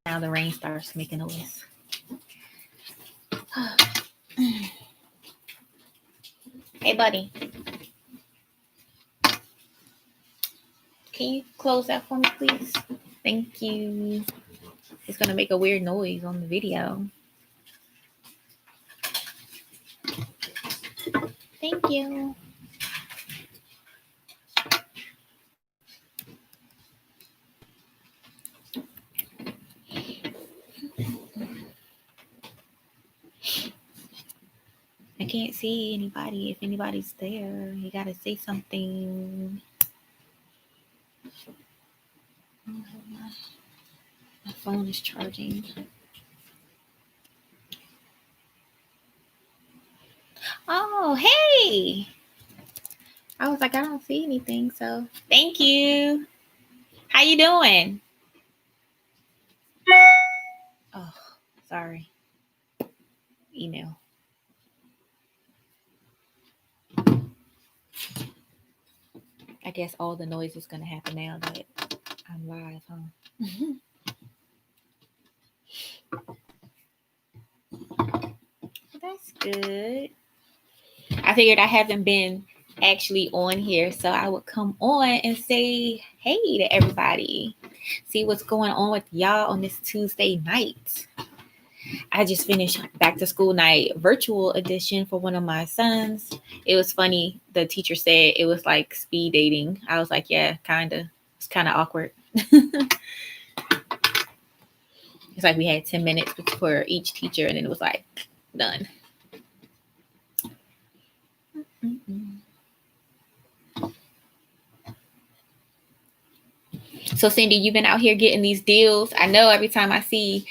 Now the rain starts making noise. Hey, buddy. Can you close that for me, please? Thank you. It's going to make a weird noise on the video. Thank you. I can't see anybody. If anybody's there, you got to say something. My phone is charging. Oh, hey. I was like, I don't see anything, so thank you. How you doing? Oh, sorry. Email. I guess all the noise is going to happen now that I'm live, huh? That's good. I figured I haven't been actually on here, so I would come on and say hey to everybody. See what's going on with y'all on this Tuesday night. I just finished back to school night virtual edition for one of my sons. It was funny. The teacher said it was like speed dating. I was like, yeah, kind of. It's kind of awkward. It's like we had 10 minutes for each teacher, and then it was like done. So Cindy, you've been out here getting these deals. I know every time I see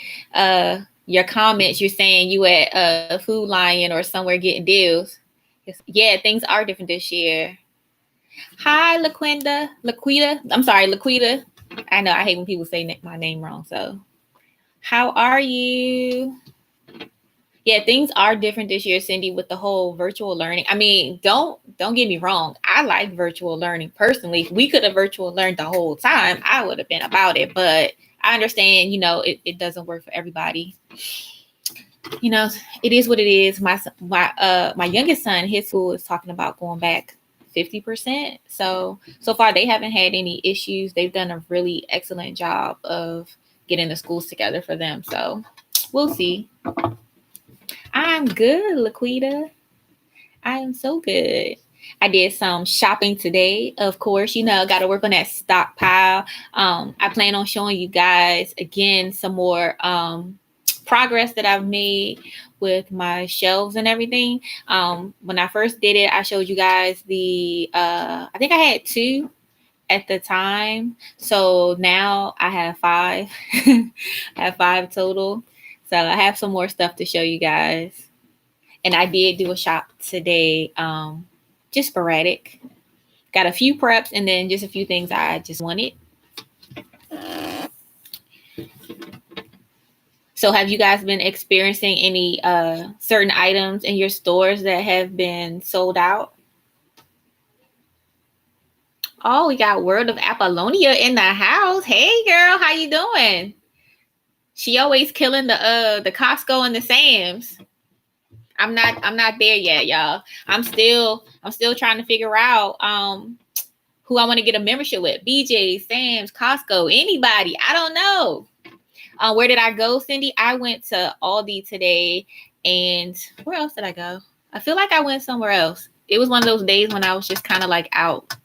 your comments, you're saying you at Food Lion or somewhere getting deals. Yeah, things are different this year. Hi, Laquita. I'm sorry, Laquita. I know I hate when people say my name wrong. So, how are you? Yeah, things are different this year, Cindy, with the whole virtual learning. I mean, don't get me wrong. I like virtual learning personally. If we could have virtual learned the whole time, I would have been about it. But I understand, it doesn't work for everybody. It is what it is. My youngest son, his school is talking about going back 50%. So far they haven't had any issues. They've done a really excellent job of getting the schools together for them. So we'll see. I'm good, Laquita. I am so good. I did some shopping today. Of course, got to work on that stockpile. I plan on showing you guys again some more progress that I've made with my shelves and everything. When I first did it, I showed you guys I think I had 2 at the time. So now I have 5. I have 5 total. So I have some more stuff to show you guys. And I did do a shop today, just sporadic. Got a few preps and then just a few things I just wanted. So have you guys been experiencing any certain items in your stores that have been sold out? Oh, we got World of Apollonia in the house. Hey girl, how you doing? She always killing the Costco and the Sam's. I'm not there yet, y'all. I'm still trying to figure out who I want to get a membership with. BJ, Sam's, Costco, anybody. I don't know. Where did I go, Cindy? I went to Aldi today. And where else did I go? I feel like I went somewhere else. It was one of those days when I was just kind of like out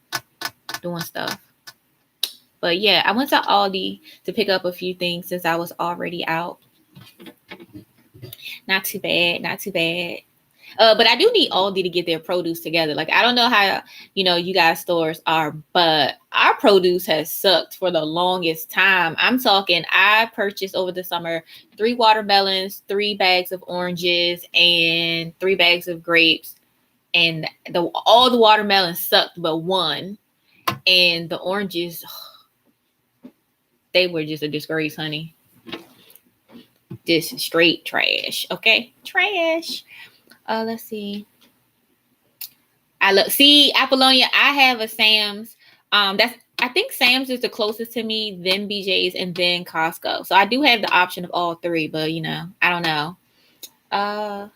doing stuff. But yeah, I went to Aldi to pick up a few things since I was already out. Not too bad. But I do need Aldi to get their produce together. Like, I don't know how, you guys stores are, but our produce has sucked for the longest time. I'm talking, I purchased over the summer 3 watermelons, 3 bags of oranges, and 3 bags of grapes. And all the watermelons sucked but one. And the oranges, they were just a disgrace, honey. Just straight trash. Okay? Trash. Let's see. See, Apollonia, I have a Sam's. That's I think Sam's is the closest to me, then BJ's, and then Costco. So I do have the option of all three, but I don't know.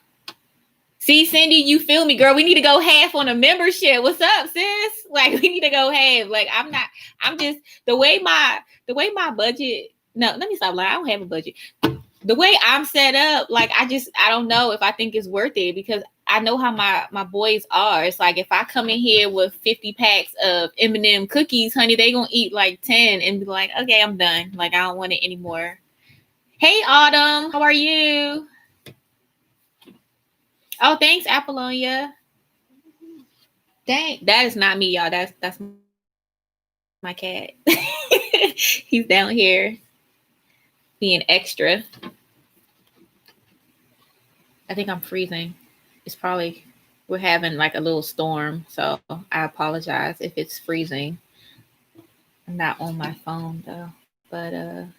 See, Cindy, you feel me, girl? We need to go half on a membership. What's up, sis? Like, we need to go half. Like, I'm just the way my budget. No, let me stop lying. I don't have a budget. The way I'm set up, like, I don't know if I think it's worth it, because I know how my boys are. It's like, if I come in here with 50 packs of M&M cookies, honey, they gonna eat like 10 and be like, okay, I'm done. Like, I don't want it anymore. Hey, Autumn, how are you? Oh, thanks, Apollonia. Dang, that is not me, y'all. That's my cat. He's down here being extra. I think I'm freezing. It's probably, we're having like a little storm, so I apologize if it's freezing. I'm not on my phone though, but let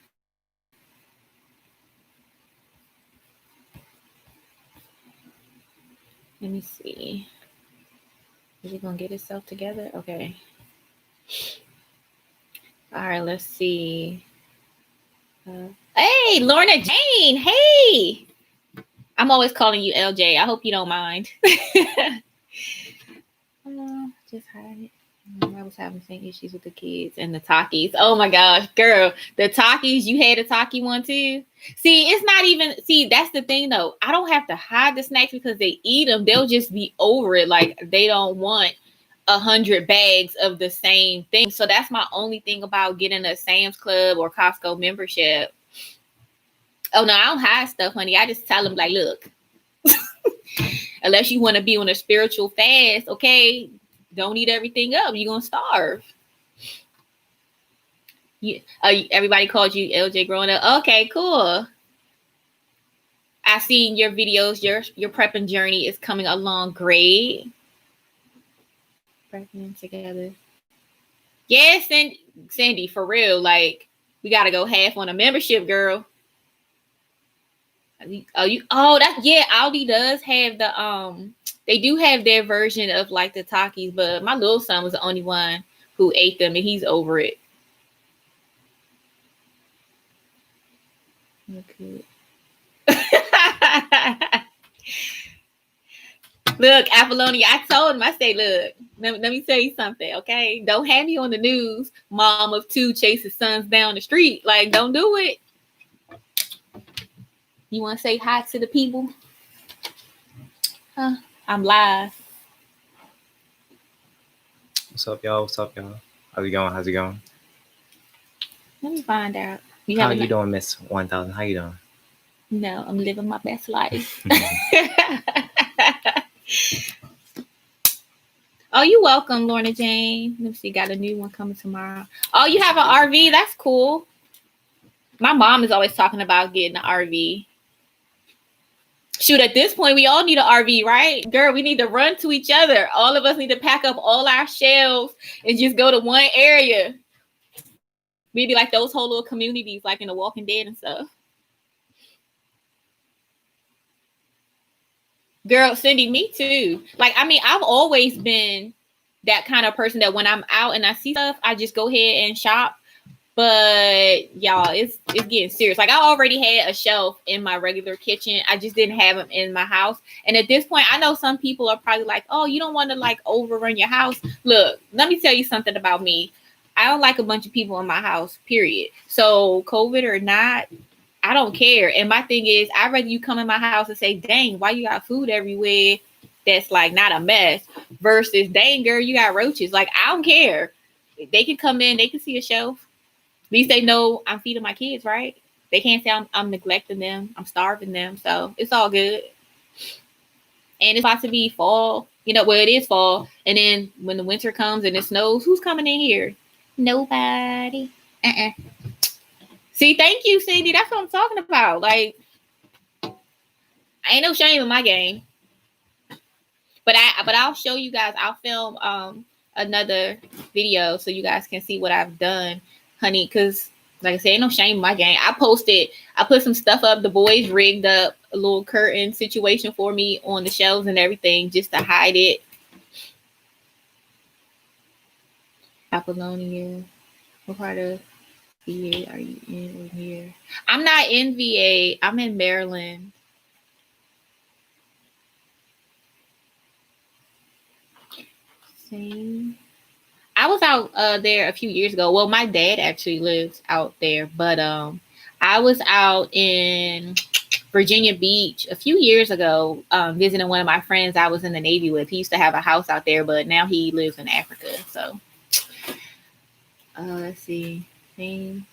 me see. Is he gonna get himself together? Okay. All right, let's see. Hey, Lorna Jane. Hey. I'm always calling you LJ. I hope you don't mind. Just hide it. I was having the same issues with the kids and the Takis. Oh my gosh, girl, the Takis, you had a Taki one too? See, it's not even, see, that's the thing though. I don't have to hide the snacks because they eat them. They'll just be over it. Like, they don't want 100 bags of the same thing. So that's my only thing about getting a Sam's Club or Costco membership. Oh no, I don't hide stuff, honey. I just tell them, like, look, unless you want to be on a spiritual fast, okay, don't eat everything up. You're going to starve. Everybody called you LJ growing up. Okay, cool. I've seen your videos. Your prepping journey is coming along great. Prepping together. Yes, Sandy, for real. Like, we got to go half on a membership, girl. Aldi does have the they do have their version of like the Takis, but my little son was the only one who ate them and he's over it. Okay. Look, Apollonia, I told him, I say, look, let me tell you something, okay? Don't have me on the news, mom of two chases sons down the street. Like, don't do it. You want to say hi to the people? Huh? I'm live. What's up, y'all? How's it going? Let me find out. How you doing, Miss 1000? How you doing? No, I'm living my best life. Oh, you're welcome, Lorna Jane. Let me see, got a new one coming tomorrow. Oh, you have an RV? That's cool. My mom is always talking about getting an RV. Shoot, at this point, we all need an RV, right? Girl, we need to run to each other. All of us need to pack up all our shelves and just go to one area. Maybe like those whole little communities, like in The Walking Dead and stuff. Girl, Cindy, me too. Like, I mean, I've always been that kind of person that when I'm out and I see stuff, I just go ahead and shop. But y'all, it's getting serious. Like, I already had a shelf in my regular kitchen. I just didn't have them in my house. And at this point, I know some people are probably like, oh, you don't want to like overrun your house. Look, let me tell you something about me. I don't like a bunch of people in my house, period. So COVID or not, I don't care. And my thing is, I'd rather you come in my house and say, dang, why you got food everywhere that's like not a mess, versus, dang, girl, you got roaches. Like, I don't care. They can come in, they can see a shelf. At least they know I'm feeding my kids, right? They can't say I'm neglecting them, I'm starving them. So it's all good. And it's about to be fall. Well, it is fall. And then when the winter comes and it snows, who's coming in here? Nobody. See, thank you, Cindy. That's what I'm talking about. Like, ain't no shame in my game. But I'll show you guys. I'll film another video so you guys can see what I've done, honey. Because like I said, ain't no shame in my game. I put some stuff up. The boys rigged up a little curtain situation for me on the shelves and everything just to hide it. Apollonia. What part of VA are you in or near? I'm not in VA. I'm in Maryland. Same. I was out there a few years ago. Well, my dad actually lives out there, but I was out in Virginia Beach a few years ago, visiting one of my friends I was in the Navy with. He used to have a house out there, but now he lives in Africa. So, let's see. Thing.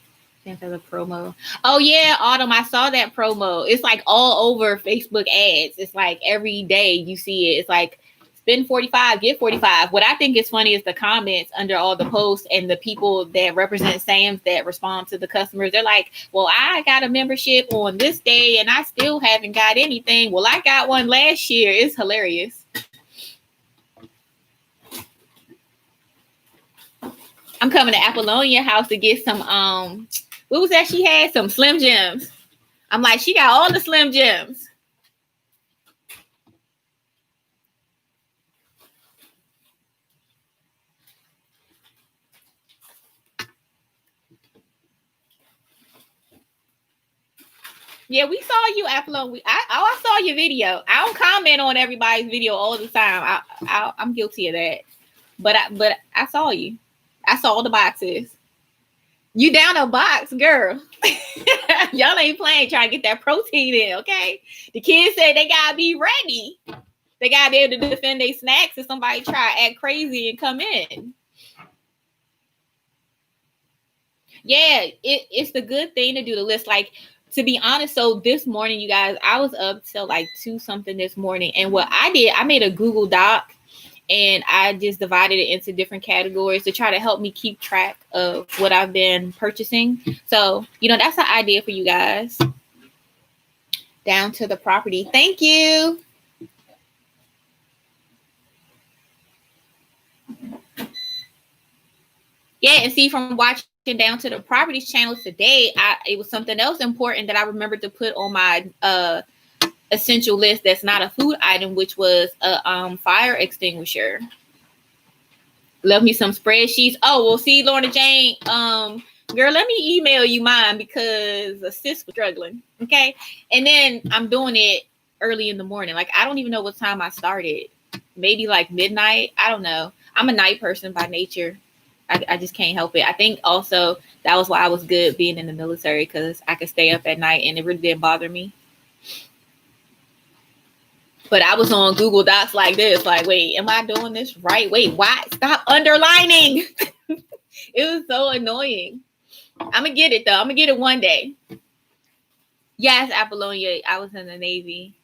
As a promo. Oh yeah, Autumn. I saw that promo. It's like all over Facebook ads. It's like every day you see it. It's like spend 45, get 45. What I think is funny is the comments under all the posts and the people that represent Sam's that respond to the customers. They're like, well, I got a membership on this day and I still haven't got anything. Well, I got one last year. It's hilarious. I'm coming to Apollonia house to get some what was that she had? Some Slim Jims. I'm like, she got all the Slim Jims. Yeah, we saw you, Apollonia. I saw your video. I don't comment on everybody's video all the time. I'm guilty of that. But I saw you. I saw the boxes. You down a box, girl. Y'all ain't playing trying to get that protein in, okay? The kids said they gotta be ready. They gotta be able to defend their snacks if somebody try to act crazy and come in. Yeah, it's the good thing to do the list. Like, to be honest, so this morning, you guys, I was up till like 2 something this morning. And what I did, I made a Google Doc and I just divided it into different categories to try to help me keep track of what I've been purchasing. So, that's an idea for you guys. Down to the property. Thank you. Yeah, and see, from watching Down to the Properties channel today, it was something else important that I remembered to put on my essential list that's not a food item, which was a fire extinguisher. Love me some spreadsheets. Oh, well, see, Lorna Jane, girl, let me email you mine because a sis was struggling. Okay. And then I'm doing it early in the morning. Like, I don't even know what time I started. Maybe like midnight. I don't know. I'm a night person by nature. I just can't help it. I think also that was why I was good being in the military, because I could stay up at night and it really didn't bother me. But I was on Google Docs like this, like, wait, am I doing this right? Wait, why? Stop underlining. It was so annoying. I'm going to get it, though. I'm going to get it one day. Yes, Apollonia. I was in the Navy.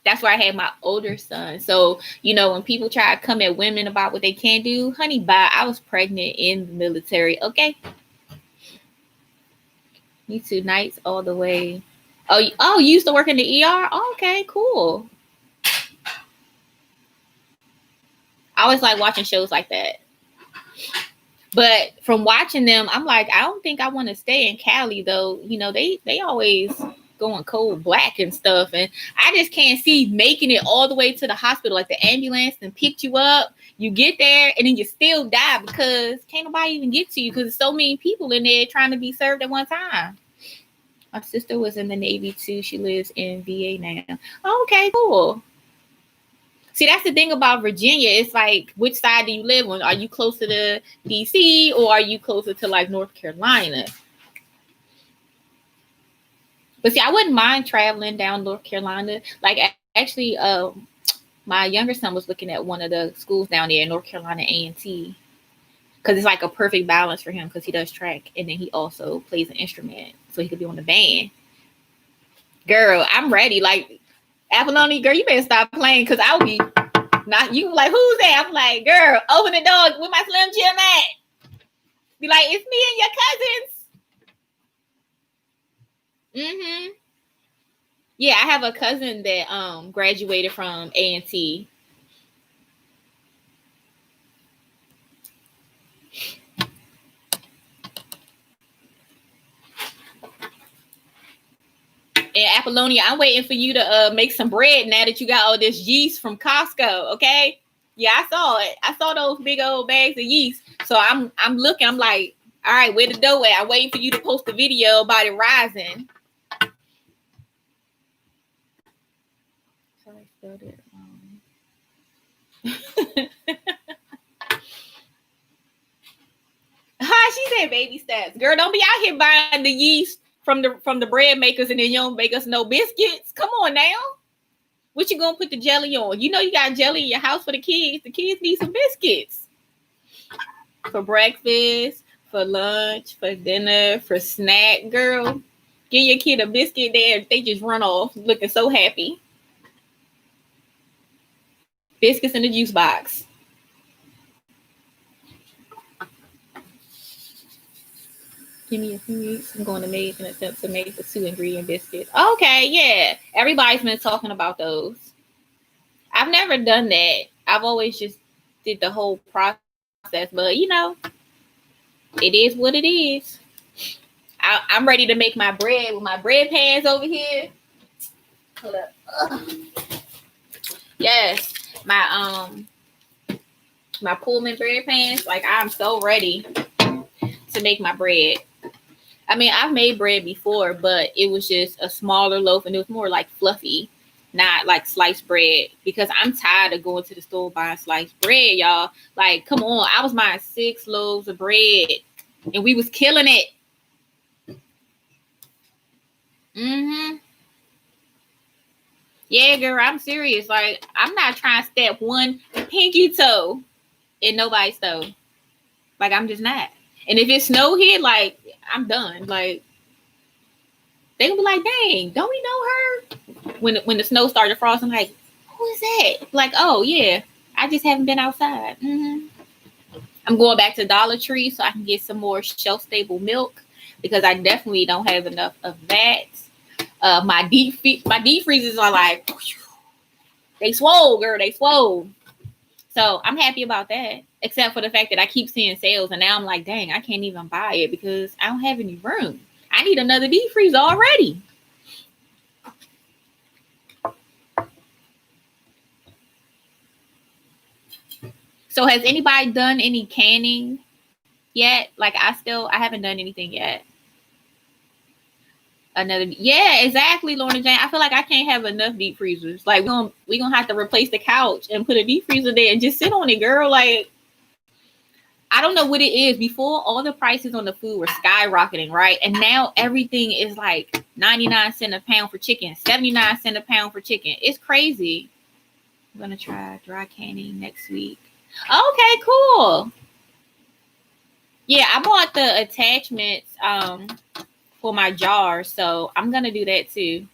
That's where I had my older son. So, when people try to come at women about what they can't do, honey, bye. I was pregnant in the military. Okay. Me too. Nights all the way. Oh, you used to work in the ER? Oh, okay, cool. I always like watching shows like that. But from watching them, I'm like, I don't think I want to stay in Cali, though. They always going cold black and stuff. And I just can't see making it all the way to the hospital. Like, the ambulance and picked you up. You get there and then you still die because can't nobody even get to you because there's so many people in there trying to be served at one time. My sister was in the Navy too. She lives in VA now. Okay, cool. See, that's the thing about Virginia. It's like, which side do you live on? Are you closer to DC or are you closer to like North Carolina? But see, I wouldn't mind traveling down North Carolina. Like, actually, my younger son was looking at one of the schools down there in North Carolina, A&T. Because it's like a perfect balance for him because he does track and then he also plays an instrument. So he could be on the band. Girl, I'm ready. Like, Apollonia, girl, you better stop playing because I'll be not you like, who's that? I'm like, girl, open the door with my Slim Jim at. Be like, it's me and your cousins. Mm-hmm. Yeah, I have a cousin that graduated from A&T. And Apollonia, I'm waiting for you to make some bread now that you got all this yeast from Costco, okay? Yeah, I saw it. I saw those big old bags of yeast. So I'm looking. I'm like, all right, where the dough at? I'm waiting for you to post a video about it rising. Sorry, I spelled it wrong. She said baby steps. Girl, don't be out here buying the yeast from the bread makers and then you don't make us no biscuits. Come on now. What you gonna put the jelly on? You know you got jelly in your house for the kids. The kids need some biscuits. For breakfast, for lunch, for dinner, for snack, girl. Give your kid a biscuit there. They just run off looking so happy. Biscuits in the juice box. Give me a few weeks. I'm going to make an attempt to make the 2-ingredient biscuits. Okay, yeah. Everybody's been talking about those. I've never done that. I've always just did the whole process. But, you know, it is what it is. I'm ready to make my bread with my bread pans over here. Hold up. Yes. My Pullman bread pans. Like, I'm so ready to make my bread. I mean, I've made bread before, but it was just a smaller loaf and it was more like fluffy, not like sliced bread, because I'm tired of going to the store buying sliced bread, y'all. Like, come on. I was buying 6 loaves of bread and we was killing it. Yeah, girl, I'm serious. Like, I'm not trying to step one pinky toe in nobody's toe. Like, I'm just not. And if it snow here, like, I'm done. Like, they gonna be like, dang, don't we know her? When the snow started frost, I'm like, who is that? Like, oh yeah, I just haven't been outside. I'm going back to Dollar Tree so I can get some more shelf stable milk because I definitely don't have enough of that. My deep freezers are like, they swole, girl, they swole. So I'm happy about that, except for the fact that I keep seeing sales and now I'm like, dang, I can't even buy it because I don't have any room. I need another deep freezer already. So has anybody done any canning yet? Like I haven't done anything yet. Yeah, exactly, Lorna Jane. I feel like I can't have enough deep freezers. Like we gonna have to replace the couch and put a deep freezer there and just sit on it, girl. Like I don't know what it is. Before, all the prices on the food were skyrocketing, right? And now everything is like 99 cents a pound for chicken, 79 cents a pound for chicken. It's crazy. I'm gonna try dry canning next week. Okay, cool. Yeah, I bought the attachments for my jar, so I'm gonna do that too.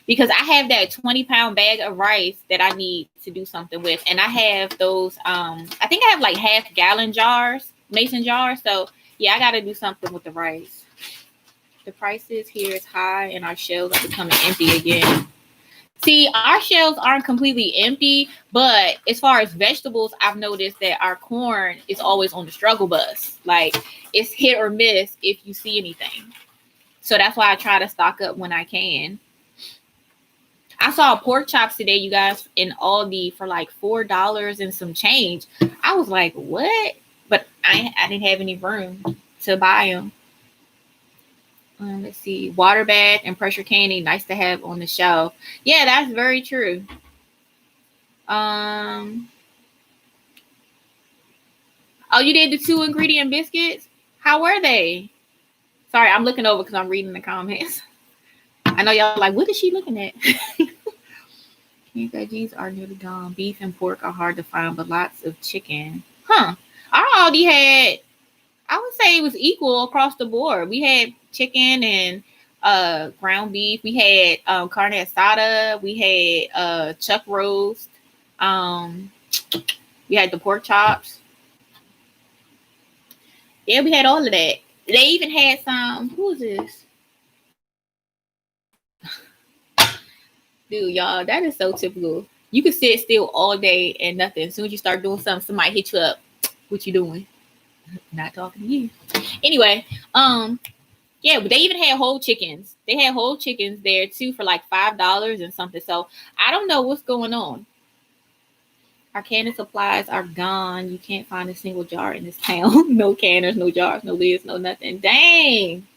Because I have that 20-pound bag of rice that I need to do something with. And I have those, I think I have like half-gallon jars, mason jars. So, yeah, I got to do something with the rice. The prices here is high and our shelves are becoming empty again. See, our shelves aren't completely empty, but as far as vegetables, I've noticed that our corn is always on the struggle bus. Like, it's hit or miss if you see anything. So that's why I try to stock up when I can. I saw pork chops today, you guys, in Aldi for like $4 and some change. I was like, what? But I didn't have any room to buy them. Let's see. Water bag and pressure canning, nice to have on the shelf. Yeah, that's very true. Oh, you did the 2-ingredient biscuits? How were they? Sorry, I'm looking over because I'm reading the comments. I know y'all like, what is she looking at? Veggies are nearly gone. Beef and pork are hard to find, but lots of chicken. Huh. Our Aldi had, I would say it was equal across the board. We had chicken and ground beef. We had carne asada. We had chuck roast. We had the pork chops. Yeah, we had all of that. They even had some, who is this? Dude, y'all, that is so typical. You can sit still all day and nothing. As soon as you start doing something, somebody hit you up. What you doing? Not talking to you. Anyway, yeah, but they even had whole chickens. They had whole chickens there too for like $5 and something. So I don't know what's going on. Our canning supplies are gone. You can't find a single jar in this town. No canners, no jars, no lids, no nothing. Dang.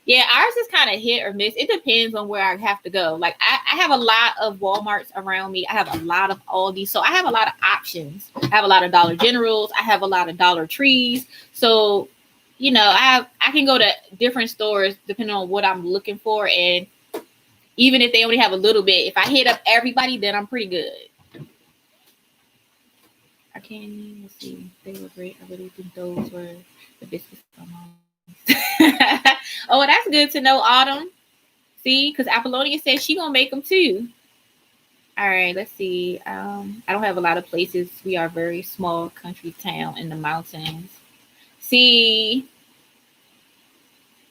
Yeah, ours is kind of hit or miss. It depends on where I have to go. Like I have a lot of Walmarts around me. I have a lot of Aldi. So I have a lot of options. I have a lot of Dollar Generals. I have a lot of Dollar Trees. So, I can go to different stores depending on what I'm looking for. And even if they only have a little bit, if I hit up everybody, then I'm pretty good. I can't even, let's see. They were great. I really think those were the biscuits. Oh, well, that's good to know, Autumn. See, because Apollonia says she gonna make them too. All right, let's see. I don't have a lot of places. We are a very small country town in the mountains. See,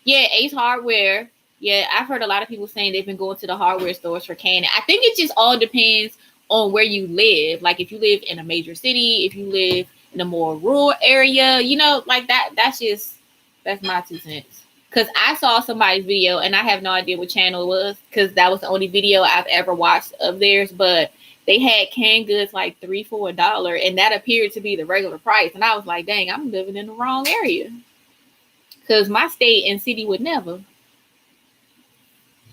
yeah, Ace Hardware. Yeah, I've heard a lot of people saying they've been going to the hardware stores for canning. I think it just all depends on where you live. Like if you live in a major city, if you live in a more rural area, like that. That's my 2 cents. Because I saw somebody's video and I have no idea what channel it was because that was the only video I've ever watched of theirs. But they had canned goods like $3 for $1, and that appeared to be the regular price. And I was like, dang, I'm living in the wrong area. Because my state and city would never.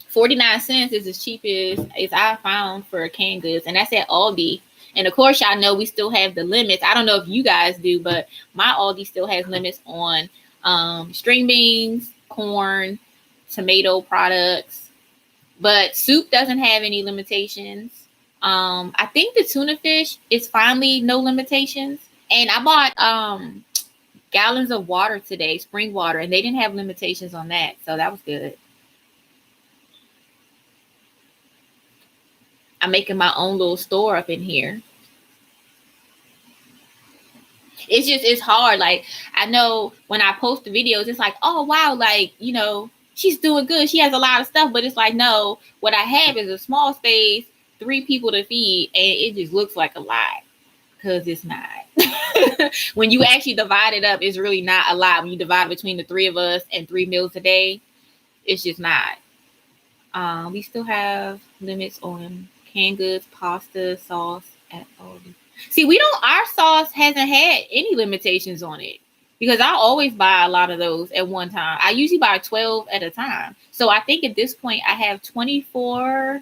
49 cents is as cheap as I found for canned goods. And that's at Aldi. And of course, y'all know we still have the limits. I don't know if you guys do, but my Aldi still has limits on string beans, corn, tomato products. But soup doesn't have any limitations. I think the tuna fish is finally no limitations. And I bought gallons of water today, spring water, and they didn't have limitations on that. So that was good. I'm making my own little store up in here. It's hard. Like, I know when I post the videos, it's like, oh, wow, like, she's doing good. She has a lot of stuff, but it's like, no, what I have is a small space, 3 people to feed, and it just looks like a lot because it's not. When you actually divide it up, it's really not a lot. When you divide it between the 3 of us and 3 meals a day, it's just not. We still have limits on canned goods, pasta, sauce at Aldi. See, our sauce hasn't had any limitations on it because I always buy a lot of those at one time. I usually buy 12 at a time. So I think at this point I have 24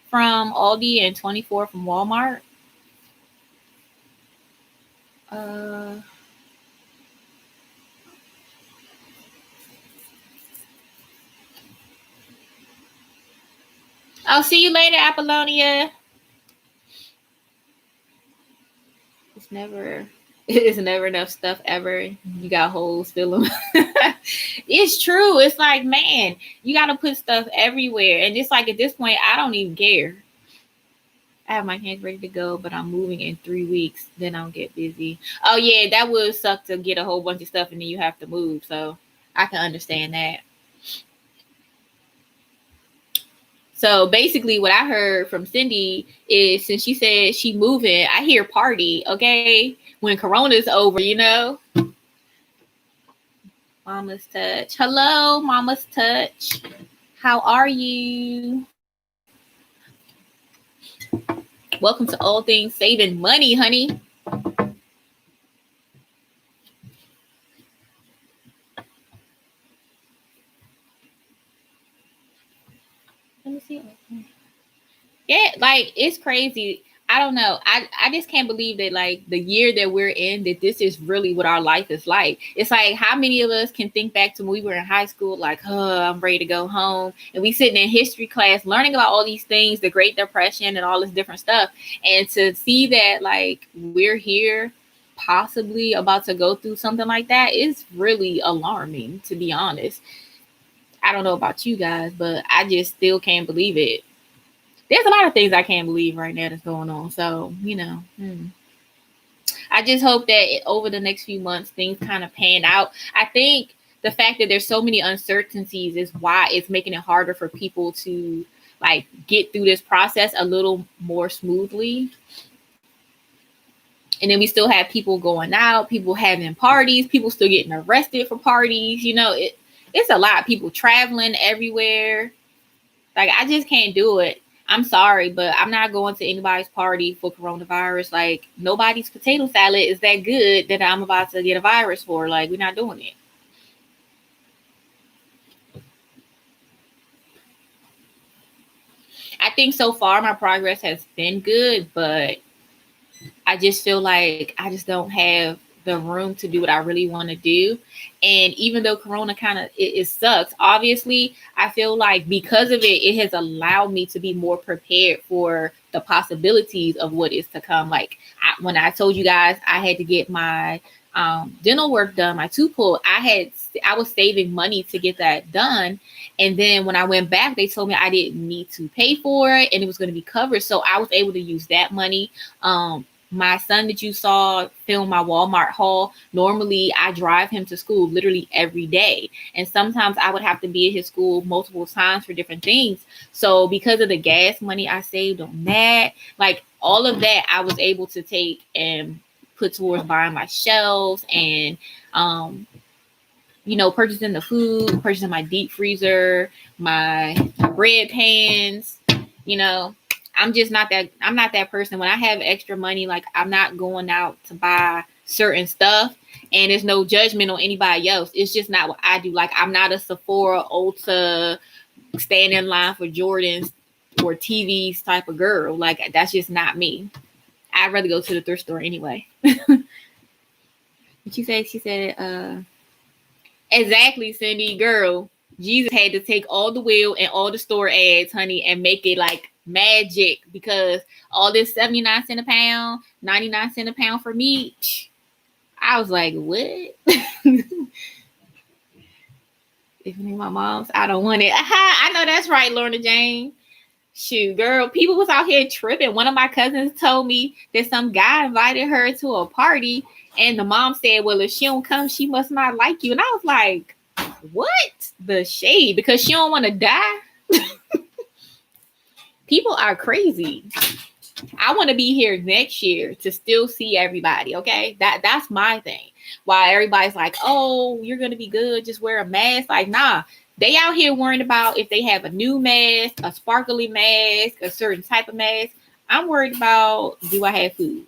from Aldi and 24 from Walmart. I'll see you later, Apollonia. It's never enough stuff ever. You got holes, fill them. It's true. It's like, man, you got to put stuff everywhere. And just like at this point, I don't even care. I have my hands ready to go, but I'm moving in 3 weeks. Then I'll get busy. Oh, yeah, that would suck to get a whole bunch of stuff and then you have to move. So I can understand that. So basically what I heard from Cindy is since she said she moving, I hear party, okay? When Corona's over, Mama's Touch. Hello, Mama's Touch. How are you? Welcome to All Things Saving Money, honey. Let me see. Yeah, like it's crazy. I don't know. I just can't believe that like the year that we're in, that this is really what our life is like. It's like how many of us can think back to when we were in high school, like, oh, I'm ready to go home. And we sitting in history class learning about all these things, the Great Depression and all this different stuff. And to see that like we're here possibly about to go through something like that is really alarming, to be honest. I don't know about you guys, but I just still can't believe it. There's a lot of things I can't believe right now that's going on. So, I just hope that over the next few months, things kind of pan out. I think the fact that there's so many uncertainties is why it's making it harder for people to like get through this process a little more smoothly. And then we still have people going out, people having parties, people still getting arrested for parties. It's a lot. People traveling everywhere. Like, I just can't do it. I'm sorry, but I'm not going to anybody's party for coronavirus. Like, nobody's potato salad is that good that I'm about to get a virus for. Like, we're not doing it. I think so far my progress has been good, but I just feel like I just don't have the room to do what I really want to do. And even though Corona kind of it sucks, obviously, I feel like because of it, it has allowed me to be more prepared for the possibilities of what is to come. Like when I told you guys I had to get my dental work done, my tooth pulled, I was saving money to get that done. And then when I went back, they told me I didn't need to pay for it and it was going to be covered. So I was able to use that money. My son that you saw film my Walmart haul, normally I drive him to school literally every day. And sometimes I would have to be at his school multiple times for different things. So because of the gas money I saved on that, like all of that, I was able to take and put towards buying my shelves and, purchasing the food, purchasing my deep freezer, my bread pans, I'm not that person. When I have extra money, like I'm not going out to buy certain stuff and there's no judgment on anybody else. It's just not what I do. Like I'm not a Sephora, Ulta, stand in line for Jordans or TVs type of girl. Like that's just not me. I'd rather go to the thrift store anyway. What you say? She said, exactly, Cindy, girl. Jesus had to take all the wheel and all the store ads, honey, and make it like magic because all this 79 cents a pound, 99 cents a pound for meat. I was like, what? If my mom's, I don't want it. I know that's right, Lorna Jane. Shoot, girl, people was out here tripping. One of my cousins told me that some guy invited her to a party and the mom said, well, if she don't come, she must not like you. And I was like, what? The shade? Because she don't want to die? People are crazy. I want to be here next year to still see everybody, okay? That's my thing. Why everybody's like, oh, you're going to be good, just wear a mask. Like, nah. They out here worrying about if they have a new mask, a sparkly mask, a certain type of mask. I'm worried about, do I have food?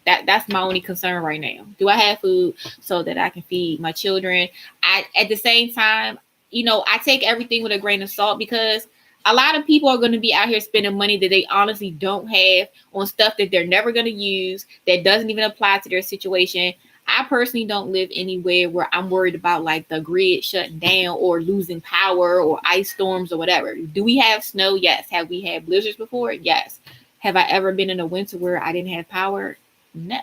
That's my only concern right now. Do I have food so that I can feed my children? At the same time, I take everything with a grain of salt because a lot of people are going to be out here spending money that they honestly don't have on stuff that they're never going to use, that doesn't even apply to their situation. I personally don't live anywhere where I'm worried about like the grid shutting down or losing power or ice storms or whatever. Do we have snow? Yes. Have we had blizzards before? Yes. Have I ever been in a winter where I didn't have power? No.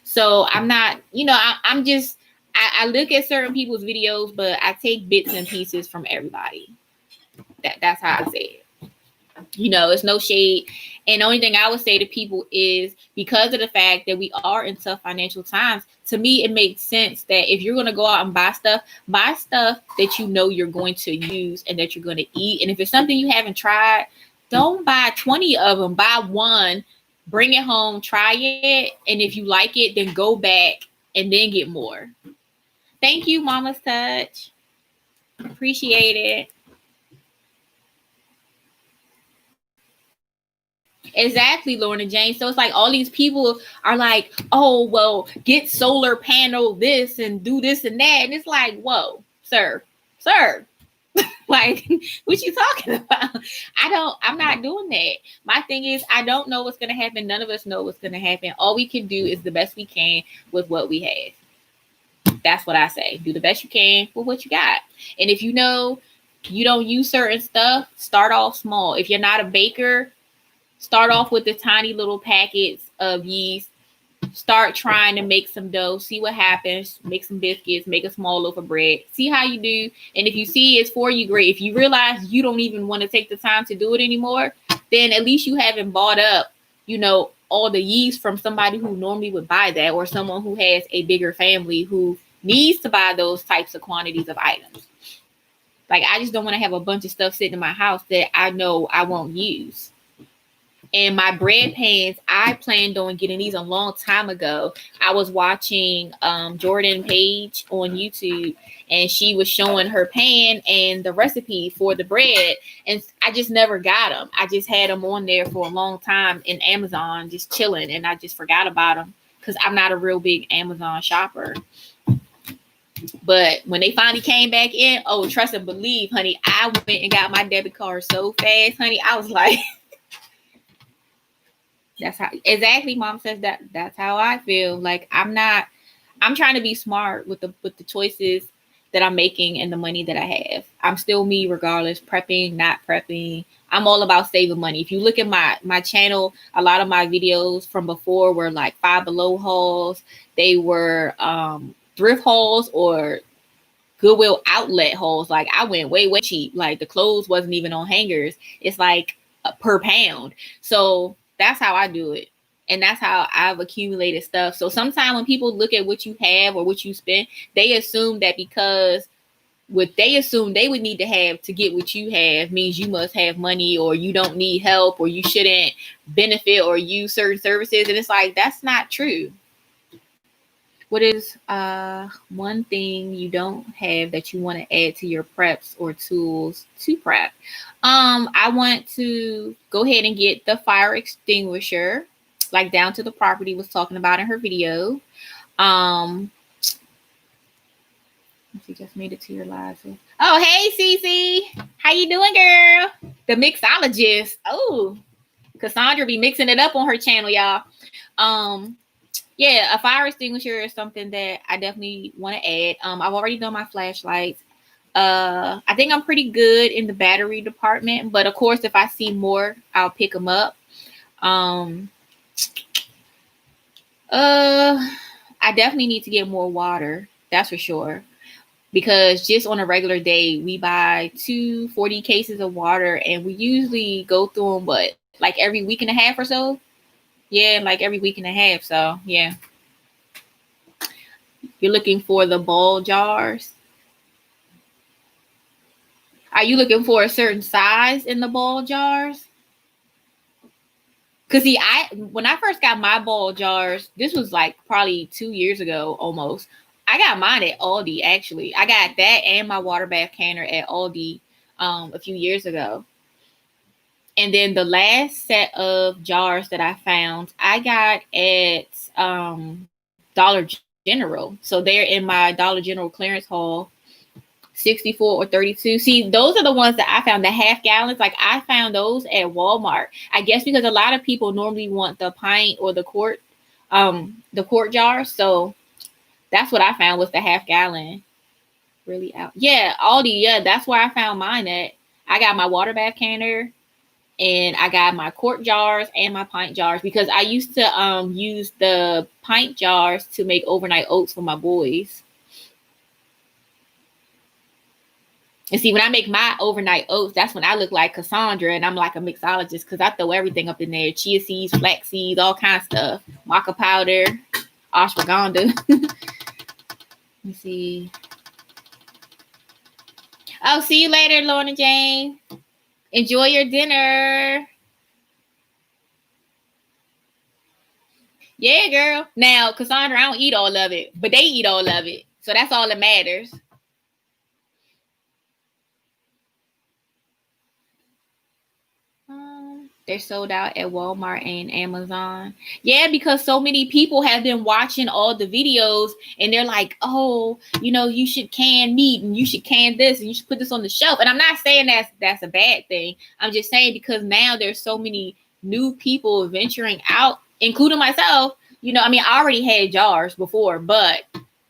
So I'm not, I'm just, I look at certain people's videos, but I take bits and pieces from everybody. That's how I say it. It's no shade. And the only thing I would say to people is because of the fact that we are in tough financial times, to me, it makes sense that if you're going to go out and buy stuff that you're going to use and that you're going to eat. And if it's something you haven't tried, don't buy 20 of them. Buy one, bring it home, try it. And if you like it, then go back and then get more. Thank you, Mama's Touch. Appreciate it. Exactly, Lorna Jane. So it's like all these people are like, oh, well, get solar panel this and do this and that. And it's like, whoa, sir. Like, what you talking about? I'm not doing that. My thing is, I don't know what's going to happen. None of us know what's going to happen. All we can do is the best we can with what we have. That's what I say. Do the best you can with what you got. And if you don't use certain stuff, start off small. If you're not a baker, start off with the tiny little packets of yeast. Start trying to make some dough. See what happens. Make some biscuits. Make a small loaf of bread. See how you do. And if you see it's for you, great. If you realize you don't even want to take the time to do it anymore, then at least you haven't bought up, all the yeast from somebody who normally would buy that or someone who has a bigger family who needs to buy those types of quantities of items. Like, I just don't want to have a bunch of stuff sitting in my house that I know I won't use. And my bread pans, I planned on getting these a long time ago. I was watching Jordan Page on YouTube, and she was showing her pan and the recipe for the bread. And I just never got them. I just had them on there for a long time in Amazon, just chilling, and I just forgot about them because I'm not a real big Amazon shopper. But when they finally came back in, oh, trust and believe, honey, I went and got my debit card so fast, honey. I was like, that's how exactly mom says that's how I feel. Like I'm trying to be smart with the choices that I'm making and the money that I have. I'm still me regardless, prepping, not prepping. I'm all about saving money. If you look at my channel, a lot of my videos from before were like Five Below hauls. They were thrift hauls or Goodwill outlet hauls. Like I went way cheap. Like the clothes wasn't even on hangers. It's like per pound. So that's how I do it. And that's how I've accumulated stuff. So sometimes when people look at what you have or what you spend, they assume that because what they assume they would need to have to get what you have means you must have money or you don't need help or you shouldn't benefit or use certain services. And it's like, that's not true. What is one thing you don't have that you want to add to your preps or tools to prep? I want to go ahead and get the fire extinguisher, like Down to the Property was talking about in her video. She just made it to your live. Oh, hey, Cece. How you doing, girl? The mixologist. Oh, Cassandra be mixing it up on her channel, y'all. Yeah, a fire extinguisher is something that I definitely want to add. I've already done my flashlights. I think I'm pretty good in the battery department, but of course, if I see more, I'll pick them up. I definitely need to get more water. That's for sure. Because just on a regular day, we buy 240 cases of water, and we usually go through them, like every week and a half or so? Yeah, like every week and a half. So, yeah. You're looking for the ball jars. Are you looking for a certain size in the ball jars? Because see, when I first got my ball jars, this was like probably 2 years ago almost. I got mine at Aldi, actually. I got that and my water bath canner at Aldi a few years ago. And then the last set of jars that I found, I got at Dollar General. So they're in my Dollar General clearance haul, 64 or 32. See, those are the ones that I found, the half gallons. Like I found those at Walmart. I guess because a lot of people normally want the pint or the quart jar. So that's what I found was the half gallon. Really out. Yeah, Aldi. Yeah, that's where I found mine at. I got my water bath canner. And I got my quart jars and my pint jars because I used to use the pint jars to make overnight oats for my boys. And see, when I make my overnight oats, that's when I look like Cassandra and I'm like a mixologist because I throw everything up in there. Chia seeds, flax seeds, all kinds of stuff. Maca powder, ashwagandha. Let me see. Oh, see you later, Lorna Jane. Enjoy your dinner. Yeah, girl. Now, Cassandra, I don't eat all of it, but they eat all of it. So that's all that matters. They're sold out at Walmart and Amazon. Yeah, because so many people have been watching all the videos and they're like, oh, you should can meat and you should can this and you should put this on the shelf. And I'm not saying that's a bad thing. I'm just saying because now there's so many new people venturing out, including myself. I already had jars before, but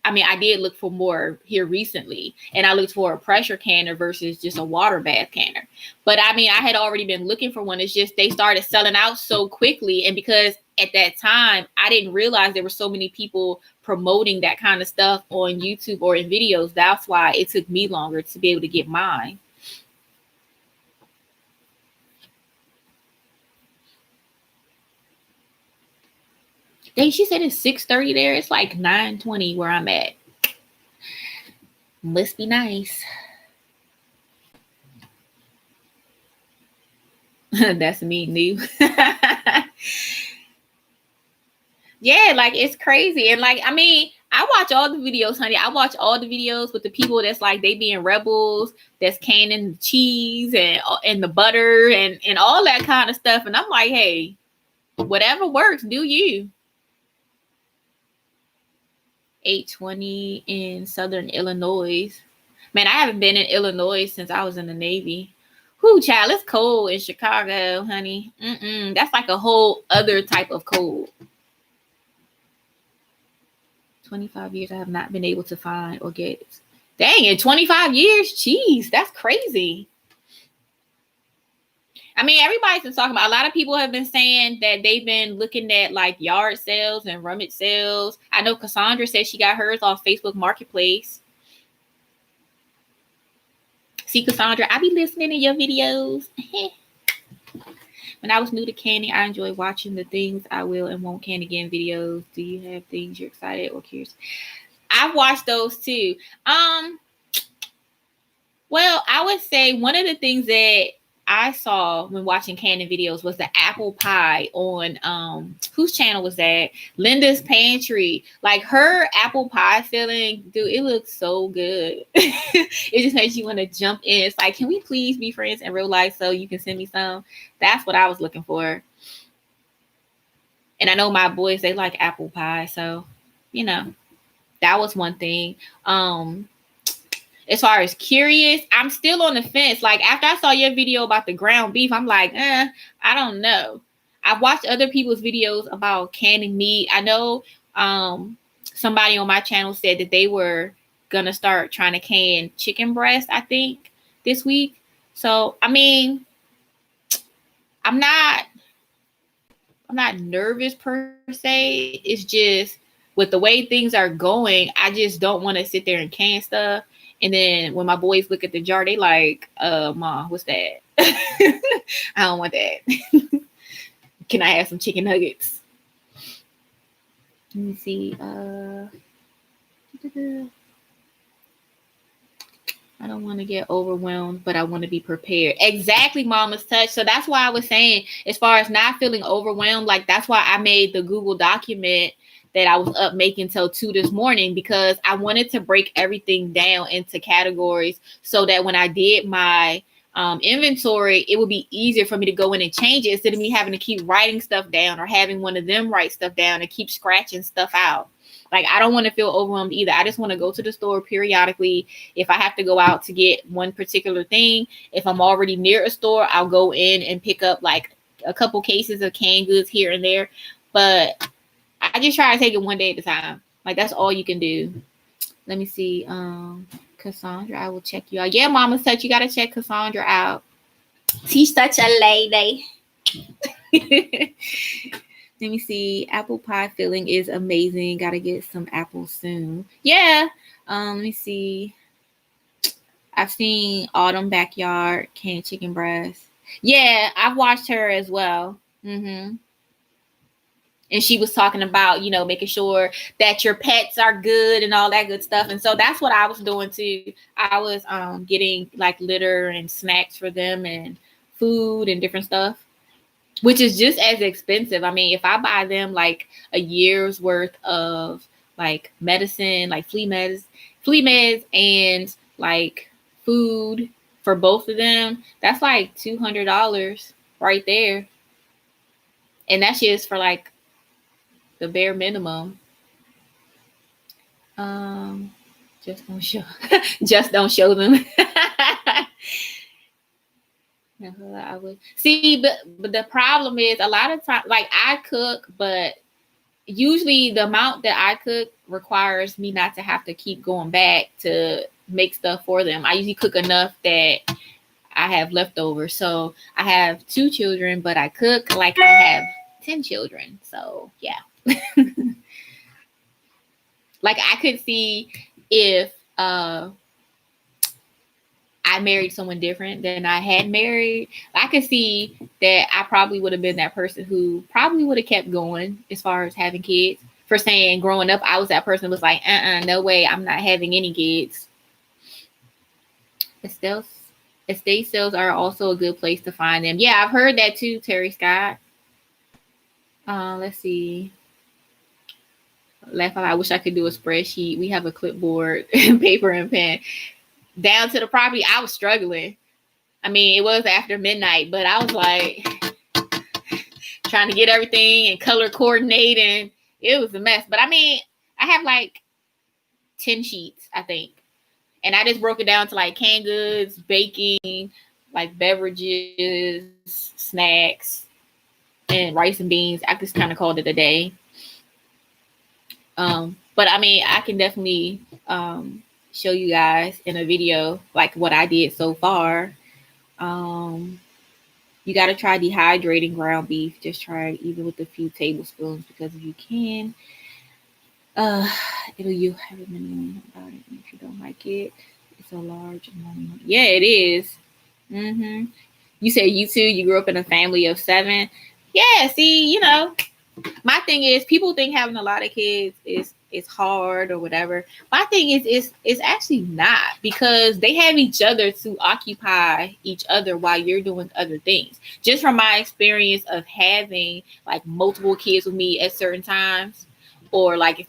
I did look for more here recently, and I looked for a pressure canner versus just a water bath canner. But I had already been looking for one. It's just they started selling out so quickly. And because at that time, I didn't realize there were so many people promoting that kind of stuff on YouTube or in videos. That's why it took me longer to be able to get mine. She said it's 6:30 there. It's like 9:20 where I'm at. Must be nice. That's me, new. Yeah, like it's crazy. And like, I mean, I watch all the videos, honey. I watch all the videos with the people that's like they being rebels, that's canning the cheese and the butter and all that kind of stuff. And I'm like, hey, whatever works, do you. 820 in Southern Illinois. Man, I haven't been in Illinois since I was in the Navy. Whoo, child, it's cold in Chicago, honey. That's like a whole other type of cold. 25 years I have not been able to find or get. Dang, in 25 years? Jeez, that's crazy. I mean, everybody's been talking about, a lot of people have been saying that they've been looking at like yard sales and rummage sales. I know Cassandra said she got hers off Facebook Marketplace. See, Cassandra, I be listening to your videos. When I was new to canning, I enjoy watching the things I will and won't can again videos. Do you have things you're excited or curious? I've watched those too. Well, I would say one of the things that I saw when watching canning videos was the apple pie on whose channel was that? Linda's Pantry. Like her apple pie filling, dude, it looks so good. It just makes you want to jump in. It's like, can we please be friends in real life so you can send me some? That's what I was looking for. And I know my boys, they like apple pie, so you know, that was one thing. As far as curious, I'm still on the fence. Like after I saw your video about the ground beef, I'm like, I don't know. I've watched other people's videos about canning meat. I know somebody on my channel said that they were gonna start trying to can chicken breast, I think, this week. So I mean, I'm not nervous per se. It's just with the way things are going, I just don't want to sit there and can stuff. And then when my boys look at the jar, they like, Mom, what's that? I don't want that. Can I have some chicken nuggets? Let me see. I don't want to get overwhelmed, but I want to be prepared. Exactly, Mama's Touch. So that's why I was saying, as far as not feeling overwhelmed, like that's why I made the Google document that I was up making till 2 this morning, because I wanted to break everything down into categories so that when I did my inventory, it would be easier for me to go in and change it instead of me having to keep writing stuff down or having one of them write stuff down and keep scratching stuff out. Like, I don't want to feel overwhelmed either. I just want to go to the store periodically. If I have to go out to get one particular thing, if I'm already near a store, I'll go in and pick up like a couple cases of canned goods here and there. But I just try to take it one day at a time. Like, that's all you can do. Let me see. Cassandra, I will check you out. Yeah, Mama Touch, you got to check Cassandra out. She's such a lady. Let me see. Apple pie filling is amazing. Got to get some apples soon. Yeah. Let me see. I've seen Autumn Backyard canned chicken breast. Yeah, I've watched her as well. And she was talking about, you know, making sure that your pets are good and all that good stuff. And so that's what I was doing too. I was getting like litter and snacks for them and food and different stuff, which is just as expensive. I mean, if I buy them like a year's worth of like medicine, like flea meds and like food for both of them, that's like $200 right there. And that's just for like the bare minimum. Just don't show just don't show them. I would see, but the problem is a lot of times, like I cook, but usually the amount that I cook requires me not to have to keep going back to make stuff for them. I usually cook enough that I have leftovers. So I have 2 children, but I cook like I have 10 children. So yeah. Like I could see if I married someone different than I had married, I could see that I probably would have been that person who probably would have kept going as far as having kids. For saying growing up, I was that person who was like, no way, I'm not having any kids. Estelle Estate sales are also a good place to find them. Yeah, I've heard that too, Terry Scott. Let's see. Laugh out. I wish I could do a spreadsheet. We have a clipboard and paper and pen. Down to the property, I was struggling. I mean, it was after midnight, but I was like trying to get everything and color coordinate, and it was a mess. But I mean, I have like 10 sheets, I think. And I just broke it down to like canned goods, baking, like beverages, snacks, and rice and beans. I just kind of called it a day. But I mean, I can definitely show you guys in a video like what I did so far. You got to try dehydrating ground beef. Just try it even with a few tablespoons, because if you can, you have a minimum about it. If you don't like it, it's a large amount. Yeah, it is. Mm-hmm. You said you too. You grew up in a family of 7. Yeah. See, you know, my thing is, people think having a lot of kids is hard or whatever. My thing is it's actually not, because they have each other to occupy each other while you're doing other things. Just from my experience of having like multiple kids with me at certain times, or like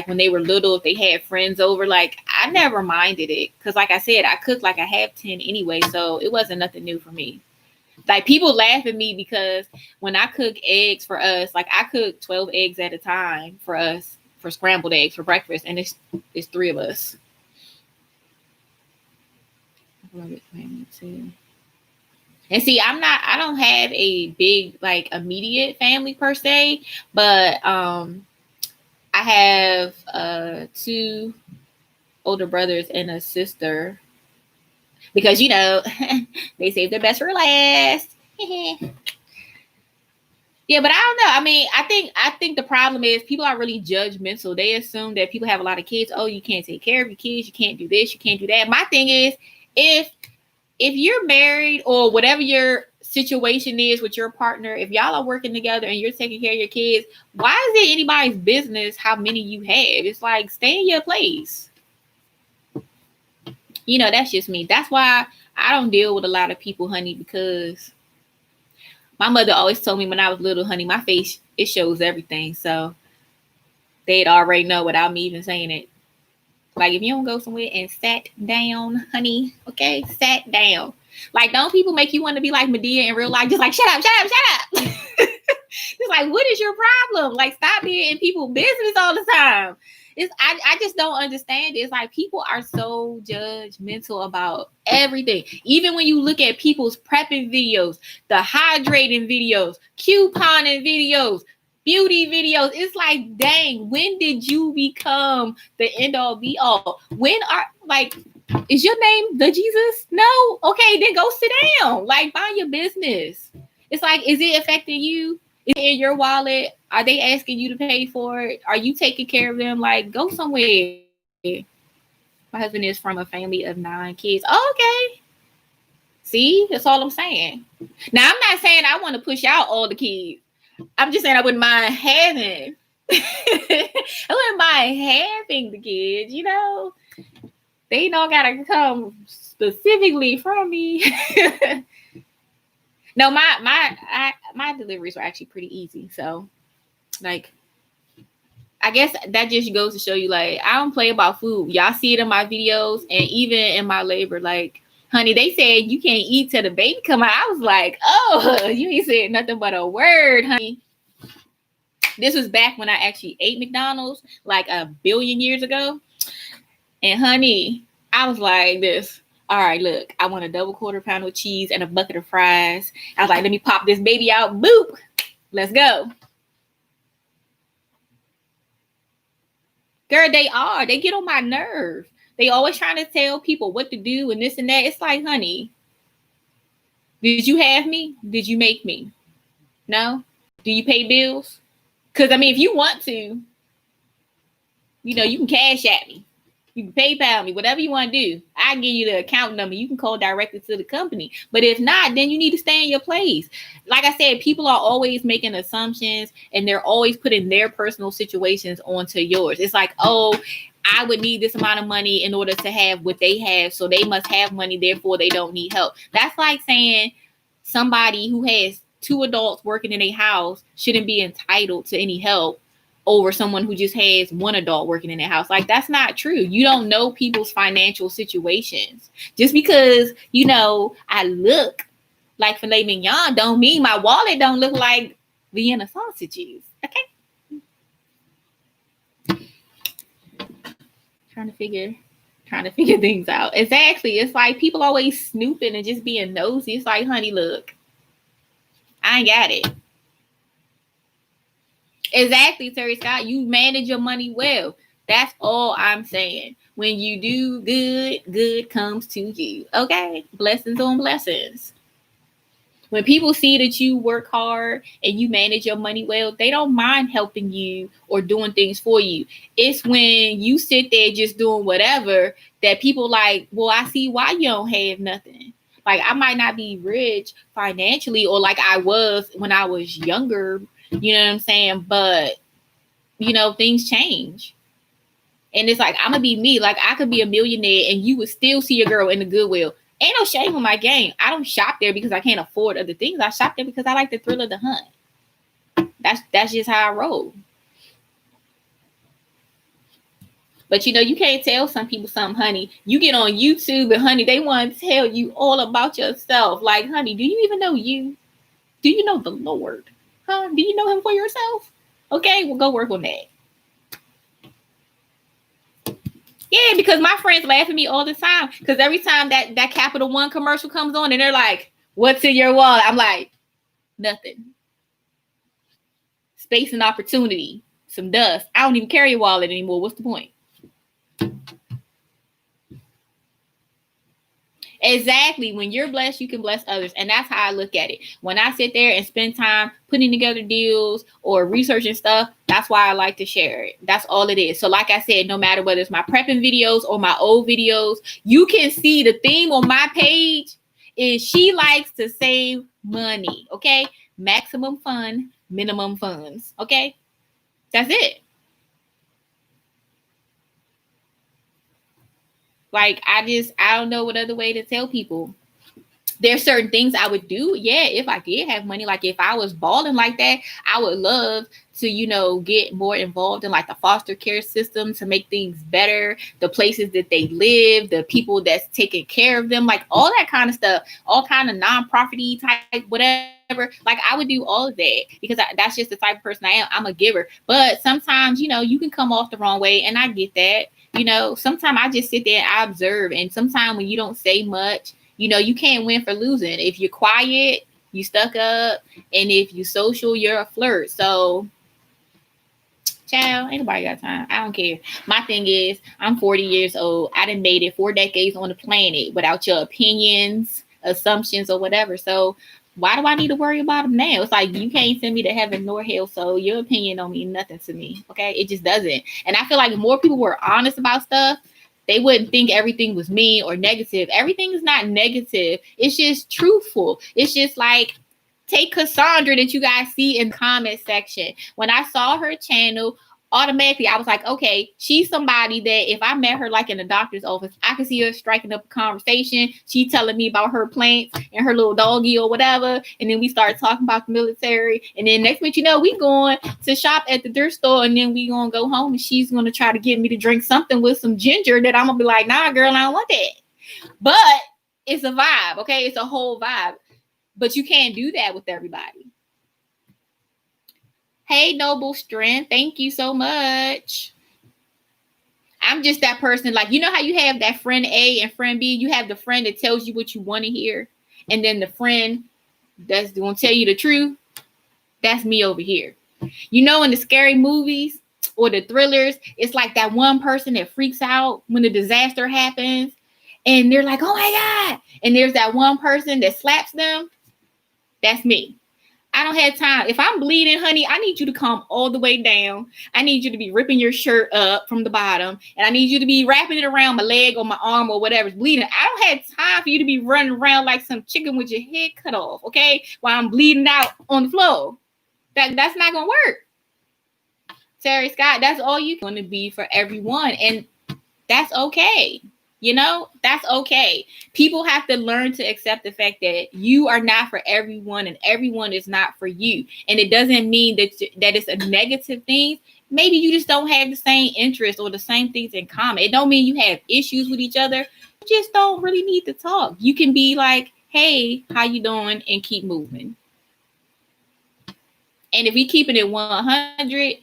when they were little, if they had friends over, like I never minded it, because like I said, I cook like I have 10 anyway, so it wasn't nothing new for me. Like people laugh at me because when I cook eggs for us, like I cook 12 eggs at a time for us, for scrambled eggs for breakfast, and it's 3 of us. And see, I don't have a big like immediate family per se, but I have 2 older brothers and a sister, because you know they save their best for last. Yeah, but I don't know. I mean, I think the problem is people are really judgmental. They assume that people have a lot of kids. Oh, you can't take care of your kids. You can't do this. You can't do that. My thing is, if you're married or whatever your situation is with your partner, if y'all are working together and you're taking care of your kids, why is it anybody's business how many you have? It's like, stay in your place. You know, that's just me. That's why I don't deal with a lot of people, honey, because my mother always told me when I was little, honey, my face, it shows everything. So they'd already know without me even saying it. Like, if you don't go somewhere and sat down, honey, okay, sat down. Like, don't people make you want to be like Madea in real life? Just like, shut up. It's like, what is your problem? Like, stop being in people's business all the time. I just don't understand it. It's like people are so judgmental about everything. Even when you look at people's prepping videos, the hydrating videos, couponing videos, beauty videos, it's like, dang, when did you become the end all be all? Is your name the Jesus? No? Okay, then go sit down. Like, mind your business. It's like, is it affecting you? Is it in your wallet? Are they asking you to pay for it? Are you taking care of them? Like, go somewhere. My husband is from a family of 9 kids. Oh, okay. See, that's all I'm saying. Now, I'm not saying I want to push out all the kids. I'm just saying I wouldn't mind having. I wouldn't mind having the kids, you know. They don't gotta come specifically from me. No, my deliveries were actually pretty easy. So, like, I guess that just goes to show you, like, I don't play about food. Y'all see it in my videos and even in my labor. Like, honey, they said you can't eat till the baby come out. I was like, oh, you ain't said nothing but a word, honey. This was back when I actually ate McDonald's, like a billion years ago. And honey, I was like this. All right, look, I want a double quarter pounder with cheese and a bucket of fries. I was like, let me pop this baby out. Boop. Let's go. Girl, they get on my nerve. They always trying to tell people what to do and this and that. It's like, honey, did you have me? Did you make me? No? Do you pay bills? Because, I mean, if you want to, you know, you can cash at me. You can PayPal me, whatever you want to do. I give you the account number. You can call directly to the company. But if not, then you need to stay in your place. Like I said, people are always making assumptions and they're always putting their personal situations onto yours. It's like, oh, I would need this amount of money in order to have what they have. So they must have money. Therefore, they don't need help. That's like saying somebody who has two adults working in a house shouldn't be entitled to any help over someone who just has one adult working in their house. Like, that's not true. You don't know people's financial situations. Just because, I look like filet mignon don't mean my wallet don't look like Vienna sausages. Okay. Trying to figure things out. Exactly. It's like people always snooping and just being nosy. It's like, honey, look, I ain't got it. Exactly, Terry Scott. You manage your money well. That's all I'm saying. When you do good, good comes to you. Okay? Blessings on blessings. When people see that you work hard and you manage your money well, they don't mind helping you or doing things for you. It's when you sit there just doing whatever that people like, well, I see why you don't have nothing. Like, I might not be rich financially or like I was when I was younger, you know what I'm saying? But, things change. And it's like, I'm going to be me. Like, I could be a millionaire and you would still see your girl in the Goodwill. Ain't no shame in my game. I don't shop there because I can't afford other things. I shop there because I like the thrill of the hunt. That's just how I roll. But you can't tell some people something, honey. You get on YouTube and honey, they want to tell you all about yourself. Like, honey, do you even know you? Do you know the Lord? Huh? Do you know him for yourself? Okay, well, go work on that. Yeah, because my friends laugh at me all the time. Because every time that Capital One commercial comes on and they're like, what's in your wallet? I'm like, nothing. Space and opportunity. Some dust. I don't even carry a wallet anymore. What's the point? Exactly. When you're blessed, you can bless others. And that's how I look at it. When I sit there and spend time putting together deals or researching stuff, that's why I like to share it. That's all it is. So like I said, no matter whether it's my prepping videos or my old videos, you can see the theme on my page is she likes to save money. Okay. Maximum fun, minimum funds. Okay. That's it. Like, I don't know what other way to tell people. There's certain things I would do. Yeah, if I did have money, like if I was balling like that, I would love to, get more involved in like the foster care system to make things better, the places that they live, the people that's taking care of them, like all that kind of stuff, all kind of non-profit type, whatever. Like I would do all of that because that's just the type of person I am. I'm a giver. But sometimes, you can come off the wrong way, and I get that. Sometimes I just sit there and I observe. And sometimes when you don't say much, you can't win for losing. If you're quiet, you stuck up. And if you social, you're a flirt. So, child, ain't nobody got time. I don't care. My thing is, I'm 40 years old. I done made it 4 decades on the planet without your opinions, assumptions, or whatever. So, why do I need to worry about them now? It's like you can't send me to heaven nor hell, so your opinion don't mean nothing to me. Okay, it just doesn't. And I feel like if more people were honest about stuff, they wouldn't think everything was mean or negative. Everything is not negative. It's just truthful. It's just like take Cassandra that you guys see in the comment section. When I saw her channel, automatically I was like, okay, she's somebody that if I met her like in the doctor's office, I could see her striking up a conversation. She telling me about her plants and her little doggy or whatever. And then we start talking about the military. And then next minute, we going to shop at the thrift store, and then we gonna go home and she's gonna try to get me to drink something with some ginger that I'm gonna be like, nah, girl, I don't want that. But it's a vibe, okay? It's a whole vibe. But you can't do that with everybody. Hey, Noble Strength. Thank you so much. I'm just that person. Like, how you have that friend A and friend B? You have the friend that tells you what you want to hear. And then the friend that's going to tell you the truth. That's me over here. In the scary movies or the thrillers, it's like that one person that freaks out when the disaster happens. And they're like, oh my God. And there's that one person that slaps them. That's me. I don't have time. If I'm bleeding, honey, I need you to come all the way down. I need you to be ripping your shirt up from the bottom. And I need you to be wrapping it around my leg or my arm or whatever's bleeding. I don't have time for you to be running around like some chicken with your head cut off, okay? While I'm bleeding out on the floor. That's not going to work. Terry Scott, that's all you're going to be for everyone. And That's okay. You know, that's okay. People have to learn to accept the fact that you are not for everyone and everyone is not for you. And it doesn't mean that it's a negative thing. Maybe you just don't have the same interests or the same things in common. It don't mean you have issues with each other. You just don't really need to talk. You can be like, hey, how you doing? And keep moving. And if we keeping it 100,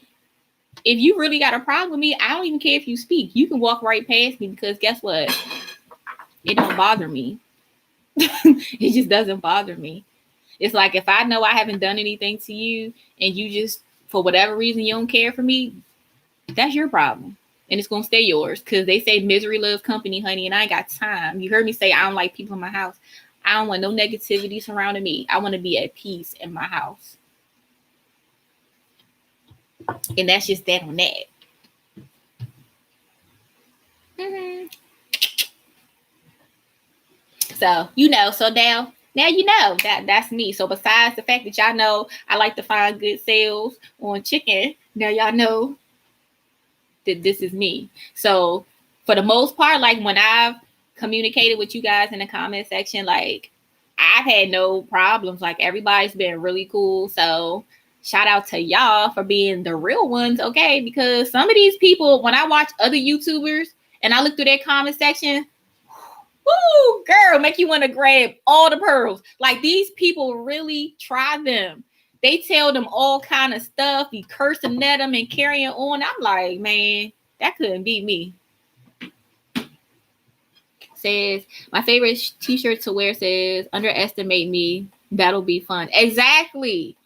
if you really got a problem with me, I don't even care if you speak. You can walk right past me because guess what? It don't bother me. It just doesn't bother me. It's like if I know I haven't done anything to you and you just, for whatever reason, you don't care for me, that's your problem. And it's going to stay yours because they say misery loves company, honey, and I ain't got time. You heard me say I don't like people in my house. I don't want no negativity surrounding me. I want to be at peace in my house. And that's just that on that. Mm-hmm. So, so now you know that's me. So besides the fact that y'all know I like to find good sales on chicken, now y'all know that this is me. So for the most part, like when I've communicated with you guys in the comment section, like I've had no problems. Like everybody's been really cool. So shout out to y'all for being the real ones, okay? Because some of these people, when I watch other YouTubers and I look through their comment section, woo, girl, make you want to grab all the pearls. Like these people really try them. They tell them all kind of stuff, be cursing at them and carrying on. I'm like, man, that couldn't be me. Says, my favorite t-shirt to wear says, underestimate me. That'll be fun. Exactly.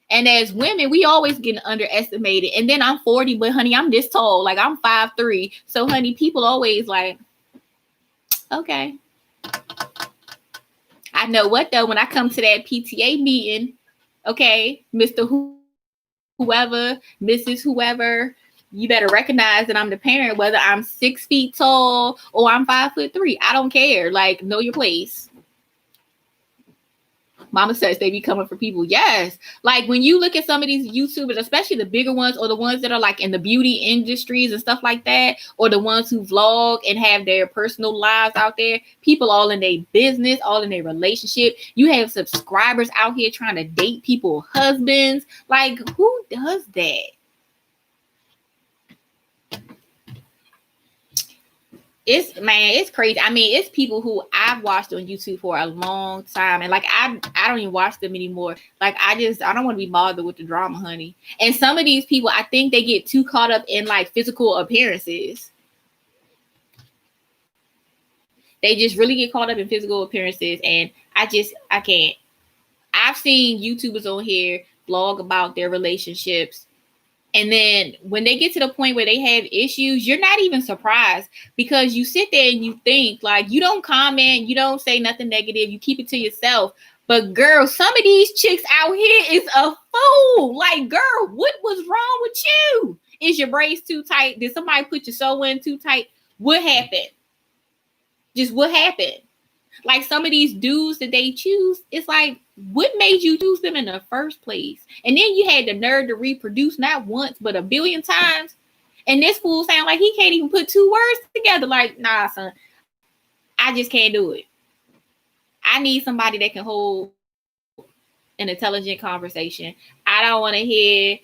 And as women, we always get underestimated. And then I'm 40, but honey, I'm this tall. Like I'm 5'3". So honey, people always like, okay. I know what though, when I come to that PTA meeting, okay, Mr. Whoever, Mrs. Whoever, you better recognize that I'm the parent, whether I'm 6 feet tall or I'm 5'3". I don't care. Like, know your place. Mama says they be coming for people. Yes. Like when you look at some of these YouTubers, especially the bigger ones or the ones that are like in the beauty industries and stuff like that, or the ones who vlog and have their personal lives out there, people all in their business, all in their relationship. You have subscribers out here trying to date people, husbands. Like who does that? It's crazy. I mean, it's people who I've watched on YouTube for a long time, and like I don't even watch them anymore. Like I don't want to be bothered with the drama, honey. And some of these people, I think they get too caught up in like physical appearances. They just really get caught up in physical appearances, and I can't. I've seen YouTubers on here vlog about their relationships. And then when they get to the point where they have issues, you're not even surprised because you sit there and you think like you don't comment, you don't say nothing negative, you keep it to yourself. But girl, some of these chicks out here is a fool. Like, girl, what was wrong with you? Is your braids too tight? Did somebody put your sew in too tight? What happened? Just what happened? Like some of these dudes that they choose, it's like, what made you choose them in the first place? And then you had the nerve to reproduce not once, but a billion times. And this fool sound like he can't even put 2 words together. Like, nah, son, I just can't do it. I need somebody that can hold an intelligent conversation. I don't want to hear,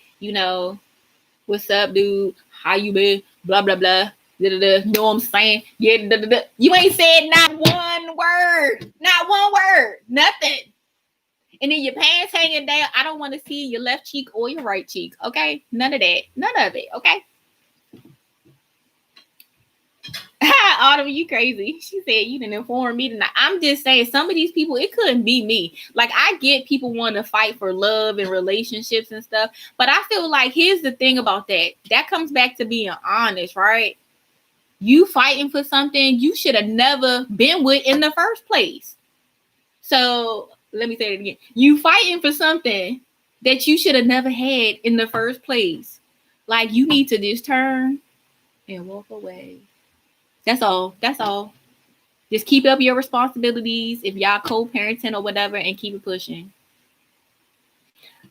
what's up, dude? How you been? Blah, blah, blah. You know what I'm saying? Yeah, you ain't said not one word. Not one word. Nothing. And then your pants hanging down. I don't want to see your left cheek or your right cheek. Okay? None of that. None of it. Okay? Autumn, you crazy. She said you didn't inform me tonight. I'm just saying some of these people, it couldn't be me. Like I get people want to fight for love and relationships and stuff. But I feel like here's the thing about that. That comes back to being honest, right? You fighting for something you should have never been with in the first place. So let me say it again. You fighting for something that you should have never had in the first place. Like you need to just turn and walk away. That's all. That's all. Just keep up your responsibilities if y'all co-parenting or whatever and keep it pushing.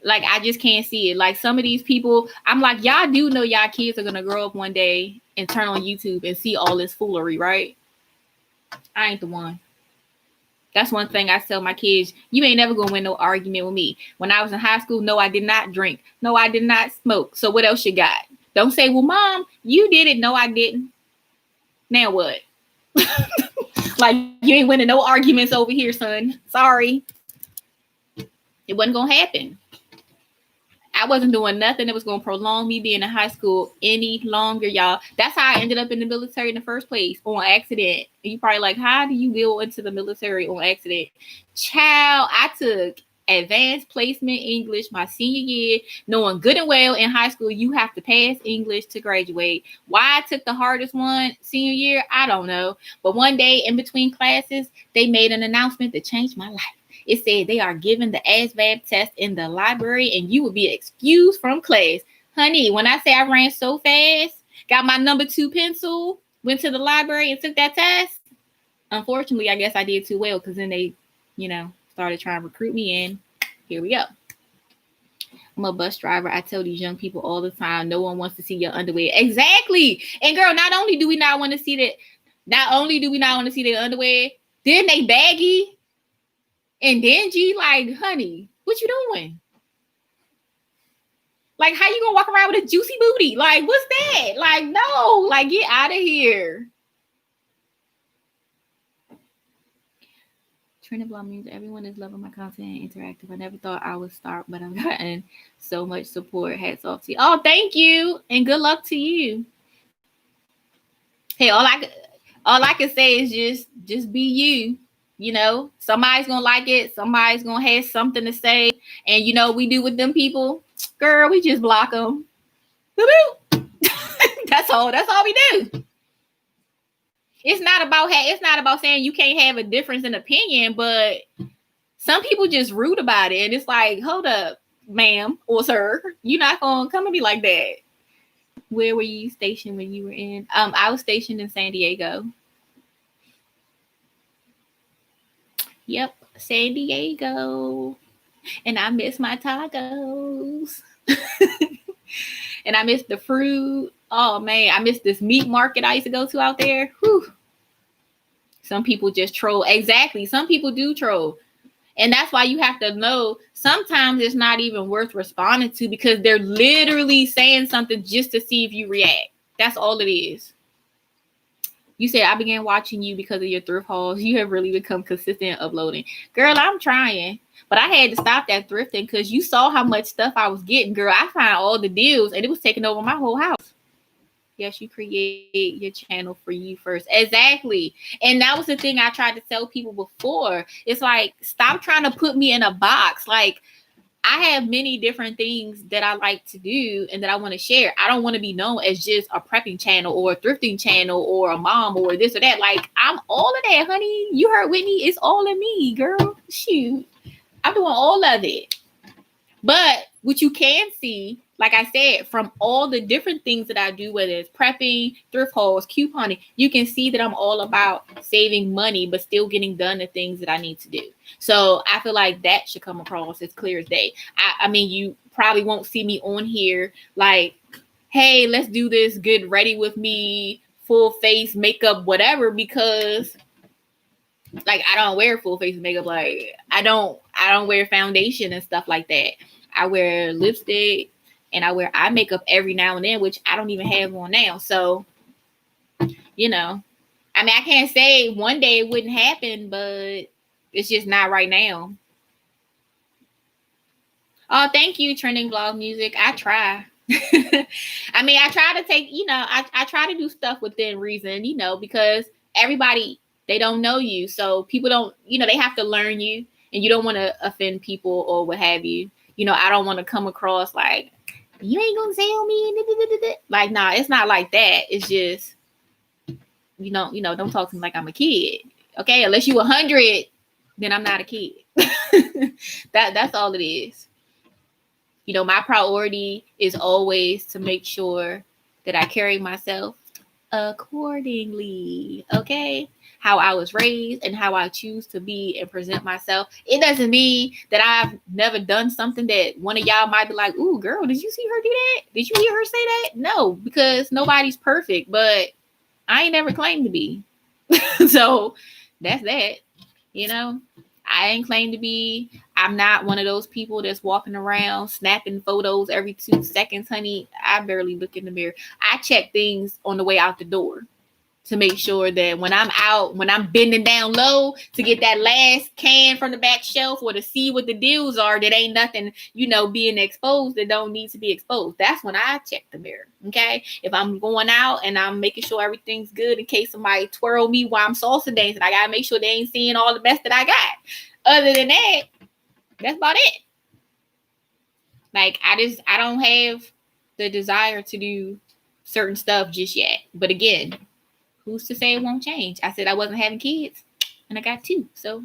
Like, I just can't see it. Like some of these people, I'm like, y'all do know y'all kids are going to grow up one day and turn on YouTube and see all this foolery, right? I ain't the one. That's one thing I tell my kids. You ain't never gonna win no argument with me. When I was in high school, no, I did not drink. No, I did not smoke. So what else you got? Don't say, well, Mom, you did it. No, I didn't. Now what? Like, you ain't winning no arguments over here, son. Sorry. It wasn't gonna happen. I wasn't doing nothing that was going to prolong me being in high school any longer, y'all. That's how I ended up in the military in the first place, on accident. And you probably like, how do you go into the military on accident? Child, I took advanced placement English my senior year, knowing good and well in high school you have to pass English to graduate. Why I took the hardest one senior year, I don't know. But one day in between classes, they made an announcement that changed my life. It said they are giving the ASVAB test in the library and you will be excused from class. Honey, when I say I ran so fast, got my number 2 pencil, went to the library and took that test. Unfortunately, I guess I did too well because then they, started trying to recruit me in. Here we go. I'm a bus driver. I tell these young people all the time, no one wants to see your underwear. Exactly. And girl, not only do we not want to see their underwear, then they baggy. And dingy, like, honey, what you doing? Like, how you gonna walk around with a juicy booty? Like, what's that? Like, no, like, get out of here. Trending blog means everyone is loving my content and interactive. I never thought I would start, but I've gotten so much support. Hats off to you. Oh, thank you, and good luck to you. Hey, all I can say is just be you. Somebody's gonna like it, somebody's gonna have something to say, and we do with them people, girl, we just block them. That's all we do. It's not about saying you can't have a difference in opinion, but some people just rude about it, and it's like, hold up, ma'am or sir, you're not gonna come at me like that. Where were you stationed when you were in? I was stationed in San Diego. Yep, San Diego. And I miss my tacos. And I miss the fruit. Oh, man. I miss this meat market I used to go to out there. Whew. Some people just troll. Exactly. Some people do troll. And that's why you have to know sometimes it's not even worth responding to because they're literally saying something just to see if you react. That's all it is. You said, I began watching you because of your thrift hauls. You have really become consistent uploading. Girl, I'm trying. But I had to stop that thrifting because you saw how much stuff I was getting. Girl, I found all the deals and it was taking over my whole house. Yes, you create your channel for you first. Exactly. And that was the thing I tried to tell people before. It's like, stop trying to put me in a box. Like, I have many different things that I like to do and that I want to share. I don't want to be known as just a prepping channel or a thrifting channel or a mom or this or that. Like, I'm all of that, honey. You heard Whitney. It's all in me, girl. Shoot. I'm doing all of it. But what you can see, like I said, from all the different things that I do, whether it's prepping, thrift hauls, couponing, you can see that I'm all about saving money, but still getting done the things that I need to do. So I feel like that should come across as clear as day. I mean, you probably won't see me on here like, hey, let's do this, get ready with me, full face makeup, whatever, because like I don't wear full face makeup. Like I don't wear foundation and stuff like that. I wear lipstick and I wear eye makeup every now and then, which I don't even have on now. So, I mean, I can't say one day it wouldn't happen, but it's just not right now. Oh, thank you, Trending Vlog Music. I try. I mean, I try to take, I try to do stuff within reason, because everybody, they don't know you. So people don't, they have to learn you and you don't want to offend people or what have you. I don't want to come across like, you ain't going to tell me. Like, nah, it's not like that. It's just, don't talk to me like I'm a kid. Okay. Unless you 100, then I'm not a kid. That's all it is. My priority is always to make sure that I carry myself accordingly. Okay, how I was raised and how I choose to be and present myself. It doesn't mean that I've never done something that one of y'all might be like, "Ooh, girl, did you see her do that? Did you hear her say that?" No, because nobody's perfect, but I ain't never claimed to be. So that's that. You know, I ain't claimed to be. I'm not one of those people that's walking around snapping photos every 2 seconds, honey. I barely look in the mirror. I check things on the way out the door to make sure that when I'm out, when I'm bending down low to get that last can from the back shelf or to see what the deals are, that ain't nothing, being exposed that don't need to be exposed. That's when I check the mirror. Okay. If I'm going out and I'm making sure everything's good in case somebody twirl me while I'm salsa dancing, I gotta make sure they ain't seeing all the mess that I got. Other than that, that's about it. Like I don't have the desire to do certain stuff just yet. But again, who's to say it won't change? I said I wasn't having kids, and I got 2. So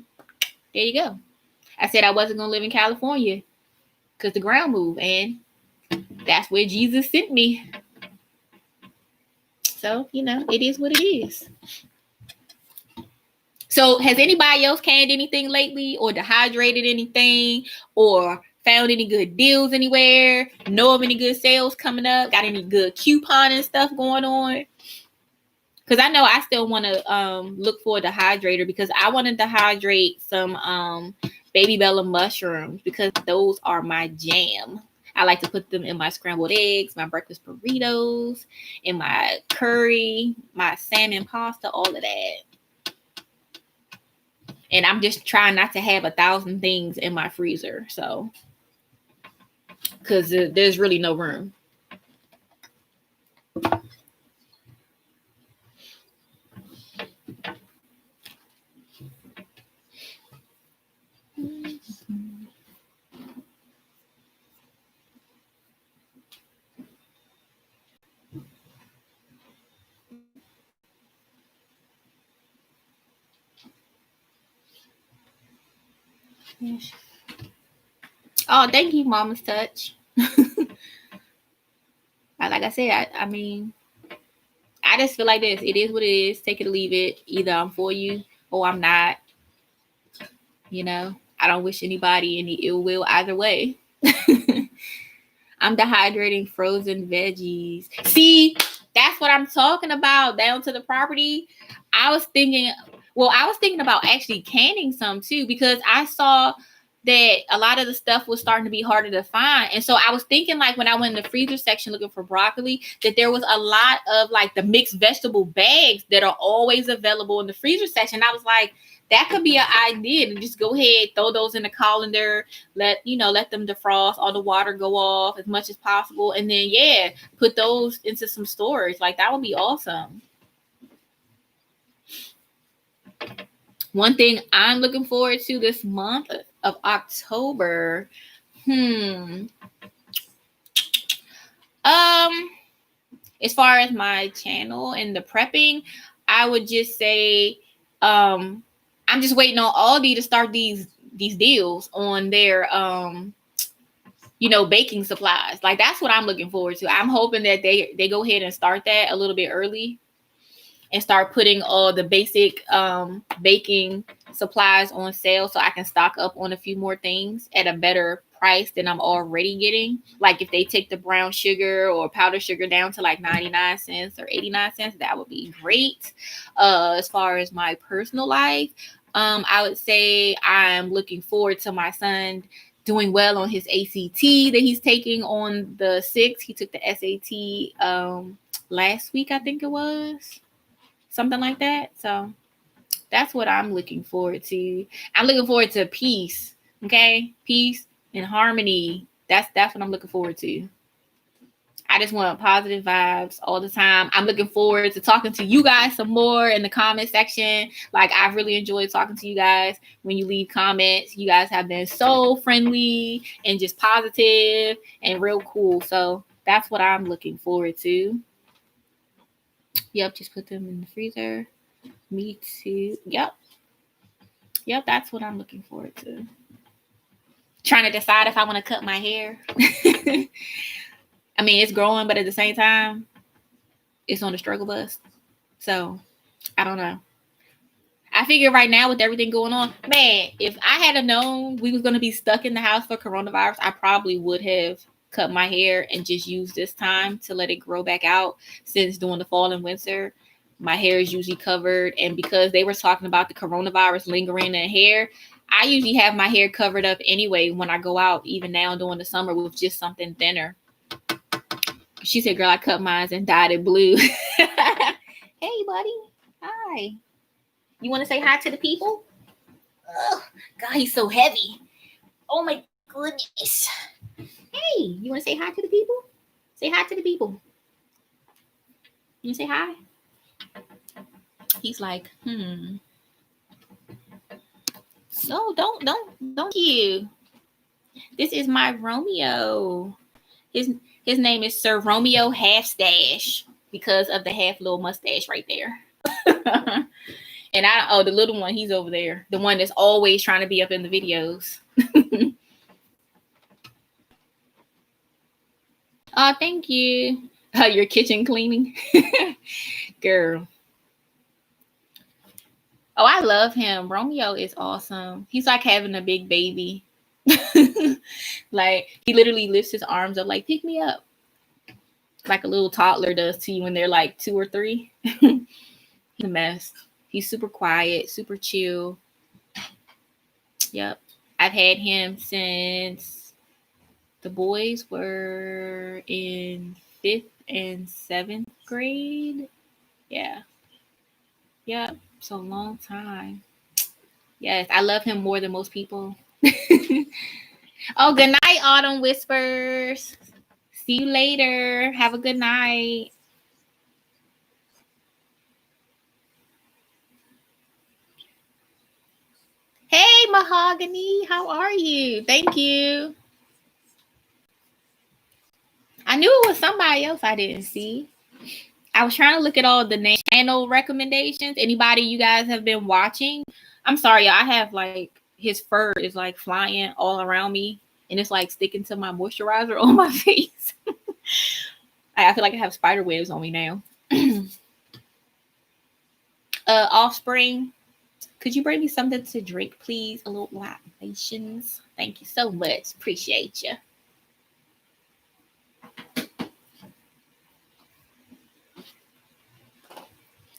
there you go. I said I wasn't going to live in California because the ground moved, and that's where Jesus sent me. So, it is what it is. So has anybody else canned anything lately or dehydrated anything or found any good deals anywhere? Know of any good sales coming up? Got any good couponing stuff going on? Because I know I still want to look for a dehydrator because I want to dehydrate some baby bella mushrooms because those are my jam. I like to put them in my scrambled eggs, my breakfast burritos, in my curry, my salmon pasta, all of that. And I'm just trying not to have 1,000 things in my freezer. So, because there's really no room. Oh, thank you, Mama's Touch. Like I said, I mean, I just feel like this. It is what it is. Take it or leave it. Either I'm for you or I'm not. I don't wish anybody any ill will either way. I'm dehydrating frozen veggies. See, that's what I'm talking about. Down to the property. I was thinking about actually canning some too because I saw that a lot of the stuff was starting to be harder to find. And so I was thinking like when I went in the freezer section looking for broccoli, that there was a lot of like the mixed vegetable bags that are always available in the freezer section. I was like, that could be an idea to just go ahead, throw those in the colander, let them defrost, all the water go off as much as possible. And then, put those into some storage. Like that would be awesome. One thing I'm looking forward to this month of October. As far as my channel and the prepping, I would just say, I'm just waiting on Aldi to start these deals on their, baking supplies. Like that's what I'm looking forward to. I'm hoping that they go ahead and start that a little bit early and start putting all the basic baking supplies on sale so I can stock up on a few more things at a better price than I'm already getting. Like if they take the brown sugar or powdered sugar down to like 99 cents or 89 cents, that would be great. As far as my personal life, I would say I'm looking forward to my son doing well on his ACT that he's taking on the 6th. He took the SAT last week, I think it was. Something like that. So that's what I'm looking forward to. I'm looking forward to peace. Okay? Peace and harmony. That's what I'm looking forward to. I just want positive vibes all the time. I'm looking forward to talking to you guys some more in the comment section. Like I've really enjoyed talking to you guys when you leave comments. You guys have been so friendly and just positive and real cool. So that's what I'm looking forward to. Yep, just put them in the freezer. Me too. Yep, that's what I'm looking forward to. Trying to decide if I want to cut my hair. I mean, it's growing, but at the same time, it's on the struggle bus. So I don't know. I figure right now with everything going on, man, if I had known we was going to be stuck in the house for coronavirus, I probably would have cut my hair and just used this time to let it grow back out. Since during the fall and winter, my hair is usually covered. And because they were talking about the coronavirus lingering in hair, I usually have my hair covered up anyway when I go out, even now during the summer with just something thinner. She said, girl, I cut mine and dyed it blue. Hey, buddy. Hi. You want to say hi to the people? Oh, God, he's so heavy. Oh, my goodness. Hey, you want to say hi to the people? Say hi to the people. You say hi? He's like, So don't you. This is my Romeo. His name is Sir Romeo Half Stash because of the half little mustache right there. And the little one, he's over there. The one that's always trying to be up in the videos. Oh, thank you. Your kitchen cleaning. Girl. Oh, I love him. Romeo is awesome. He's like having a big baby. Like, he literally lifts his arms up like, pick me up. Like a little toddler does to you when they're like 2 or 3. He's a mess. He's super quiet, super chill. Yep. I've had him since the boys were in 5th and 7th grade. Yeah. Yep. So long time. Yes, I love him more than most people. Oh, good night, Autumn Whispers. See you later. Have a good night. Hey, Mahogany. How are you? Thank you. I knew it was somebody else I didn't see. I was trying to look at all the channel recommendations. Anybody you guys have been watching? I'm sorry, I have like his fur is like flying all around me and it's like sticking to my moisturizer on my face. I feel like I have spider webs on me now. Offspring, could you bring me something to drink, please? A little libations. Thank you so much. Appreciate you.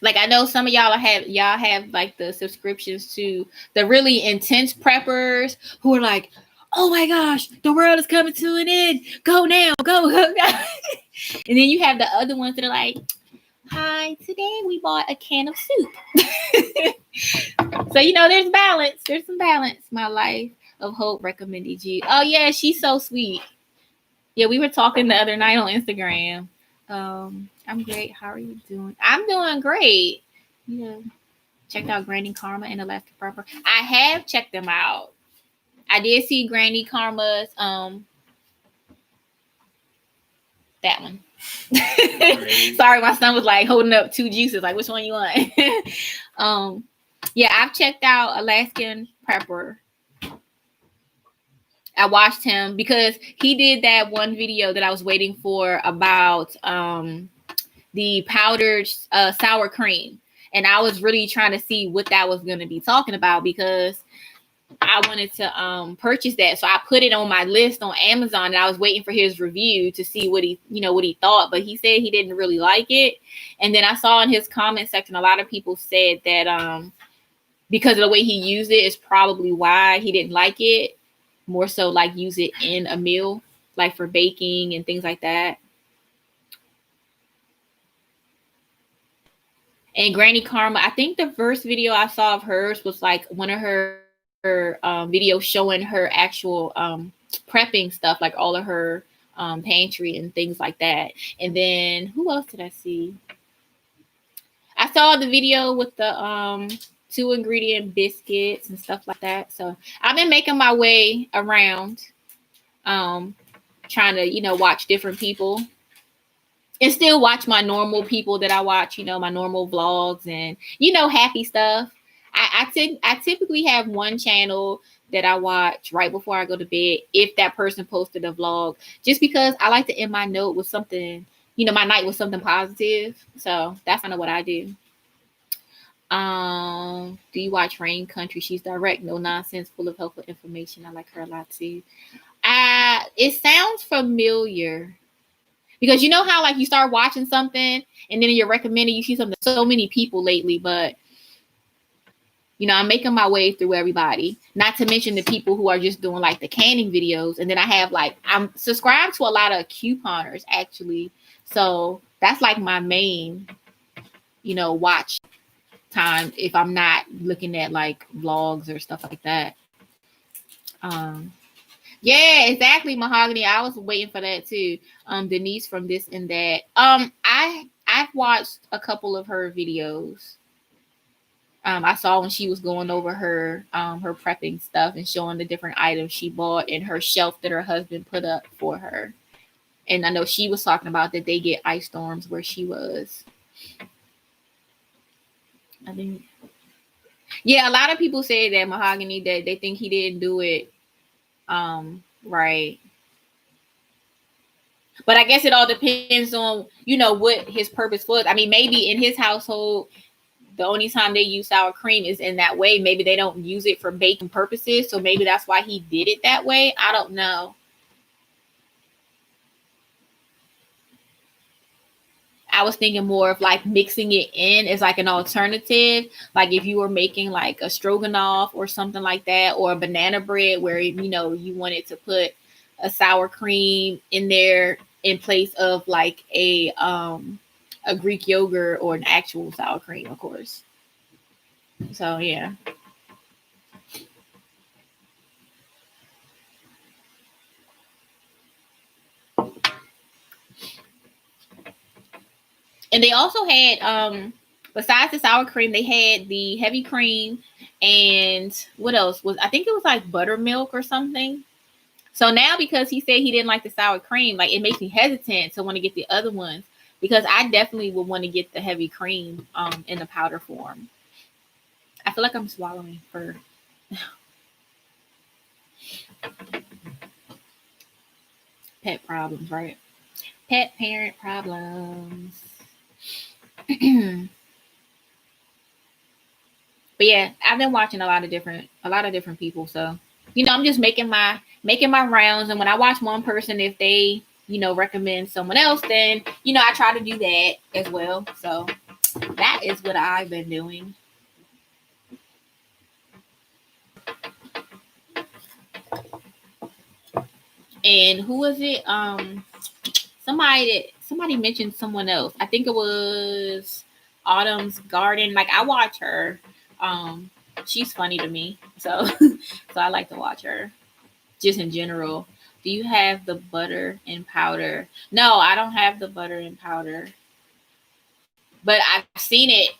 Like, I know some of y'all have like the subscriptions to the really intense preppers who are like, oh my gosh, the world is coming to an end. Go now, go. And then you have the other ones that are like, hi, today we bought a can of soup. So, there's balance. There's some balance. My Life of Hope recommended you. Oh, yeah, she's so sweet. Yeah, we were talking the other night on Instagram. I'm great. How are you doing? I'm doing great. Checked out Granny Karma and Alaska Purple. I have checked them out. I did see Granny Karma's that one. Sorry, my son was like holding up 2 juices. Like, which one you want? Yeah, I've checked out Alaskan Prepper. I watched him because he did that one video that I was waiting for about the powdered sour cream. And I was really trying to see what that was going to be talking about because I wanted to purchase that. So I put it on my list on Amazon and I was waiting for his review to see what he thought. But he said he didn't really like it. And then I saw in his comment section, a lot of people said that because of the way he used it is probably why he didn't like it. More so like use it in a meal, like for baking and things like that. And Granny Karma, I think the first video I saw of hers was like one of her videos showing her actual prepping stuff, like all of her pantry and things like that. And then who else did I see? I saw the video with the 2-ingredient biscuits and stuff like that. So I've been making my way around, trying to, watch different people and still watch my normal people that I watch, my normal vlogs and, happy stuff. I typically have one channel that I watch right before I go to bed if that person posted a vlog, just because I like to end my note with something, my night with something positive. So that's kind of what I do. Do you watch Rain Country? She's direct, no nonsense, full of helpful information. I like her a lot too. It sounds familiar because you know how like you start watching something and then you're recommending you see something so many people lately, but I'm making my way through everybody. Not to mention the people who are just doing like the canning videos, and then I have I'm subscribed to a lot of couponers actually, so that's like my main watch time if I'm not looking at like vlogs or stuff like that. Yeah, exactly, Mahogany. I was waiting for that too. Denise from This and That. I've watched a couple of her videos. I saw when she was going over her prepping stuff and showing the different items she bought and her shelf that her husband put up for her. And I know she was talking about that they get ice storms where she was. I think, yeah, a lot of people say that Mahogany that they think he didn't do it right. But I guess it all depends on, what his purpose was. I mean, maybe in his household, the only time they use sour cream is in that way. Maybe they don't use it for baking purposes. So maybe that's why he did it that way. I don't know. I was thinking more of like mixing it in as like an alternative. Like if you were making like a stroganoff or something like that, or a banana bread where, you wanted to put a sour cream in there in place of like a Greek yogurt or an actual sour cream, of course. So yeah. And they also had besides the sour cream, they had the heavy cream, and what else was, I think it was like buttermilk or something. So now, because he said he didn't like the sour cream, like it makes me hesitant to want to get the other ones, because I definitely would want to get the heavy cream in the powder form. I feel like I'm swallowing for pet problems, right? Pet parent problems. But yeah, I've been watching a lot of different people. So, I'm just making my rounds. And when I watch one person, if they, recommend someone else, then, I try to do that as well. So that is what I've been doing. And who was it? Somebody mentioned someone else. I think it was Autumn's Garden. Like I watch her. She's funny to me. So so I like to watch her. Just in general. Do you have the butter and powder? No, I don't have the butter and powder. But I've seen it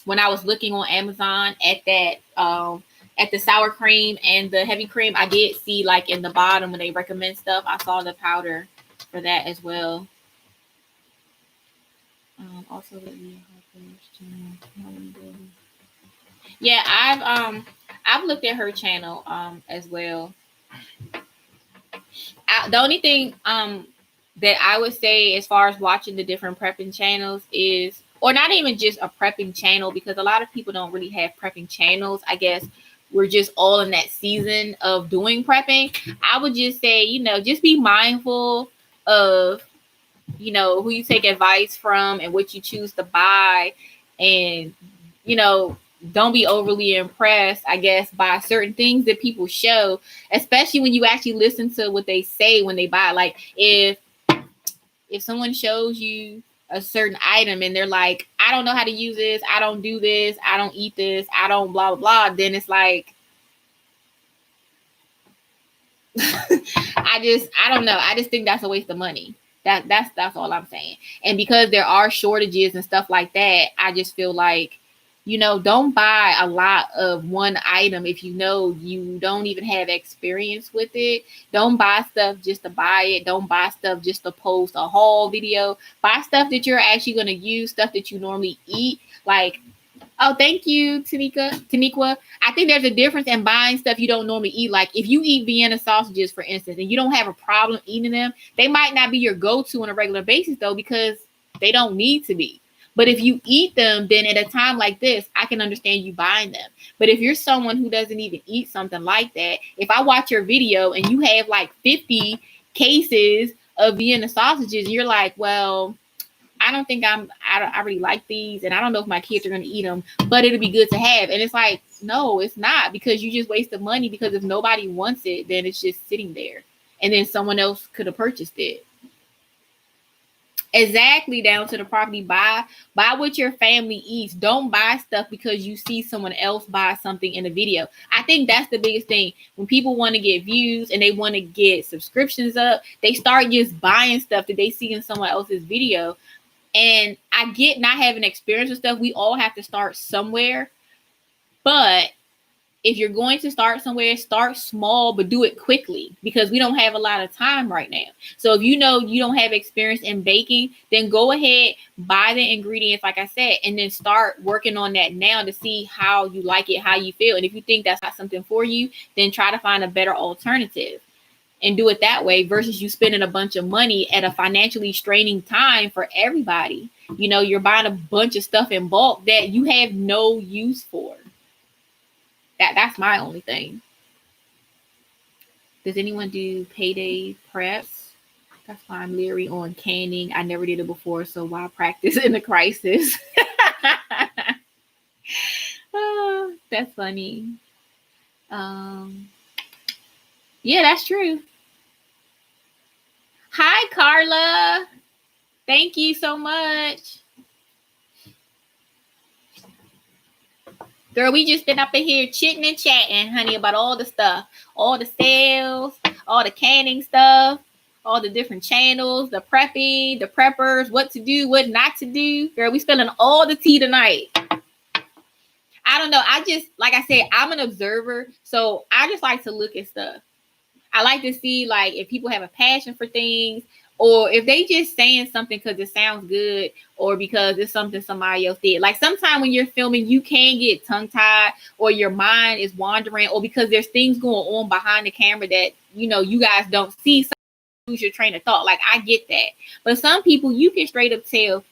when I was looking on Amazon at the sour cream and the heavy cream. I did see like in the bottom when they recommend stuff, I saw the powder for that as well. Also, yeah, I've looked at her channel as well. The only thing that I would say as far as watching the different prepping channels is, or not even just a prepping channel, because a lot of people don't really have prepping channels. I guess we're just all in that season of doing prepping. I would just say, just be mindful of, who you take advice from and what you choose to buy. And, don't be overly impressed, I guess, by certain things that people show, especially when you actually listen to what they say when they buy. Like if someone shows you a certain item and they're like, I don't know how to use this, I don't do this, I don't eat this, I don't blah, blah, blah, then it's like, I don't know. I just think that's a waste of money. That's all I'm saying. And because there are shortages and stuff like that, I just feel like, don't buy a lot of one item if you don't even have experience with it. Don't buy stuff just to buy it. Don't buy stuff just to post a haul video. Buy stuff that you're actually going to use, stuff that you normally eat. Like, oh, thank you, Taniqua. I think there's a difference in buying stuff you don't normally eat. Like if you eat Vienna sausages, for instance, and you don't have a problem eating them, they might not be your go-to on a regular basis though, because they don't need to be. But if you eat them, then at a time like this, I can understand you buying them. But if you're someone who doesn't even eat something like that, if I watch your video and you have like 50 cases of Vienna sausages, you're like, well, I don't think I really like these, and I don't know if my kids are going to eat them, but it'll be good to have. And it's like, no, it's not, because you just wasted money, because if nobody wants it, then it's just sitting there, and then someone else could have purchased it. Exactly, down to the property. Buy what your family eats. Don't buy stuff because you see someone else buy something in a video. I think that's the biggest thing. When people want to get views and they want to get subscriptions up, they start just buying stuff that they see in someone else's video. And I get not having experience with stuff. We all have to start somewhere. But if you're going to start somewhere, start small, but do it quickly, because we don't have a lot of time right now. So if you know you don't have experience in baking, then go ahead, buy the ingredients, like I said, and then start working on that now to see how you like it, how you feel. And if you think that's not something for you, then try to find a better alternative and do it that way, versus you spending a bunch of money at a financially straining time for everybody. You know, you're buying a bunch of stuff in bulk that you have no use for. That's my only thing. Does anyone do payday preps? That's why I'm leery on canning. I never did it before, so why practice in a crisis? Oh, that's funny. Yeah, that's true. Hi, Carla. Thank you so much. Girl, we just been up in here chitting and chatting, honey, about all the stuff, all the sales, all the canning stuff, all the different channels, the prepping, the preppers, what to do, what not to do. Girl, we spilling all the tea tonight. I don't know. I just, like I said, I'm an observer, so I just like to look at stuff. I like to see, like, if people have a passion for things, or if they just saying something because it sounds good, or because it's something somebody else did. Like, sometimes when you're filming, you can get tongue-tied, or your mind is wandering, or because there's things going on behind the camera that, you know, you guys don't see. So lose your train of thought. Like, I get that. But some people, you can straight up tell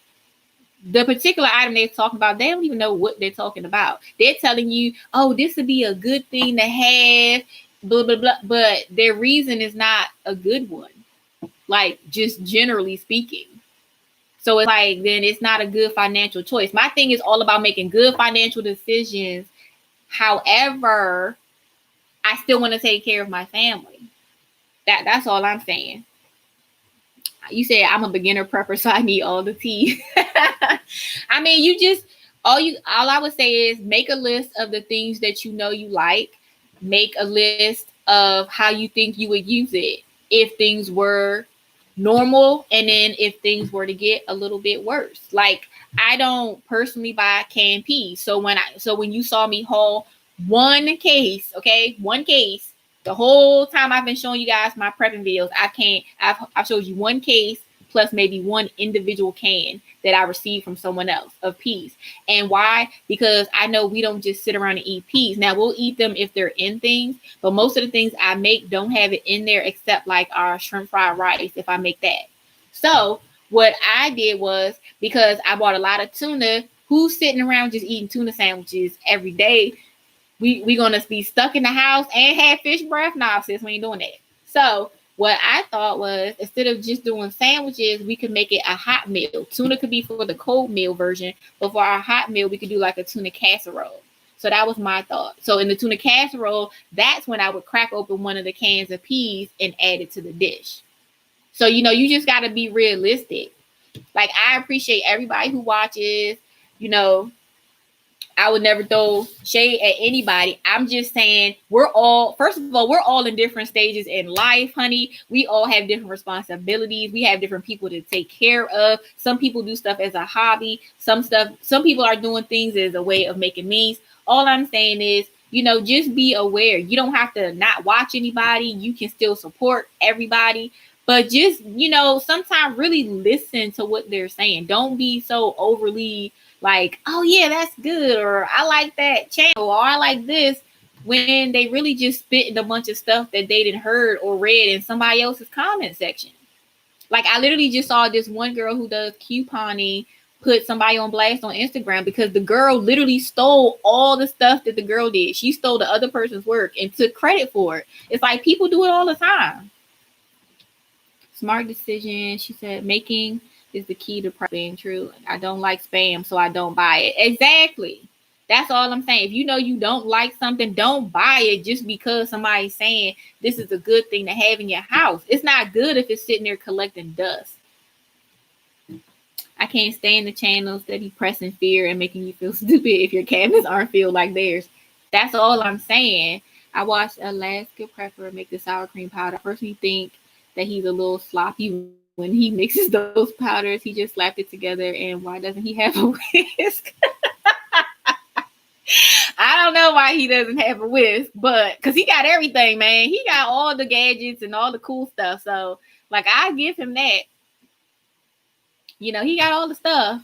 the particular item they're talking about, they don't even know what they're talking about. They're telling you, oh, this would be a good thing to have, blah, blah, blah. But their reason is not a good one. Like, just generally speaking. So it's like, then it's not a good financial choice. My thing is all about making good financial decisions. However, I still want to take care of my family. That's all I'm saying. You said I'm a beginner prepper, so I need all the tea. I mean, all I would say is make a list of the things that you know you like. Make a list of how you think you would use it if things were normal, and then if things were to get a little bit worse. Like, I don't personally buy canned peas. So when you saw me haul one case, the whole time I've been showing you guys my prepping videos, I've showed you one case plus maybe one individual can that I received from someone else of peas. And why? Because I know we don't just sit around and eat peas. Now, we'll eat them if they're in things, but most of the things I make don't have it in there, except like our shrimp fried rice, if I make that. So what I did was, because I bought a lot of tuna, who's sitting around just eating tuna sandwiches every day? We gonna be stuck in the house and have fish breath? Nah, sis, we ain't doing that. So what I thought was, instead of just doing sandwiches, we could make it a hot meal. Tuna could be for the cold meal version, but for our hot meal, we could do like a tuna casserole. So that was my thought. So in the tuna casserole, that's when I would crack open one of the cans of peas and add it to the dish. So, you know, you just got to be realistic. Like, I appreciate everybody who watches. You know, I would never throw shade at anybody. I'm just saying, first of all, we're all in different stages in life, honey. We all have different responsibilities. We have different people to take care of. Some people do stuff as a hobby. Some people are doing things as a way of making means. All I'm saying is, you know, just be aware. You don't have to not watch anybody. You can still support everybody. But just, you know, sometimes really listen to what they're saying. Don't be so overly like, oh yeah, that's good, or I like that channel, or I like this, when they really just spitting a bunch of stuff that they didn't heard or read in somebody else's comment section. Like, I literally just saw this one girl who does couponing put somebody on blast on Instagram because the girl literally stole all the stuff that the girl did. She stole the other person's work and took credit for it. It's like people do it all the time. Smart decision. She said, making is the key to being true. I don't like spam, so I don't buy it. Exactly. That's all I'm saying. If you know you don't like something, don't buy it just because somebody's saying this is a good thing to have in your house. It's not good if it's sitting there collecting dust. I can't stand the channels that be pressing fear and making you feel stupid if your cabinets aren't filled like theirs. That's all I'm saying. I watched Alaska Prepper make the sour cream powder. I personally think that he's a little sloppy when he mixes those powders. He just slapped it together. And why doesn't he have a whisk? I don't know why he doesn't have a whisk, but because he got everything, man. He got all the gadgets and all the cool stuff. So, like, I give him that. You know, he got all the stuff.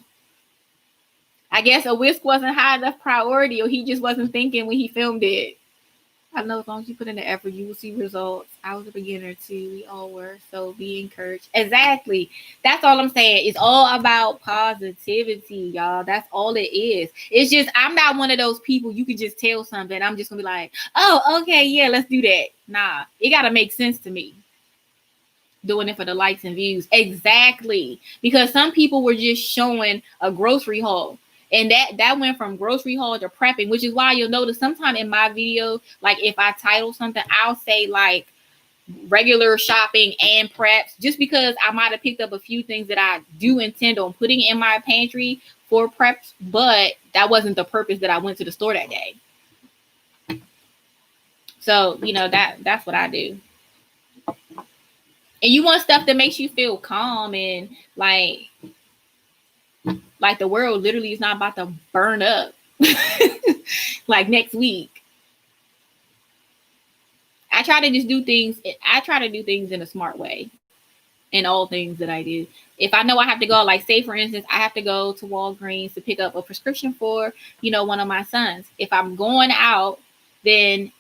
I guess a whisk wasn't high enough priority, or he just wasn't thinking when he filmed it. I know as long as you put in the effort, you will see results. I was a beginner too. We all were. So be encouraged. Exactly. That's all I'm saying. It's all about positivity, y'all. That's all it is. It's just, I'm not one of those people you can just tell something. I'm just going to be like, oh, okay, yeah, let's do that. Nah, it got to make sense to me. Doing it for the likes and views. Exactly. Because some people were just showing a grocery haul. And that went from grocery haul to prepping, which is why you'll notice sometime in my video, like if I title something, I'll say like regular shopping and preps, just because I might have picked up a few things that I do intend on putting in my pantry for preps, but that wasn't the purpose that I went to the store that day. So, you know, that's what I do. And you want stuff that makes you feel calm and like the world literally is not about to burn up like next week. I try to just do things. I try to do things in a smart way in all things that I do. If I know I have to go, like say for instance, I have to go to Walgreens to pick up a prescription for, you know, one of my sons. If I'm going out, then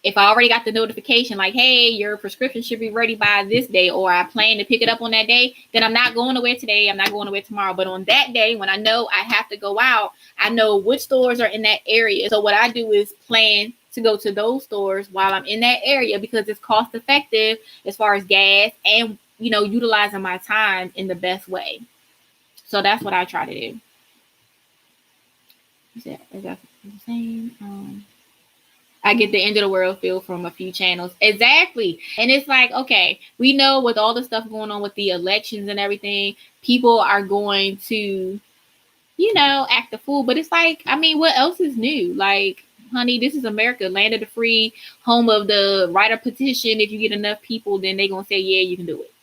if I already got the notification like, hey, your prescription should be ready by this day, or I plan to pick it up on that day, then I'm not going away today. I'm not going away tomorrow. But on that day, when I know I have to go out, I know which stores are in that area. So what I do is plan to go to those stores while I'm in that area because it's cost effective as far as gas and, you know, utilizing my time in the best way. So that's what I try to do. Is that the same? I get the end of the world feel from a few channels. Exactly. And it's like, okay, we know with all the stuff going on with the elections and everything, people are going to, you know, act a fool. But it's like, I mean, what else is new? Like, honey, this is America, land of the free, home of the write a petition. If you get enough people, then they're going to say, yeah, you can do it.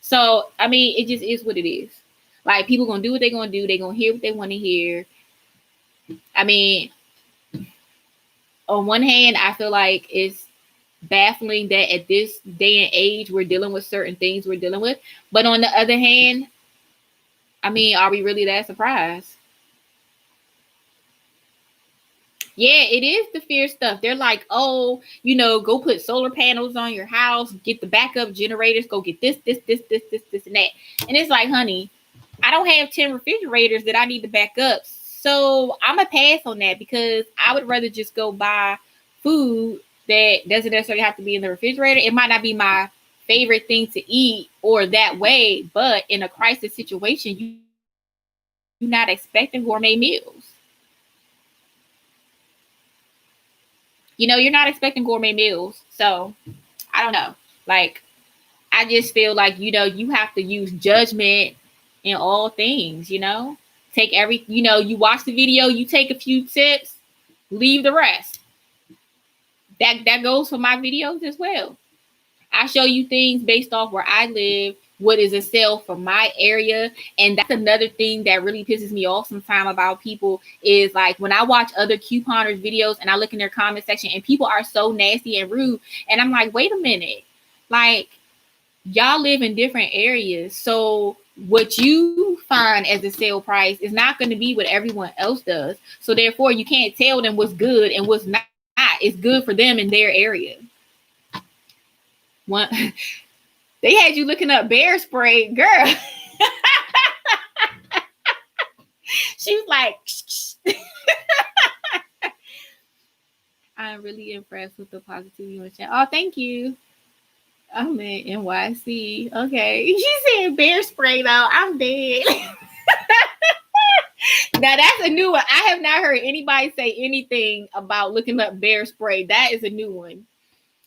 So, I mean, it just is what it is. Like, people going to do what they're going to do. They're going to hear what they want to hear. I mean, on one hand, I feel like it's baffling that at this day and age, we're dealing with certain things we're dealing with. But on the other hand, I mean, are we really that surprised? Yeah, it is the fear stuff. They're like, oh, you know, go put solar panels on your house, get the backup generators, go get this, and that. And it's like, honey, I don't have 10 refrigerators that I need to back up. So I'm going to pass on that because I would rather just go buy food that doesn't necessarily have to be in the refrigerator. It might not be my favorite thing to eat or that way, but in a crisis situation, you're not expecting gourmet meals. You know, you're not expecting gourmet meals. So I don't know. Like, I just feel like, you know, you have to use judgment in all things, you know. Take every, you know, you watch the video, you take a few tips, leave the rest. That goes for my videos as well. I show you things based off where I live, what is a sale for my area. And that's another thing that really pisses me off sometimes about people is like when I watch other couponers videos and I look in their comment section and people are so nasty and rude. And I'm like, wait a minute, like y'all live in different areas. So what you find as a sale price is not going to be what everyone else does. So therefore, you can't tell them what's good and what's not. It's good for them in their area. One, they had you looking up bear spray, girl. She was like, I'm really impressed with the positivity on the chat. Oh, thank you. I'm in NYC. Okay. She said bear spray though. I'm dead. Now that's a new one. I have not heard anybody say anything about looking up bear spray. That is a new one.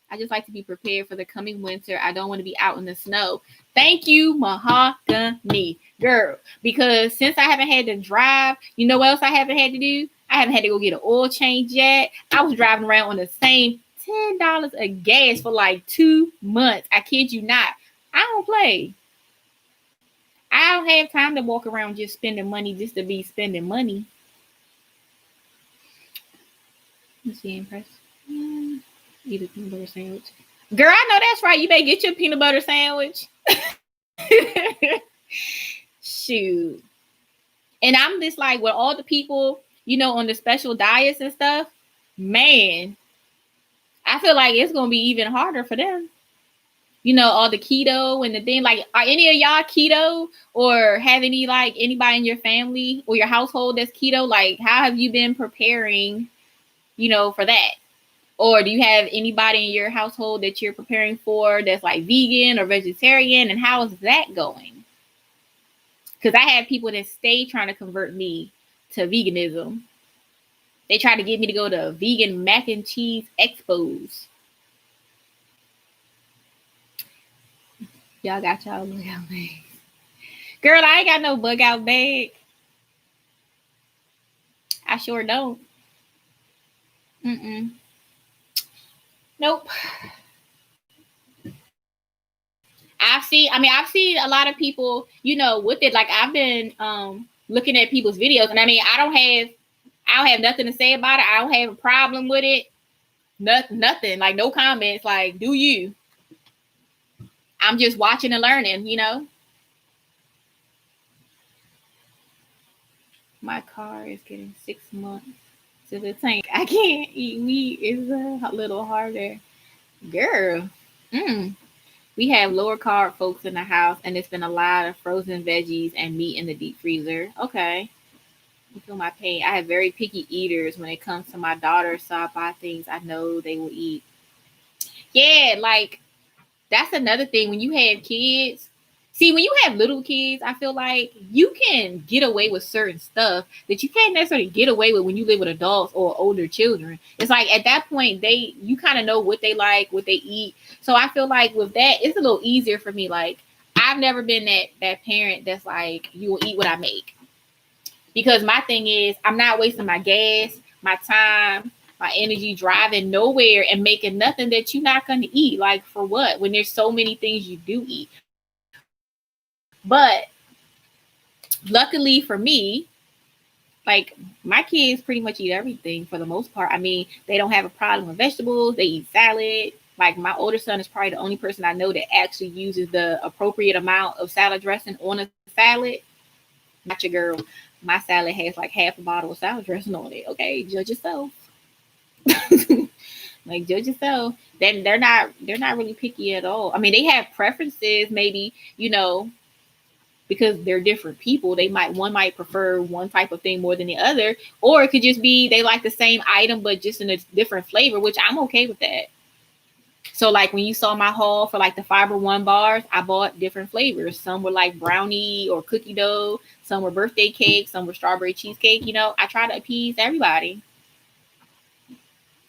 I just like to be prepared for the coming winter. I don't want to be out in the snow. Thank you, Mahogany girl. Because since I haven't had to drive, you know what else I haven't had to do? I haven't had to go get an oil change yet. I was driving around on the same $10 of gas for like 2 months. I kid you not. I don't play. I don't have time to walk around just spending money just to be spending money. Let's see, impressed. Eat a peanut butter sandwich. Girl, I know that's right. You better get your peanut butter sandwich. Shoot. And I'm just like, with all the people, you know, on the special diets and stuff, man, I feel like it's going to be even harder for them. You know, all the keto and the thing. Like, are any of y'all keto or have any, like, anybody in your family or your household that's keto? Like, how have you been preparing, you know, for that? Or do you have anybody in your household that you're preparing for that's like vegan or vegetarian? And how is that going? Because I have people that stay trying to convert me to veganism. They try to get me to go to vegan mac and cheese expos. Y'all got y'all bug out bag. Girl, I ain't got no bug out bag. I sure don't. Nope. I've seen a lot of people, you know, with it. Like, I've been looking at people's videos, and I mean, I don't have nothing to say about it. I don't have a problem with it. Nothing. Like, no comments. Like, do you? I'm just watching and learning, you know. My car is getting 6 months to the tank. I can't eat meat. It's a little harder. Girl. We have lower carb folks in the house, and it's been a lot of frozen veggies and meat in the deep freezer. Okay. You feel my pain. I have very picky eaters when it comes to my daughter, so I buy things I know they will eat. Yeah, like, that's another thing. When you have kids, see, when you have little kids, I feel like you can get away with certain stuff that you can't necessarily get away with when you live with adults or older children. It's like at that point, you kind of know what they like, what they eat. So I feel like with that, it's a little easier for me. Like, I've never been that parent that's like, you will eat what I make. Because my thing is, I'm not wasting my gas, my time, my energy driving nowhere and making nothing that you're not going to eat. Like, for what? When there's so many things you do eat. But luckily for me, like, my kids pretty much eat everything for the most part. I mean, they don't have a problem with vegetables. They eat salad. Like, my older son is probably the only person I know that actually uses the appropriate amount of salad dressing on a salad. Not your girl. My salad has like half a bottle of salad dressing on it. Okay, judge yourself. Like, judge yourself. Then they're not really picky at all. I mean, they have preferences, maybe, you know, because they're different people. One might prefer one type of thing more than the other, or it could just be they like the same item but just in a different flavor, which I'm okay with that. So, like, when you saw my haul for like the Fiber One bars, I bought different flavors. Some were like brownie or cookie dough, some were birthday cake, some were strawberry cheesecake. You know, I try to appease everybody.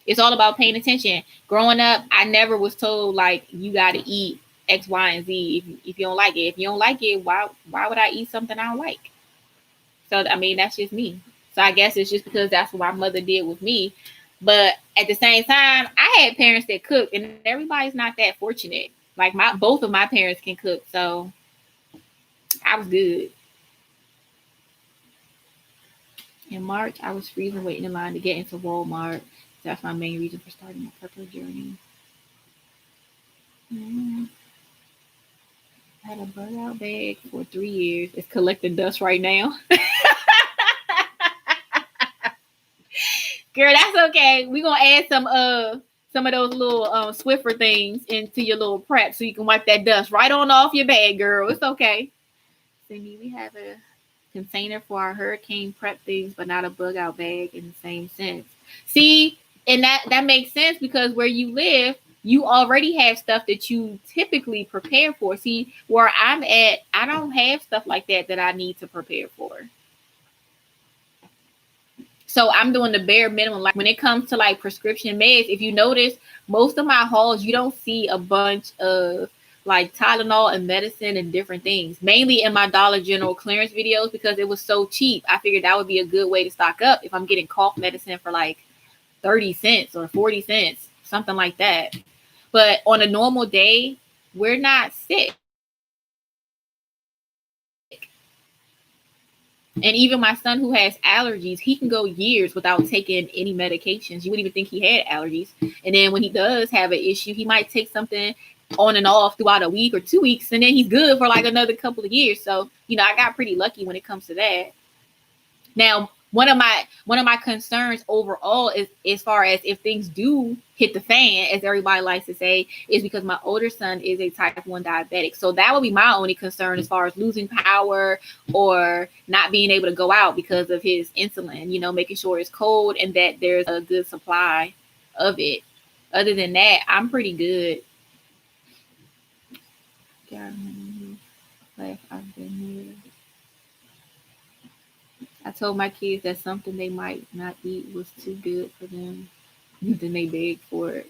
It's all about paying attention. Growing up, I never was told like you got to eat X, Y, and Z if you don't like it. If you don't like it, why would I eat something I don't like? So, I mean, that's just me. So I guess it's just because that's what my mother did with me. But at the same time, I had parents that cook, and everybody's not that fortunate. Like, both of my parents can cook, so I was good. In March, I was freezing, waiting in line to get into Walmart. That's my main reason for starting my purple journey. I had a bug out bag for 3 years. It's collecting dust right now. Girl, that's okay. We're gonna add some of those little Swiffer things into your little prep so you can wipe that dust right on off your bag, girl. It's okay. Cindy, we have a container for our hurricane prep things, but not a bug out bag in the same sense. See, and that makes sense because where you live, you already have stuff that you typically prepare for. See, where I'm at, I don't have stuff like that I need to prepare for. So I'm doing the bare minimum. Like when it comes to like prescription meds, if you notice, most of my hauls, you don't see a bunch of like Tylenol and medicine and different things. Mainly in my Dollar General clearance videos because it was so cheap. I figured that would be a good way to stock up if I'm getting cough medicine for like 30 cents or 40 cents, something like that. But on a normal day, we're not sick. And even my son who has allergies, he can go years without taking any medications. You wouldn't even think he had allergies. And then when he does have an issue, he might take something on and off throughout a week or 2 weeks, and then he's good for like another couple of years. So, I got pretty lucky when it comes to that. Now, one of my concerns overall is as far as if things do hit the fan, as everybody likes to say, is because my older son is a type 1 diabetic. So that would be my only concern as far as losing power or not being able to go out because of his insulin, making sure it's cold and that there's a good supply of it. Other than that, I'm pretty good. I've been here. I told my kids that something they might not eat was too good for them. Then they begged for it.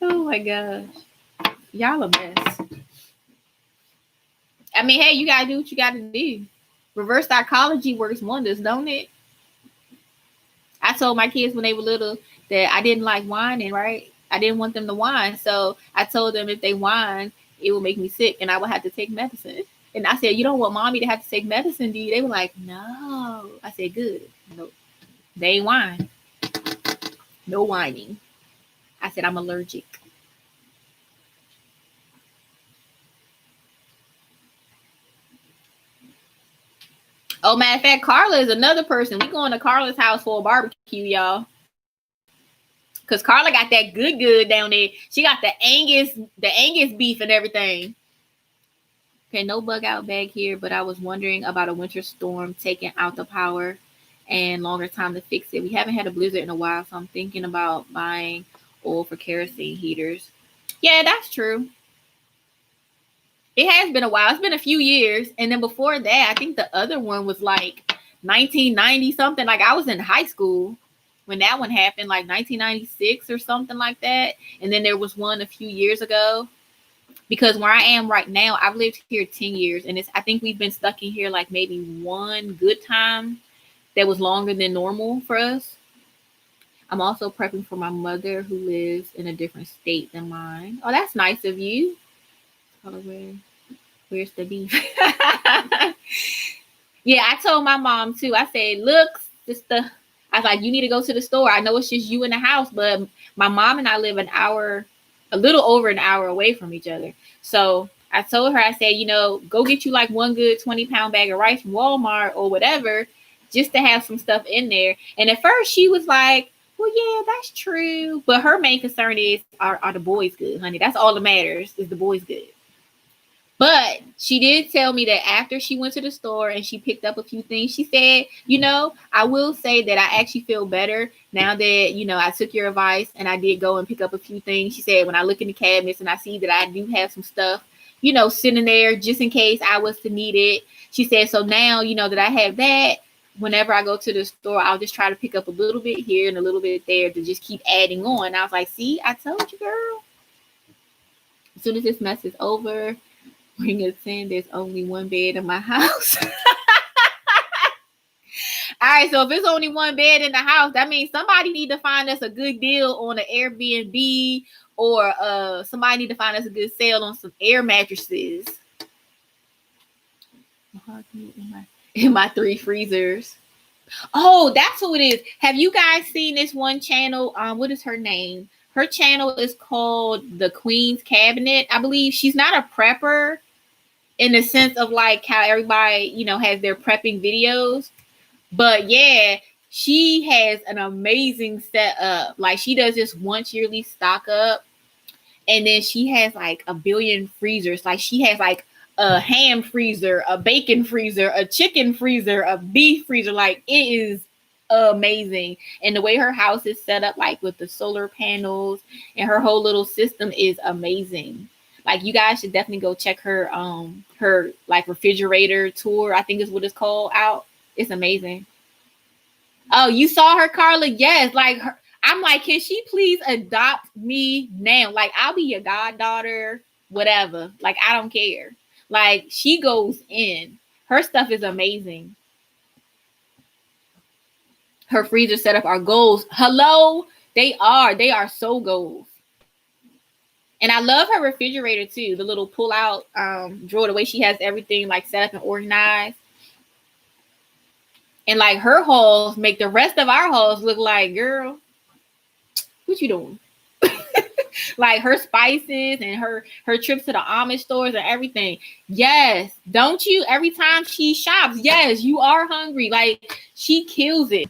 Oh my gosh. Y'all a mess. I mean, hey, you gotta do what you gotta do. Reverse psychology works wonders, don't it? I told my kids when they were little that I didn't like whining, right? I didn't want them to whine. So I told them if they whine, it would make me sick and I would have to take medicine. And I said, you don't want mommy to have to take medicine, do you? They were like, no. I said, good. No, they ain't whine. No whining. I said, I'm allergic. Oh, matter of fact, Carla is another person. We going to Carla's house for a barbecue, y'all. Because Carla got that good down there. She got the Angus beef and everything. Okay, no bug out bag here, but I was wondering about a winter storm taking out the power and longer time to fix it. We haven't had a blizzard in a while, so I'm thinking about buying oil for kerosene heaters. Yeah, that's true. It has been a while. It's been a few years. And then before that, I think the other one was like 1990 something. Like I was in high school when that one happened, like 1996 or something like that. And then there was one a few years ago. Because where I am right now, I've lived here 10 years. And I think we've been stuck in here like maybe one good time that was longer than normal for us. I'm also prepping for my mother who lives in a different state than mine. Oh, that's nice of you. Where's the beef? Yeah, I told my mom too. I said, look, sister. I was like, you need to go to the store. I know it's just you in the house, but my mom and I live a little over an hour away from each other. So I told her, I said, go get you like one good 20-pound bag of rice from Walmart or whatever, just to have some stuff in there. And at first she was like, well, yeah, that's true. But her main concern is, are the boys good, honey? That's all that matters, is the boys good. But she did tell me that after she went to the store and she picked up a few things, she said, I will say that I actually feel better now that, I took your advice and I did go and pick up a few things. She said, when I look in the cabinets and I see that I do have some stuff, sitting there just in case I was to need it. She said, so now, that I have that, whenever I go to the store, I'll just try to pick up a little bit here and a little bit there to just keep adding on. I was like, see, I told you, girl. As soon as this mess is over, bring us in. There's only one bed in my house. All right, so if it's only one bed in the house, that means somebody need to find us a good deal on an Airbnb, or somebody need to find us a good sale on some air mattresses. In my 3 freezers. Oh, that's who it is. Have you guys seen this one channel? What is her name? Her channel is called The Queen's Cabinet. I believe she's not a prepper in the sense of like how everybody, has their prepping videos. But yeah, she has an amazing setup. Like she does this once yearly stock up. And then she has like a billion freezers. Like she has like a ham freezer, a bacon freezer, a chicken freezer, a beef freezer. Like, it is amazing. And the way her house is set up, like with the solar panels and her whole little system, is amazing. Like, you guys should definitely go check her like refrigerator tour, I think is what it's called, out. It's amazing. Oh, you saw her, Carla? Yes. Like, I'm like, can she please adopt me now? Like, I'll be your goddaughter, whatever. Like, I don't care. Like, she goes in. Her stuff is amazing. Her freezer setup are goals. Hello, they are so goals. And I love her refrigerator too. The little pull out drawer, the way she has everything like set up and organized. And like, her hauls make the rest of our hauls look like, girl, what you doing? Like, her spices and her trips to the Amish stores and everything. Yes. Don't you? Every time she shops, yes, you are hungry. Like, she kills it.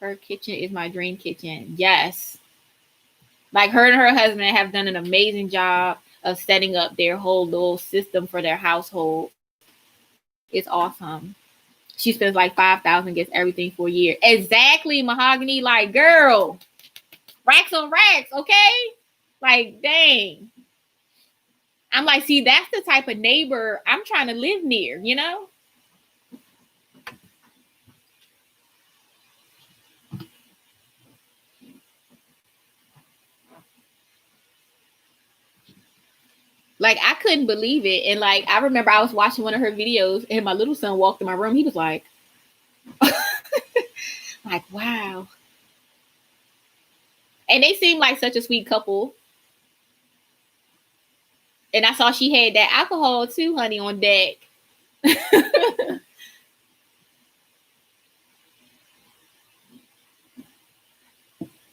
Her kitchen is my dream kitchen. Yes. Like, her and her husband have done an amazing job of setting up their whole little system for their household. It's awesome. She spends like $5,000, gets everything for a year. Exactly, Mahogany. Like, girl, racks on racks, okay? Like, dang. I'm like, see, that's the type of neighbor I'm trying to live near, you know? Like, I couldn't believe it. And like, I remember I was watching one of her videos and my little son walked in my room. He was like, like, wow. And they seem like such a sweet couple. And I saw she had that alcohol too, honey, on deck.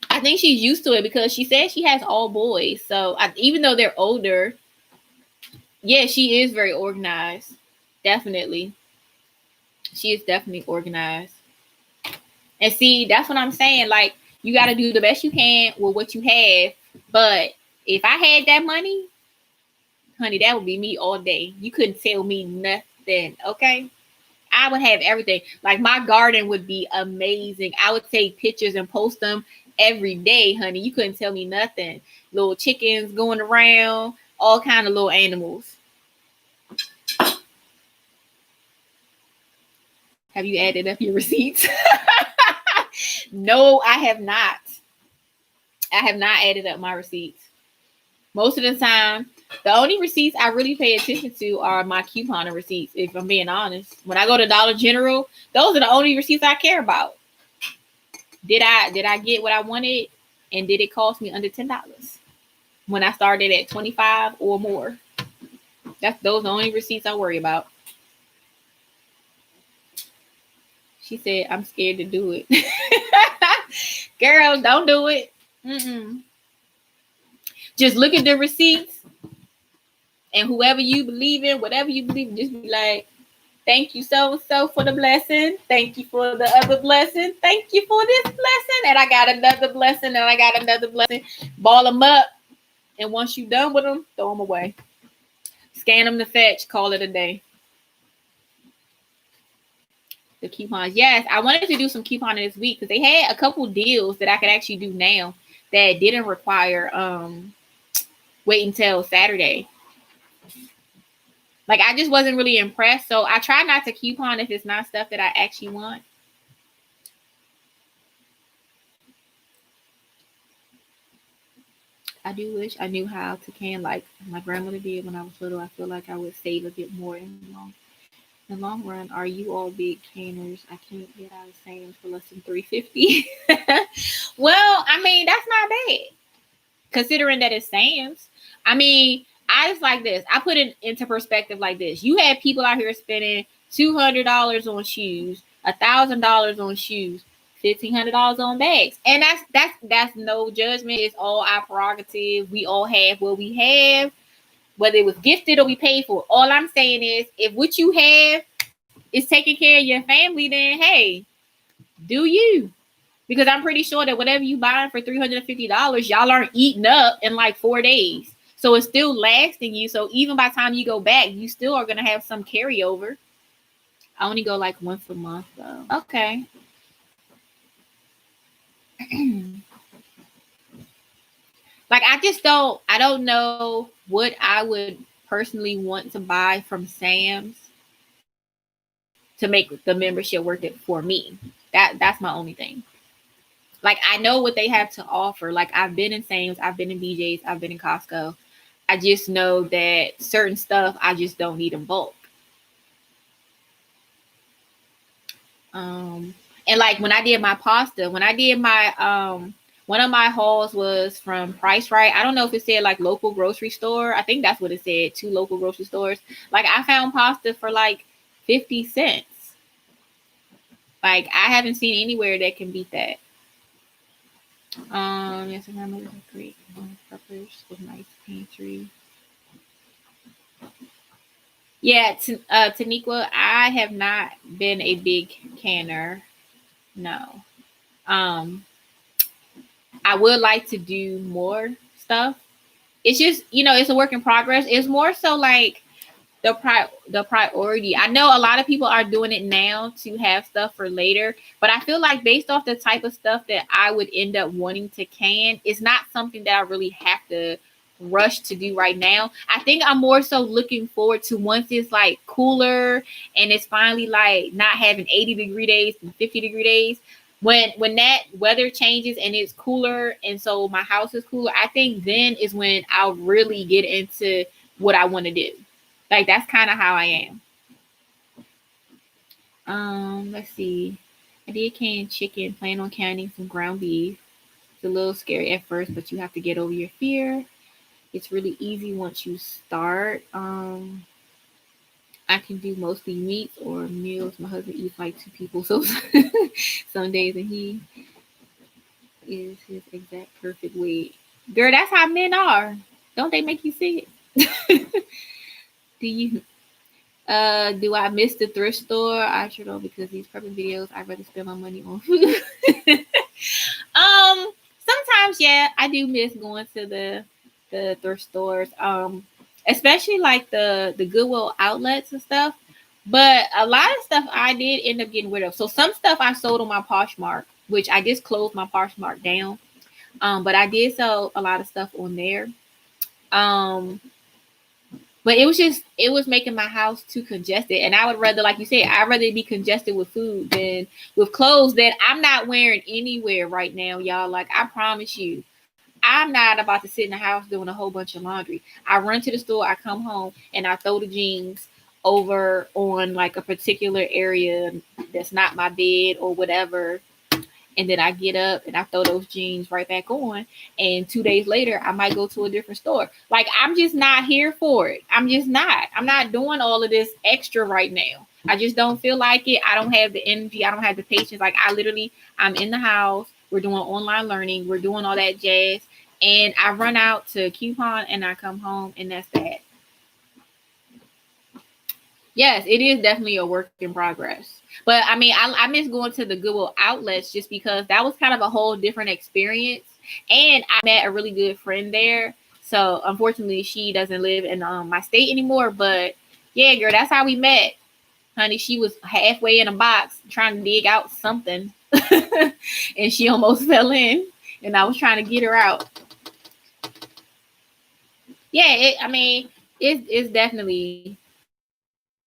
I think she's used to it because she said she has all boys. So even though they're older, yeah, she is very organized. Definitely. She is definitely organized. And see, that's what I'm saying. Like, you got to do the best you can with what you have. But if I had that money, honey, that would be me all day. You couldn't tell me nothing, okay? I would have everything. Like, my garden would be amazing. I would take pictures and post them every day, honey. You couldn't tell me nothing. Little chickens going around, all kind of little animals. Have you added up your receipts? No, I have not. I have not added up my receipts. Most of the time, the only receipts I really pay attention to are my couponing receipts, if I'm being honest. When I go to Dollar General, those are the only receipts I care about. Did I get what I wanted? And did it cost me under $10? When I started at 25 or more. Those are the only receipts I worry about. She said, I'm scared to do it. Girl, don't do it. Mm-mm. Just look at the receipts, and whoever you believe in, whatever you believe in, just be like, thank you so for the blessing. Thank you for the other blessing. Thank you for this blessing. And I got another blessing, and I got another blessing. Ball them up. And once you're done with them, throw them away. Scan them to fetch. Call it a day. The coupons. Yes, I wanted to do some couponing this week because they had a couple deals that I could actually do now that didn't require wait until Saturday. Like, I just wasn't really impressed. So I try not to coupon if it's not stuff that I actually want. I do wish I knew how to can like my grandmother did when I was little. I feel like I would save a bit more in the long run. Are you all big canners? I can't get out of Sam's for less than $3.50. Well, I mean, that's not bad considering that it's Sam's. I mean, I just like this. I put it into perspective like this. You had people out here spending $200 on shoes, $1,000 on shoes, $1,500 on bags, and that's no judgment. It's all our prerogative. We all have what we have, whether it was gifted or we paid for. All I'm saying is, if what you have is taking care of your family, then hey, do you? Because I'm pretty sure that whatever you buying for $350, y'all aren't eating up in like 4 days. So it's still lasting you. So even by the time you go back, you still are going to have some carryover. I only go like once a month though. Okay. Like I don't know what I would personally want to buy from Sam's to make the membership worth it for me. That's my only thing. Like I know what they have to offer. Like I've been in Sam's, I've been in BJ's, I've been in Costco. I just know that certain stuff I just don't need in bulk. And like when I did my pasta, when I did my one of my hauls was from Price Right. I don't know if it said like local grocery store. I think that's what it said, 2 local grocery stores. Like I found pasta for like 50 cents. Like I haven't seen anywhere that can beat that. Yes, I remember the great peppers with nice pantry. Yeah, Taniqua, I have not been a big canner. No. I would like to do more stuff. It's just, it's a work in progress. It's more so like the priority. I know a lot of people are doing it now to have stuff for later, but I feel like based off the type of stuff that I would end up wanting to can, it's not something that I really have to rush to do right now. I think I'm more so looking forward to once it's like cooler and it's finally like not having 80-degree days and 50-degree days. When that weather changes and it's cooler and so my house is cooler, I think then is when I'll really get into what I want to do. Like that's kind of how I am. Let's see. I did canned chicken, plan on canning some ground beef. It's a little scary at first, but you have to get over your fear. It's really easy once you start. I can do mostly meats or meals. My husband eats like 2 people, so some days, and he is his exact perfect weight. Girl, that's how men are. Don't they make you sick? Do I miss the thrift store? I sure don't, because these prepping videos, I'd rather spend my money on food. Sometimes, yeah, I do miss going to the thrift stores. Especially like the Goodwill outlets and stuff. But a lot of stuff I did end up getting rid of. So some stuff I sold on my Poshmark, which I just closed my Poshmark down. But I did sell a lot of stuff on there. But it was making my house too congested. And I would rather, like you said, I'd rather be congested with food than with clothes that I'm not wearing anywhere right now, y'all. Like I promise you, I'm not about to sit in the house doing a whole bunch of laundry. I run to the store, I come home, and I throw the jeans over on like a particular area that's not my bed or whatever. And then I get up and I throw those jeans right back on. And 2 days later, I might go to a different store. Like, I'm just not here for it. I'm just not. I'm not doing all of this extra right now. I just don't feel like it. I don't have the energy. I don't have the patience. Like, I'm in the house. We're doing online learning. We're doing all that jazz. And I run out to coupon and I come home, and that's that. Yes, it is definitely a work in progress. But I mean, I miss going to the Goodwill outlets just because that was kind of a whole different experience. And I met a really good friend there. So unfortunately, she doesn't live in my state anymore. But yeah, girl, that's how we met. Honey, she was halfway in a box trying to dig out something. And she almost fell in. And I was trying to get her out. Yeah, it's definitely...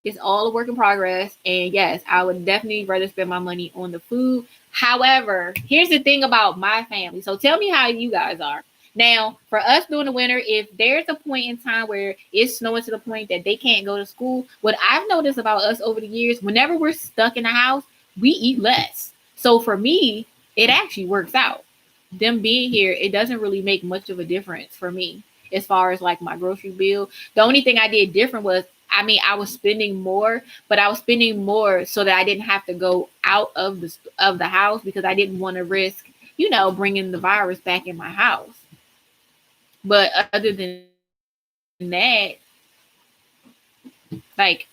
It's all a work in progress. And yes, I would definitely rather spend my money on the food. However, here's the thing about my family. So tell me how you guys are. Now, for us during the winter, if there's a point in time where it's snowing to the point that they can't go to school, what I've noticed about us over the years, whenever we're stuck in the house, we eat less. So for me, it actually works out. Them being here, it doesn't really make much of a difference for me as far as like my grocery bill. The only thing I did different was, I was spending more, but I was spending more so that I didn't have to go out of the house because I didn't want to risk, bringing the virus back in my house. But other than that, like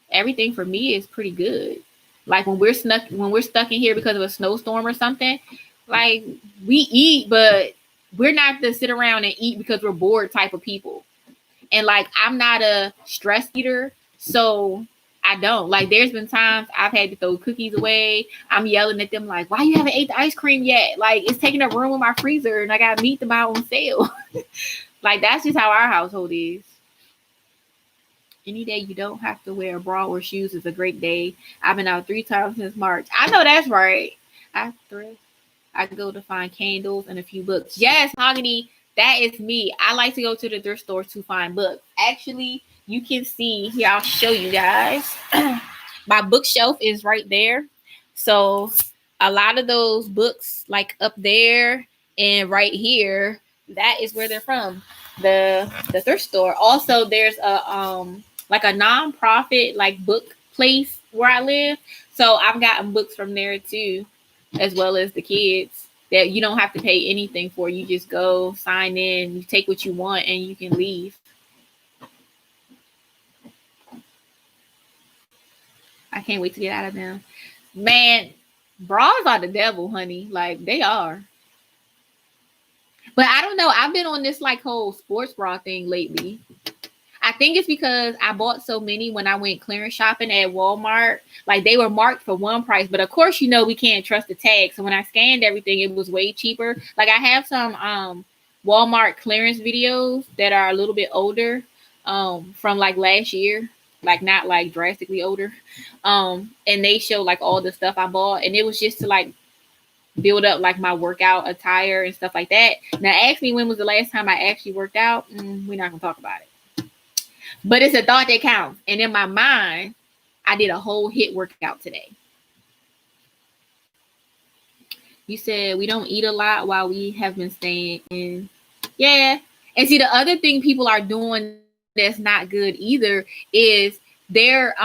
everything for me is pretty good. Like when we're stuck in here because of a snowstorm or something, like we eat, but we're not to sit around and eat because we're bored type of people. And like, I'm not a stress eater, so I don't. Like, there's been times I've had to throw cookies away. I'm yelling at them like, why you haven't ate the ice cream yet? Like, it's taking up room in my freezer and I got meat to buy on sale. Like, that's just how our household is. Any day you don't have to wear a bra or shoes is a great day. I've been out 3 times since March. I know that's right. I thrift. I go to find candles and a few books. Yes, Mahogany, that is me. I like to go to the thrift store to find books. Actually, you can see here. I'll show you guys. My bookshelf is right there. So a lot of those books, like up there and right here, that is where they're from. The thrift store. Also, there's a like a nonprofit like book place where I live. So I've gotten books from there too, as well as the kids that you don't have to pay anything for. You just go sign in, you take what you want, and you can leave. I can't wait to get out of them. Man, bras are the devil, honey. Like, they are. But I don't know. I've been on this like whole sports bra thing lately. I think it's because I bought so many when I went clearance shopping at Walmart. Like, they were marked for one price, but of course, you know, we can't trust the tag. So when I scanned everything, it was way cheaper. Like, I have some Walmart clearance videos that are a little bit older from like last year, like not like drastically older. And they show like all the stuff I bought, and it was just to like build up like my workout attire and stuff like that. Now, ask me when was the last time I actually worked out. We're not gonna talk about it. But it's a thought that counts. And in my mind, I did a whole HIIT workout today. You said we don't eat a lot while we have been staying in. Yeah. And see, the other thing people are doing that's not good either is they're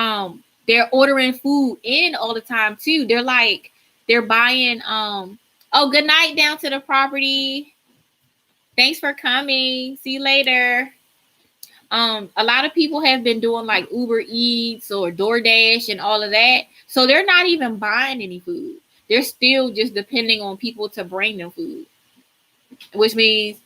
ordering food in all the time too. They're buying oh, good night down to the property. Thanks for coming. See you later. A lot of people have been doing like Uber Eats or DoorDash and all of that. So they're not even buying any food. They're still just depending on people to bring them food, which means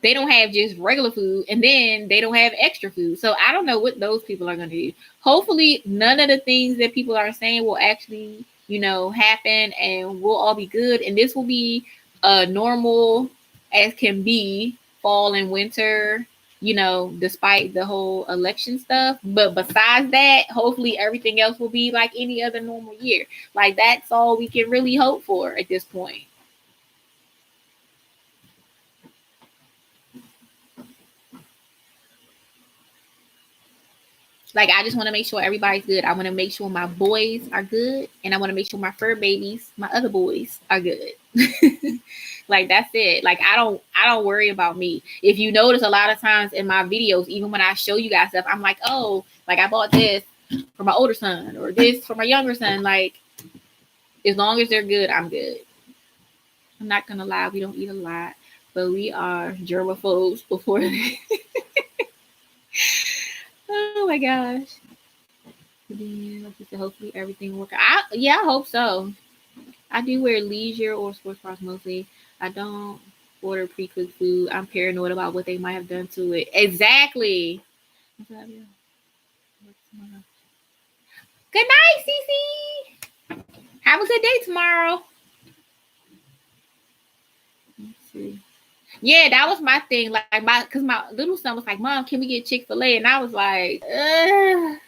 they don't have just regular food and then they don't have extra food. So I don't know what those people are going to do. Hopefully none of the things that people are saying will actually, happen, and we'll all be good. And this will be normal as can be, fall and winter, despite the whole election stuff. But besides that, hopefully everything else will be like any other normal year. Like, that's all we can really hope for at this point. Like, I just want to make sure everybody's good. I want to make sure my boys are good, and I want to make sure my fur babies, my other boys, are good. Like, that's it. Like, I don't worry about me. If you notice, a lot of times in my videos, even when I show you guys stuff, I'm like, oh, like I bought this for my older son or this for my younger son. Like, as long as they're good, I'm good. I'm not gonna lie, we don't eat a lot, but we are germaphobes before. Oh my gosh. Then, like you said, hopefully everything will work out. I hope so. I do wear leisure or sports bras mostly. I don't order pre-cooked food. I'm paranoid about what they might have done to it. Exactly. Good night, Cece. Have a good day tomorrow. Let's see. Yeah, that was my thing. Like, because my little son was like, Mom, can we get Chick-fil-A? And I was like, I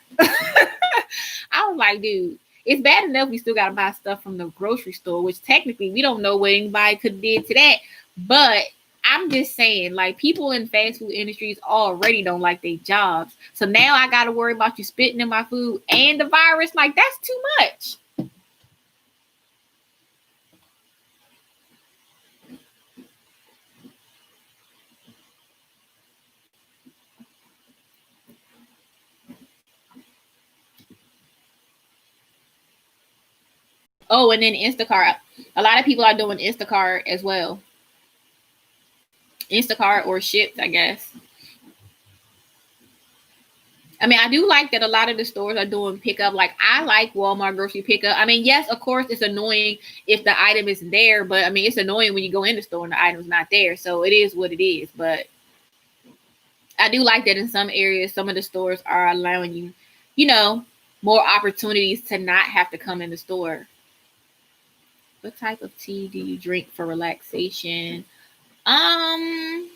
was like, dude, it's bad enough we still got to buy stuff from the grocery store, which technically we don't know what anybody could have did to that. But I'm just saying, like, people in fast food industries already don't like their jobs. So now I got to worry about you spitting in my food and the virus. Like, that's too much. Oh, and then Instacart. A lot of people are doing Instacart as well. Instacart or Shipt, I guess. I mean, I do like that a lot of the stores are doing pickup. Like, I like Walmart grocery pickup. I mean, yes, of course, it's annoying if the item isn't there, but I mean, it's annoying when you go in the store and the item's not there. So it is what it is. But I do like that in some areas, some of the stores are allowing you, you know, more opportunities to not have to come in the store. What type of tea do you drink for relaxation? I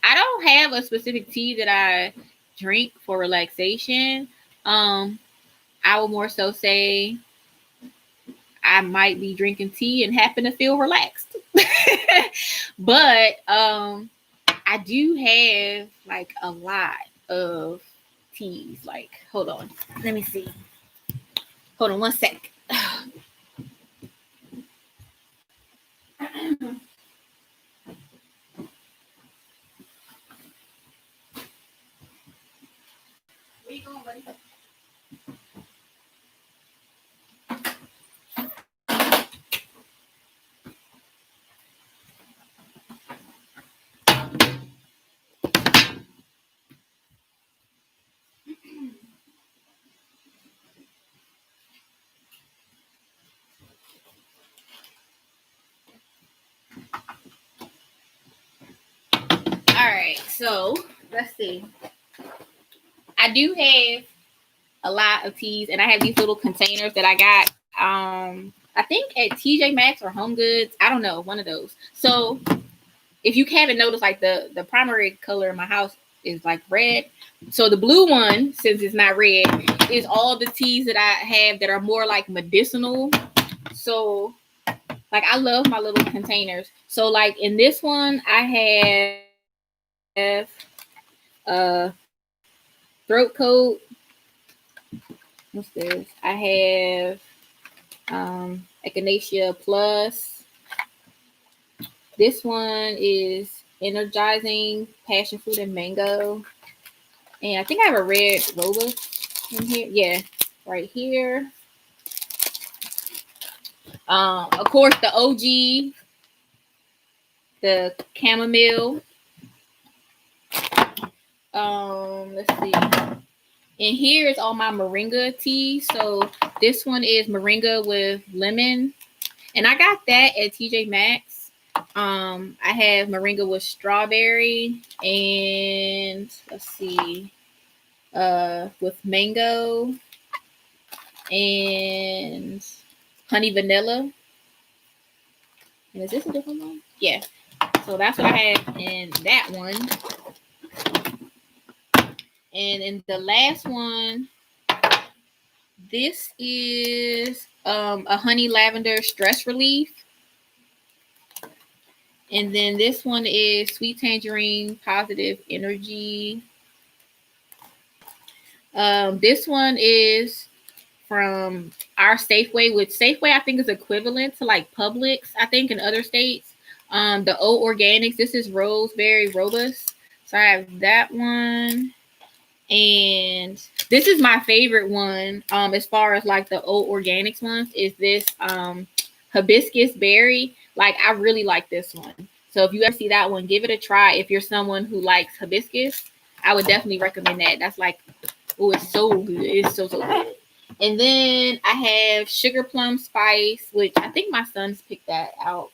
don't have a specific tea that I drink for relaxation. I would more so say I might be drinking tea and happen to feel relaxed. But I do have like a lot of teas. Like, hold on. Let me see. Hold on one sec. Where you going, buddy? All right, so let's see. I do have a lot of teas, and I have these little containers that I got. I think at TJ Maxx or Home Goods. I don't know, one of those. So if you haven't noticed, like the primary color in my house is like red. So the blue one, since it's not red, is all the teas that I have that are more like medicinal. So like I love my little containers. So like in this one, I have throat coat. What's this? I have Echinacea Plus. This one is energizing passion fruit and mango. And I think I have a red roller in here. Yeah, right here. Of course, the OG, the chamomile. Let's see. And here is all my moringa tea. So this one is moringa with lemon. And I got that at TJ Maxx. I have moringa with strawberry and let's see, with mango and honey vanilla. And is this a different one? Yeah. So that's what I have in that one. And in the last one, this is a honey lavender stress relief. And then this one is sweet tangerine positive energy. This one is from our Safeway, which Safeway I think is equivalent to like Publix, I think in other states. The O Organics, this is Roseberry Robust. So I have that one. And this is my favorite one as far as like the O Organics ones is this hibiscus berry. Like I really like this one. So if you ever see that one, give it a try. If you're someone who likes hibiscus, I would definitely recommend that. That's like, oh, it's so good. It's so good. And then I have sugar plum spice, which I think my sons picked that out.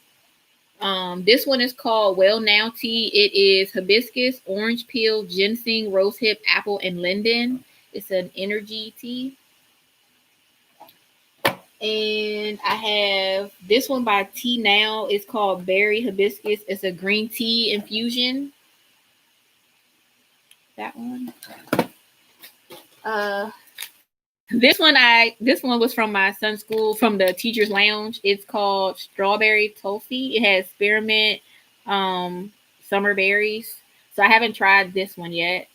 This one is called Well Now Tea. It is hibiscus, orange peel, ginseng, rosehip, apple, and linden. It's an energy tea. And I have this one by Tea Now. It's called Berry Hibiscus. It's a green tea infusion. That one. This one was from my son's school, from the teacher's lounge. It's called Strawberry Toasty. It has spearmint, summer berries. So I haven't tried this one yet.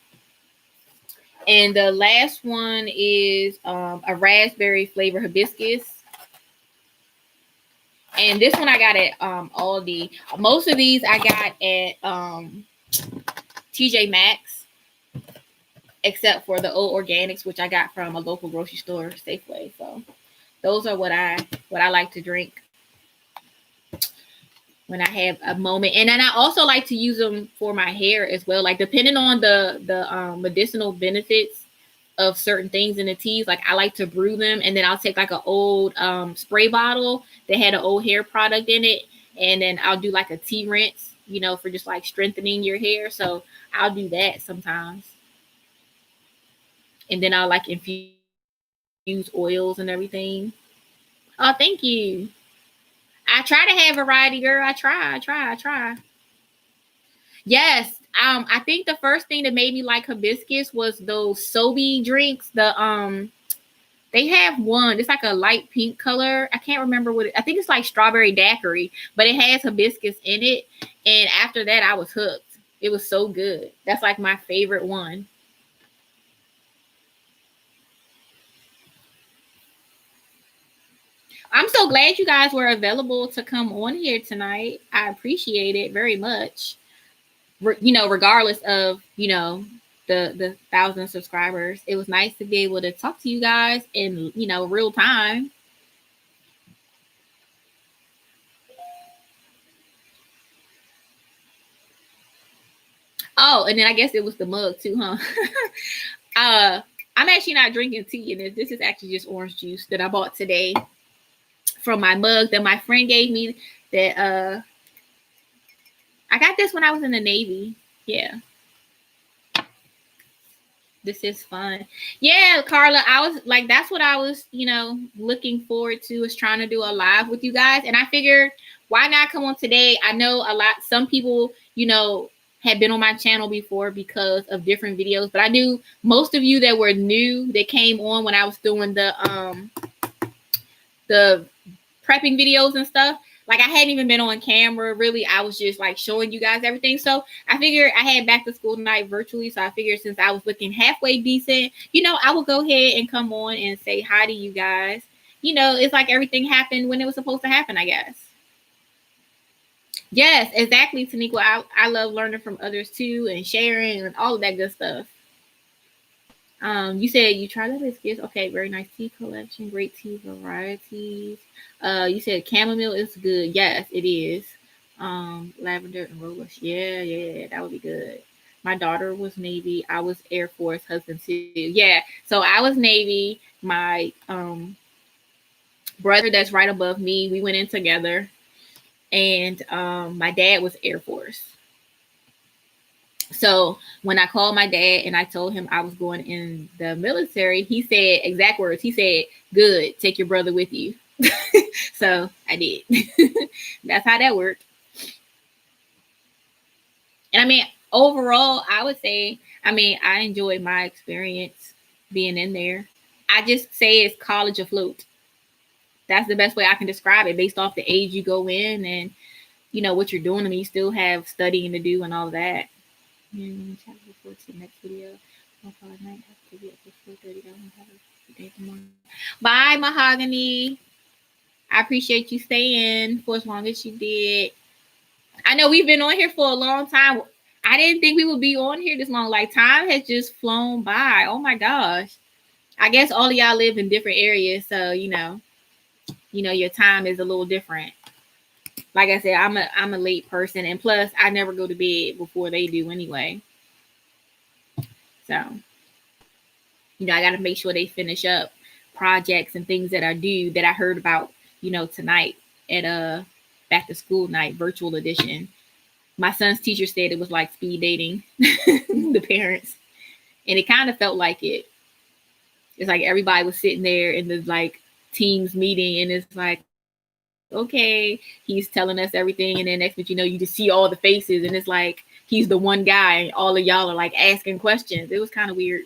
And the last one is a raspberry flavor hibiscus. And this one I got at Aldi. Most of these I got at TJ Maxx, except for the O Organics, which I got from a local grocery store, Safeway. So those are what I like to drink when I have a moment. And then I also like to use them for my hair as well. Like depending on the medicinal benefits of certain things in the teas, like I like to brew them, and then I'll take like an old spray bottle that had an old hair product in it, and then I'll do like a tea rinse for just like strengthening your hair. So I'll do that sometimes. And then I'll like infuse oils and everything. Oh, thank you. I try to have variety, girl. I try. Yes. I think the first thing that made me like hibiscus was those Sobe drinks. They have one. It's like a light pink color. I can't remember what I think it's like strawberry daiquiri, but it has hibiscus in it. And after that, I was hooked. It was so good. That's like my favorite one. I'm so glad you guys were available to come on here tonight. I appreciate it very much. Regardless of, the 1,000 subscribers, it was nice to be able to talk to you guys in, real time. Oh, and then I guess it was the mug too, huh? I'm actually not drinking tea, and this is actually just orange juice that I bought today from my mug that my friend gave me. That I got this when I was in the Navy. Yeah. This is fun. Yeah, Carla, I was like, that's what I was, looking forward to, is trying to do a live with you guys. And I figured, why not come on today? I know some people, had been on my channel before because of different videos, but I knew most of you that were new that came on when I was doing the prepping videos and stuff. Like, I hadn't even been on camera, really. I was just like showing you guys everything. So I figured I had back to school night virtually. So I figured since I was looking halfway decent, I will go ahead and come on and say hi to you guys. It's like everything happened when it was supposed to happen, I guess. Yes, exactly, Taniqua. I love learning from others too, and sharing and all of that good stuff. You said you tried the biscuits. Okay, very nice tea collection, great tea varieties. You said chamomile is good. Yes, it is. Lavender and rose. Yeah, that would be good. My daughter was Navy. I was Air Force, husband too. Yeah, so I was Navy. My brother that's right above me, we went in together. And my dad was Air Force. So when I called my dad and I told him I was going in the military, he said exact words. He said, "Good, take your brother with you." So I did. That's how that worked. And I mean, overall, I would say, I enjoyed my experience being in there. I just say it's college afloat. That's the best way I can describe it, based off the age you go in and what you're doing. I mean, you still have studying to do and all of that. Before to the next video. Bye, Mahogany. I appreciate you staying for as long as you did. I know we've been on here for a long time. I didn't think we would be on here this long. Like, time has just flown by. Oh my gosh. I guess all of y'all live in different areas, so your time is a little different. Like I said, I'm a late person, and plus I never go to bed before they do anyway. So, I got to make sure they finish up projects and things that are due that I heard about, tonight at back to school night virtual edition. My son's teacher said it was like speed dating the parents, and it kind of felt like it. It's like everybody was sitting there in the like teams meeting, and it's like, okay, he's telling us everything, and then next thing you just see all the faces, and it's like he's the one guy, and all of y'all are like asking questions. It was kind of weird.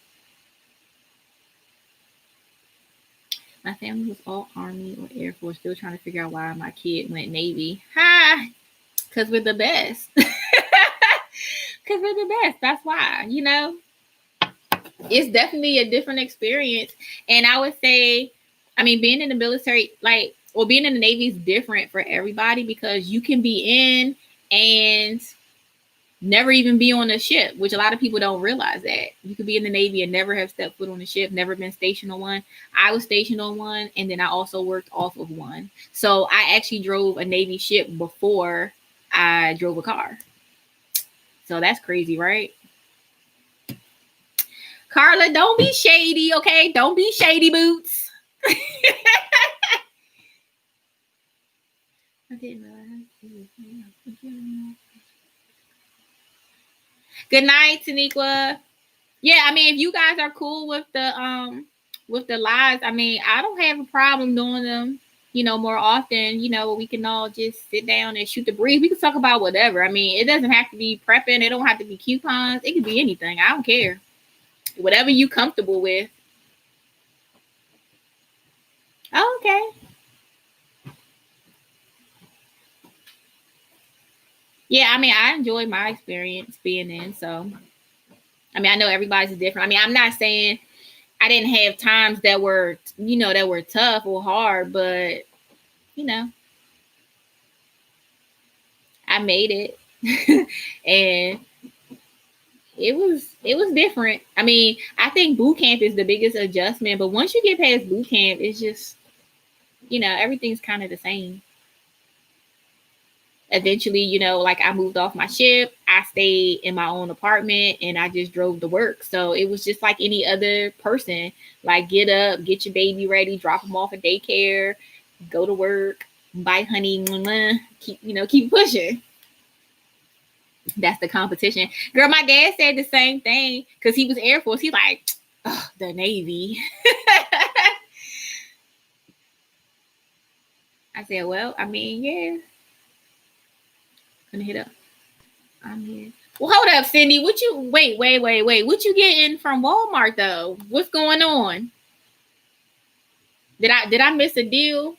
My family was all Army or Air Force, still trying to figure out why my kid went Navy. Ha! Because we're the best. Because we're the best. That's why, It's definitely a different experience. And I would say, being in the military, being in the Navy is different for everybody, because you can be in and never even be on a ship, which a lot of people don't realize that. You could be in the Navy and never have stepped foot on a ship, never been stationed on one. I was stationed on one, and then I also worked off of one. So I actually drove a Navy ship before I drove a car. So that's crazy, right? Carla, don't be shady, okay? Don't be shady boots. I didn't realize. Good night, Taniqua. Yeah, I mean, if you guys are cool with the lives, I mean, I don't have a problem doing them. More often. We can all just sit down and shoot the breeze. We can talk about whatever. I mean, it doesn't have to be prepping. It don't have to be coupons. It could be anything. I don't care. Whatever you comfortable with. Oh, okay. Yeah, I mean, I enjoyed my experience being in. So, I mean, I know everybody's different. I mean, I'm not saying I didn't have times that were, that were tough or hard, but I made it. And it was different. I mean, I think boot camp is the biggest adjustment, but once you get past boot camp, it's just, everything's kind of the same. Eventually, like I moved off my ship, I stayed in my own apartment and I just drove to work. So it was just like any other person, like get up, get your baby ready, drop them off at daycare, go to work, bye honey, keep pushing. That's the competition. Girl, my dad said the same thing because he was Air Force. He's like, oh, the Navy. I said, well, I mean, yeah. Gonna hit up. I'm here. Well, hold up, Cindy. What you wait. What you getting from Walmart though? What's going on? Did I miss a deal?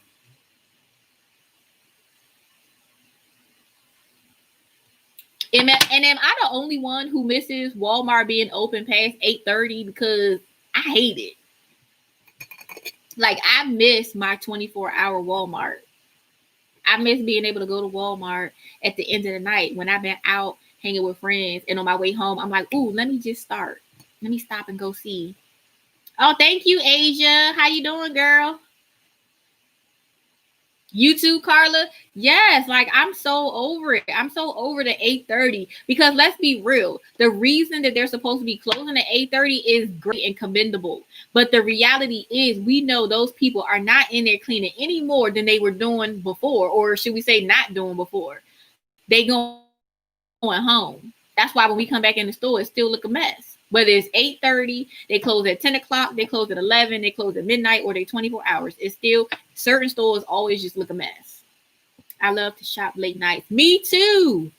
And am I the only one who misses Walmart being open past 8:30 because I hate it? Like I miss my 24-hour Walmart. I miss being able to go to Walmart at the end of the night when I've been out hanging with friends, and on my way home, I'm like, ooh, let me just start. Let me stop and go see. Oh, thank you, Asia. How you doing, girl? You too, Carla. Yes, like I'm so over it. I'm so over the 8:30 because let's be real. The reason that they're supposed to be closing at 8:30 is great and commendable. But the reality is we know those people are not in there cleaning any more than they were doing before, or should we say not doing before. They going home. That's why when we come back in the store, it still look a mess. Whether it's 8:30, they close at 10 o'clock, they close at 11, they close at midnight, or they 24 hours. It's still certain stores always just look a mess. I love to shop late nights. Me too.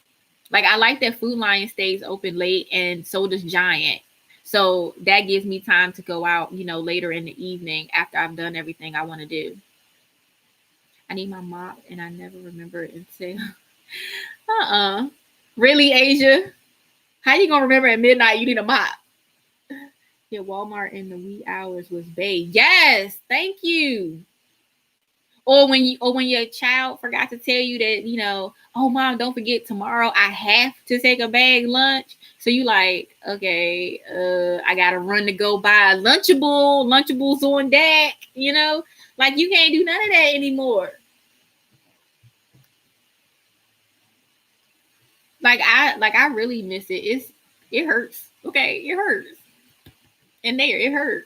Like I like that Food Lion stays open late, and so does Giant. So that gives me time to go out, later in the evening after I've done everything I want to do. I need my mop, and I never remember it until. Really, Asia? How you gonna remember at midnight you need a mop? Yeah, Walmart in the wee hours was bae. Yes, thank you. Or when your child forgot to tell you that, oh mom, don't forget tomorrow I have to take a bag lunch. So you like, okay, I gotta run to go buy a Lunchables on deck, like you can't do none of that anymore. Like I really miss it. It hurts. Okay, it hurts. And there, it hurt.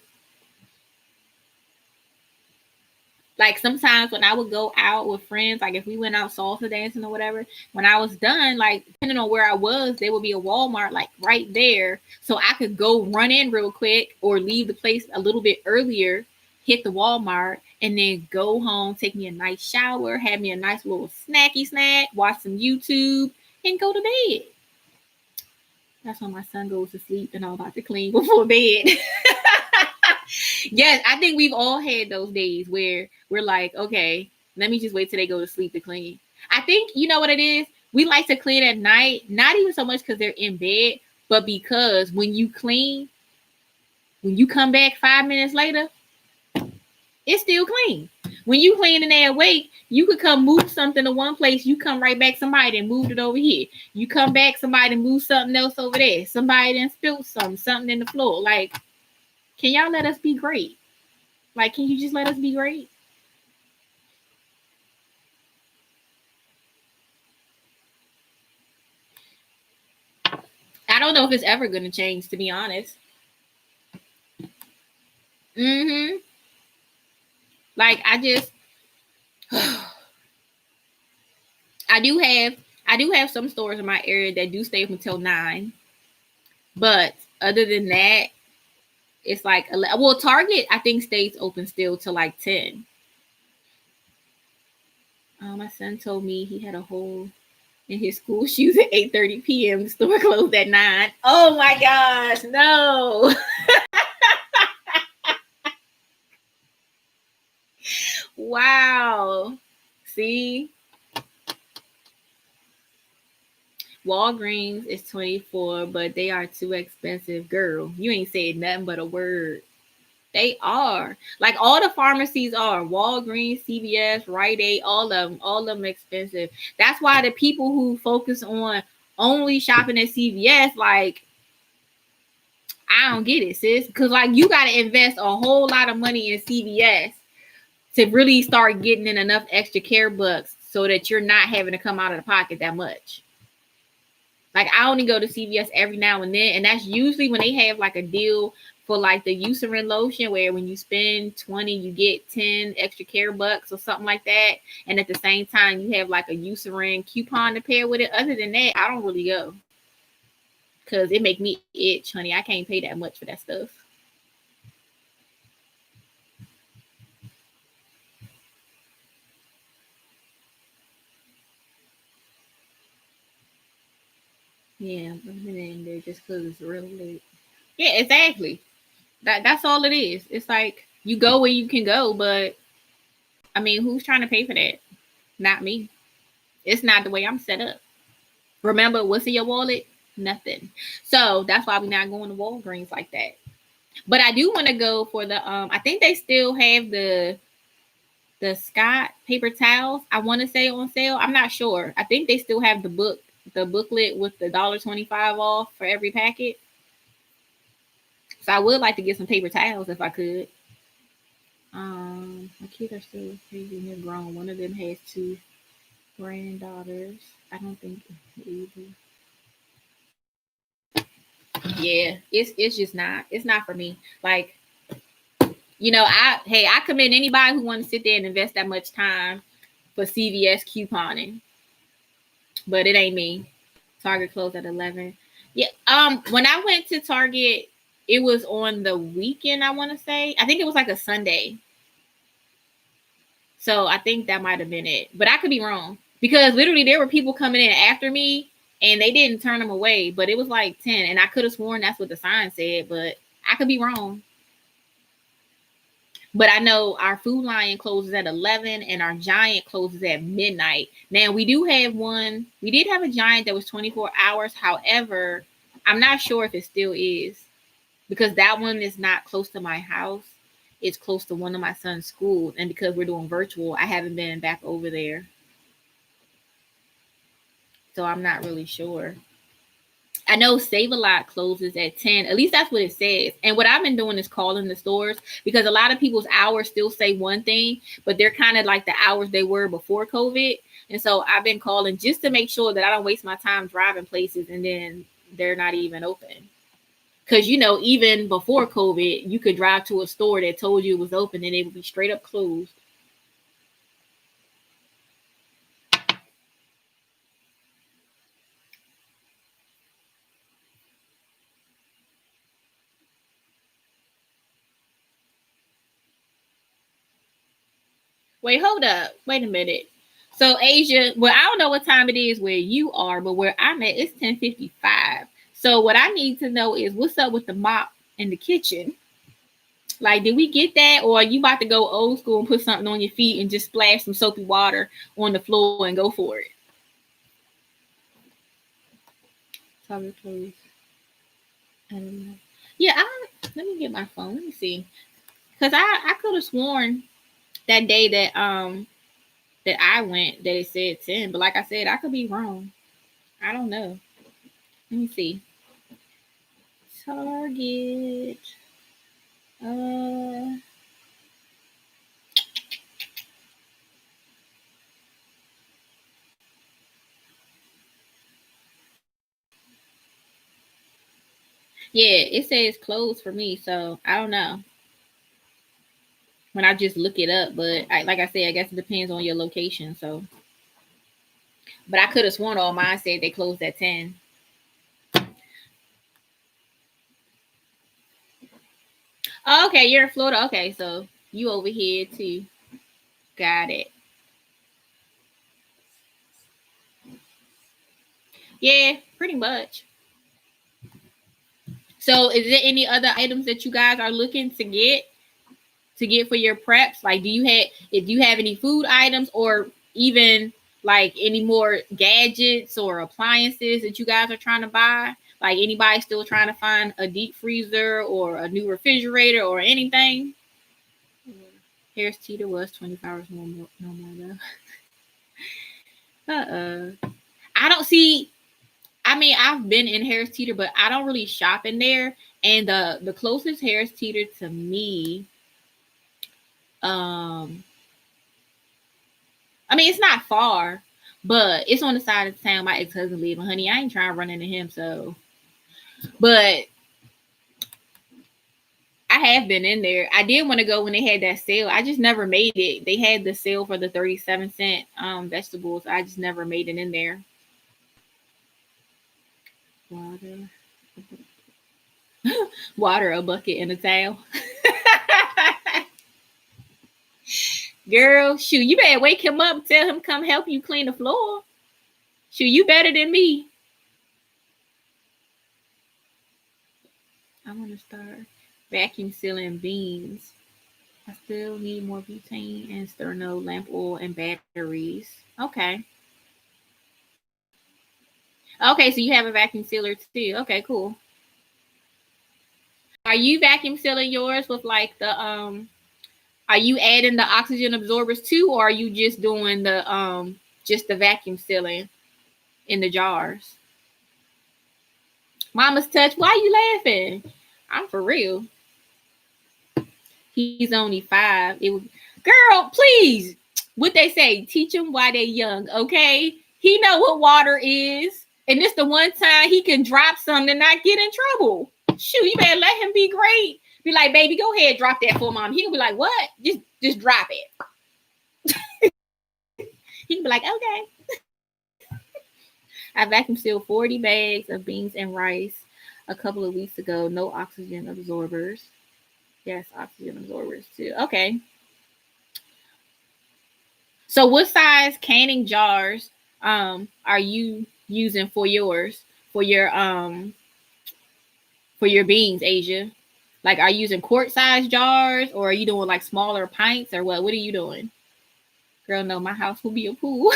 Like sometimes when I would go out with friends, like if we went out salsa dancing or whatever, when I was done, like depending on where I was, there would be a Walmart like right there. So I could go run in real quick or leave the place a little bit earlier, hit the Walmart, and then go home, take me a nice shower, have me a nice little snacky snack, watch some YouTube, and go to bed. That's when my son goes to sleep and I'm about to clean before bed. Yes, I think we've all had those days where we're like, okay, let me just wait till they go to sleep to clean. I think you know what it is? We like to clean at night, not even so much because they're in bed, but because when you clean, when you come back 5 minutes later, it's still clean. When you clean and they awake, you could come move something to one place. You come right back, somebody and moved it over here. You come back, somebody moved something else over there. Somebody then spilled something in the floor. Like, can y'all let us be great? Like, can you just let us be great? I don't know if it's ever going to change, to be honest. Mm-hmm. Like, I do have some stores in my area that do stay up until 9. But other than that, it's like well, Target I think stays open still till like 10. My son told me he had a hole in his school shoes at 8:30 p.m. The store closed at 9. Oh my gosh, no. Wow. See? Walgreens is 24, but they are too expensive. Girl, you ain't said nothing but a word. They are. Like all the pharmacies are. Walgreens, CVS, Rite Aid, all of them expensive. That's why the people who focus on only shopping at CVS, like, I don't get it, sis. Because like you gotta invest a whole lot of money in CVS to really start getting in enough extra care bucks so that you're not having to come out of the pocket that much. Like I only go to CVS every now and then, and that's usually when they have like a deal for like the Eucerin lotion, where when you spend 20, you get 10 extra care bucks or something like that. And at the same time, you have like a Eucerin coupon to pair with it. Other than that, I don't really go because it make me itch, honey. I can't pay that much for that stuff. Yeah, I'm in there just because it's real late. Yeah, exactly. That's all it is. It's like you go where you can go, but I mean, who's trying to pay for that? Not me. It's not the way I'm set up. Remember, what's in your wallet? Nothing. So that's why we're not going to Walgreens like that. But I do want to go for the I think they still have the Scott paper towels, I want to say, on sale. I'm not sure. I think they still have the booklet with the $1.25 off for every packet. So I would like to get some paper towels if I could. My kids are still crazy and they're grown. One of them has two granddaughters. I don't think either. Yeah, it's just not. It's not for me. Like, I commend anybody who wants to sit there and invest that much time for CVS couponing, but it ain't me. Target closed at 11. Yeah. When I went to Target, it was on the weekend. I want to say. I think it was like a Sunday. So I think that might have been it, but I could be wrong because literally there were people coming in after me and they didn't turn them away, but it was like 10, and I could have sworn that's what the sign said, but I could be wrong. But I know our Food Lion closes at 11 and our Giant closes at midnight. Now, we did have a Giant that was 24 hours. However, I'm not sure if it still is because that one is not close to my house. It's close to one of my son's schools. And because we're doing virtual, I haven't been back over there. So I'm not really sure. I know Save a Lot closes at 10. At least that's what it says. And what I've been doing is calling the stores because a lot of people's hours still say one thing, but they're kind of like the hours they were before COVID. And so I've been calling just to make sure that I don't waste my time driving places and then they're not even open. Because, even before COVID, you could drive to a store that told you it was open and it would be straight up closed. Wait, hold up. Wait a minute. So Asia, well, I don't know what time it is where you are, but where I'm at, it's 10:55. So what I need to know is what's up with the mop in the kitchen? Like, did we get that, or are you about to go old school and put something on your feet and just splash some soapy water on the floor and go for it? Sorry, please. I don't know. Yeah, let me get my phone. Let me see, because I could have sworn that day that I went that it said 10, but like I said, I could be wrong. I don't know. Let me see. Target. Uh yeah, it says closed for me, so I don't know. When I just look it up, but like I said, I guess it depends on your location. So, but I could have sworn all mine said they closed at 10. Oh, okay, you're in Florida. Okay, so you over here too. Got it. Yeah, pretty much. So, is there any other items that you guys are looking to get for your preps? Like, if you have any food items or even like any more gadgets or appliances that you guys are trying to buy? Like, anybody still trying to find a deep freezer or a new refrigerator or anything? Harris Teeter was 24 hours no more though. I don't see. I mean, I've been in Harris Teeter, but I don't really shop in there. And the closest Harris Teeter to me, um, I mean, it's not far, but it's on the side of the town my ex-husband lives. And honey, I ain't trying to run into him, so. But I have been in there. I did want to go when they had that sale. I just never made it. They had the sale for the 37-cent vegetables. I just never made it in there. Water. Water, a bucket, and a towel. Girl, shoot, you better wake him up, tell him come help you clean the floor. Shoot, you better than me. I want to start vacuum sealing beans. I still need more butane and sterno, lamp oil, and batteries. Okay. Okay, so you have a vacuum sealer too. Okay, cool. Are you vacuum sealing yours with like the are you adding the oxygen absorbers too, or are you just doing the vacuum sealing in the jars? Mama's touch, why are you laughing? I'm for real. He's only 5. It was, girl, please. What they say, teach him why they young, okay? He know what water is. And this the one time he can drop something and not get in trouble. Shoot, you better let him be great. Be like, baby, go ahead, drop that for mom. He can be like, what? Just drop it. He can be like, okay. I vacuum sealed 40 bags of beans and rice a couple of weeks ago. No oxygen absorbers. Yes, oxygen absorbers too. Okay. So what size canning jars are you using for yours? For your beans, Asia? Like, are you using quart size jars or are you doing like smaller pints or what? What are you doing? Girl, no, my house will be a pool.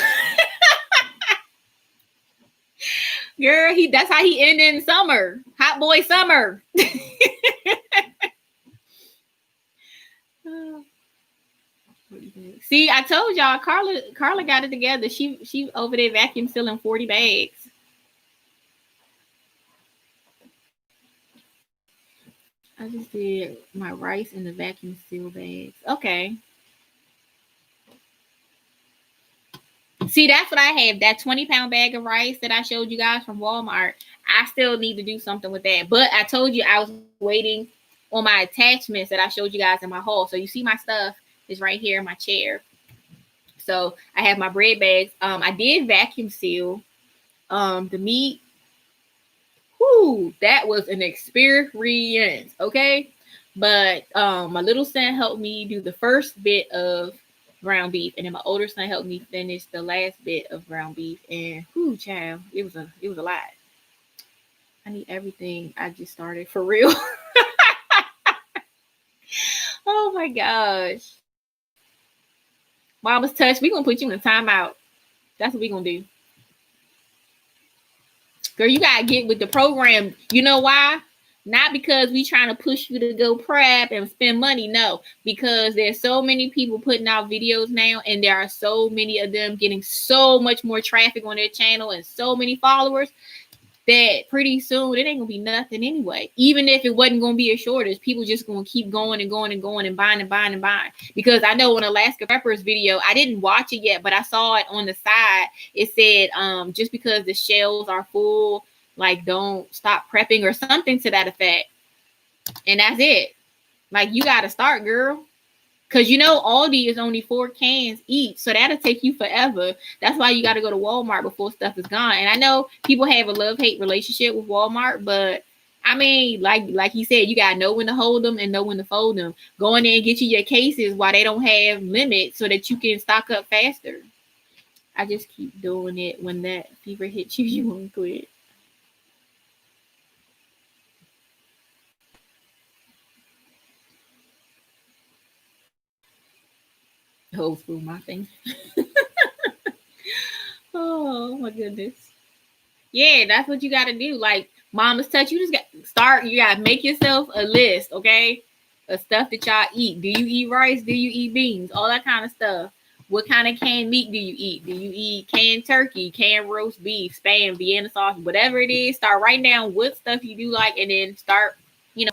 Girl, that's how he ended in summer. Hot boy summer. See, I told y'all Carla got it together. She over there vacuum sealing 40 bags. I just did my rice in the vacuum seal bags. Okay. See, that's what I have. That 20-pound bag of rice that I showed you guys from Walmart. I still need to do something with that. But I told you I was waiting on my attachments that I showed you guys in my haul. So you see my stuff is right here in my chair. So I have my bread bags. I did vacuum seal the meat. Whoo, that was an experience. Okay. But my little son helped me do the first bit of ground beef, and then my older son helped me finish the last bit of ground beef. And whoo, child, it was a lot. I need everything. I just started for real. Oh my gosh. Mama's touch. We're gonna put you in a timeout. That's what we're gonna do. Girl, you gotta get with the program. You know why? Not because we trying to push you to go prep and spend money. No, because there's so many people putting out videos now, and there are so many of them getting so much more traffic on their channel and so many followers that pretty soon it ain't gonna be nothing anyway. Even if it wasn't gonna be a shortage, people just gonna keep going and going and going and buying and buying and buying. Because I know on Alaska Preppers video, I didn't watch it yet, but I saw it on the side. It said just because the shelves are full, like, don't stop prepping or something to that effect. And that's it. Like, you got to start, girl. Because, you know, Aldi is only 4 cans each. So that'll take you forever. That's why you got to go to Walmart before stuff is gone. And I know people have a love-hate relationship with Walmart, but I mean, like he said, you gotta know when to hold them and know when to fold them. Go in there and get you your cases while they don't have limits so that you can stock up faster. I just keep doing it. When that fever hits you, you won't quit. Old school my thing. Oh my goodness. Yeah, that's what you gotta do. Like Mama's touch, you just got start. You gotta make yourself a list, okay? Of stuff that y'all eat. Do you eat rice? Do you eat beans? All that kind of stuff. What kind of canned meat do you eat? Do you eat canned turkey, canned roast beef, spam, Vienna sauce, whatever it is? Start writing down what stuff you do like, and then start,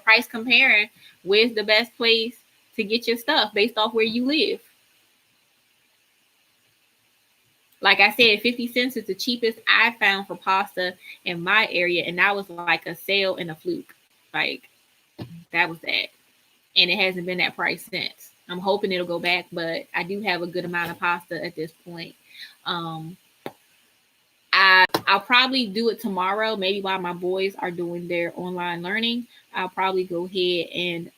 price comparing. Where's the best place to get your stuff based off where you live? Like I said, 50 cents is the cheapest I found for pasta in my area, and that was like a sale and a fluke. Like that was that, and it hasn't been that price since. I'm hoping it'll go back, but I do have a good amount of pasta at this point. I'll probably do it tomorrow, maybe while my boys are doing their online learning. I'll probably go ahead and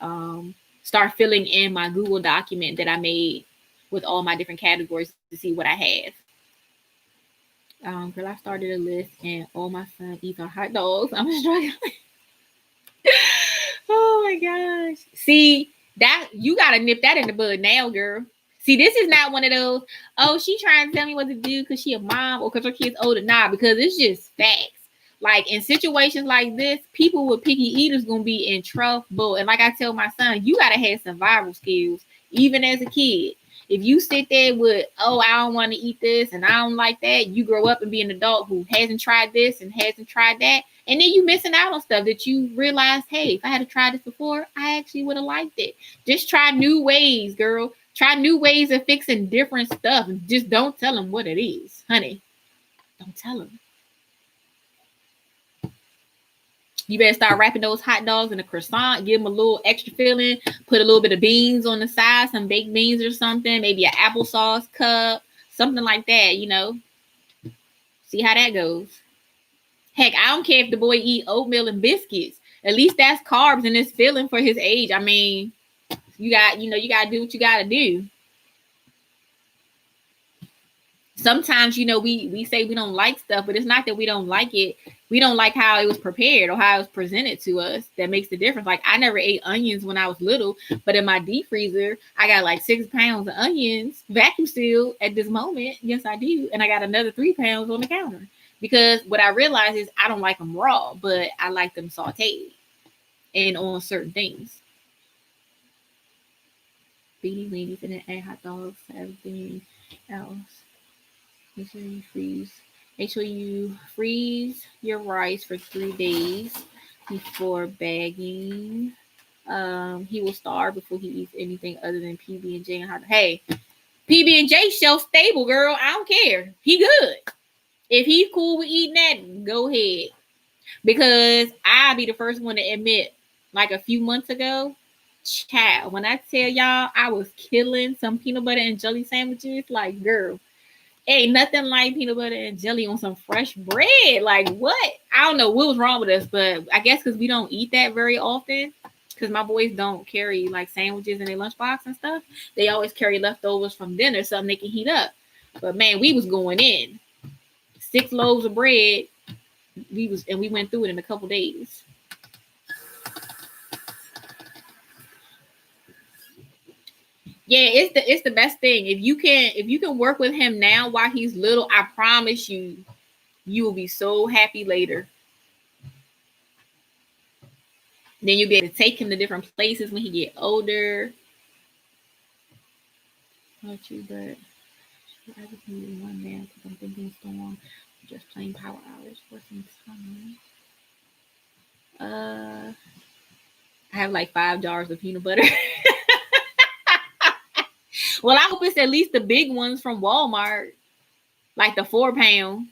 start filling in my Google document that I made with all my different categories to see what I have. Girl, I started a list and all my son eats are hot dogs. I'm struggling. Oh my gosh. See, that you gotta nip that in the bud now, girl. See, this is not one of those, oh, she trying to tell me what to do because she a mom or because her kid's older. Nah, because it's just facts. Like in situations like this, people with picky eaters gonna be in trouble. And like I tell my son, you gotta have survival skills, even as a kid. If you sit there with, oh, I don't want to eat this and I don't like that, you grow up and be an adult who hasn't tried this and hasn't tried that. And then you missing out on stuff that you realize, hey, if I had to try this before, I actually would have liked it. Just try new ways, girl. Try new ways of fixing different stuff. Just don't tell them what it is, honey. Don't tell them. You better start wrapping those hot dogs in a croissant. Give them a little extra filling. Put a little bit of beans on the side, some baked beans or something. Maybe an applesauce cup, something like that. See how that goes. Heck, I don't care if the boy eat oatmeal and biscuits. At least that's carbs and it's filling for his age. I mean, you got to do what you got to do. Sometimes, we say we don't like stuff, but it's not that we don't like it. We don't like how it was prepared or how it was presented to us. That makes the difference. Like I never ate onions when I was little, but in my deep freezer, I got like 6 pounds of onions vacuum sealed at this moment. Yes, I do. And I got another 3 pounds on the counter because what I realized is I don't like them raw, but I like them sauteed and on certain things. Beanie weenies and then add hot dogs, everything else. Make sure you freeze your rice for 3 days before bagging. He will starve before he eats anything other than PB&J and hot. Hey, PB&J shelf stable, girl. I don't care. He good. If he's cool with eating that, go ahead. Because I'll be the first one to admit, like a few months ago, child, when I tell y'all I was killing some peanut butter and jelly sandwiches, like, girl, ain't nothing like peanut butter and jelly on some fresh bread. Like, what? I don't know what was wrong with us, but I guess because we don't eat that very often, because my boys don't carry like sandwiches in their lunchbox and stuff. They always carry leftovers from dinner, something they can heat up. But man, we was going in 6 loaves of bread. We went through it in a couple days. Yeah, it's the best thing. If you can work with him now while he's little, I promise you will be so happy later. Then you'll be able to take him to different places when he get older. Not you, but I just need one now because I'm thinking storm. Just plain power outage for some time. I have like 5 jars of peanut butter. Well, I hope it's at least the big ones from Walmart, like the 4 pound.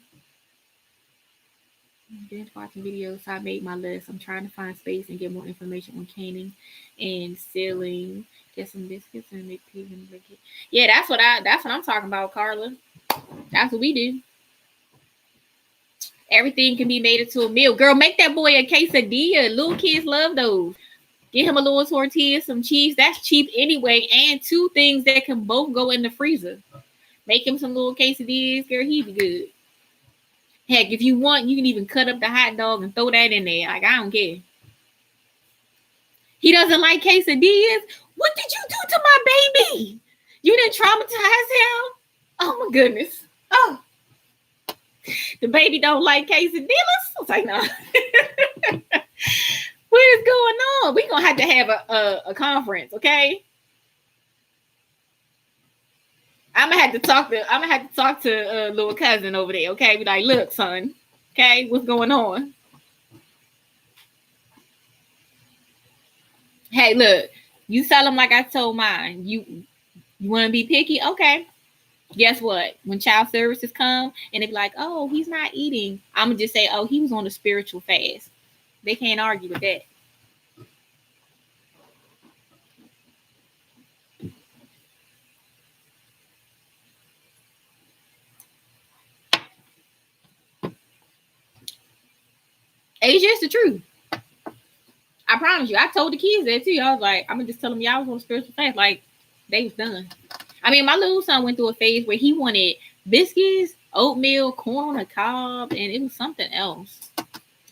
Binge watching videos. So I made my list. I'm trying to find space and get more information on canning and sealing. Get some biscuits and make peas and brisket. Yeah, that's what I'm talking about, Carla. That's what we do. Everything can be made into a meal. Girl, make that boy a quesadilla. Little kids love those. Get him a little tortilla, some cheese. That's cheap anyway. And two things that can both go in the freezer. Make him some little quesadillas. Girl, he'd be good. Heck, if you want, you can even cut up the hot dog and throw that in there. Like, I don't care. He doesn't like quesadillas. What did you do to my baby? You didn't traumatize him? Oh, my goodness. Oh. The baby don't like quesadillas? I was like, no. What is going on? We're gonna have a conference, okay? I'm gonna have to talk to little cousin over there, okay? Be like, look, son, okay, what's going on? Hey, look, you tell him like I told mine. You want to be picky, okay? Guess what? When child services come and they be like, oh, he's not eating, I'm gonna just say, oh, he was on a spiritual fast. They can't argue with that. It's just the truth. I promise you. I told the kids that too. I was like, I'm gonna just tell them y'all was on a spiritual fast. Like, they was done. I mean, my little son went through a phase where he wanted biscuits, oatmeal, corn on the cob, and it was something else.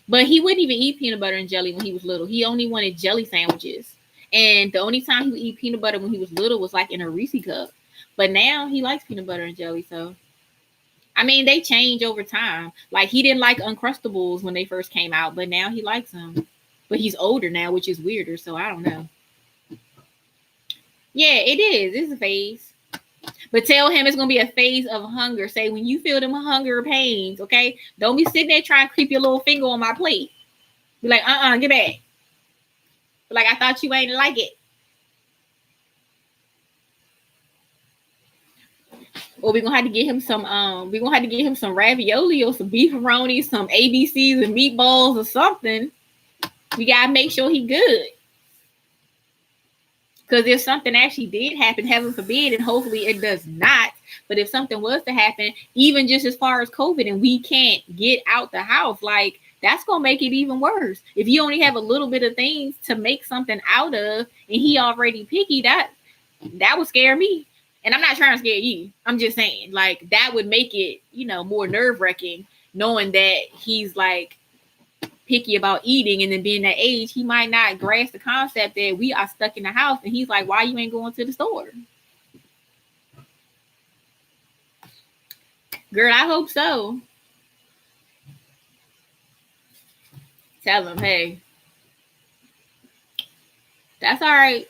But he wouldn't even eat peanut butter and jelly when he was little. He only wanted jelly sandwiches. And the only time he would eat peanut butter when he was little was like in a Reese cup. But now he likes peanut butter and jelly. So, I mean, they change over time. Like, he didn't like Uncrustables when they first came out, but now he likes them. But he's older now, which is weirder. So, I don't know. Yeah, it is. It's a phase. But tell him it's going to be a phase of hunger. Say, when you feel them hunger pains, okay? Don't be sitting there trying to creep your little finger on my plate. Be like, get back. Like, I thought you ain't like it. Or we're gonna have to get him some ravioli or some beefaroni, some ABCs and meatballs or something. We gotta make sure he good. Because if something actually did happen, heaven forbid, and hopefully it does not, but if something was to happen, even just as far as COVID and we can't get out the house, like, that's going to make it even worse. If you only have a little bit of things to make something out of and he already picky, that would scare me. And I'm not trying to scare you. I'm just saying, like, that would make it, more nerve-wracking knowing that he's, like, picky about eating, and then being that age, he might not grasp the concept that we are stuck in the house, and he's like, why you ain't going to the store? Girl, I hope so. Tell him, hey, that's all right.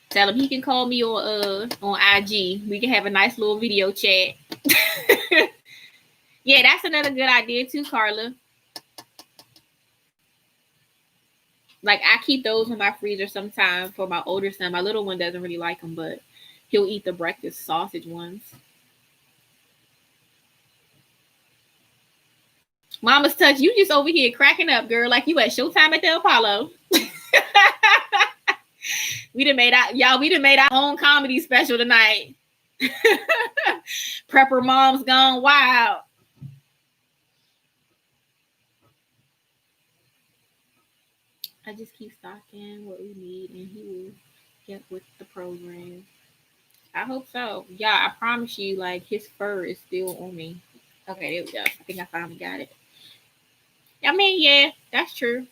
Tell him he can call me on IG. We can have a nice little video chat. Yeah, that's another good idea too, Carla. Like, I keep those in my freezer sometimes for my older son. My little one doesn't really like them, but he'll eat the breakfast sausage ones. Mama's touch, you just over here cracking up, girl, like you at Showtime at the Apollo. We done made our own comedy special tonight. Prepper Mom's gone wild. I just keep stocking what we need, and he will get with the program. I hope so. Yeah, I promise you, like, his fur is still on me. Okay, there we go. I think I finally got it. I mean, yeah, that's true.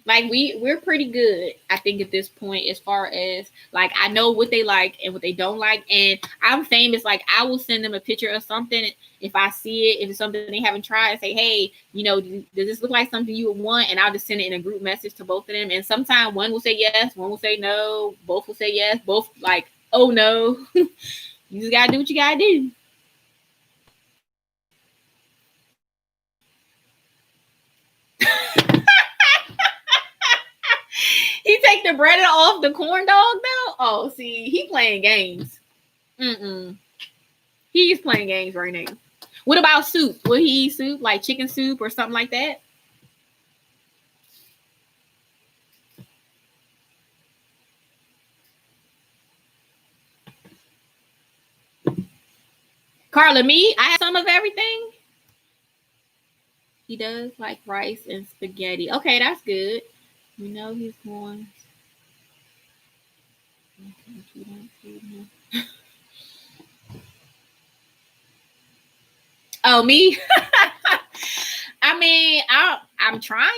Like, we're pretty good, I think, at this point, as far as, like, I know what they like and what they don't like, and I'm famous. Like, I will send them a picture of something if I see it, if it's something they haven't tried, and say, hey, does this look like something you would want? And I'll just send it in a group message to both of them, and sometimes one will say yes, one will say no, both will say yes, both like, oh no. You just gotta do what you gotta do. He take the bread off the corn dog though. Oh, see, he playing games. He's playing games right now. What about soup? Will he eat soup, like chicken soup or something like that? Carla, me, I have some of everything. He does like rice and spaghetti. Okay, that's good. You know he's going. Oh, me? I mean, I'm trying.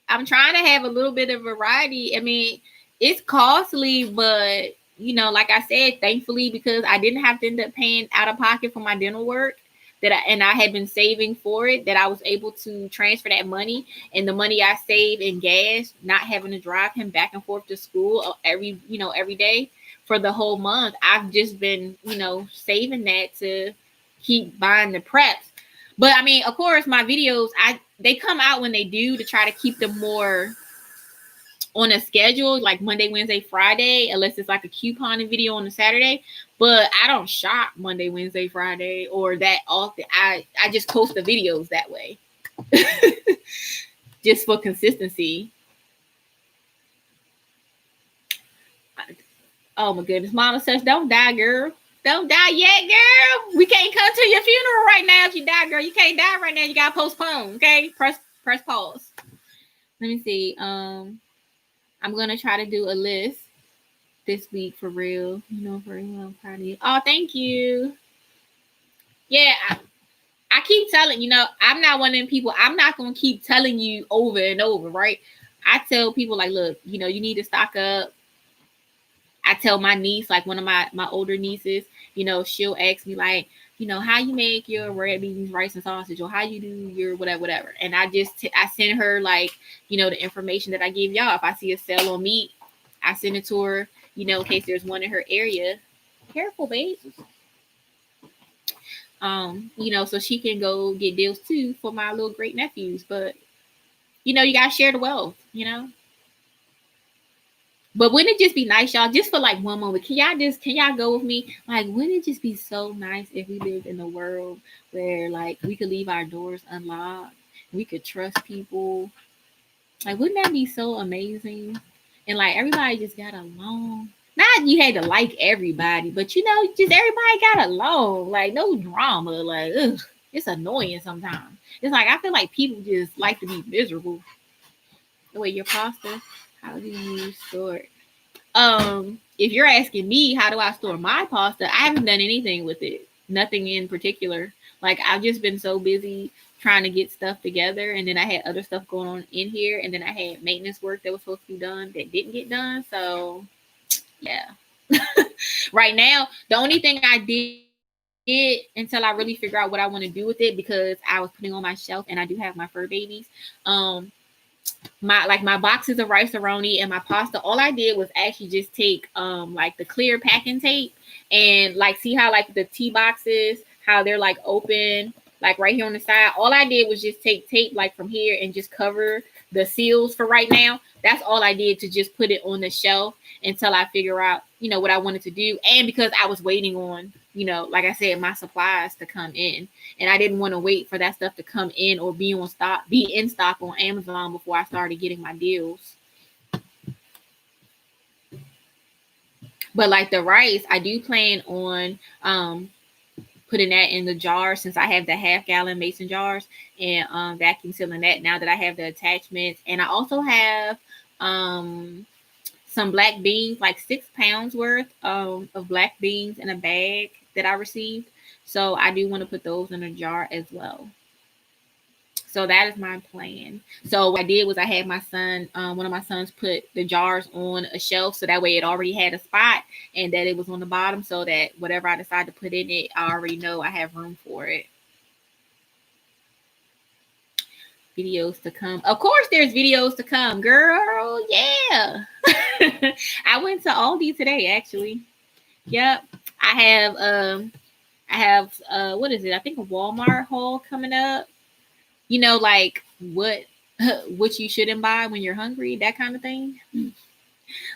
I'm trying to have a little bit of variety. I mean, it's costly, but you know, like I said, thankfully, because I didn't have to end up paying out of pocket for my dental work and I had been saving for it, that I was able to transfer that money, and the money I saved in gas, not having to drive him back and forth to school every day for the whole month. I've just been, saving that to keep buying the preps. But I mean, of course, my videos, they come out when they do to try to keep them more on a schedule, like Monday, Wednesday, Friday, unless it's like a couponing video on a Saturday. But I don't shop Monday, Wednesday, Friday, or that often. I just post the videos that way, just for consistency. Oh my goodness, Mama says, "Don't die, girl. Don't die yet, girl. We can't come to your funeral right now. If you die, girl, you can't die right now. You gotta postpone. Okay, press pause. Let me see. I'm gonna try to do a list this week for real. For real. I'm proud of you. Oh, thank you. Yeah, I keep telling I'm not one of them people. I'm not gonna keep telling you over and over, right? I tell people like, look, you need to stock up. I tell my niece, like one of my older nieces, she'll ask me like, how you make your red beans, rice, and sausage, or how you do your whatever. And I send her like, the information that I give y'all. If I see a sale on meat, I send it to her, in case there's one in her area. Careful, babe. So she can go get deals too for my little great nephews. But you gotta share the wealth, But wouldn't it just be nice, y'all, just for like one moment? Can y'all go with me? Like, wouldn't it just be so nice if we lived in a world where like we could leave our doors unlocked, we could trust people? Like, wouldn't that be so amazing? And like everybody just got along. Not you had to like everybody, but just everybody got along. Like no drama. Like, ugh, it's annoying sometimes. It's like I feel like people just like to be miserable. Wait, your pasta? How do you store it? If you're asking me how do I store my pasta, I haven't done anything with it. Nothing in particular. Like I've just been so busy trying to get stuff together, and then I had other stuff going on in here, and then I had maintenance work that was supposed to be done that didn't get done. So yeah. Right now, the only thing I did until I really figure out what I want to do with it, because I was putting on my shelf and I do have my fur babies. My boxes of Rice-A-Roni and my pasta, all I did was actually just take like the clear packing tape and like see how like the tea boxes, how they're like open, like right here on the side. All I did was just take tape like from here and just cover the seals for right now. That's all I did, to just put it on the shelf until I figure out, what I wanted to do. And because I was waiting on, like I said, my supplies to come in. And I didn't want to wait for that stuff to come in or be in stock on Amazon before I started getting my deals. But like the rice, I do plan on putting that in the jar, since I have the half-gallon mason jars, and vacuum sealing that now that I have the attachments. And I also have some black beans, like 6 pounds worth of black beans in a bag that I received. So I do want to put those in a jar as well. So that is my plan. So what I did was I had my son, one of my sons, put the jars on a shelf, so that way it already had a spot and that it was on the bottom, so that whatever I decide to put in it, I already know I have room for it. Videos to come. Of course, there's videos to come, girl. Yeah. I went to Aldi today, actually. Yep. I have what is it? I think a Walmart haul coming up. Like what you shouldn't buy when you're hungry, that kind of thing.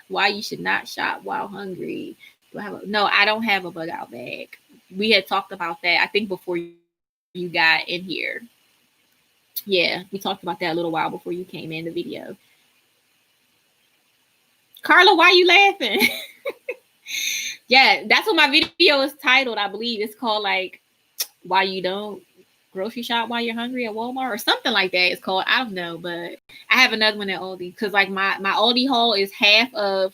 Why you should not shop while hungry. No, I don't have a bug out bag. We had talked about that, I think, before you got in here. Yeah, we talked about that a little while before you came in the video. Carla, why are you laughing? Yeah, that's what my video is titled, I believe. It's called like why you don't grocery shop while you're hungry at Walmart or something like that. It's called. I don't know, but I have another one at Aldi because like my Aldi haul is half of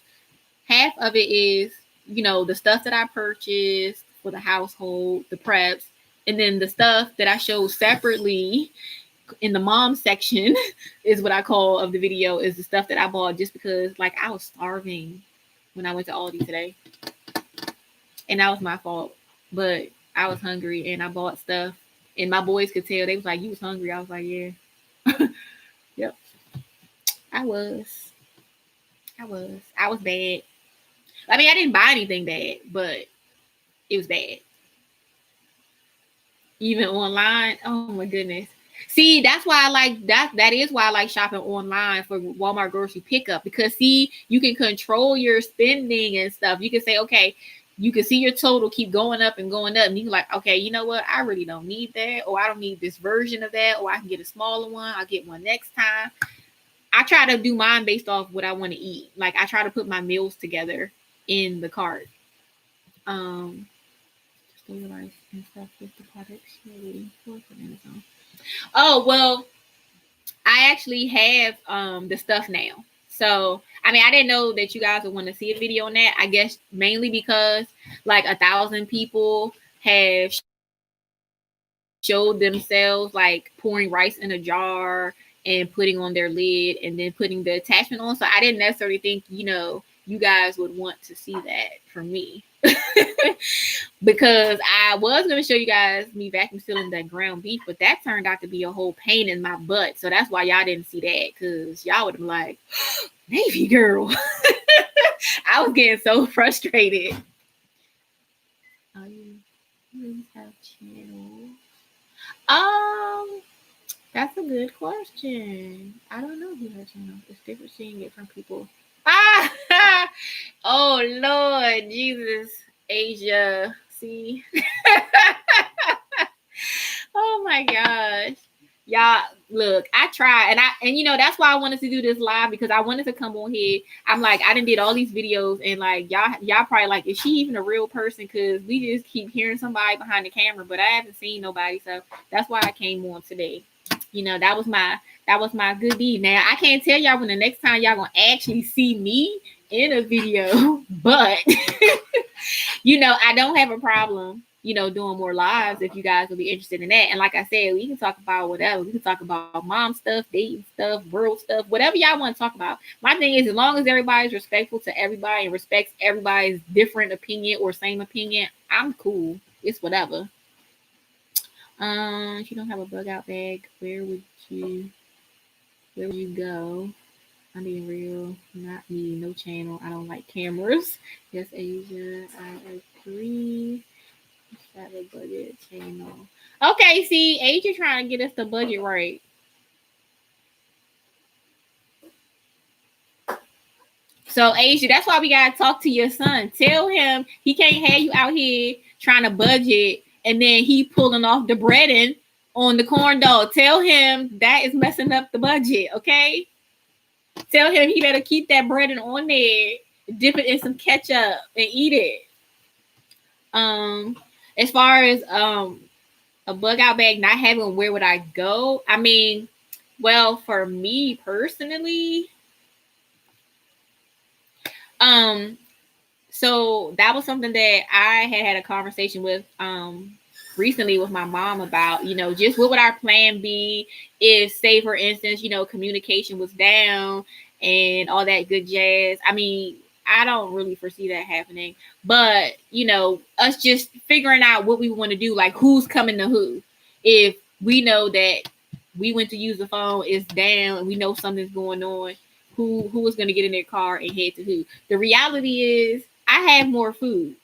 it is, you know, the stuff that I purchased for the household, the preps, and then the stuff that I showed separately in the mom section is what I call of the video is the stuff that I bought just because like I was starving when I went to Aldi today. And that was my fault. But I was hungry and I bought stuff. And my boys could tell. They was like, you was hungry. I was like, yeah. Yep. I was. I was bad. I mean, I didn't buy anything bad, but it was bad. Even online. Oh my goodness. See, that's why I like that. That is why I like shopping online for Walmart grocery pickup because see, you can control your spending and stuff. You can say, okay, you can see your total keep going up and going up, and you can like, okay, you know what? I really don't need that, or I don't need this version of that, or I can get a smaller one. I'll get one next time. I try to do mine based off what I want to eat. Like I try to put my meals together in the cart. Stabilize and stuff with the products you're waiting for from Amazon. Oh well, I actually have the stuff now. So I mean I didn't know that you guys would want to see a video on that. I guess mainly because like 1,000 people have showed themselves like pouring rice in a jar and putting on their lid and then putting the attachment on. So I didn't necessarily think, you know, you guys would want to see that from me. Because I was going to show you guys me vacuum sealing that ground beef, but that turned out to be a whole pain in my butt. So that's why y'all didn't see that because y'all would have been like, Navy girl. I was getting so frustrated. You have channels. That's a good question. I don't know who has channels. It's different seeing it from people. Oh Lord Jesus, Asia. See. Oh my gosh. Y'all look, I tried and you know that's why I wanted to do this live because I wanted to come on here. I'm like, I done did all these videos and like y'all probably like, is she even a real person? Because we just keep hearing somebody behind the camera, but I haven't seen nobody. So that's why I came on today. You know, that was my good deed. Now I can't tell y'all when the next time y'all gonna actually see me in a video, but you know, I don't have a problem, you know, doing more lives if you guys will be interested in that. And like I said, we can talk about whatever. We can talk about mom stuff, dating stuff, world stuff, whatever y'all want to talk about. My thing is, as long as everybody's respectful to everybody and respects everybody's different opinion or same opinion, I'm cool. It's whatever. If you don't have a bug out bag, where would you go? I'm being real, not me, no channel. I don't like cameras. Yes, Asia, I agree. Have a budget channel. Okay, see, Asia trying to get us the budget right. So Asia, that's why we gotta talk to your son. Tell him he can't have you out here trying to budget and then he pulling off the breading on the corn dog. Tell him that is messing up the budget, okay? Tell him he better keep that breading on there, dip it in some ketchup, and eat it. As far as a bug out bag not having, where would I go? I mean, well, for me personally, so that was something that I had a conversation with recently with my mom about, you know, just what would our plan be if, say, for instance, you know, communication was down and all that good jazz. I mean, I don't really foresee that happening, but you know, us just figuring out what we want to do, like who's coming to who. If we know that we went to use the phone, it's down, and we know something's going on, who is going to get in their car and head to who. The reality is, I have more food.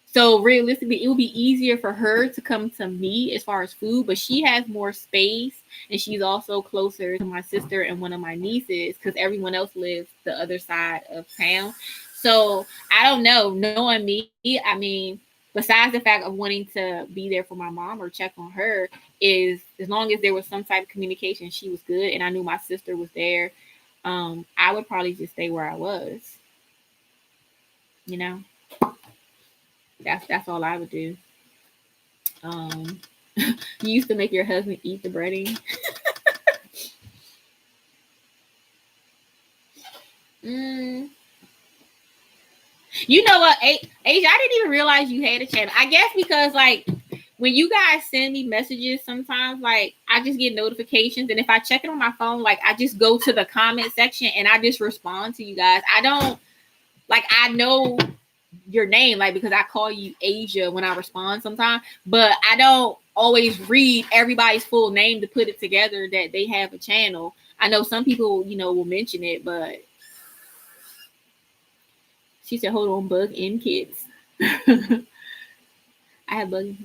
So realistically, it would be easier for her to come to me as far as food, but she has more space and she's also closer to my sister and one of my nieces because everyone else lives the other side of town. So I don't know. Knowing me, I mean, besides the fact of wanting to be there for my mom or check on her, is as long as there was some type of communication, she was good, and I knew my sister was there. I would probably just stay where I was. You know. That's all I would do. You used to make your husband eat the breading. You know what, Asia, I didn't even realize you had a channel. I guess because like when you guys send me messages, sometimes like I just get notifications, and if I check it on my phone, like I just go to the comment section and I just respond to you guys. I don't like I know your name, like because I call you Asia when I respond sometimes, but I don't always read everybody's full name to put it together that they have a channel. I know some people, will mention it, but she said, hold on, bug in kids. I have bug.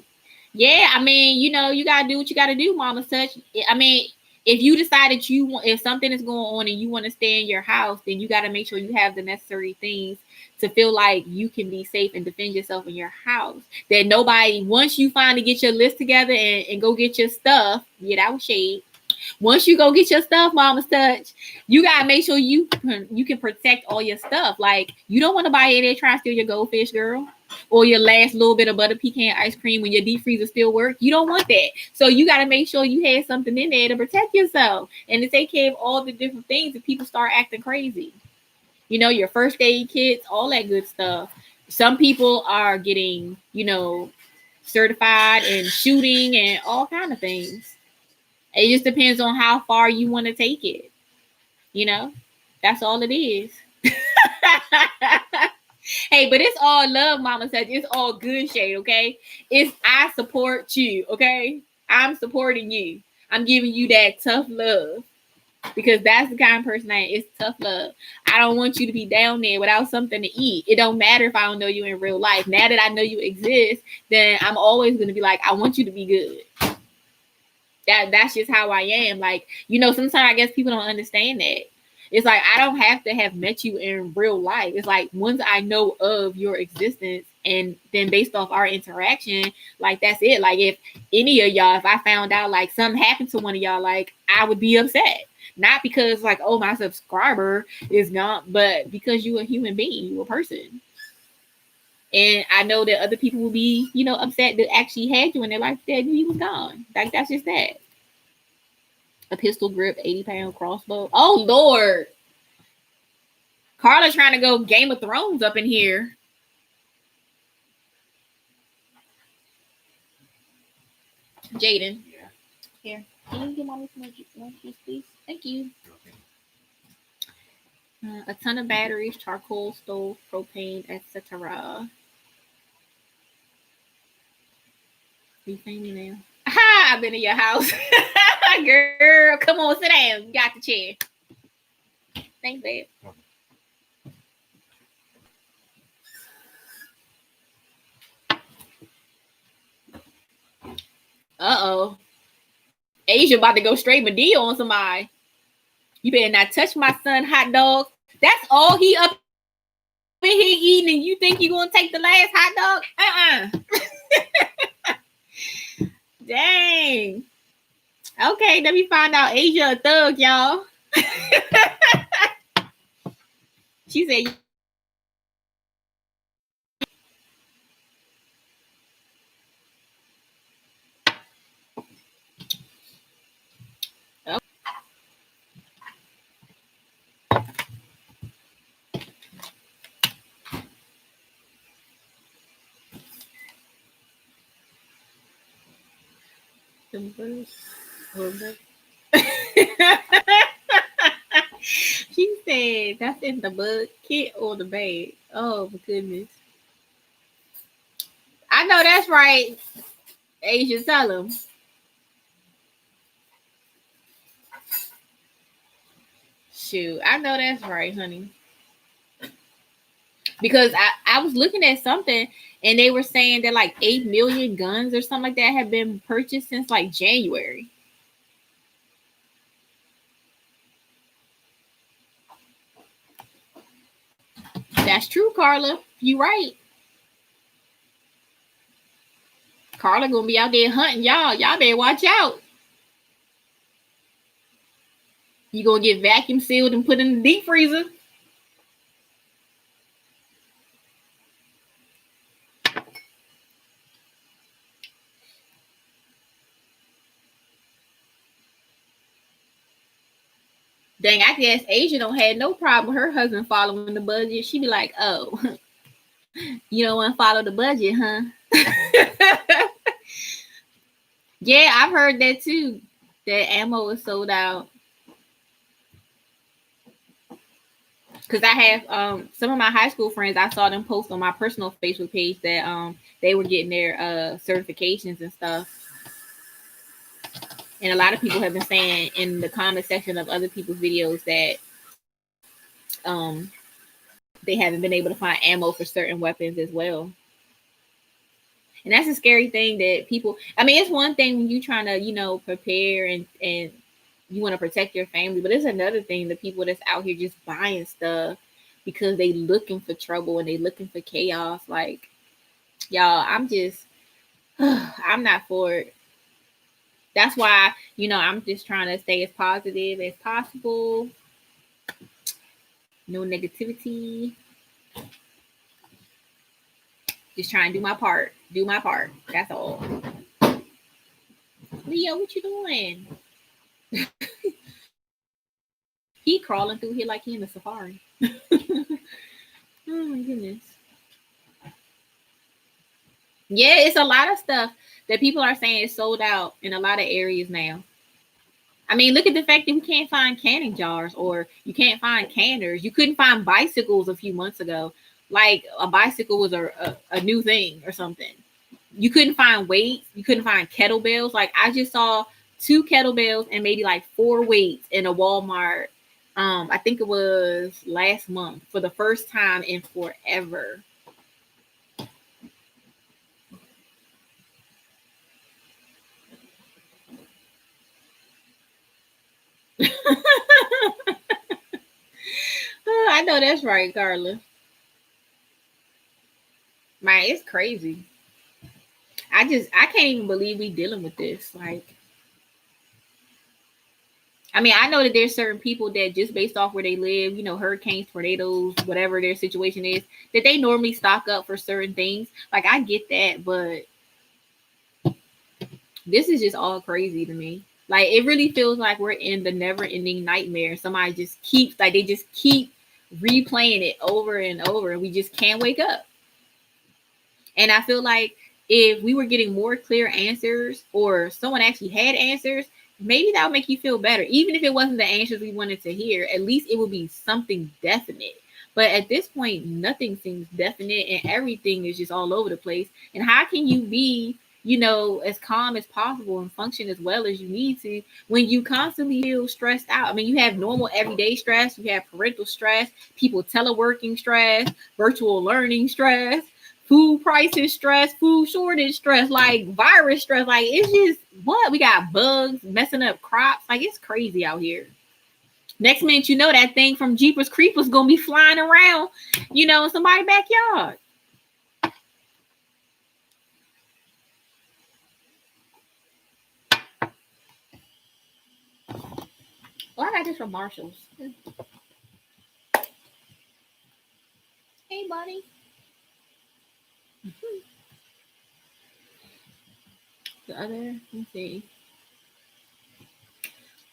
Yeah, I mean, you gotta do what you gotta do, Mama Such. I mean, if you decide that if something is going on and you want to stay in your house, then you gotta make sure you have the necessary things to feel like you can be safe and defend yourself in your house. That nobody, once you finally get your list together and go get your stuff, yeah, that was shade. Once you go get your stuff, Mama's Touch, you gotta make sure you can protect all your stuff. Like you don't want to buy it there trying to steal your goldfish, girl, or your last little bit of butter pecan ice cream when your deep freezer still works. You don't want that. So you gotta make sure you have something in there to protect yourself and to take care of all the different things if people start acting crazy. Your first aid kits, all that good stuff. Some people are getting, certified in shooting and all kind of things. It just depends on how far you want to take it. That's all it is. Hey, but it's all love, Mama said. It's all good shade, okay? I support you, okay? I'm supporting you. I'm giving you that tough love because that's the kind of person I am. It's tough love. I don't want you to be down there without something to eat. It don't matter if I don't know you in real life. Now that I know you exist, then I'm always going to be like, I want you to be good. That's just how I am. Like, sometimes I guess people don't understand that. It's like I don't have to have met you in real life. It's like once I know of your existence and then based off our interaction, like that's it. Like if any of y'all, if I found out like something happened to one of y'all, like I would be upset. Not because like, oh, my subscriber is not, but because you a human being, you a person. And I know that other people will be, upset that actually had you in their life that you was gone. Like that's just that. A pistol grip, 80-pound crossbow. Oh Lord. Carla's trying to go Game of Thrones up in here. Jaden. Yeah. Here. Can you give mommy some juice, please? Thank you. A ton of batteries, charcoal, stove, propane, etc. You paying me now? Ha! I've been in your house. Girl, come on, sit down. You got the chair. Thanks, babe. Uh-oh. Asia about to go straight Medea on somebody. You better not touch my son hot dog. That's all he up in here eating, and you think you gonna take the last hot dog? Dang. Okay, let me find out Asia a thug, y'all. She said she said that's in the bug kit or the bag. Oh my goodness. I know that's right. Asia, tell him. Shoot, I know that's right, honey. Because I was looking at something and they were saying that like 8 million guns or something like that have been purchased since like January. That's true, Carla. You right. Carla gonna be out there hunting y'all. Y'all better watch out. You gonna get vacuum sealed and put in the deep freezer. Dang, I guess Asia don't have no problem with her husband following the budget. She be like, oh, you don't want to follow the budget, huh? Yeah, I've heard that too. That ammo is sold out. Because I have some of my high school friends, I saw them post on my personal Facebook page that they were getting their certifications and stuff. And a lot of people have been saying in the comment section of other people's videos that um they haven't been able to find ammo for certain weapons as well. And that's a scary thing that people, I mean, it's one thing when you're trying to, prepare and you want to protect your family, but it's another thing the people that's out here just buying stuff because they looking for trouble and they looking for chaos. Like, y'all, I'm just, I'm not for it. That's why, I'm just trying to stay as positive as possible. No negativity. Just try and do my part. Do my part. That's all. Leo, what you doing? He crawling through here like he in a safari. Oh my goodness. Yeah, it's a lot of stuff that people are saying is sold out in a lot of areas now. I mean, look at the fact that we can't find canning jars or you can't find canners. You couldn't find bicycles a few months ago. Like a bicycle was a new thing or something. You couldn't find weights. You couldn't find kettlebells. Like I just saw 2 kettlebells and maybe like 4 weights in a Walmart. I think it was last month for the first time in forever. I know that's right, Carla. Man, it's crazy. I can't even believe we dealing with this. Like, I mean, I know that there's certain people that just based off where they live, hurricanes, tornadoes, whatever their situation is, that they normally stock up for certain things. Like, I get that, but this is just all crazy to me. Like, it really feels like we're in the never-ending nightmare. Somebody just keeps, like, they just keep replaying it over and over, and we just can't wake up. And I feel like if we were getting more clear answers or someone actually had answers, maybe that would make you feel better. Even if it wasn't the answers we wanted to hear, at least it would be something definite. But at this point, nothing seems definite and everything is just all over the place. And how can you be, as calm as possible and function as well as you need to when you constantly feel stressed out? I mean, you have normal everyday stress, you have parental stress, people teleworking stress, virtual learning stress, food prices stress, food shortage stress, like virus stress. Like it's just what we got bugs messing up crops. Like it's crazy out here. Next minute, that thing from Jeepers Creepers gonna be flying around, in somebody's backyard. Oh, I got this from Marshalls. Hey, buddy. The other, let's see.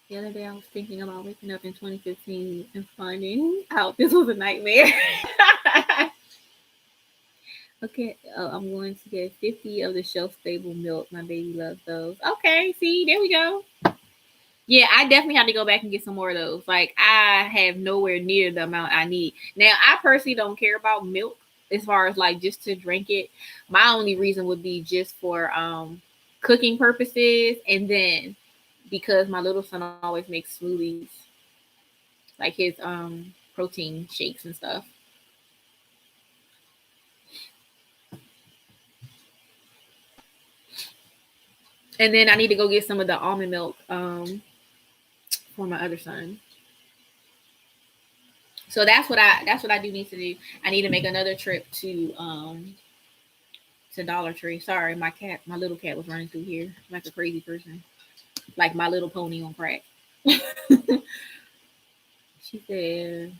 The other day, I was thinking about waking up in 2015 and finding out this was a nightmare. Okay, I'm going to get 50 of the shelf stable milk. My baby loves those. Okay, see, there we go. Yeah, I definitely have to go back and get some more of those. Like, I have nowhere near the amount I need. Now, I personally don't care about milk as far as like just to drink it. My only reason would be just for cooking purposes, and then because my little son always makes smoothies, like his protein shakes and stuff. And then I need to go get some of the almond milk for my other son. So that's what I do need to do. I need to make another trip to Dollar Tree. Sorry, my little cat was running through here like a crazy person, like My Little Pony on crack. She said,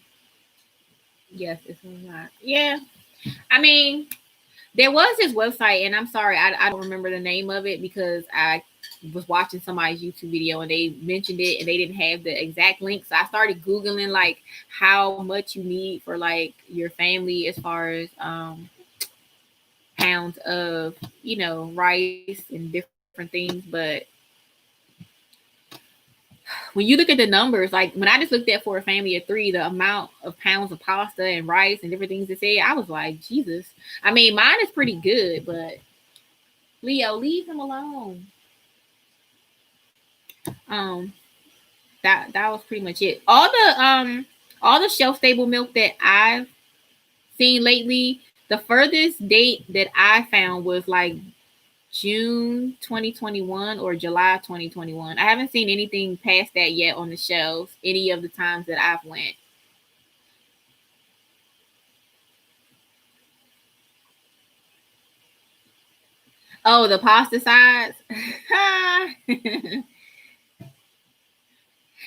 "Yes, it's a lot." Yeah, I mean, there was this website, and I'm sorry, I don't remember the name of it because was watching somebody's YouTube video and they mentioned it and they didn't have the exact link. So I started Googling like how much you need for like your family as far as pounds of, rice and different things. But when you look at the numbers, like when I just looked at for a family of 3, the amount of pounds of pasta and rice and different things to say, I was like, Jesus. I mean, mine is pretty good, but Leo, leave him alone. That was pretty much it. All the shelf stable milk that I've seen lately, the furthest date that I found was like June 2021 or July 2021. I haven't seen anything past that yet on the shelves any of the times that I've went. Oh, the pasta size.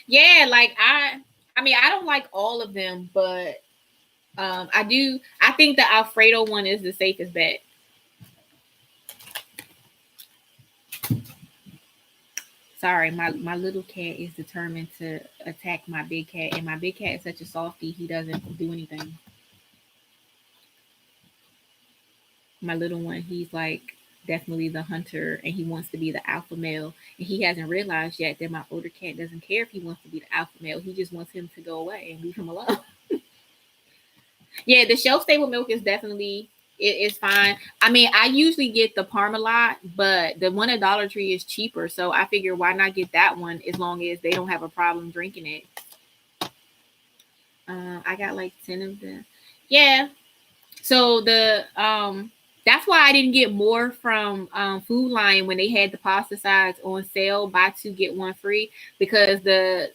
Yeah, like I mean, I don't like all of them, but I think the Alfredo one is the safest bet. Sorry, my little cat is determined to attack my big cat, and my big cat is such a softie, he doesn't do anything. My little one, he's like definitely the hunter and he wants to be the alpha male. And he hasn't realized yet that my older cat doesn't care if he wants to be the alpha male. He just wants him to go away and leave him alone. Yeah, the shelf stable milk is definitely it's fine. I mean, I usually get the Parmalat, but the one at Dollar Tree is cheaper. So I figure why not get that one as long as they don't have a problem drinking it. I got like 10 of them. Yeah. So the that's why I didn't get more from Food Lion when they had the pasta sides on sale, buy 2 get 1 free, because the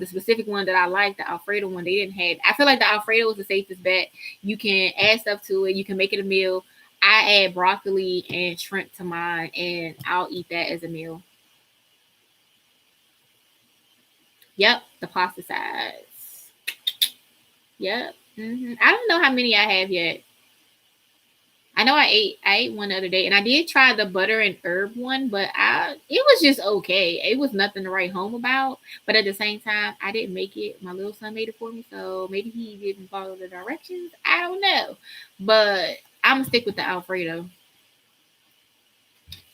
specific one that I like, the Alfredo one, they didn't have. I feel like the Alfredo is the safest bet. You can add stuff to it. You can make it a meal. I add broccoli and shrimp to mine, and I'll eat that as a meal. Yep, the pasta sides. Yep. I don't know how many I have yet. I know I ate one the other day, and I did try the butter and herb one, but it was just okay. It was nothing to write home about, but at the same time, I didn't make it. My little son made it for me, so maybe he didn't follow the directions. I don't know, but I'm gonna stick with the Alfredo.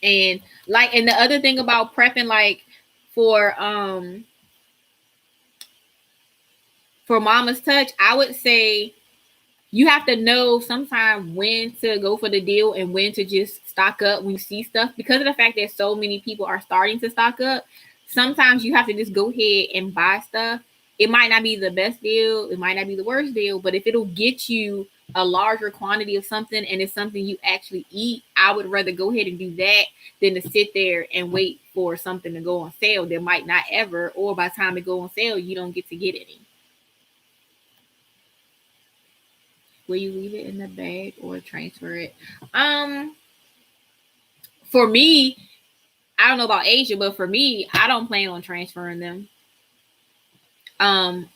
And and the other thing about prepping, like for Mama's Touch, I would say you have to know sometimes when to go for the deal and when to just stock up when you see stuff, because of the fact that so many people are starting to stock up. Sometimes you have to just go ahead and buy stuff. It might not be the best deal, it might not be the worst deal, but if it'll get you a larger quantity of something and it's something you actually eat, I would rather go ahead and do that than to sit there and wait for something to go on sale that might not ever, or by the time it go on sale, you don't get to get any. Will you leave it in the bag or transfer it? For me, I don't know about Asia, but for me, I don't plan on transferring them. I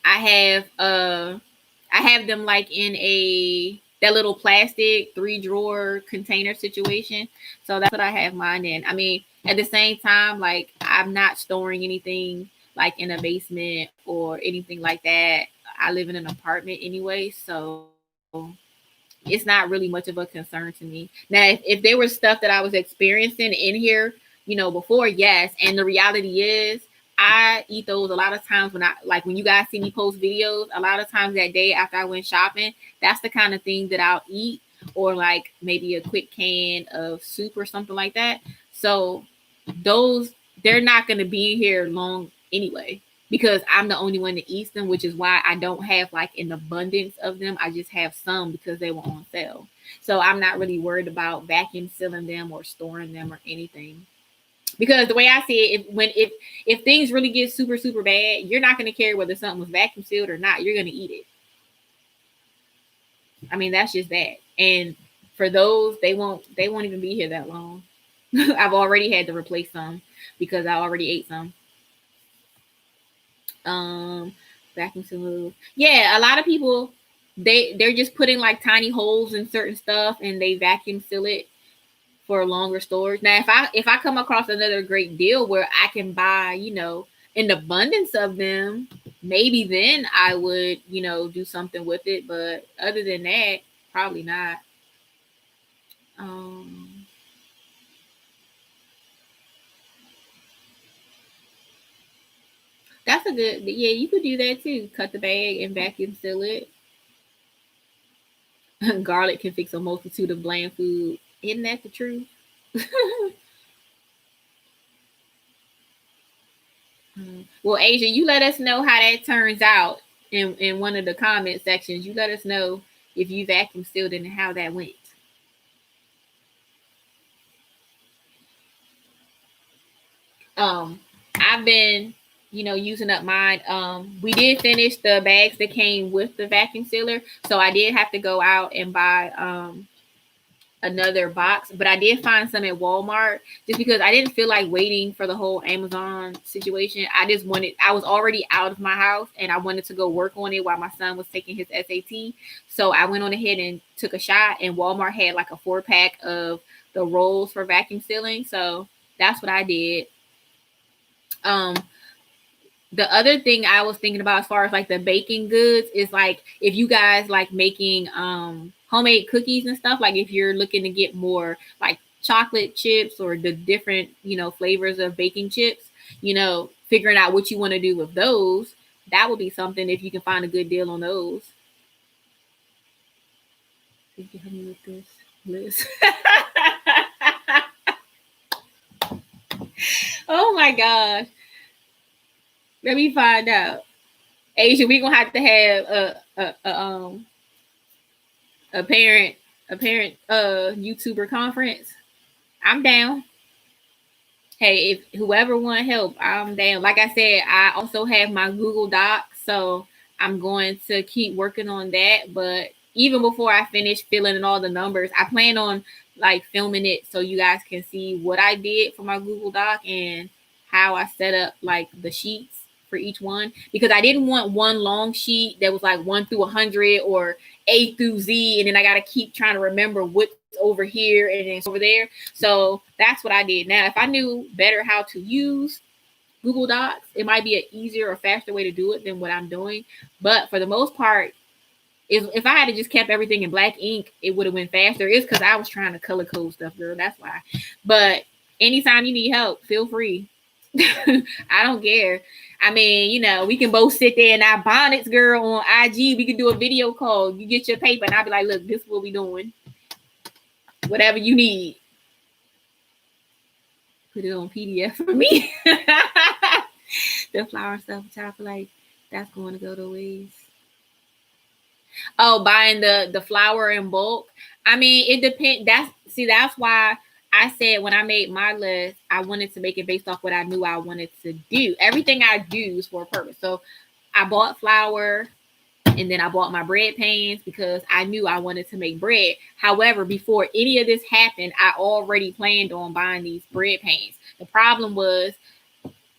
have them like in that little plastic 3-drawer container situation. So that's what I have mine in. I mean, at the same time, like I'm not storing anything like in a basement or anything like that. I live in an apartment anyway, so it's not really much of a concern to me. Now, if there was stuff that I was experiencing in here, before, yes. And the reality is, I eat those a lot of times when you guys see me post videos, a lot of times that day after I went shopping, that's the kind of thing that I'll eat, or like maybe a quick can of soup or something like that. So they're not going to be here long anyway, because I'm the only one that eats them, which is why I don't have like an abundance of them. I just have some because they were on sale. So I'm not really worried about vacuum sealing them or storing them or anything. Because the way I see it, if things really get super, super bad, you're not going to care whether something was vacuum sealed or not. You're going to eat it. I mean, that's just that. And for those, they won't even be here that long. I've already had to replace some because I already ate some. Vacuum seal. Yeah, a lot of people they're just putting like tiny holes in certain stuff and they vacuum seal it for longer storage. Now, if I come across another great deal where I can buy, an abundance of them, maybe then I would, do something with it. But other than that, probably not. Um, that's a good, yeah, you could do that too. Cut the bag and vacuum seal it. Garlic can fix a multitude of bland food. Isn't that the truth? Well, Asia, you let us know how that turns out in one of the comment sections. You let us know if you vacuum sealed it and how that went. I've been, using up mine. We did finish the bags that came with the vacuum sealer, so I did have to go out and buy another box, but I did find some at Walmart just because I didn't feel like waiting for the whole Amazon situation. I was already out of my house and I wanted to go work on it while my son was taking his SAT. So I went on ahead and took a shot, and Walmart had like a 4-pack of the rolls for vacuum sealing. So that's what I did. Um, the other thing I was thinking about as far as like the baking goods is like if you guys like making homemade cookies and stuff, like if you're looking to get more like chocolate chips or the different, flavors of baking chips, figuring out what you want to do with those, that would be something if you can find a good deal on those. You can help me with this, Liz. Oh my gosh. Let me find out. Asia, we're gonna have to have a parent YouTuber conference. I'm down. Hey, if whoever want help, I'm down. Like I said, I also have my Google Doc, so I'm going to keep working on that. But even before I finish filling in all the numbers, I plan on like filming it so you guys can see what I did for my Google Doc and how I set up like the sheets for each one, because I didn't want one long sheet that was like 1 through 100 or A through Z, and then I got to keep trying to remember what's over here and then over there. So that's what I did. Now, if I knew better how to use Google Docs, it might be an easier or faster way to do it than what I'm doing. But for the most part, if I had to just kept everything in black ink, it would have went faster. It's because I was trying to color code stuff, girl. That's why. But anytime you need help, feel free. I don't care. I mean, we can both sit there in our bonnets, girl, on IG. We can do a video call. You get your paper, and I'll be like, look, this is what we doing. Whatever you need. Put it on PDF for me. The flour stuff, which I feel like that's going to go to waste. Oh, buying the flour in bulk. I mean, it depends. That's why I said when I made my list, I wanted to make it based off what I knew I wanted to do. Everything I do is for a purpose. So I bought flour, and then I bought my bread pans because I knew I wanted to make bread. However, before any of this happened, I already planned on buying these bread pans. The problem was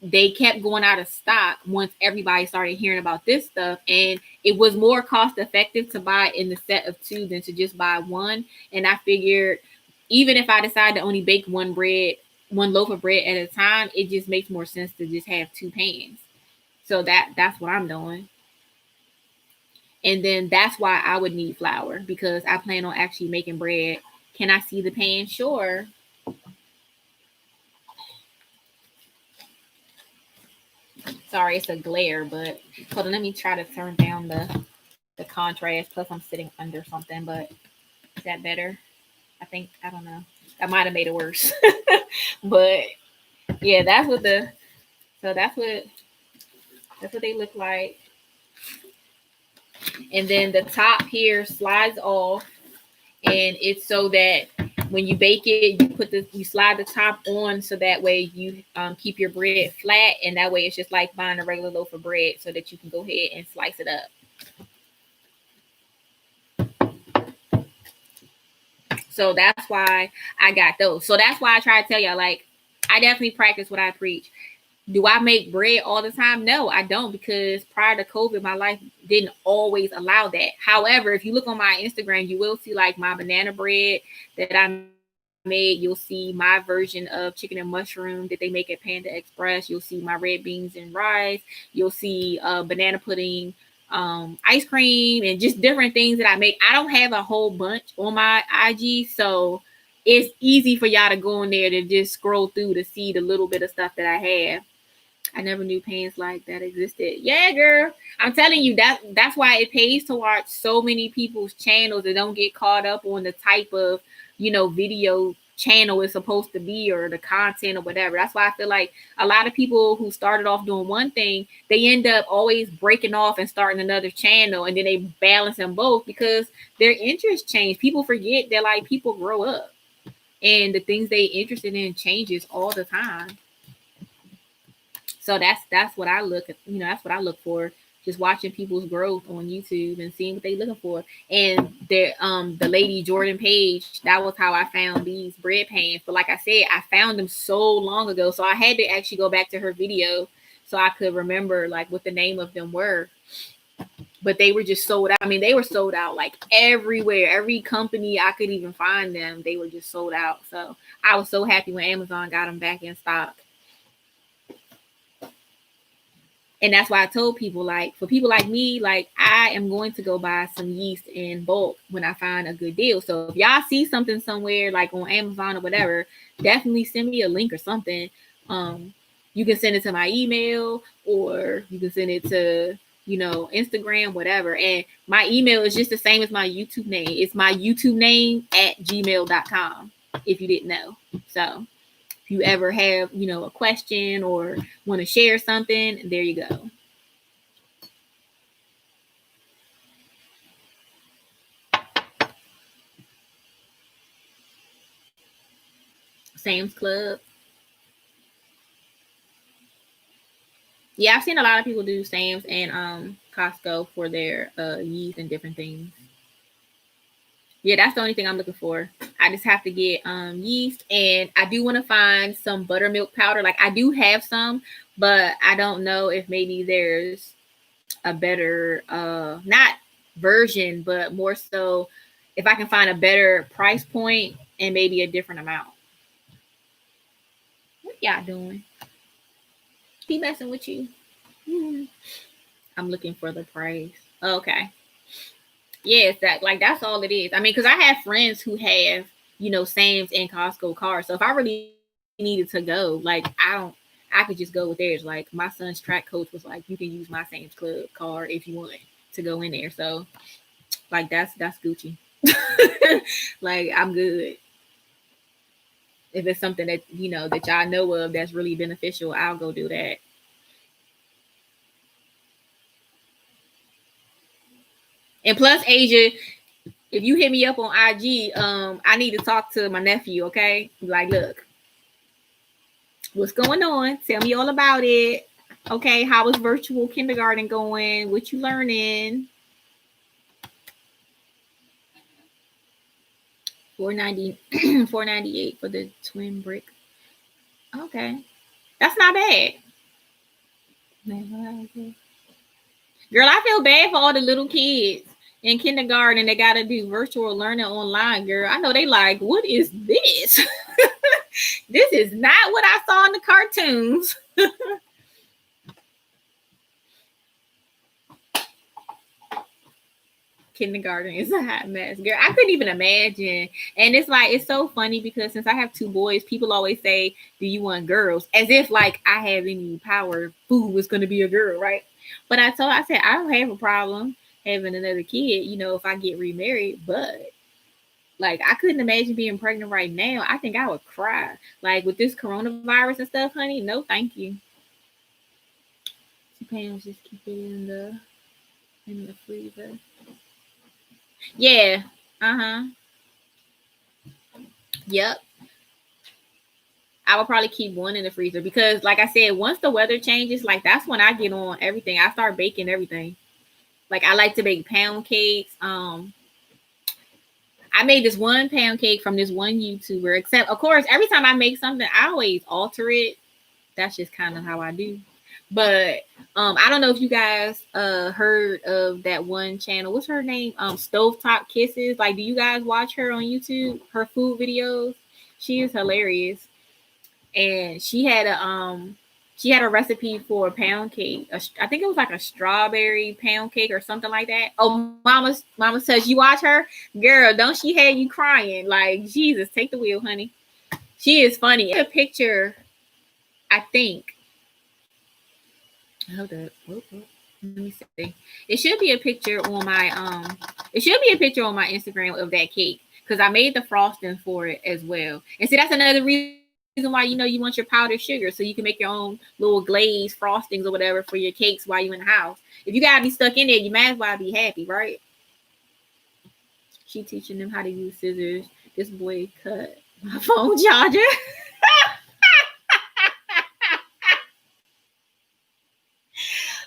they kept going out of stock once everybody started hearing about this stuff, and it was more cost effective to buy in the set of 2 than to just buy one. And I figured even if I decide to only bake one loaf of bread at a time, it just makes more sense to just have 2 pans. So that's what I'm doing. And then that's why I would need flour, because I plan on actually making bread. Can I see the pan? Sure. Sorry, it's a glare, but hold on, let me try to turn down the contrast. Plus, I'm sitting under something, but is that better? I don't know. I might have made it worse. But yeah, that's what they look like. And then the top here slides off, and it's so that when you bake it, you slide the top on, so that way you keep your bread flat, and that way it's just like buying a regular loaf of bread, so that you can go ahead and slice it up. So that's why I got those. So that's why I try to tell y'all, like, I definitely practice what I preach. Do I make bread all the time? No, I don't, because prior to COVID, my life didn't always allow that. However, if you look on my Instagram, you will see like my banana bread that I made. You'll see my version of chicken and mushroom that they make at Panda Express. You'll see my red beans and rice. You'll see banana pudding, ice cream, and just different things that I make. I don't have a whole bunch on my IG, so it's easy for y'all to go in there to just scroll through to see the little bit of stuff that I have. I never knew pans like that existed. Yeah, girl. I'm telling you, that's why it pays to watch so many people's channels and don't get caught up on the type of, video channel is supposed to be or the content or whatever. That's why I feel like a lot of people who started off doing one thing, they end up always breaking off and starting another channel, and then they balance them both because their interests change. People forget that like people grow up and the things they interested in changes all the time. So that's what I look at, that's what I look for. Just watching people's growth on YouTube and seeing what they're looking for. And the lady Jordan Page, that was how I found these bread pans. But like I said, I found them so long ago. So I had to actually go back to her video so I could remember like what the name of them were. But they were just sold out. I mean, they were sold out like everywhere. Every company I could even find them, they were just sold out. So I was so happy when Amazon got them back in stock. And that's why I told people, like, for people like me, like, I am going to go buy some yeast in bulk when I find a good deal. So if y'all see something somewhere, like on Amazon or whatever, definitely send me a link or something. You can send it to my email or you can send it to, Instagram, whatever. And my email is just the same as my YouTube name. It's my YouTube name at gmail.com, if you didn't know. So you ever have, a question or want to share something, there you go. Sam's Club. Yeah, I've seen a lot of people do Sam's and Costco for their yeast and different things. Yeah, that's the only thing I'm looking for. I just have to get yeast, and I do want to find some buttermilk powder. Like I do have some, but I don't know if maybe there's a better not version, but more so if I can find a better price point and maybe a different amount. What y'all doing? He messing with you? I'm looking for the price. Okay. Yes, that's all it is. I mean, because I have friends who have, Sam's and Costco cards. So if I really needed to go, like I could just go with theirs. Like my son's track coach was like, you can use my Sam's Club card if you want to go in there. So like that's Gucci. Like I'm good. If it's something that that y'all know of that's really beneficial, I'll go do that. And plus, Asia, if you hit me up on IG, I need to talk to my nephew, okay? Like, look, what's going on? Tell me all about it. Okay, how is virtual kindergarten going? What you learning? $498 for the twin brick. Okay, that's not bad. Girl, I feel bad for all the little kids in kindergarten. They got to do virtual learning online, girl. I know they like, what is this? This is not what I saw in the cartoons. Kindergarten is a hot mess, girl. I couldn't even imagine. And it's like, it's so funny because since I have two boys, people always say, do you want girls? As if like I have any power, who is going to be a girl, right? But I said, I don't have a problem having another kid, if I get remarried, but like I couldn't imagine being pregnant right now. I think I would cry. Like with this coronavirus and stuff, honey, no thank you. 2 pounds, just keep it in the freezer. Yeah. Uh-huh. Yep. I would probably keep one in the freezer because, like I said, once the weather changes, like that's when I get on everything. I start baking everything. Like I like to bake pound cakes. I made this one pound cake from this one YouTuber. Except, of course, every time I make something, I always alter it. That's just kind of how I do. But I don't know if you guys heard of that one channel. What's her name? Stovetop Kisses. Like, do you guys watch her on YouTube? Her food videos. She is hilarious. And she had a recipe for a pound cake. I think it was like a strawberry pound cake or something like that. Oh, mama says you watch her, girl. Don't she have you crying? Like, Jesus, take the wheel, honey. She is funny. A picture, I think. Hold up. Let me see. It should be a picture on my It should be a picture on my Instagram of that cake because I made the frosting for it as well. And see, that's another reason why you want your powdered sugar so you can make your own little glaze frostings or whatever for your cakes while you're in the house. If you gotta be stuck in there, you might as well be happy, right? She teaching them how to use scissors. This boy cut my phone charger.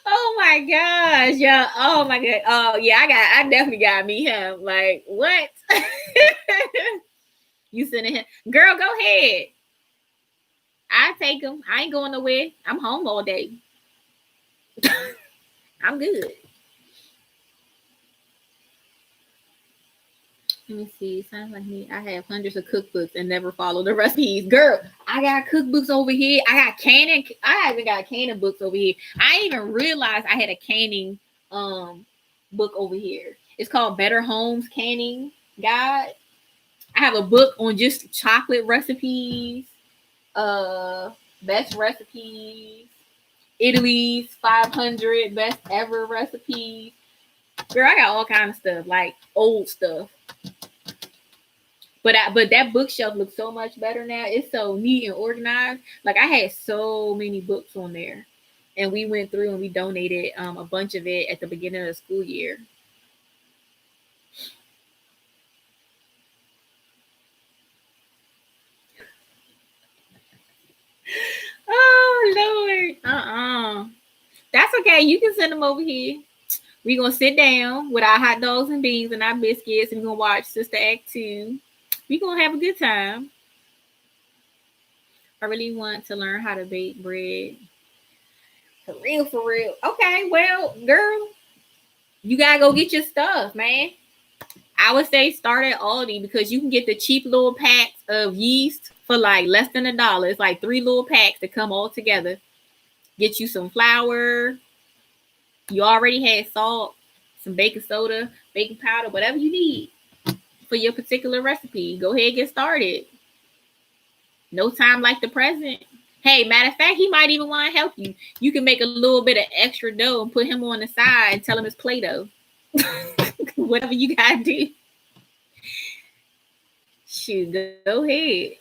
Oh my gosh, yeah. Oh my god. Oh yeah, I definitely got me him. Like, what? You sending him? Girl, go ahead. I take him. I ain't going nowhere. I'm home all day. I'm good. Let me see. Sounds like me. I have hundreds of cookbooks and never follow the recipes. Girl, I got cookbooks over here. I even got canning books over here. I didn't even realize I had a canning book over here. It's called Better Homes Canning Guide. I have a book on just chocolate recipes, best recipes, Italy's 500 best ever recipes. Girl, I got all kind of stuff, like old stuff. But that bookshelf looks so much better now. It's so neat and organized. Like, I had so many books on there, and we went through and we donated a bunch of it at the beginning of the school year. Oh Lord, that's okay. You can send them over here. We're gonna sit down with our hot dogs and beans and our biscuits, and we're gonna watch Sister Act 2. We're gonna have a good time. I really want to learn how to bake bread. For real, for real. Okay, well, girl, you gotta go get your stuff, man. I would say start at Aldi because you can get the cheap little packs of yeast for like less than $1. It's like 3 little packs that come all together. Get you some flour. You already had salt, some baking soda, baking powder, whatever you need for your particular recipe. Go ahead and get started. No time like the present. Hey, matter of fact, he might even want to help you. You can make a little bit of extra dough and put him on the side and tell him it's Play-Doh. Whatever you gotta do. Shoot, go ahead.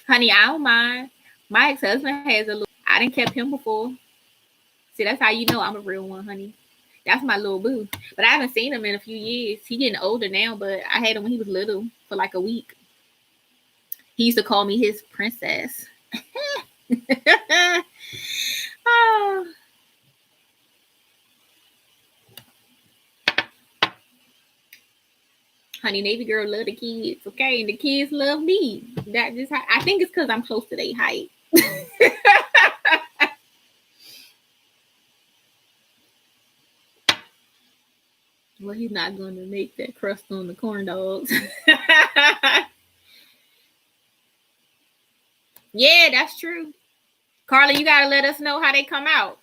Honey, I don't mind. My ex-husband has a little. I didn't kept him before. See, that's how you know I'm a real one, honey. That's my little boo. But I haven't seen him in a few years. He getting older now, but I had him when he was little for like a week. He used to call me his princess. Oh. Honey, Navy girl love the kids, okay? And the kids love me. That just I think it's because I'm close to their height. Well, he's not going to make that crust on the corn dogs. Yeah, that's true. Carla, you got to let us know how they come out.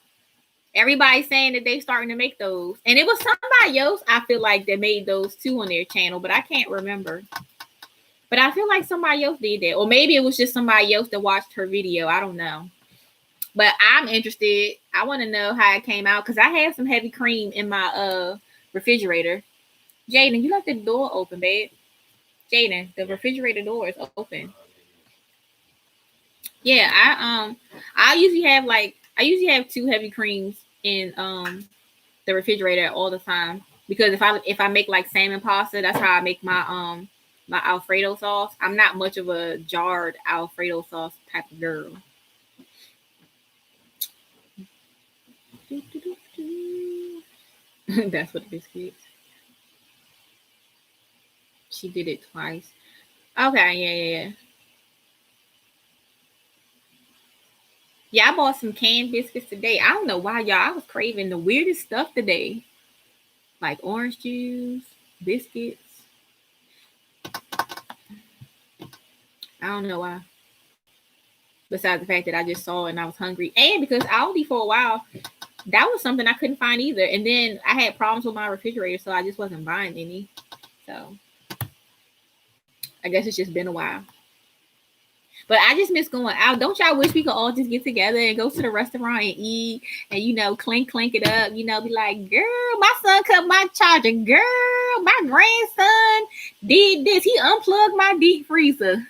Everybody's saying that they starting to make those. And it was somebody else, I feel like, that made those too on their channel, but I can't remember. But I feel like somebody else did that. Or maybe it was just somebody else that watched her video. I don't know. But I'm interested. I want to know how it came out because I had some heavy cream in my refrigerator. Jaden, you left the door open, babe. Jaden, the refrigerator door is open. Yeah, I usually have 2 heavy creams in the refrigerator all the time because if I make like salmon pasta, that's how I make my Alfredo sauce. I'm not much of a jarred Alfredo sauce type of girl. That's what the biscuits. She did it twice. Okay, yeah. Yeah, I bought some canned biscuits today. I don't know why, y'all. I was craving the weirdest stuff today. Like orange juice, biscuits. I don't know why. Besides the fact that I just saw it and I was hungry. And because Aldi for a while, that was something I couldn't find either. And then I had problems with my refrigerator, so I just wasn't buying any. So I guess it's just been a while. But I just miss going out. Don't y'all wish we could all just get together and go to the restaurant and eat and, you know, clink it up, you know, be like, girl, my son cut my charger. Girl, my grandson did this. He unplugged my deep freezer.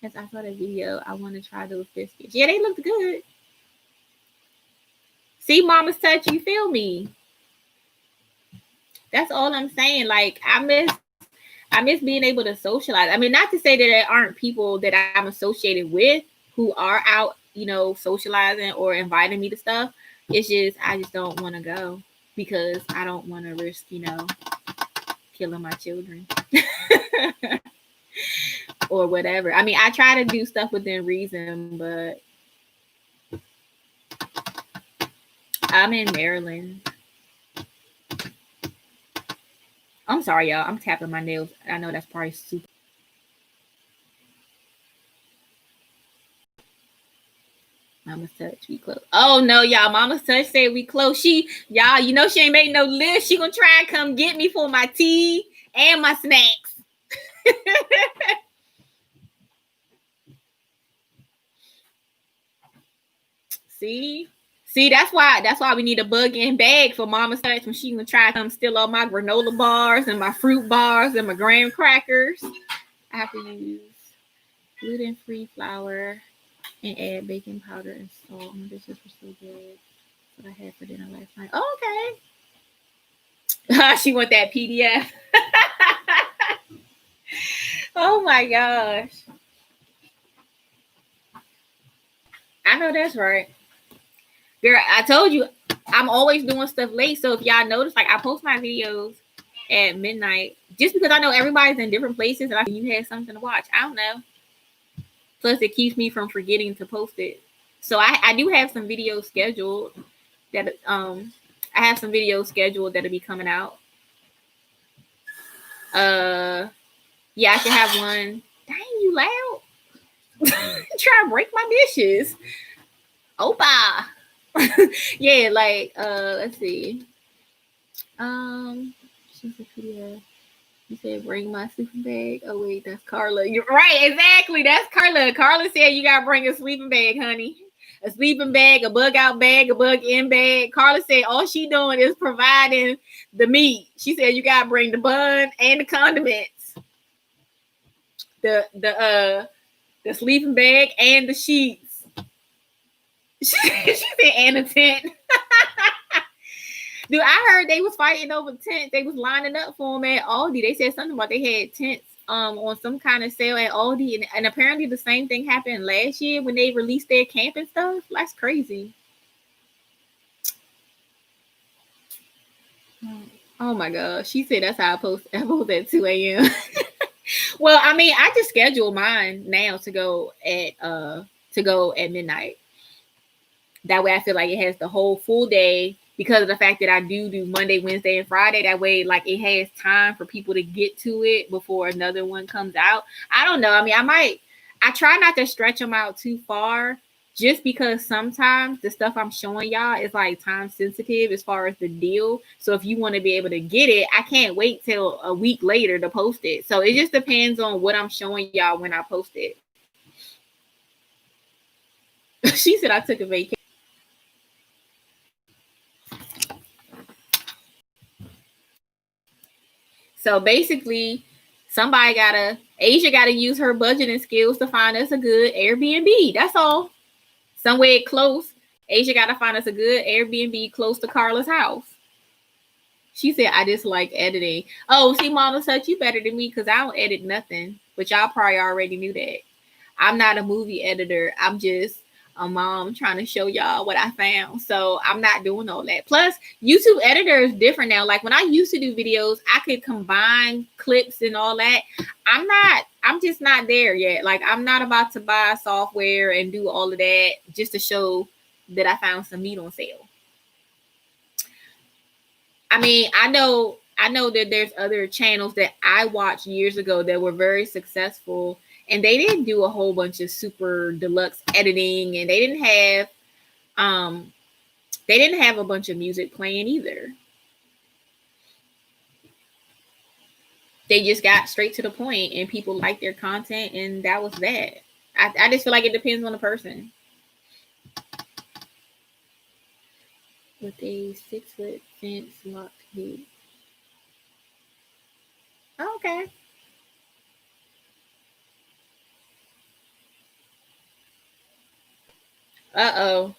As I saw the video, I want to try those biscuits. Yeah, they looked good. See, Mama's touch, you feel me? That's all I'm saying. Like, I miss being able to socialize. I mean, not to say that there aren't people that I'm associated with who are out, you know, socializing or inviting me to stuff. It's just, I just don't want to go because I don't want to risk, you know, killing my children or whatever. I mean, I try to do stuff within reason, but I'm in Maryland. I'm sorry, y'all. I'm tapping my nails. I know that's probably super. Mama's touch, we close. Oh no, y'all. Mama's touch said we close. Y'all, you know she ain't made no list. She gonna try and come get me for my tea and my snacks. See, that's why we need a bug-in bag for Mama's touch when she gonna try to come steal all my granola bars and my fruit bars and my graham crackers. I have to use gluten-free flour and add baking powder and salt. This is so good. What I had for dinner last night. Oh, okay. She want that PDF. Oh my gosh. I know that's right. Girl, I told you I'm always doing stuff late. So if y'all notice, like I post my videos at midnight just because I know everybody's in different places and you have something to watch. I don't know. Plus, it keeps me from forgetting to post it. So I do have some videos scheduled that I have some videos scheduled that'll be coming out. Yeah, I should have one. Dang, you loud. Try to break my dishes. Opa. Yeah, like let's see. She's a video. You said bring my sleeping bag. Oh wait, that's Carla. You're right, exactly. That's Carla. Carla said you gotta bring a sleeping bag, honey. A sleeping bag, a bug out bag, a bug in bag. Carla said all she doing is providing the meat. She said you gotta bring the bun and the condiments. The sleeping bag and the sheets. She said and a tent. Dude, I heard they was fighting over tents. They was lining up for them at Aldi. They said something about they had tents on some kind of sale at Aldi. And apparently the same thing happened last year when they released their camping stuff. That's crazy. Oh my God. She said that's how I post at 2 a.m. Well, I mean, I just scheduled mine now to go at midnight. That way I feel like it has the whole full day because of the fact that I do Monday, Wednesday, and Friday. That way, like, it has time for people to get to it before another one comes out. I don't know. I mean, I try not to stretch them out too far just because sometimes the stuff I'm showing y'all is like time sensitive as far as the deal. So if you want to be able to get it, I can't wait till a week later to post it. So it just depends on what I'm showing y'all when I post it. She said I took a vacation. So basically, Asia gotta use her budgeting skills to find us a good Airbnb. That's all. Somewhere close. Asia gotta find us a good Airbnb close to Carla's house. She said, I just like editing. Oh, see, Mama said you better than me because I don't edit nothing. But y'all probably already knew that. I'm not a movie editor. I'm just a mom trying to show y'all what I found. So I'm not doing all that. Plus, YouTube editor is different now. Like when I used to do videos, I could combine clips and all that. I'm just not there yet. Like I'm not about to buy software and do all of that just to show that I found some meat on sale. I mean, I know I know that there's other channels that I watched years ago that were very successful, and they didn't do a whole bunch of super deluxe editing, and um they didn't have a bunch of music playing either. They just got straight to the point, and people liked their content, and that was that. I just feel like it depends on the person. With a 6-foot fence locked gate. Okay. Uh oh.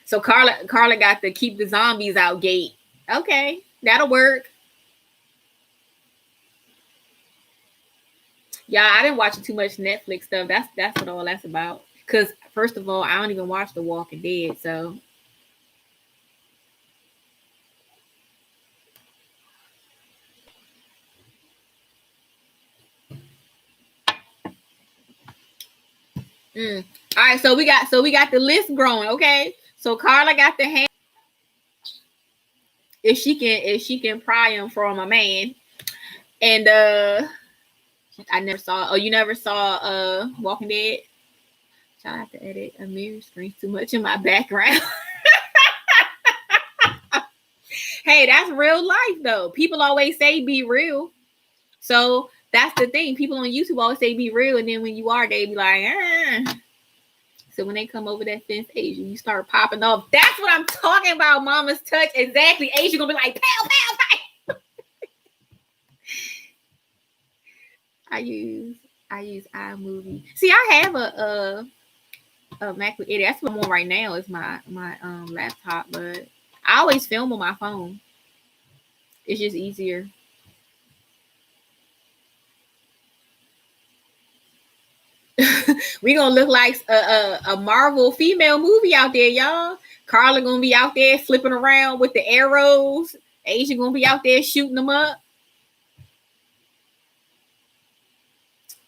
So Carla got the keep the zombies out gate. Okay, that'll work. Yeah, I didn't watch too much Netflix stuff. That's what all that's about. Cause first of all, I don't even watch The Walking Dead. So all right, so we got the list growing. Okay, so Carla got the hand. If she can pry him from a man, and I never saw. Oh, you never saw Walking Dead? I have to edit a mirror screen too much in my background. Hey, that's real life though. People always say be real. So that's the thing. People on YouTube always say be real, and then when you are, they be like, ah. So when they come over that fence, Asia, you start popping off. That's what I'm talking about. Mama's touch. Exactly. Asia gonna be like, pow, pow, pow. I use iMovie. See, I have a Mac with Eddie. That's what I'm on right now. Is my laptop, but I always film on my phone. It's just easier. We gonna look like a Marvel female movie out there, y'all. Carla gonna be out there flipping around with the arrows. Asia gonna be out there shooting them up.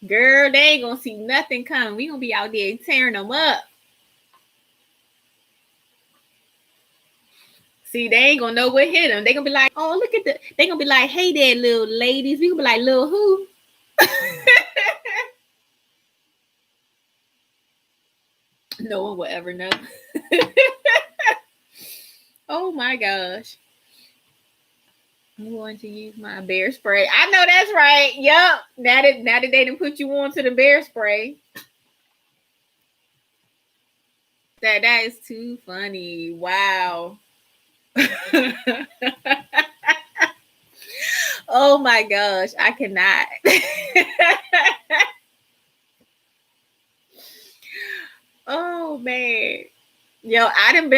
Girl, they ain't gonna see nothing coming. We gonna be out there tearing them up. See, they ain't gonna know what hit them. They gonna be like, oh, look at the. They gonna be like, hey there, little ladies. We gonna be like, little who? No one will ever know. Oh my gosh. I'm going to use my bear spray. I know that's right. Yep. Now that they didn't put you on to the bear spray. That is too funny. Wow. Oh my gosh, I cannot. Oh man. Yo, I didn't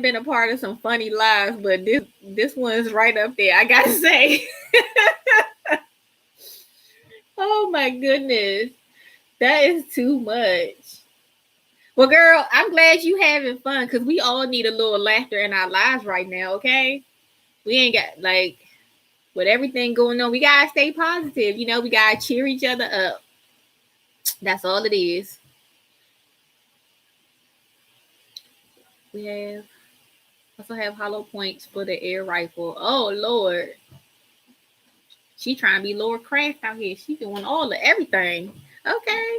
been a part of some funny lives, but this one's right up there. I gotta say. Oh my goodness. That is too much. Well, girl, I'm glad you having fun because we all need a little laughter in our lives right now, okay? We ain't got like with everything going on, we gotta stay positive. You know, we gotta cheer each other up. That's all it is. We also have hollow points for the air rifle. Oh Lord. She trying to be Lord Craft out here. She doing all the everything. Okay.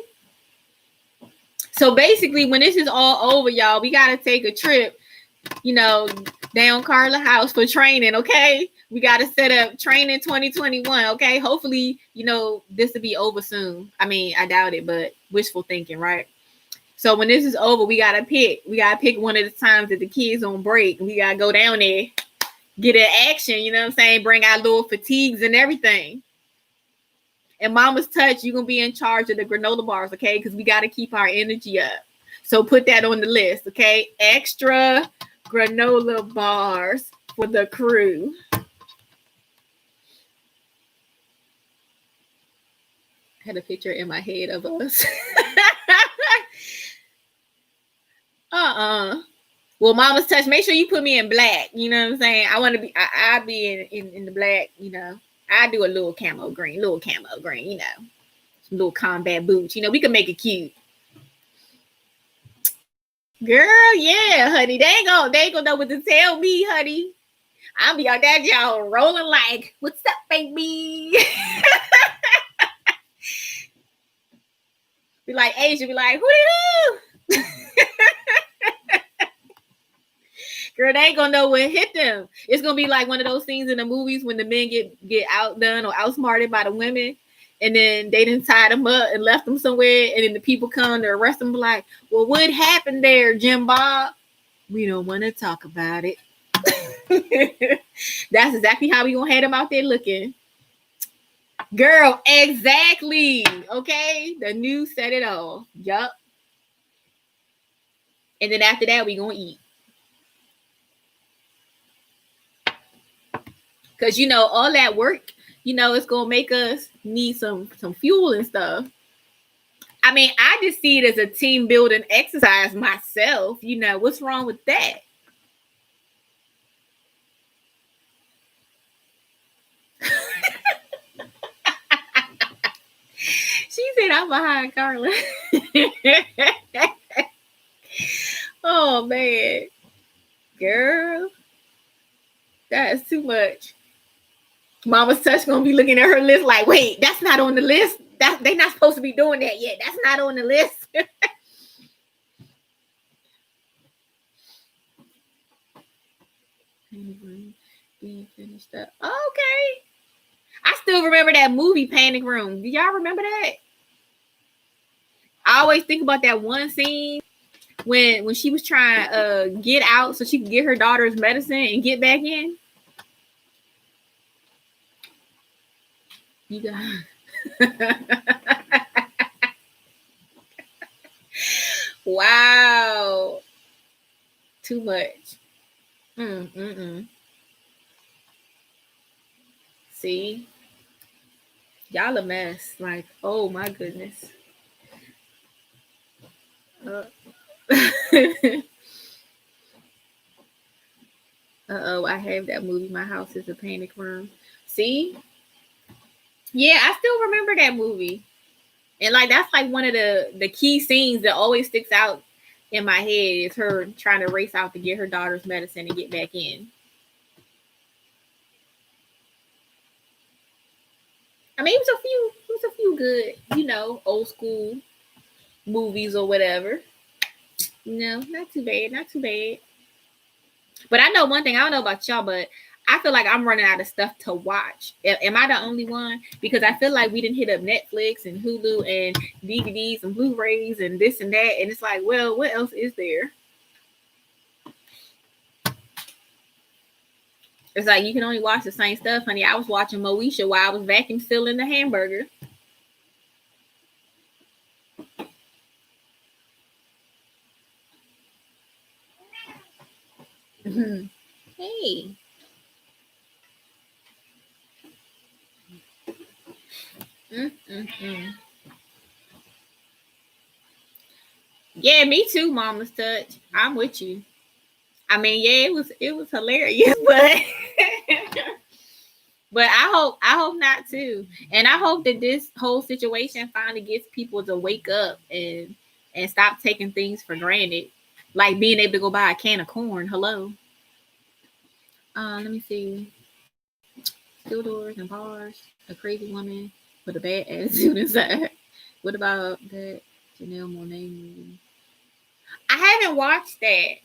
So basically, when this is all over, y'all, we gotta take a trip, down Carla House for training, okay? We gotta set up training 2021, okay? Hopefully, this will be over soon. I mean, I doubt it, but wishful thinking, right? So when this is over, we gotta pick one of the times that the kids on break. We gotta go down there, get in action, you know what I'm saying? Bring our little fatigues and everything. And Mama's touch, you're gonna be in charge of the granola bars, okay? Because we gotta keep our energy up. So put that on the list, okay? Extra granola bars for the crew. I had a picture in my head of us. Well, Mama's touch, make sure you put me in black. You know what I'm saying? I want to be, I'll be in the black, I do a little camo green, some little combat boots. We can make it cute. Girl, yeah, honey. They ain't gonna know what to tell me, honey. I'll be on that y'all rolling like, what's up, baby? Be like, Asia, be like, who did you? Girl, they ain't gonna know what hit them. It's gonna be like one of those scenes in the movies when the men get outdone or outsmarted by the women, and then they didn't tie them up and left them somewhere, and then the people come to arrest them. Like, well, what happened there, Jim Bob? We don't want to talk about it. That's exactly how we gonna have them out there looking. Girl, exactly. Okay, the news said it all. Yup. And then after that, we gonna eat. Cause all that work, it's gonna make us need some fuel and stuff. I mean, I just see it as a team building exercise myself. What's wrong with that? She said I'm behind Carla. Oh man. Girl. That is too much. Mama's touch gonna be looking at her list like, wait, that's not on the list. They not supposed to be doing that yet. That's not on the list. Being finished up. Okay. I still remember that movie Panic Room. Do y'all remember that? I always think about that one scene when she was trying to get out so she could get her daughter's medicine and get back in. You got wow. Too much. See? Y'all a mess. Like, oh my goodness. Uh-oh, I have that movie. My House is a Panic Room. See? Yeah, I still remember that movie. And like that's like one of the key scenes that always sticks out in my head is her trying to race out to get her daughter's medicine and get back in. I mean, it was a few good, old school movies or whatever. No, not too bad, not too bad. But I know one thing, I don't know about y'all, but I feel like I'm running out of stuff to watch. Am I the only one? Because I feel like we didn't hit up Netflix and Hulu and DVDs and Blu-rays and this and that. And it's like, well, what else is there? It's like you can only watch the same stuff, honey. I was watching Moesha while I was vacuum sealing the hamburger. Hey. Yeah, me too, Mama's touch. I'm with you. I mean, yeah, it was hilarious, but but I hope not too. And I hope that this whole situation finally gets people to wake up and stop taking things for granted. Like being able to go buy a can of corn. Hello. Let me see. Still doors and bars. A crazy woman with a bad attitude inside. What about that Janelle Monáe movie? I haven't watched that.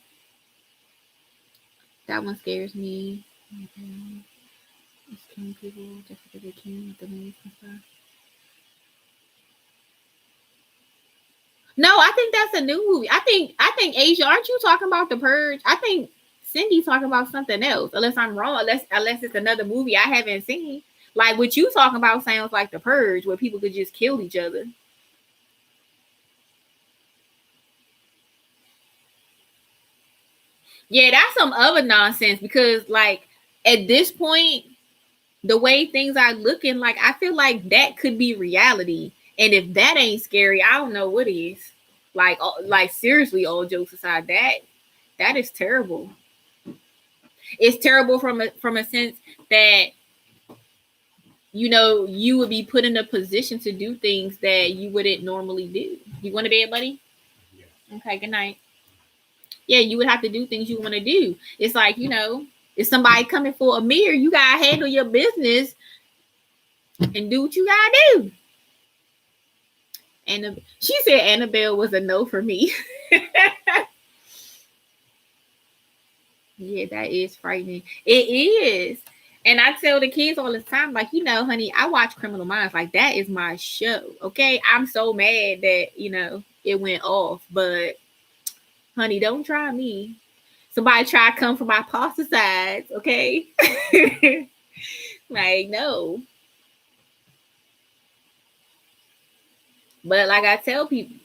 That one scares me. It's killing people just because they can with the mask and stuff. No, I think that's a new movie. I think Asia, aren't you talking about The Purge? I think Cindy's talking about something else. Unless I'm wrong, unless it's another movie I haven't seen. Like what you talking about sounds like The Purge, where people could just kill each other. Yeah, that's some other nonsense because like at this point, the way things are looking, like I feel like that could be reality. And if that ain't scary, I don't know what is. Like seriously, all jokes aside, that is terrible. It's terrible from a sense that you would be put in a position to do things that you wouldn't normally do. You want to bed, buddy? Yeah. Okay, good night. yeah, you would have to do things you want to do. It's like, if somebody coming for a mirror, you gotta handle your business and do what you gotta do. And she said Annabelle was a no for me. Yeah, that is frightening. It is. And I tell the kids all the time, like, honey, I watch Criminal Minds. Like, that is my show. Okay. I'm so mad that, it went off. But, honey, don't try me. Somebody try to come for my pasta sides. Okay. Like, no. But, like I tell people,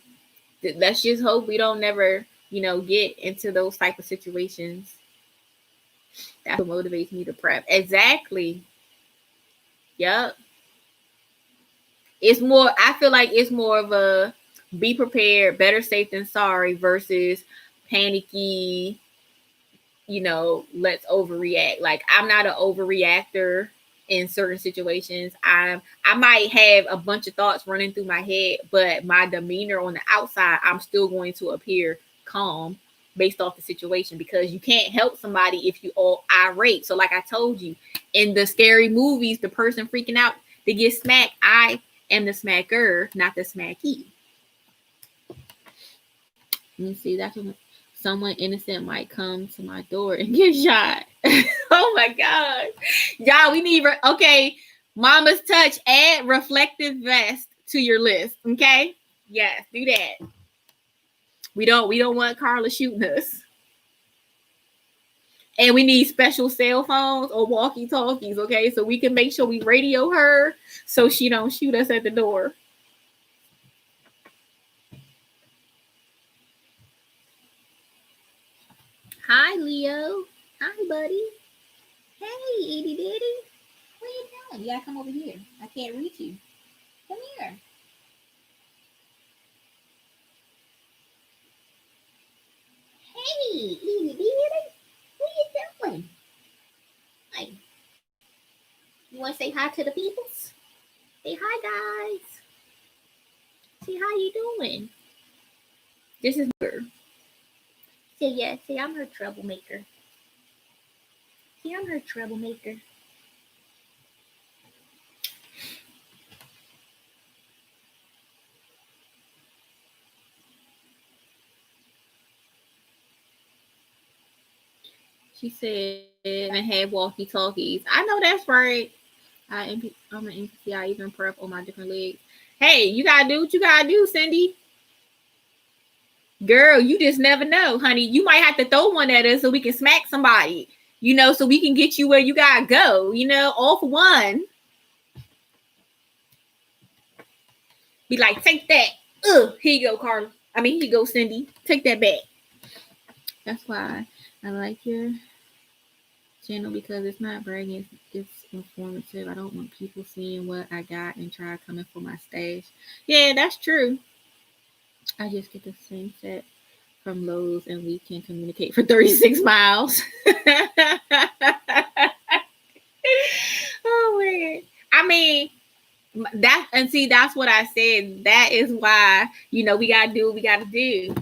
let's just hope we don't never, get into those type of situations. That's what motivates me to prep. Exactly. Yep. I feel like it's more of a be prepared, better safe than sorry versus panicky, let's overreact. Like, I'm not an overreactor in certain situations. I might have a bunch of thoughts running through my head, but my demeanor on the outside, I'm still going to appear calm based off the situation, because you can't help somebody if you all irate. So like I told you, in the scary movies, the person freaking out, they get smacked. I am the smacker, not the smacky. Let me see. That's when someone innocent might come to my door and get shot. Oh my God. Y'all, we need, okay, Mama's Touch, add reflective vest to your list. Okay. Yes, do that. We don't want Carla shooting us. And we need special cell phones or walkie-talkies, okay? So we can make sure we radio her so she don't shoot us at the door. Hi, Leo. Hi, buddy. Hey, itty bitty. What are you doing? You gotta come over here. I can't reach you. Come here. Hey, itty bitty. What are you doing? Hey. You want to say hi to the peoples? Say hi, guys. Say how you doing? This is her. Say yeah. Say I'm her troublemaker. Say I'm her troublemaker. She said, and had walkie talkies. I know that's right. I'm an NPC. I even prep on my different legs. Hey, you gotta do what you gotta do, Cindy. Girl, you just never know, honey. You might have to throw one at us so we can smack somebody, so we can get you where you gotta go, all for one. Be like, take that. Here you go, Carla. Here you go, Cindy. Take that back. That's why I like your channel, because it's not bragging, it's informative. I don't want people seeing what I got and try coming for my stash. Yeah, that's true. I just get the same set from Lowe's and we can communicate for 36 miles. Oh man. That's what I said. That is why, we gotta do what we gotta do.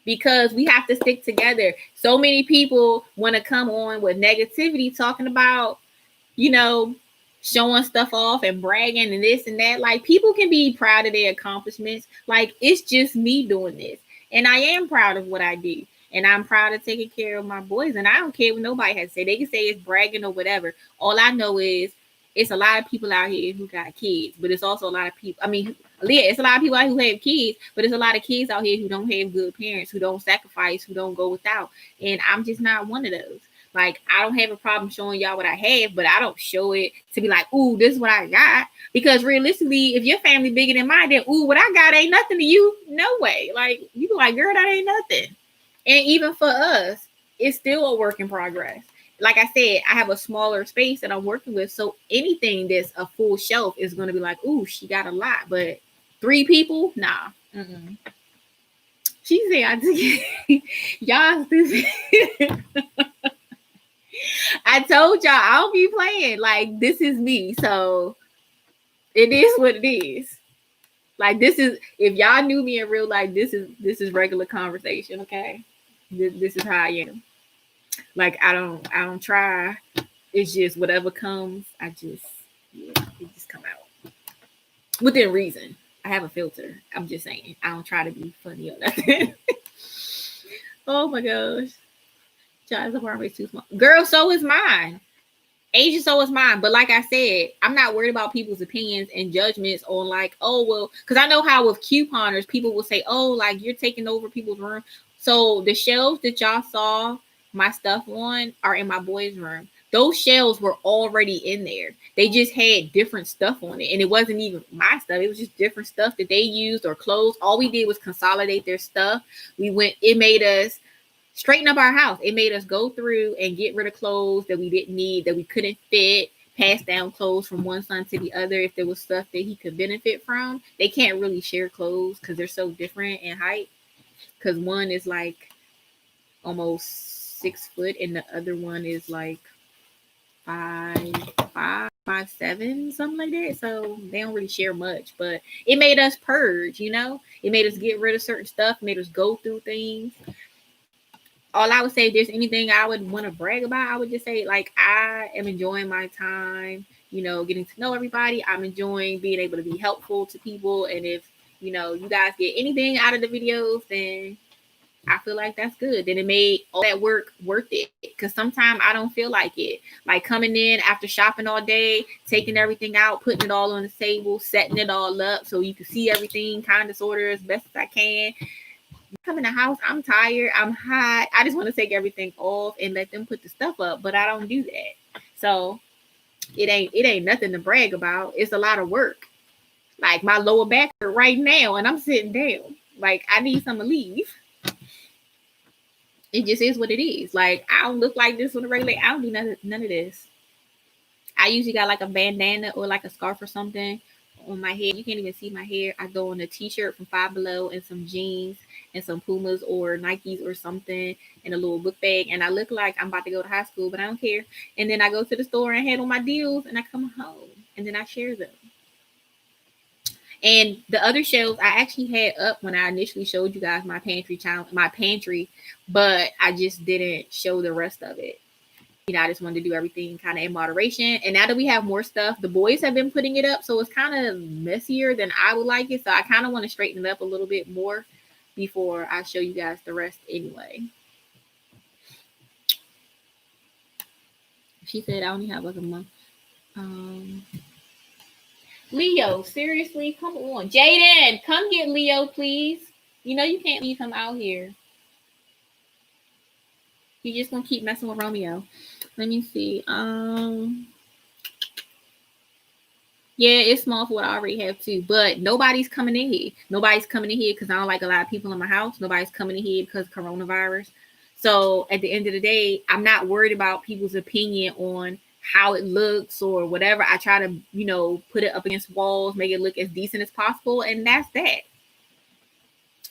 Because we have to stick together. So many people want to come on with negativity, talking about, showing stuff off and bragging and this and that. Like, people can be proud of their accomplishments. Like, it's just me doing this. And I am proud of what I do. And I'm proud of taking care of my boys. And I don't care what nobody has to say. They can say it's bragging or whatever. All I know is it's a lot of people out here who got kids, but it's also a lot of people. It's a lot of people out here who have kids, but it's a lot of kids out here who don't have good parents, who don't sacrifice, who don't go without. And I'm just not one of those. Like, I don't have a problem showing y'all what I have, but I don't show it to be like, ooh, this is what I got. Because realistically, if your family bigger than mine, then ooh, what I got ain't nothing to you. No way. Like, you be like, girl, that ain't nothing. And even for us, it's still a work in progress. Like I said, I have a smaller space that I'm working with. So anything that's a full shelf is going to be like, ooh, she got a lot. But 3 people, nah. Mm-mm. She said, I took y'all stupid. I told y'all, I don't be playing. Like, this is me. So it is what it is. Like this is, if y'all knew me in real life, this is regular conversation. Okay, this is how I am. Like I don't try. It's just whatever comes. It just come out within reason. I have a filter. I'm just saying. I don't try to be funny or nothing. Oh my gosh. Child's apartment is too small. Girl, so is mine. Asian, so is mine. But like I said, I'm not worried about people's opinions and judgments on like, oh, well, because I know how with couponers, people will say, oh, like you're taking over people's room. So the shelves that y'all saw my stuff on are in my boys' room. Those shelves were already in there. They just had different stuff on it. And it wasn't even my stuff. It was just different stuff that they used or clothes. All we did was consolidate their stuff. It made us straighten up our house. It made us go through and get rid of clothes that we didn't need, that we couldn't fit, pass down clothes from one son to the other if there was stuff that he could benefit from. They can't really share clothes because they're so different in height. Because one is like almost 6 foot and the other one is like 5'7", something like that. So they don't really share much. But it made us purge, you know? It made us get rid of certain stuff, made us go through things. All I would say, if there's anything I would want to brag about, I would just say, like, I am enjoying my time, you know, getting to know everybody. I'm enjoying being able to be helpful to people. And if, you know, you guys get anything out of the videos, then I feel like that's good. Then it made all that work worth it. Because sometimes I don't feel like it. Like coming in after shopping all day, taking everything out, putting it all on the table, setting it all up so you can see everything kind of sort of as best as I can. Come in the house, I'm tired, I'm hot. I just want to take everything off and let them put the stuff up, but I don't do that. So it ain't nothing to brag about. It's a lot of work. Like my lower back hurt right now, and I'm sitting down. Like I need some relief. It just is what it is. Like I don't look like this on the regular. I don't do none of this. I usually got like a bandana or like a scarf or something on my head. You can't even see my hair. I throw on a t-shirt from Five Below and some jeans and some Pumas or Nikes or something and a little book bag. And I look like I'm about to go to high school, but I don't care. And then I go to the store and handle my deals and I come home and then I share them. And the other shelves I actually had up when I initially showed you guys my pantry, but I just didn't show the rest of it. You know, I just wanted to do everything kind of in moderation. And now that we have more stuff, the boys have been putting it up. So it's kind of messier than I would like it. So I kind of want to straighten it up a little bit more before I show you guys the rest anyway. She said I only have like a month. Leo, seriously, come on. Jaden, come get Leo, please. You know you can't leave him out here. You're just gonna keep messing with Romeo. Let me see. Yeah, it's small for what I already have too, but nobody's coming in here. Nobody's coming in here because I don't like a lot of people in my house. Nobody's coming in here because of coronavirus. So at the end of the day, I'm not worried about people's opinion on how it looks or whatever. I try to, you know, put it up against walls, make it look as decent as possible, and that's that.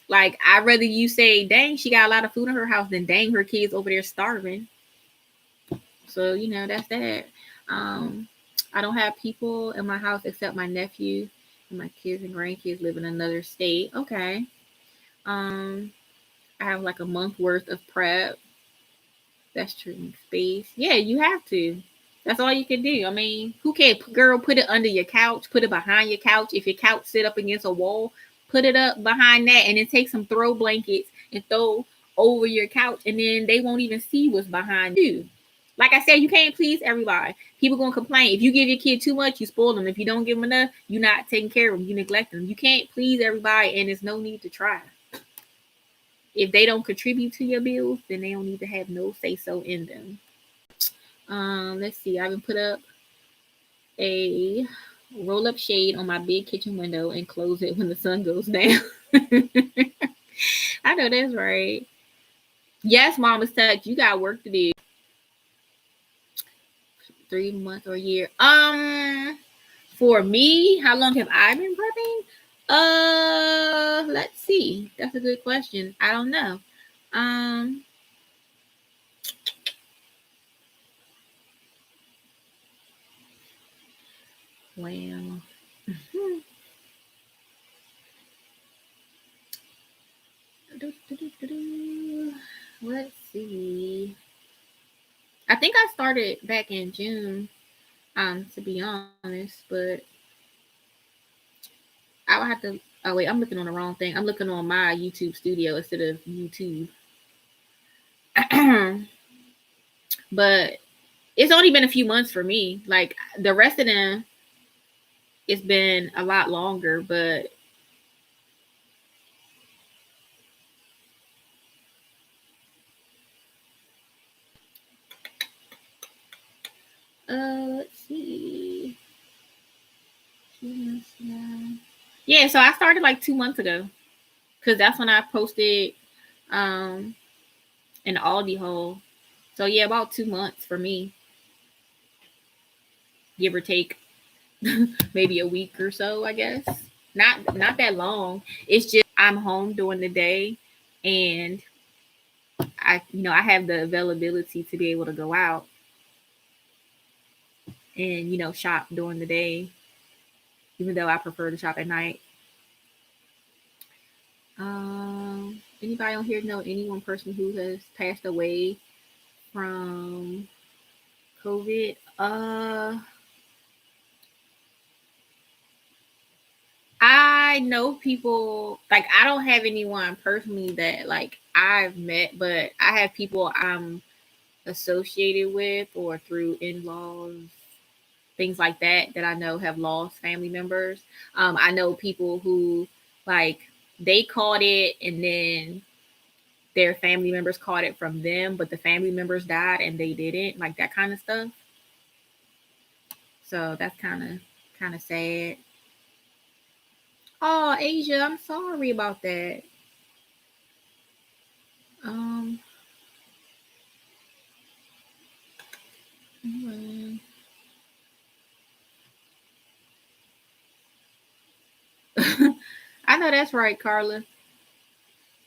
Like, I'd rather you say, dang, she got a lot of food in her house than dang, her kids over there starving. So, you know, that's that. I don't have people in my house except my nephew and my kids and grandkids live in another state. Okay. I have like a month worth of prep. That's true. Space. Yeah, you have to. That's all you can do. I mean, who can, girl, put it under your couch, put it behind your couch. If your couch sit up against a wall, put it up behind that and then take some throw blankets and throw over your couch and then they won't even see what's behind you. Like I said, you can't please everybody. People gonna complain. If you give your kid too much, you spoil them. If you don't give them enough, you're not taking care of them. You neglect them. You can't please everybody and there's no need to try. If they don't contribute to your bills, then they don't need to have no say-so in them. Let's see. I haven't put up a roll-up shade on my big kitchen window and close it when the sun goes down. I know that's right. Yes, Mama's touch. You got work to do. 3 months or a year. For me, how long have I been prepping? Let's see. That's a good question. I don't know. Well, I think I started back in June, to be honest, but I would have to. Oh wait, I'm looking on the wrong thing. I'm looking on my YouTube Studio instead of YouTube. But it's only been a few months for me. Like the rest of them, it's been a lot longer. But let's see. Yeah, so I started like 2 months ago because that's when I posted an Aldi haul. So yeah, about 2 months for me, give or take, maybe a week or so, I guess. Not that long. It's just I'm home during the day, and I have the availability to be able to go out and shop during the day, even though I prefer to shop at night. Anybody on here know any one person who has passed away from COVID? I know people, like I don't have anyone personally that like I've met, but I have people I'm associated with or through in-laws, things like that I know have lost family members. I know people who like they caught it and then their family members caught it from them, but the family members died and they didn't, like that kind of stuff. So that's kind of sad. Oh, Asia, I'm sorry about that. Um, I know that's right, Carla.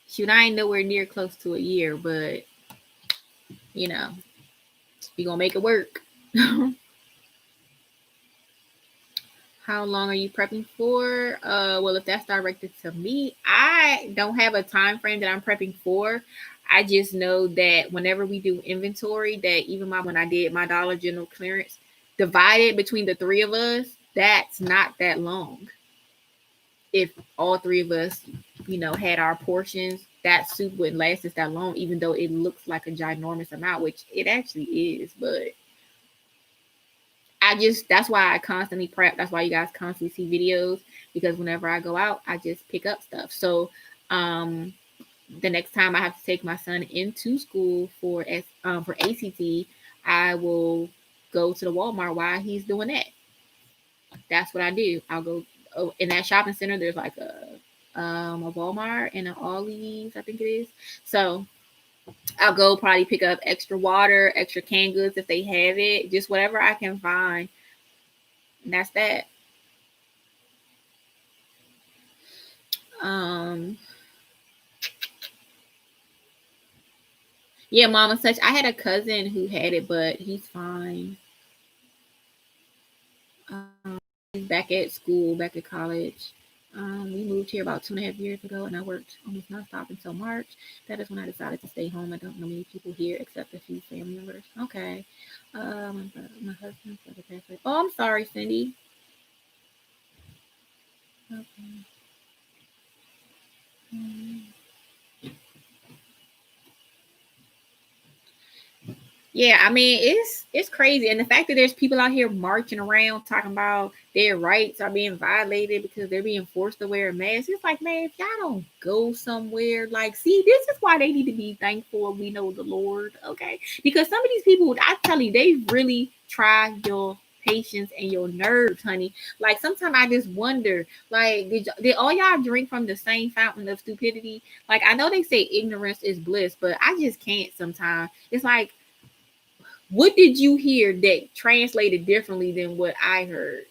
Shoot, I ain't nowhere near close to a year, but you know, we gonna make it work. How long are you prepping for? Well, if that's directed to me, I don't have a time frame that I'm prepping for. I just know that whenever we do inventory, that even when I did my Dollar General clearance, divided between the three of us, that's not that long. If all three of us, had our portions, that soup wouldn't last us that long, even though it looks like a ginormous amount, which it actually is. But that's why I constantly prep. That's why you guys constantly see videos, because whenever I go out, I just pick up stuff. So the next time I have to take my son into school for ACT, I will go to the Walmart while he's doing that. That's what I do. I'll go in that shopping center. There's like a Walmart and an Ollie's, I think it is. So I'll go probably pick up extra water, extra canned goods if they have it, just whatever I can find. And that's that. Yeah, mama such. I had a cousin who had it, but he's fine. He's back at school, back at college. We moved here about 2.5 years ago, and I worked almost nonstop until March. That is when I decided to stay home. I don't know many people here except a few family members. Okay. My husband's brother passed away. Oh, I'm sorry, Cindy. Okay. Yeah, I mean it's crazy, and the fact that there's people out here marching around talking about their rights are being violated because they're being forced to wear a mask. It's like, man, if y'all don't go somewhere, like, see, this is why they need to be thankful we know the Lord, okay? Because some of these people, I tell you, they really try your patience and your nerves, honey. Like sometimes I just wonder, like, did all y'all drink from the same fountain of stupidity? Like I know they say ignorance is bliss, but I just can't sometimes. It's like, what did you hear that translated differently than what I heard?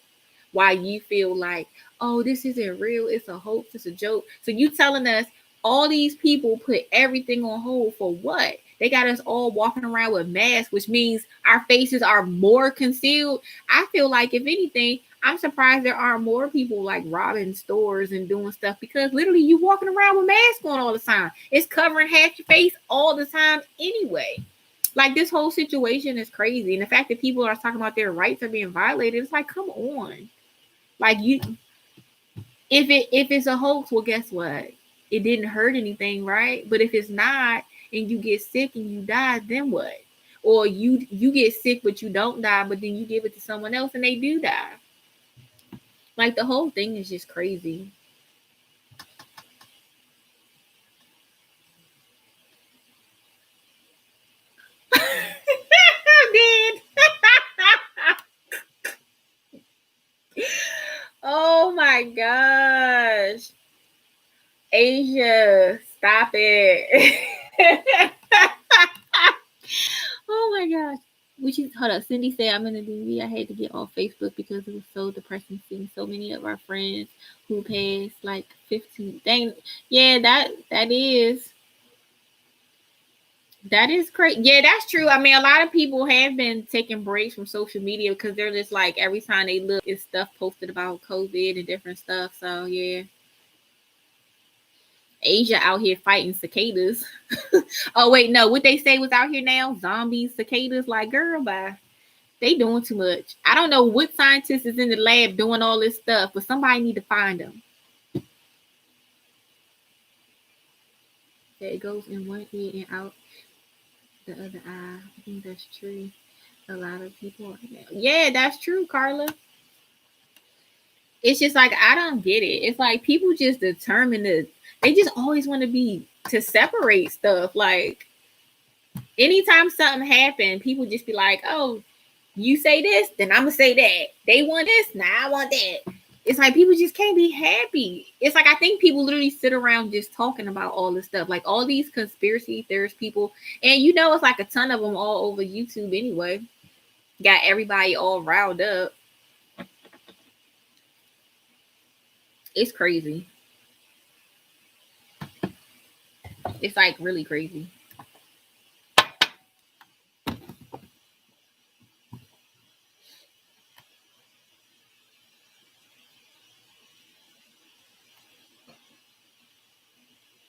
Why you feel like, oh, this isn't real, it's a hoax, it's a joke. So you telling us all these people put everything on hold for what? They got us all walking around with masks, which means our faces are more concealed. I feel like, if anything, I'm surprised there aren't more people like robbing stores and doing stuff, because literally you walking around with masks on all the time. It's covering half your face all the time anyway. Like, this whole situation is crazy. And the fact that people are talking about their rights are being violated, it's like, come on. Like, if it's a hoax, well, guess what? It didn't hurt anything, right? But if it's not, and you get sick and you die, then what? Or you get sick but you don't die, but then you give it to someone else and they do die. Like, the whole thing is just crazy. Oh my gosh. Asia, stop it. Oh my gosh. Hold up. Cindy said, I'm in the DV. I had to get off Facebook because it was so depressing seeing so many of our friends who passed like 15. Dang. Yeah, that is crazy. Yeah, that's true. I mean, a lot of people have been taking breaks from social media because they're just like, every time they look, it's stuff posted about COVID and different stuff. So yeah. Asia out here fighting cicadas. Oh wait, no, what they say was out here now? Zombies, cicadas. Like, girl, bye. They doing too much. I don't know what scientist is in the lab doing all this stuff, but somebody need to find them. That it goes in one ear and out the other eye. I think that's true. A lot of people. Yeah, that's true, Carla. It's just like, I don't get it. It's like people just determined to. They just always want to separate stuff. Like, anytime something happens, people just be like, oh, you say this, then I'm gonna say that. They want this, now I want that. It's like people just can't be happy. It's like, I think people literally sit around just talking about all this stuff, like all these conspiracy theorist people, and it's like a ton of them all over YouTube anyway. Got everybody all riled up. It's crazy. It's like really crazy.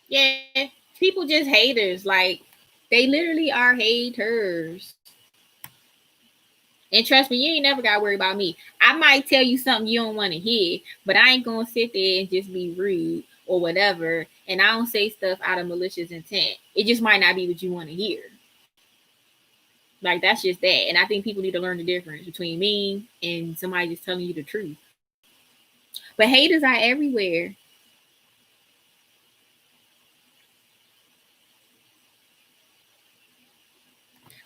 Yeah, people just haters. Like, they literally are haters. And trust me, you ain't never got to worry about me. I might tell you something you don't want to hear, but I ain't going to sit there and just be rude or whatever. And I don't say stuff out of malicious intent. It just might not be what you want to hear. Like, that's just that. And I think people need to learn the difference between me and somebody just telling you the truth. But haters are everywhere.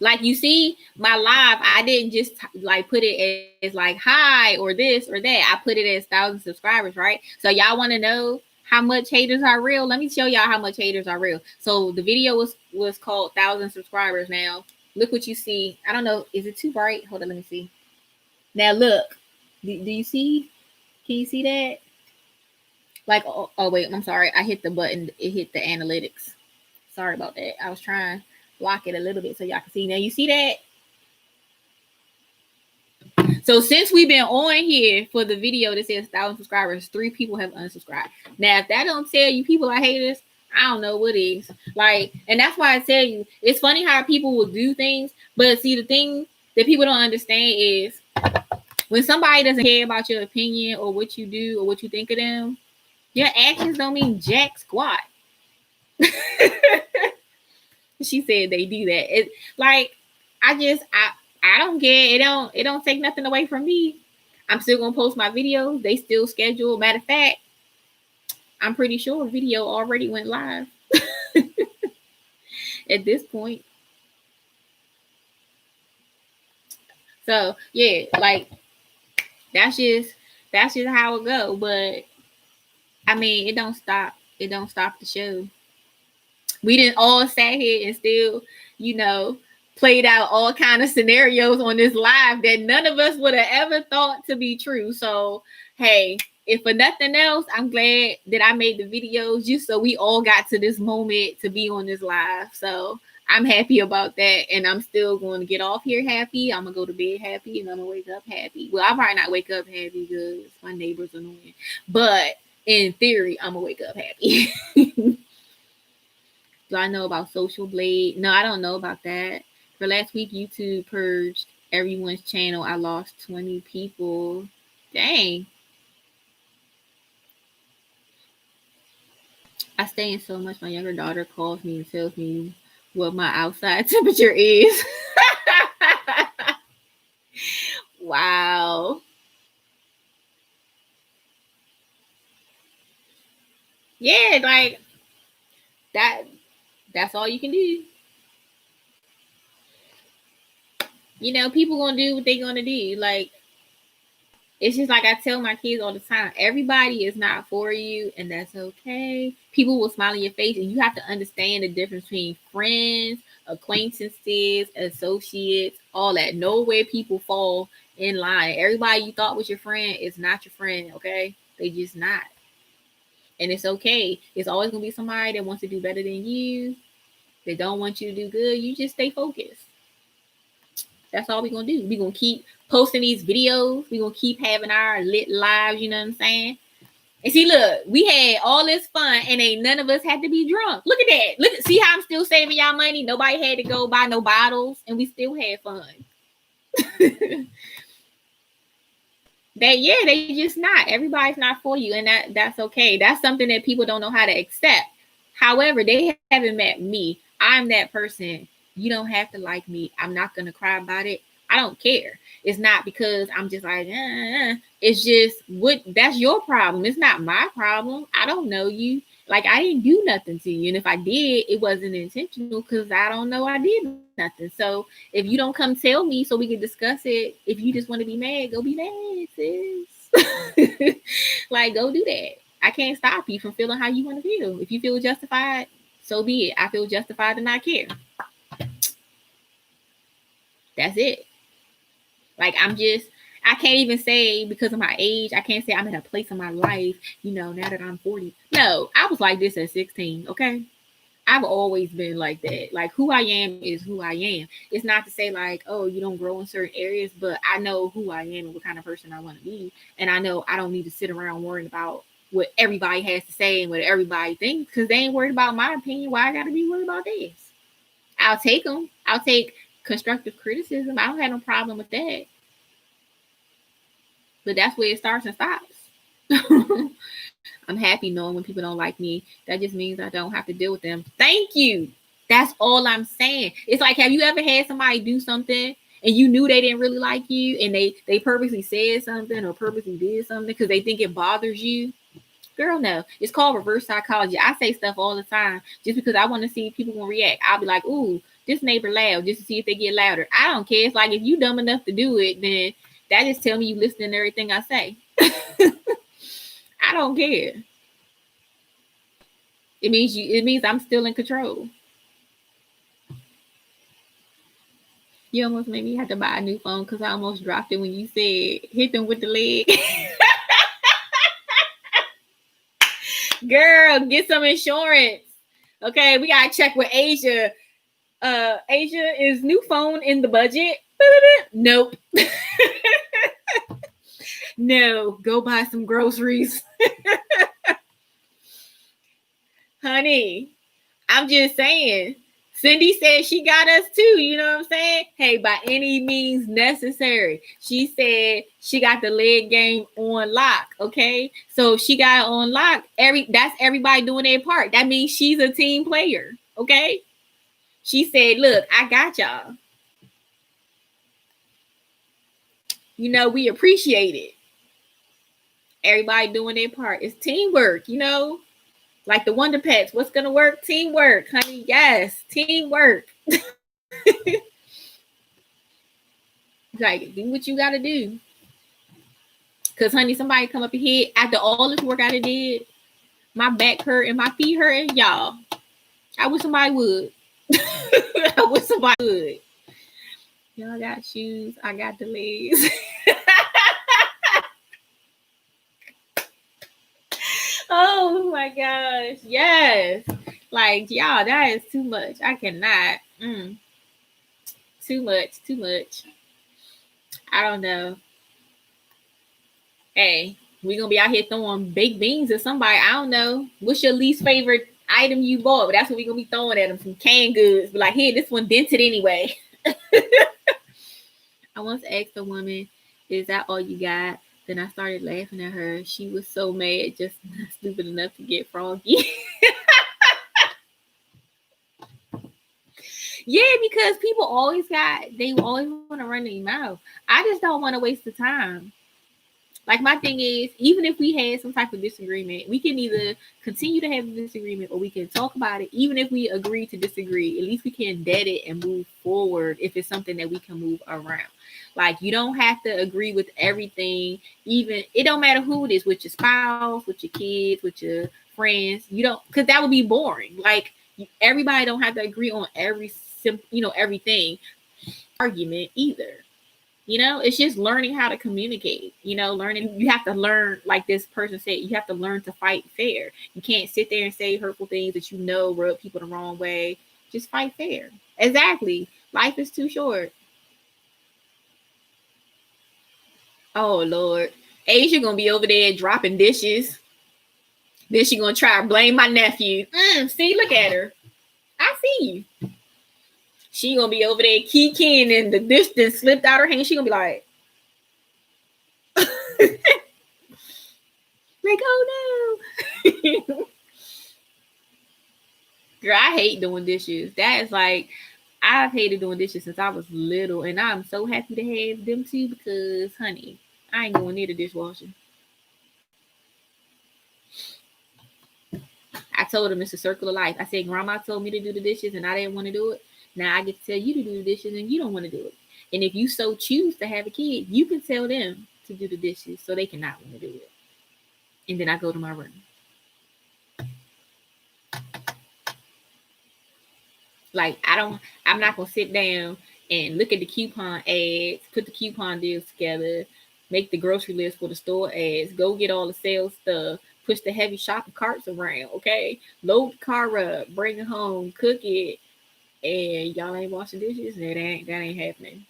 Like, you see my live, I didn't just like put it as like hi or this or that. I put it as 1,000 subscribers, right? So y'all want to know how much haters are real? Let me show y'all how much haters are real. So the video was called 1,000 subscribers. Now look what you see. I don't know, is it too bright? Hold on, let me see. Now look, do you see? Can you see that? Like, oh wait, I'm sorry, I hit the button. It hit the analytics. Sorry about that. I was trying to block it a little bit so y'all can see. Now you see that? So since we've been on here for the video that says 1,000 subscribers, 3 people have unsubscribed. Now, if that don't tell you people are haters, I don't know what is. Like, and that's why I tell you, it's funny how people will do things, but see, the thing that people don't understand is when somebody doesn't care about your opinion or what you do or what you think of them, your actions don't mean jack squat. She said they do that. It like, I don't care. It don't take nothing away from me. I'm still gonna post my videos. They still schedule. Matter of fact, I'm pretty sure a video already went live at this point. So yeah, like, that's just how it go. But I mean, it don't stop the show. We didn't all sat here and still, played out all kind of scenarios on this live that none of us would have ever thought to be true. So, hey, if for nothing else, I'm glad that I made the videos just so we all got to this moment to be on this live. So I'm happy about that. And I'm still going to get off here happy. I'm going to go to bed happy and I'm going to wake up happy. Well, I'll probably not wake up happy because my neighbor's annoying. But in theory, I'm going to wake up happy. Do I know about Social Blade? No, I don't know about that. For last week, YouTube purged everyone's channel. I lost 20 people. Dang. I stay in so much. My younger daughter calls me and tells me what my outside temperature is. Wow. Yeah, like that's all you can do. You know, people gonna do what they gonna do. Like, it's just like I tell my kids all the time, everybody is not for you, and that's okay. People will smile in your face, and you have to understand the difference between friends, acquaintances, associates, all that. Know where people fall in line. Everybody you thought was your friend is not your friend, okay? They just not. And it's okay. It's always gonna be somebody that wants to do better than you. They don't want you to do good. You just stay focused. That's all we're gonna do. We're gonna keep posting these videos. We're gonna keep having our lit lives, you know what I'm saying? And see, look, we had all this fun and ain't none of us had to be drunk. Look at that. Look, see how I'm still saving y'all money? Nobody had to go buy no bottles, and we still had fun. They just not. Everybody's not for you, and that's okay. That's something that people don't know how to accept. However, they haven't met me. I'm that person. You don't have to like me. I'm not gonna cry about it. I don't care. It's not because I'm just like, it's just that's your problem. It's not my problem. I don't know you. Like, I didn't do nothing to you. And if I did, it wasn't intentional because I don't know I did nothing. So if you don't come tell me so we can discuss it, if you just want to be mad, go be mad, sis. Like, go do that. I can't stop you from feeling how you want to feel. If you feel justified, so be it. I feel justified to not care. That's it. Like, I can't even say because of my age, I can't say I'm in a place in my life, you know, now that I'm 40. No, I was like this at 16, okay? I've always been like that. Like, who I am is who I am. It's not to say like, oh, you don't grow in certain areas, but I know who I am and what kind of person I want to be. And I know I don't need to sit around worrying about what everybody has to say and what everybody thinks because they ain't worried about my opinion. Why I got to be worried about this? I'll take them. I'll take constructive criticism. I don't have no problem with that. But that's where it starts and stops. I'm happy knowing when people don't like me. That just means I don't have to deal with them. Thank you. That's all I'm saying. It's like, have you ever had somebody do something and you knew they didn't really like you and they purposely said something or purposely did something because they think it bothers you? Girl, no. It's called reverse psychology. I say stuff all the time just because I want to see if people will react. I'll be like, ooh, this neighbor loud, just to see if they get louder. I don't care. It's like, if you dumb enough to do it, then that just tell me you listening to everything I say. I don't care. It means I'm still in control. You almost made me have to buy a new phone because I almost dropped it when you said hit them with the leg. Girl, get some insurance. Okay, we gotta check with Asia. Asia, is new phone in the budget? Nope. No, go buy some groceries. Honey, I'm just saying. Cindy said she got us too. You know what I'm saying? Hey, by any means necessary. She said she got the leg game on lock. Okay, so she got it on lock. That's everybody doing their part. That means she's a team player. Okay. She said, "Look, I got y'all. You know, we appreciate it. Everybody doing their part. It's teamwork. You know." Like the Wonder Pets, what's gonna work? Teamwork, honey. Yes, teamwork. Like, do what you gotta do. Cause honey, somebody come up ahead after all this work I did. My back hurt and my feet hurt, y'all. I wish somebody would. I wish somebody would. Y'all got shoes. I got the legs. Oh my gosh. Yes. Like, y'all, that is too much. I cannot. Too much. I don't know. Hey, we gonna be out here throwing baked beans at somebody. I don't know. What's your least favorite item you bought? But that's what we gonna be throwing at them, some canned goods. But like, here, this one dented anyway. I once asked a woman, "Is that all you got?" Then I started laughing at her. She was so mad, just not stupid enough to get froggy. Yeah, because people they always want to run their mouth. I just don't want to waste the time. Like my thing is, even if we had some type of disagreement, we can either continue to have a disagreement or we can talk about it. Even if we agree to disagree, at least we can dead it and move forward if it's something that we can move around. Like you don't have to agree with everything. Even it don't matter who it is, with your spouse, with your kids, with your friends. You don't, because that would be boring. Like everybody don't have to agree on everything argument either. It's just learning how to communicate. Learning, you have to learn, like this person said, you have to learn to fight fair. You can't sit there and say hurtful things that rub people the wrong way. Just fight fair. Exactly. Life is too short. Oh Lord. Asia gonna be over there dropping dishes. Then she gonna try to blame my nephew. See, look at her. I see you. She gonna be over there kicking and the dish then slipped out her hand. She gonna be like, oh no. Girl, I hate doing dishes. That is like, I've hated doing dishes since I was little, and I'm so happy to have them too because, honey, I ain't going near the dishwasher. I told him it's a circle of life. I said, Grandma told me to do the dishes and I didn't want to do it. Now I get to tell you to do the dishes and you don't want to do it. And if you so choose to have a kid, you can tell them to do the dishes so they cannot want to do it. And then I go to my room. Like I'm not gonna sit down and look at the coupon ads, put the coupon deals together, make the grocery list for the store ads, go get all the sales stuff, push the heavy shopping carts around, okay? Load the car up, bring it home, cook it, and y'all ain't washing dishes. That ain't happening.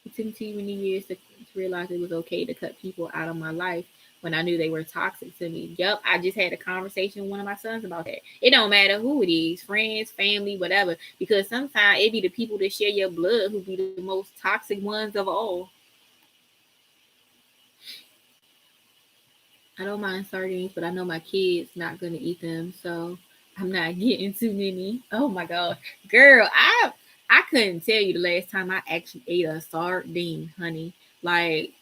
It took me too many years to realize it was okay to cut people out of my life when I knew they were toxic to me. Yep, I just had a conversation with one of my sons about that. It don't matter who it is, friends, family, whatever, because sometimes it be the people that share your blood who be the most toxic ones of all. I don't mind sardines, but I know my kids not gonna eat them, so I'm not getting too many. Oh my god, girl, I couldn't tell you the last time I actually ate a sardine, honey. Like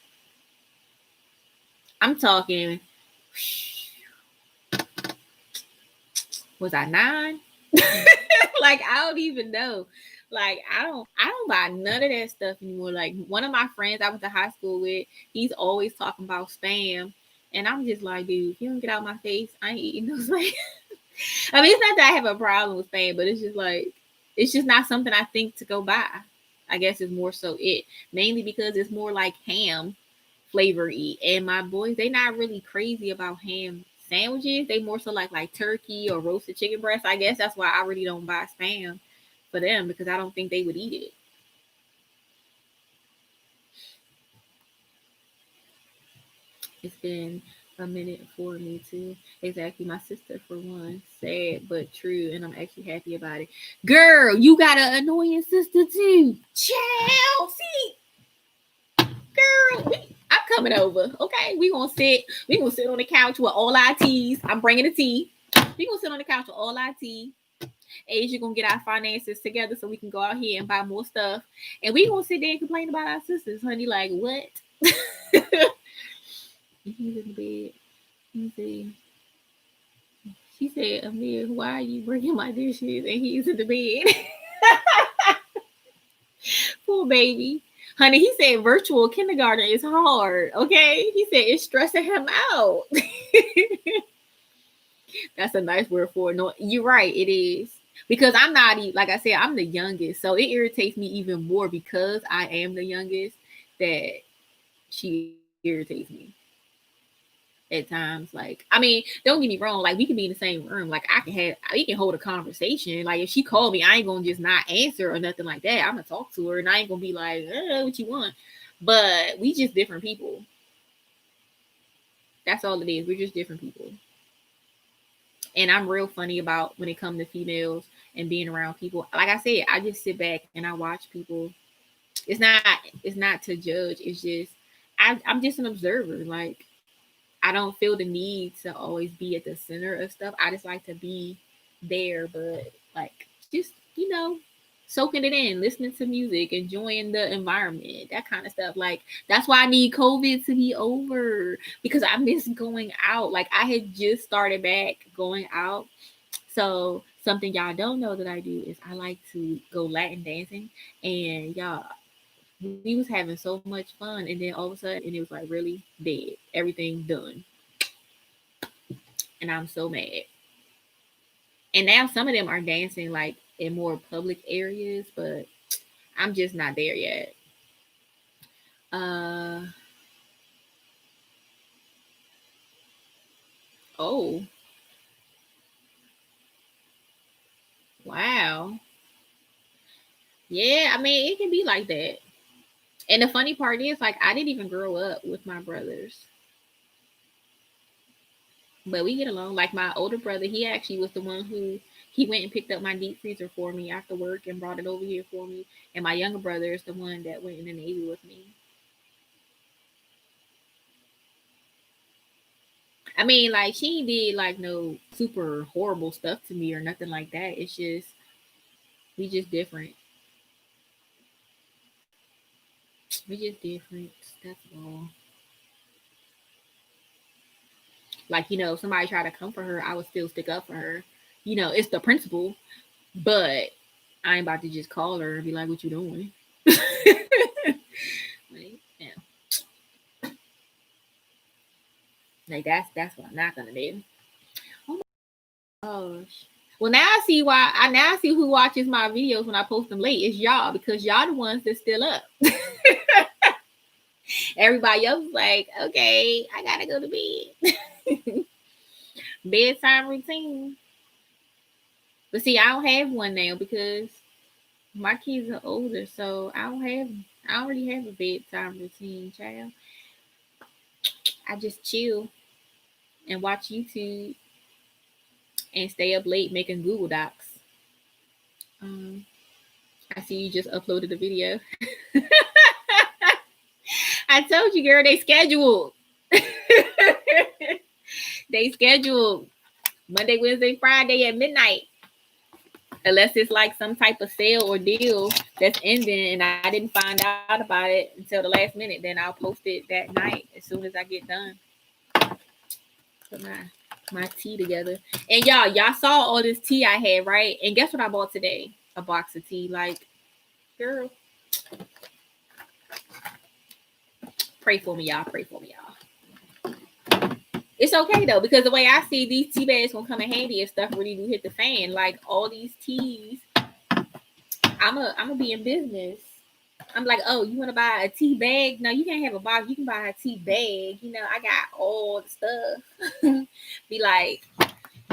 I'm talking, was I 9? Like I don't even know. Like I don't buy none of that stuff anymore. Like one of my friends I went to high school with, he's always talking about spam. And I'm just like, dude, if you don't get out of my face, I ain't eating no spam. I mean, it's not that I have a problem with spam, but it's just like it's just not something I think to go buy. I guess it's more so it. Mainly because it's more like ham flavory. And my boys, they not really crazy about ham sandwiches. They more so like turkey or roasted chicken breast. I guess that's why I really don't buy spam for them because I don't think they would eat it. It's been a minute for me too. Exactly, my sister for one. Sad but true, and I'm actually happy about it. Girl, you got an annoying sister too. Chelsea, girl, I'm coming over. Okay, we gonna sit. We gonna sit on the couch with all our teas. I'm bringing the tea. We gonna sit on the couch with all our tea. Asia gonna get our finances together so we can go out here and buy more stuff. And we gonna sit there and complain about our sisters, honey. Like what? He's in the bed. Let me see. She said, Amir, why are you bringing my dishes? And he's in the bed. Poor baby. Honey, he said virtual kindergarten is hard. Okay. He said it's stressing him out. That's a nice word for it. No, you're right. It is. Because I'm not, like I said, I'm the youngest. So it irritates me even more because I am the youngest that she irritates me at times. Like, I mean, don't get me wrong, like we can be in the same room. Like we can hold a conversation. Like if she called me, I ain't gonna just not answer or nothing like that. I'm gonna talk to her and I ain't gonna be like, what you want? But we just different people. That's all it is. We're just different people. And I'm real funny about when it comes to females. and being around people. Like I said, I just sit back and I watch people. It's not to judge. It's just I'm just an observer. Like I don't feel the need to always be at the center of stuff. I just like to be there, but like just soaking it in, listening to music, enjoying the environment, that kind of stuff. Like that's why I need COVID to be over because I miss going out. Like I had just started back going out. So something y'all don't know that I do is I like to go Latin dancing, and y'all, we was having so much fun, and then all of a sudden, and it was like really dead, everything done, and I'm so mad. And now some of them are dancing like in more public areas, but I'm just not there yet. Uh oh, wow. Yeah, I mean it can be like that. And the funny part is like I didn't even grow up with my brothers. But we get along. Like my older brother, he actually was the one who he went and picked up my deep freezer for me after work and brought it over here for me. And my younger brother is the one that went in the Navy with me. I mean, like she did like no super horrible stuff to me or nothing like that. It's just we just different. We just different. That's all. Like if somebody tried to come for her, I would still stick up for her. It's the principle, but I ain't about to just call her and be like, "What you doing?" Like, yeah. Like that's what I'm not gonna do. Oh my gosh. Well, now I see why. I now see who watches my videos when I post them late. It's y'all because y'all the ones that's still up. Everybody else is like, okay, I gotta go to bed. Bedtime routine. But see, I don't have one now because my kids are older, so I don't have. I already have a bedtime routine, child. I just chill and watch YouTube and stay up late making Google Docs. Um, I see you just uploaded a video. I told you, girl, they scheduled. They scheduled Monday, Wednesday, Friday at midnight. Unless it's like some type of sale or deal that's ending and I didn't find out about it until the last minute, then I'll post it that night as soon as I get done. Put my tea together. And y'all saw all this tea I had, right? And guess what I bought today? A box of tea. Like, girl, pray for me, y'all. Pray for me, y'all. It's okay though, because the way I see these tea bags gonna come in handy if stuff really do hit the fan. Like all these teas, I'm gonna be in business. I'm like, oh, you want to buy a tea bag? No, you can't have a box. You can buy a tea bag. I got all the stuff. Be like,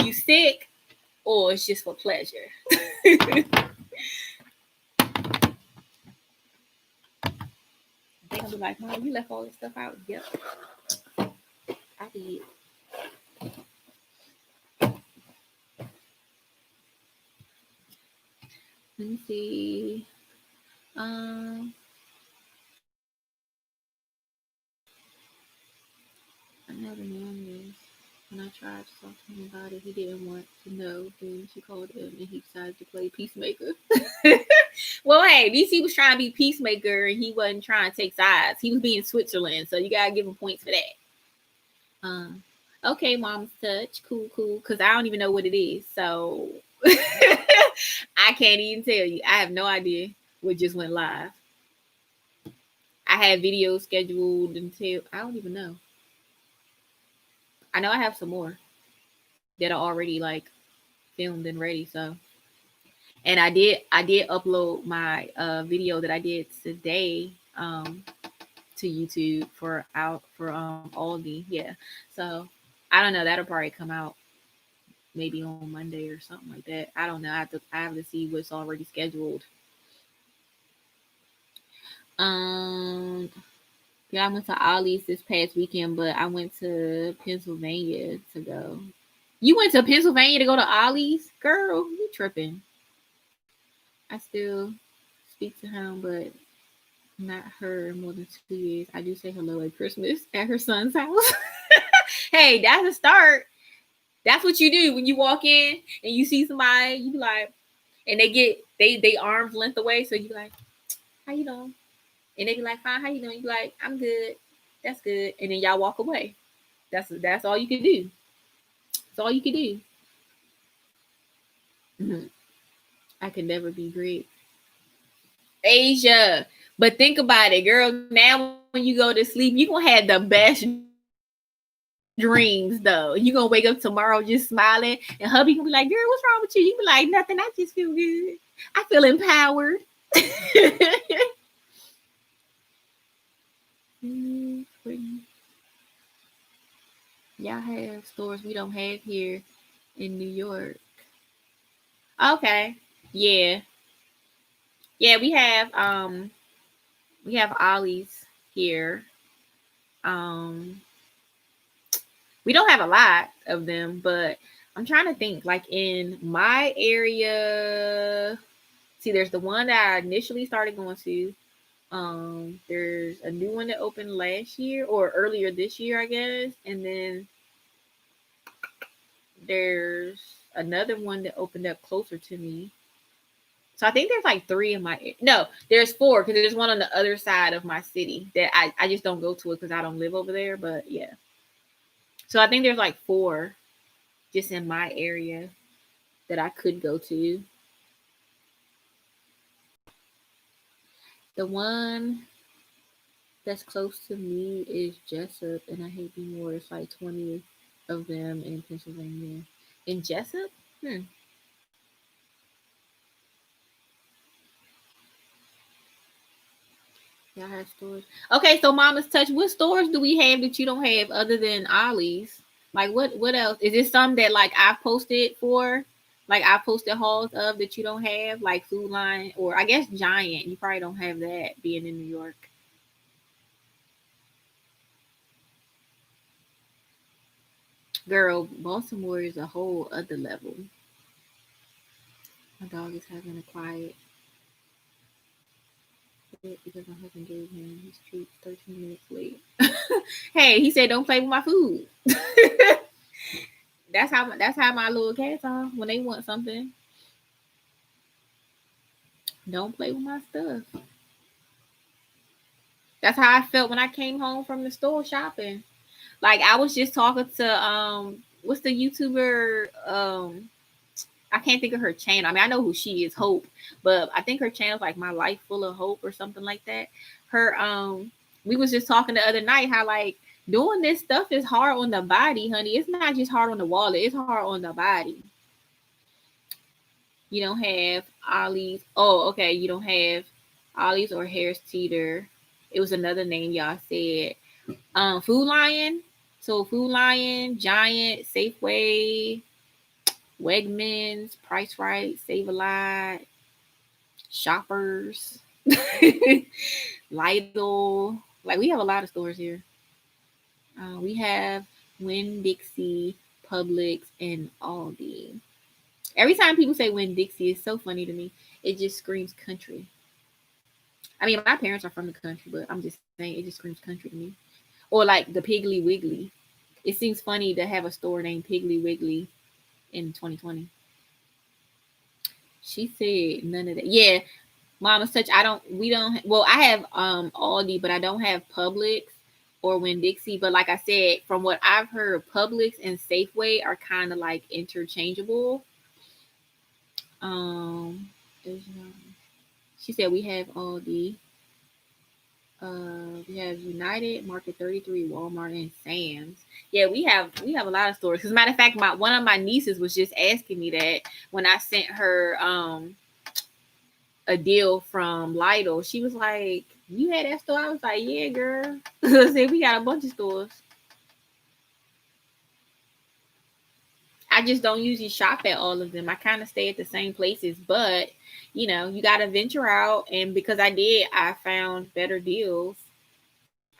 you sick or it's just for pleasure? They're gonna be like, Mom, you left all this stuff out. Yep, I did. Let me see. I know the youngest. When I tried to talk to him about it, he didn't want to know. Then she called him and he decided to play peacemaker. Well, hey, at least he was trying to be peacemaker and he wasn't trying to take sides. He was being Switzerland, so you gotta give him points for that. Okay, mom's touch. Cool. Because I don't even know what it is. So I can't even tell you. I have no idea what just went live. I had videos scheduled until I don't even know. I know I have some more that are already like filmed and ready. So, and I did upload my video that I did today to YouTube for Aldi. Yeah. So I don't know. That'll probably come out maybe on Monday or something like that. I don't know. I have to see what's already scheduled. Yeah, I went to Ollie's this past weekend, but I went to Pennsylvania to go. You went to Pennsylvania to go to Ollie's? Girl, you tripping. I still speak to him, but not her in more than 2 years. I do say hello at Christmas at her son's house. Hey, that's a start. That's what you do when you walk in and you see somebody. You be like, and they arms length away, so you be like, "How you doing?" And they be like, "Fine, how you doing?" You be like, "I'm good." That's good, and then y'all walk away. That's all you can do. That's all you can do. Mm-hmm. I could never be great. Asia. But think about it, girl. Now when you go to sleep, you gonna have the best dreams though. You gonna wake up tomorrow just smiling, and hubby gonna be like, "Girl, what's wrong with you?" You be like, "Nothing. I just feel good. I feel empowered." Y'all have stores we don't have here in New York. Okay. Yeah. Yeah, we have Ollie's here. Um we don't have a lot of them, but I'm trying to think. Like in my area, see, there's the one that I initially started going to. There's a new one that opened last year or earlier this year, I guess, and then there's another one that opened up closer to me. So I think there's like three in my no, there's four because there's one on the other side of my city that I just don't go to it because I don't live over there. But yeah, so I think there's like four just in my area that I could go to. The one that's close to me is Jessup, and I hate being more. It's like 20 of them in Pennsylvania. In Jessup? Y'all have stores. Okay, so Mama's Touch, what stores do we have that you don't have other than Ollie's? Like what else? Is it some that like I posted for? Like I posted hauls of that you don't have, like Food Line or I guess Giant. You probably don't have that being in New York. Girl, Baltimore is a whole other level. My dog is having a quiet fit because my husband gave him his treat 13 minutes late. Hey, he said don't play with my food. That's how my little cats are when they want something. Don't play with my stuff. That's how I felt when I came home from the store shopping. Like I was just talking to what's the YouTuber I can't think of her channel. I mean, I know who she is, Hope, but I think her channel's like My Life Full of Hope or something like that. Her we was just talking the other night how like doing this stuff is hard on the body, honey. It's not just hard on the wallet, it's hard on the body. You don't have Ollie's. Oh, okay. You don't have Ollie's or Harris Teeter. It was another name y'all said. Food Lion. So Food Lion, Giant, Safeway, Wegmans, Price Right, Save a Lot, Shoppers, Lidl. Like we have a lot of stores here. We have Winn Dixie, Publix, and Aldi. Every time people say Winn Dixie, it's so funny to me. It just screams country. I mean, my parents are from the country, but I'm just saying it just screams country to me. Or like the Piggly Wiggly. It seems funny to have a store named Piggly Wiggly in 2020. She said none of that. Yeah, Mama's Touch. We don't. Well, I have Aldi, but I don't have Publix or Winn Dixie. But like I said, from what I've heard, Publix and Safeway are kind of like interchangeable. Um, she said we have Aldi. We have United, Market 33, Walmart, and Sam's. Yeah, we have a lot of stores. As a matter of fact, one of my nieces was just asking me that when I sent her a deal from Lidl. She was like, "You had that store?" I was like, "Yeah, girl." I said we got a bunch of stores. I just don't usually shop at all of them. I kind of stay at the same places, but you got to venture out. And because I did, I found better deals.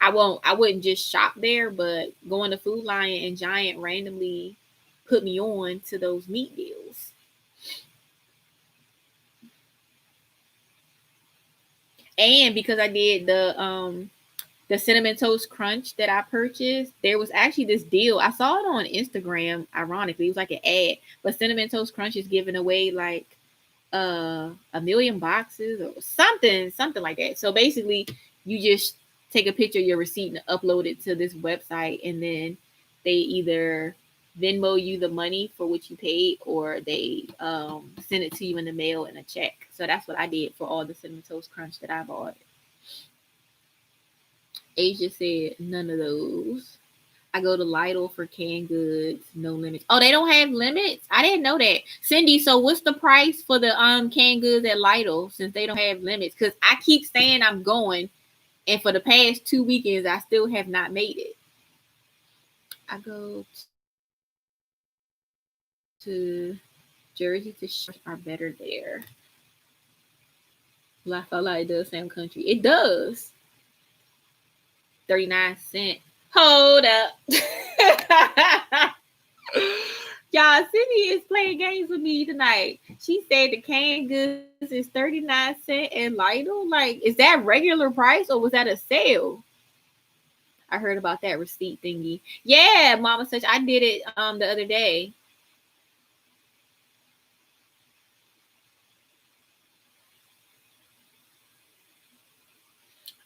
I wouldn't just shop there, but going to Food Lion and Giant randomly put me on to those meat deals. And because I did the Cinnamon Toast Crunch that I purchased, there was actually this deal. I saw it on Instagram, ironically. It was like an ad. But Cinnamon Toast Crunch is giving away like 1,000,000 boxes or something like that. So basically, you just take a picture of your receipt and upload it to this website, and then they either Venmo you the money for what you paid, or they send it to you in the mail in a check. So that's what I did for all the Cinnamon Toast Crunch that I bought. Asia said none of those. I go to Lidl for canned goods, no limits. Oh, they don't have limits? I didn't know that. Cindy, so what's the price for the canned goods at Lidl since they don't have limits? Because I keep saying I'm going, and for the past 2 weekends, I still have not made it. I go to Jersey to shop are better there. La Fala, it does sound country. It does. 39¢. Hold up. Y'all, Cindy is playing games with me tonight. She said the canned goods is 39¢, and Lidl, like, is that regular price or was that a sale? I heard about that receipt thingy. Yeah, Mama Such, I did it the other day.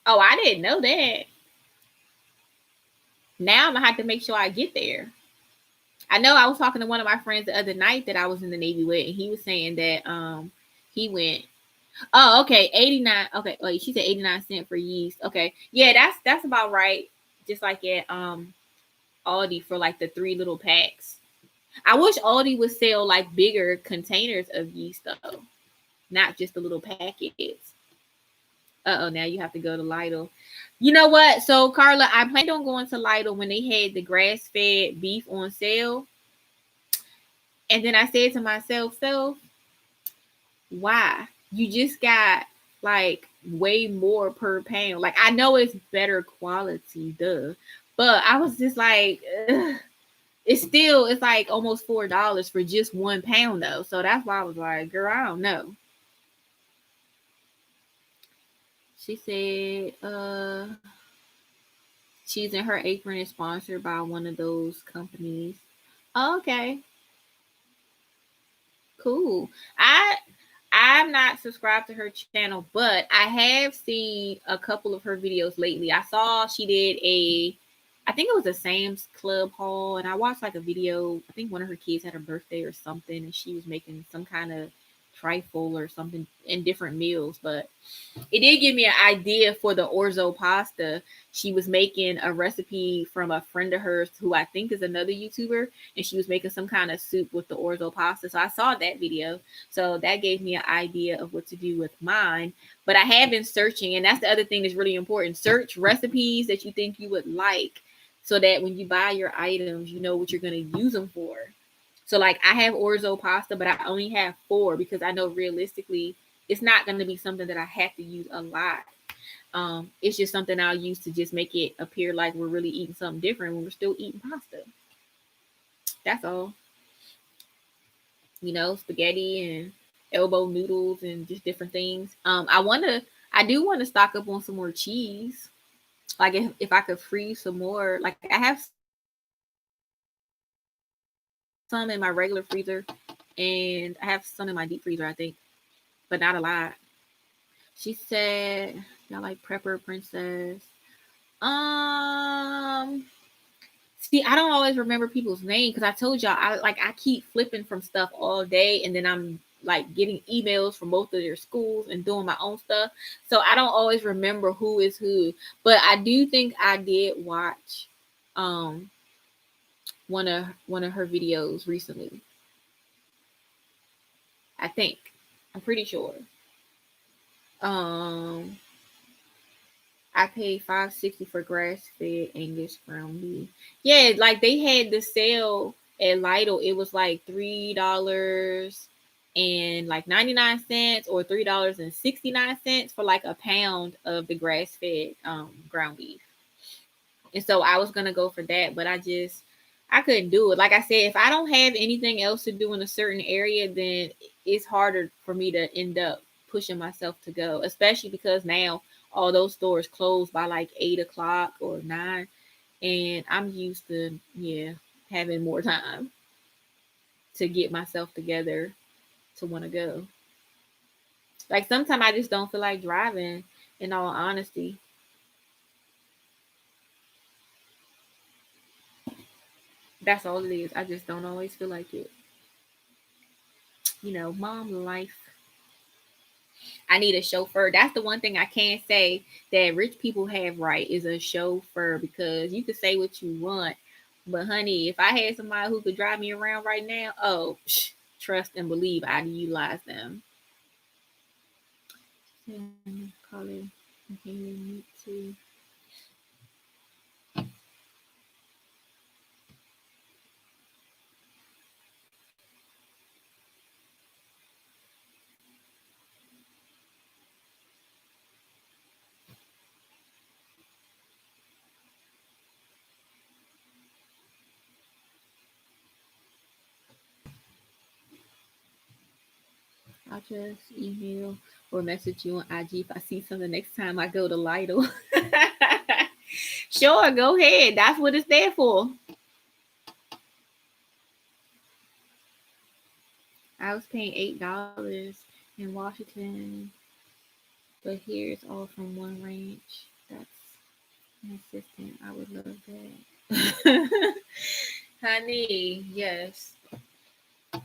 Oh, I didn't know that. Now I'm gonna have to make sure I get there. I know I was talking to one of my friends the other night that I was in the Navy with, and he was saying that he went. Oh, okay, 89. Okay, wait, she said 89¢ for yeast. Okay, yeah, that's about right. Just like at Aldi for like the 3 little packs. I wish Aldi would sell like bigger containers of yeast though, not just the little packets. Now you have to go to Lidl. You know what? So Carla, I planned on going to Lidl when they had the grass-fed beef on sale. And then I said to myself, why? You just got like way more per pound. Like, I know it's better quality, duh. But I was just like, ugh. It's like almost $4 for just 1 pound though. So that's why I was like, girl, I don't know. She said, Cheese in Her Apron is sponsored by one of those companies. Oh, okay. Cool. I'm not subscribed to her channel, but I have seen a couple of her videos lately. I saw she did I think it was a Sam's Club haul, and I watched like a video. I think one of her kids had a birthday or something, and she was making some kind of trifle or something in different meals. But it did give me an idea for the orzo pasta. She was making a recipe from a friend of hers who I think is another YouTuber, and she was making some kind of soup with the orzo pasta. So I saw that video. So that gave me an idea of what to do with mine. But I have been searching, and that's the other thing that's really important. Search recipes that you think you would like so that when you buy your items, you know what you're going to use them for. So like I have orzo pasta, but I only have 4 because I know realistically it's not going to be something that I have to use a lot. It's just something I'll use to just make it appear like we're really eating something different when we're still eating pasta. That's all. You know, spaghetti and elbow noodles and just different things. I do want to stock up on some more cheese. Like if I could freeze some more, like I have some in my regular freezer and I have some in my deep freezer, I think, but not a lot. She said, y'all like Prepper Princess. See, I don't always remember people's name because I told y'all I keep flipping from stuff all day, and then I'm like getting emails from both of their schools and doing my own stuff. So I don't always remember who is who. But I do think I did watch one of her videos recently. I think. I'm pretty sure. I paid $5.60 for grass-fed Angus ground beef. Yeah, like they had the sale at Lidl. It was like $3 and like 99¢ or $3.69 for like a pound of the grass-fed ground beef. And so I was gonna go for that, but I couldn't do it. Like I said, if I don't have anything else to do in a certain area, then it's harder for me to end up pushing myself to go, especially because now all those stores close by like 8 o'clock or 9. And I'm used to, having more time to get myself together to want to go. Like sometimes I just don't feel like driving, in all honesty. That's all it is. I just don't always feel like it. Mom life. I need a chauffeur. That's the one thing I can't say that rich people have right is a chauffeur, because you could say what you want. But honey, if I had somebody who could drive me around right now, oh, trust and believe I'd utilize them. Call it. Me too. I'll just email or message you on IG if I see something next time I go to Lidl. Sure, go ahead. That's what it's there for. I was paying $8 in Washington, but here it's all from one ranch. That's an assistant. I would love that. Honey, yes.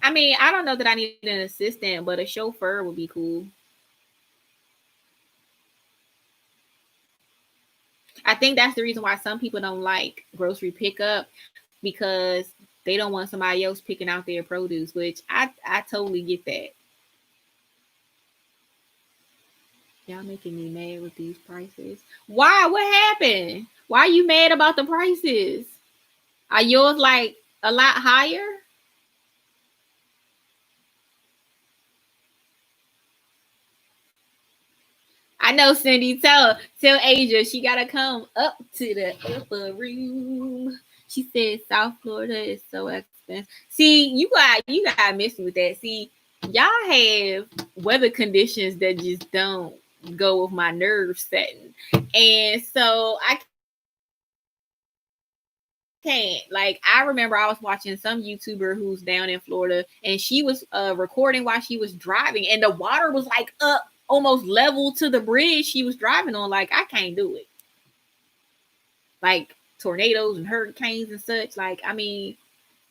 I mean, I don't know that I need an assistant, but a chauffeur would be cool. I think that's the reason why some people don't like grocery pickup, because they don't want somebody else picking out their produce, which I totally get that. Y'all making me mad with these prices. Why? What happened? Why are you mad about the prices? Are yours like a lot higher? I know, Cindy. Tell Asia she gotta come up to the upper room. She said South Florida is so expensive. See, you got miss me with that. See, y'all have weather conditions that just don't go with my nerve setting, and so I can't. Like, I remember I was watching some YouTuber who's down in Florida, and she was recording while she was driving, and the water was like up almost level to the bridge she was driving on. Like, I can't do it. Like tornadoes and hurricanes and such. Like, I mean,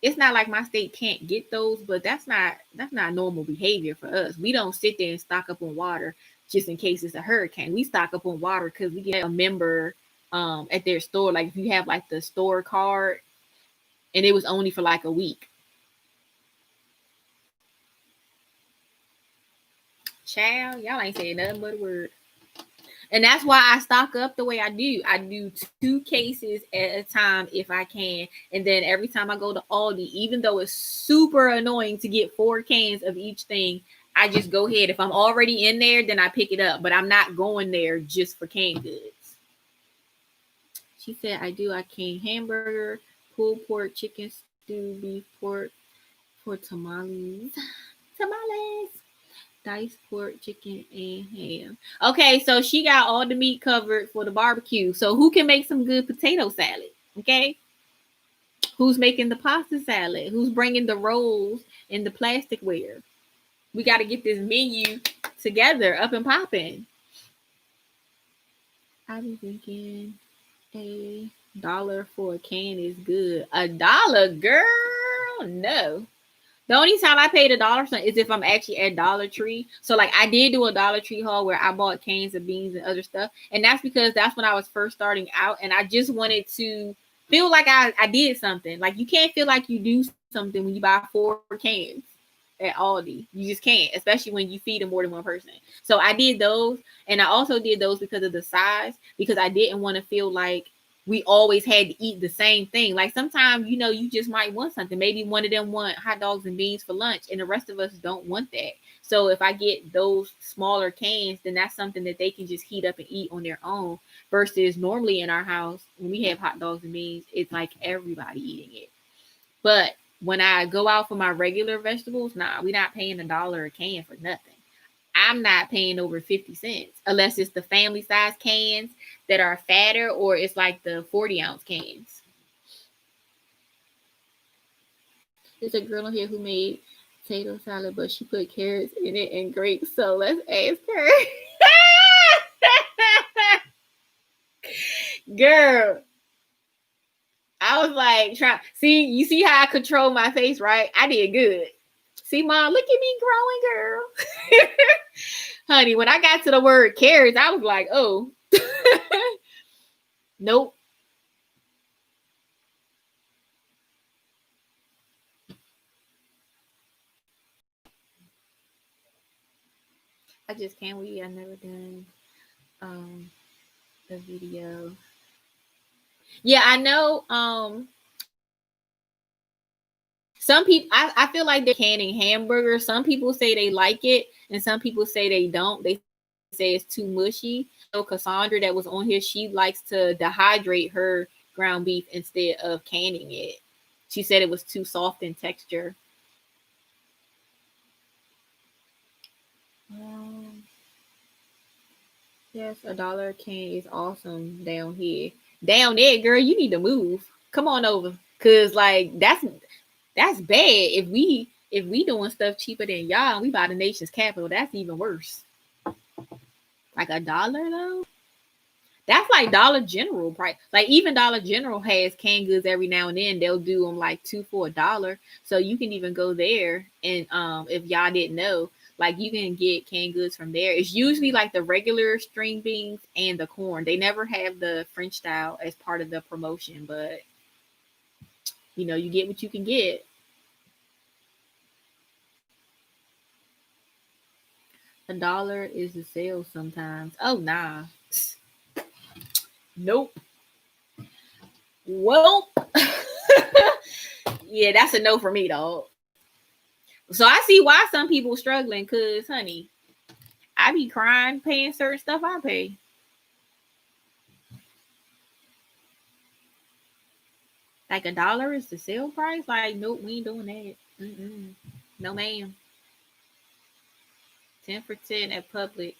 it's not like my state can't get those, but that's not normal behavior for us. We don't sit there and stock up on water just in case it's a hurricane. We stock up on water because we get a member at their store. Like, if you have like the store card, and it was only for like a week. Child, y'all ain't saying nothing but a word. And that's why I stock up the way I do. I do 2 cases at a time if I can. And then every time I go to Aldi, even though it's super annoying to get 4 cans of each thing, I just go ahead. If I'm already in there, then I pick it up. But I'm not going there just for canned goods. She said, I do. I can hamburger, pulled pork, chicken stew, beef pork for tamales. Tamales. Diced pork, chicken, and ham. Okay, so she got all the meat covered for the barbecue. So who can make some good potato salad? Okay. Who's making the pasta salad? Who's bringing the rolls in the plasticware? We got to get this menu together, up and popping. I be thinking $1 for a can is good. $1, girl? No. The only time I paid $1 is if I'm actually at Dollar Tree. So like, I did do a Dollar Tree haul where I bought cans of beans and other stuff. And that's because that's when I was first starting out. And I just wanted to feel like I did something. Like, you can't feel like you do something when you buy 4 cans at Aldi. You just can't, especially when you feed them more than one person. So I did those. And I also did those because of the size, because I didn't want to feel like we always had to eat the same thing. Like, sometimes, you just might want something. Maybe one of them want hot dogs and beans for lunch, and the rest of us don't want that. So if I get those smaller cans, then that's something that they can just heat up and eat on their own. Versus normally in our house, when we have hot dogs and beans, it's like everybody eating it. But when I go out for my regular vegetables, nah, we're not paying $1 a can for nothing. I'm not paying over 50 cents unless it's the family size cans that are fatter or it's like the 40-ounce cans. There's a girl on here who made potato salad, but she put carrots in it and grapes. So let's ask her. Girl, I was like, you see how I control my face, right? I did good. See, Mom, look at me growing, girl. Honey, when I got to the word carrots, I was like, oh. Nope. I just can't wait. I've never done a video. Yeah, I know. Some people, I feel like they're canning hamburgers. Some people say they like it, and some people say they don't. They say it's too mushy. So Cassandra, that was on here, she likes to dehydrate her ground beef instead of canning it. She said it was too soft in texture. Yes, $1 can is awesome down here. Down there, girl, you need to move. Come on over, cause like that's bad. If we doing stuff cheaper than y'all, we buy the nation's capital. That's even worse. Like $1 though. That's like Dollar General price. Like even Dollar General has canned goods every now and then. They'll do them like 2 for $1. So you can even go there and if y'all didn't know, like you can get canned goods from there. It's usually like the regular string beans and the corn. They never have the French style as part of the promotion, but you get what you can get. $1 is a sale sometimes. Oh nah. Nope. Well, yeah, that's a no for me, dog. So I see why some people struggling, cause honey, I be crying paying certain stuff I pay. Like $1 is the sale price. Like, nope, we ain't doing that. Mm-mm. No, ma'am. 10 for 10 at Publix.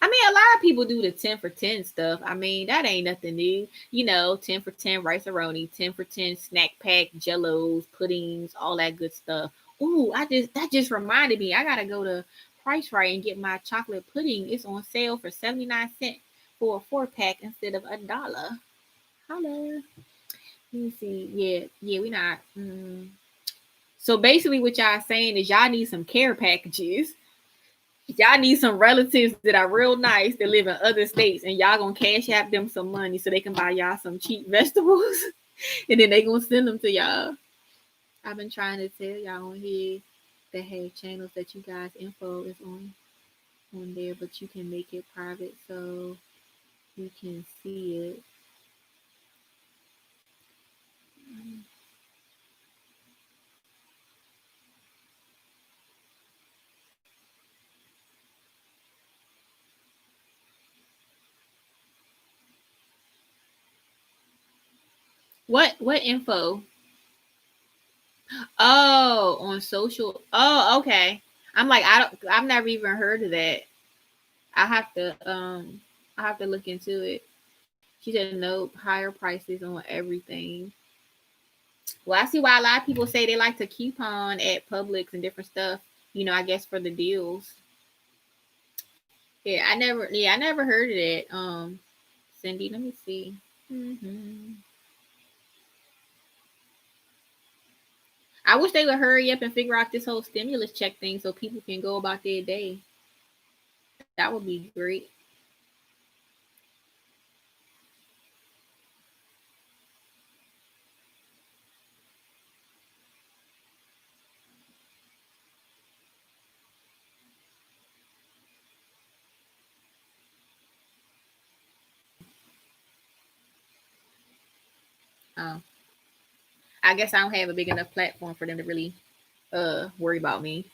I mean, a lot of people do the 10 for 10 stuff. I mean, that ain't nothing new. 10 for 10 Rice-A-Roni, 10 for 10 snack pack, jellos, puddings, all that good stuff. Ooh, that just reminded me. I gotta go to Price Right and get my chocolate pudding. It's on sale for 79 cents for a 4-pack instead of $1. Hello. Let me see. Yeah, we not. So basically, what y'all saying is y'all need some care packages. Y'all need some relatives that are real nice that live in other states, and y'all gonna cash out them some money so they can buy y'all some cheap vegetables, and then they gonna send them to y'all. I've been trying to tell y'all on here that have channels that you guys info is on there, but you can make it private so you can see it. What info? Oh, on social. Oh, okay. I'm like, I've never even heard of that. I have to look into it. She said no, higher prices on everything. Well, I see why a lot of people say they like to coupon at Publix and different stuff. I guess for the deals. Yeah, I never heard of that. Cindy, let me see. I wish they would hurry up and figure out this whole stimulus check thing so people can go about their day. That would be great. Oh, I guess I don't have a big enough platform for them to really worry about me.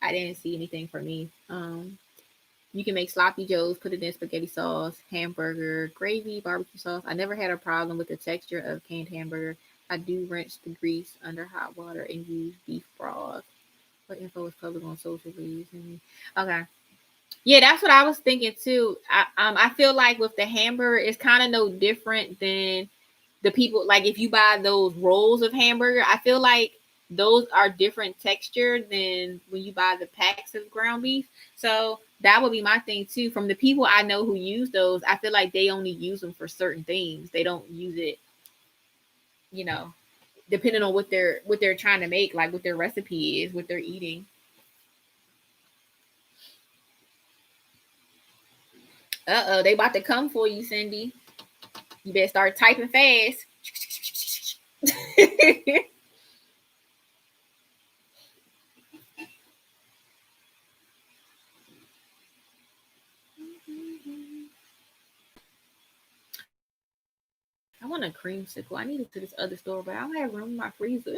I didn't see anything for me. You can make sloppy joes, put it in spaghetti sauce, hamburger, gravy, barbecue sauce. I never had a problem with the texture of canned hamburger. I do rinse the grease under hot water and use beef broth. What info is public on social media? Okay. Yeah, that's what I was thinking too. I feel like with the hamburger, it's kind of no different than the people. Like if you buy those rolls of hamburger, I feel like those are different texture than when you buy the packs of ground beef. So that would be my thing too. From the people I know who use those, I feel like they only use them for certain things. They don't use it, you know, depending on what they're trying to make, like what their recipe is, what they're eating. Uh-oh, they about to come for you, Cindy. You better start typing fast. I want a creamsicle. I need it to this other store, but I don't have room in my freezer.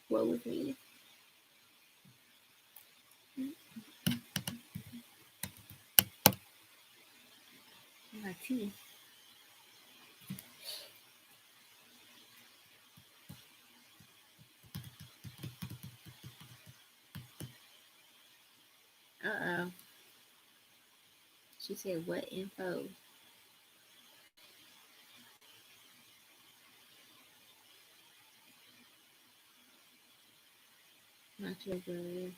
What was me? My tea. Uh-oh. She said, what info? Not your girls.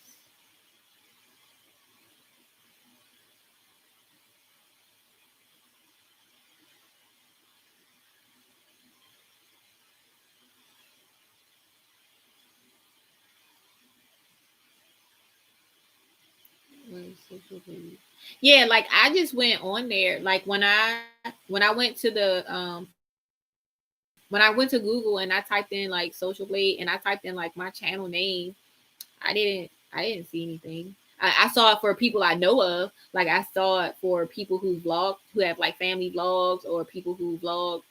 Yeah, like I just went on there. Like when I went to the when I went to Google and I typed in like Social Blade and I typed in like my channel name, I didn't see anything. I saw it for people I know of. Like I saw it for people who vlog, who have like family vlogs, or people who vlog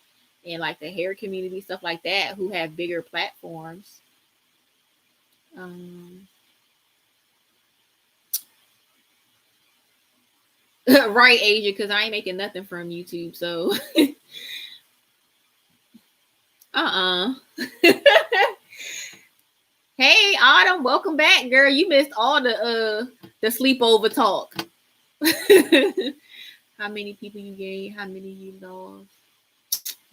in like the hair community, stuff like that, who have bigger platforms. Um, right, Asia, because I ain't making nothing from YouTube. So, Hey, Autumn, welcome back, girl. You missed all the sleepover talk. How many people you gained? How many you lost?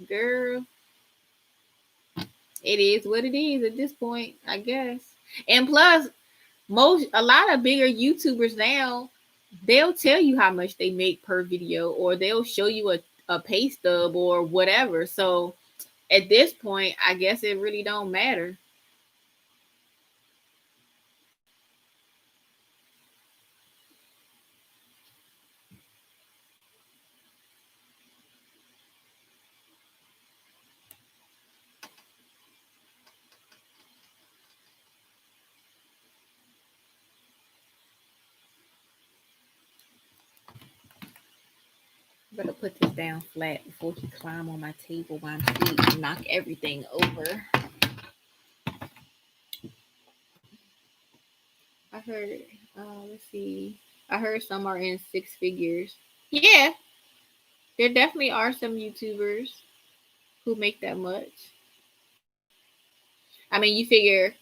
Girl, it is what it is at this point, I guess. And plus, a lot of bigger YouTubers now, they'll tell you how much they make per video, or they'll show you a pay stub or whatever. So at this point, I guess it really don't matter. Better put this down flat before he climb on my table while I'm asleep and knock everything over. I heard, let's see. I heard some are in six figures. Yeah, there definitely are some YouTubers who make that much. I mean, you figure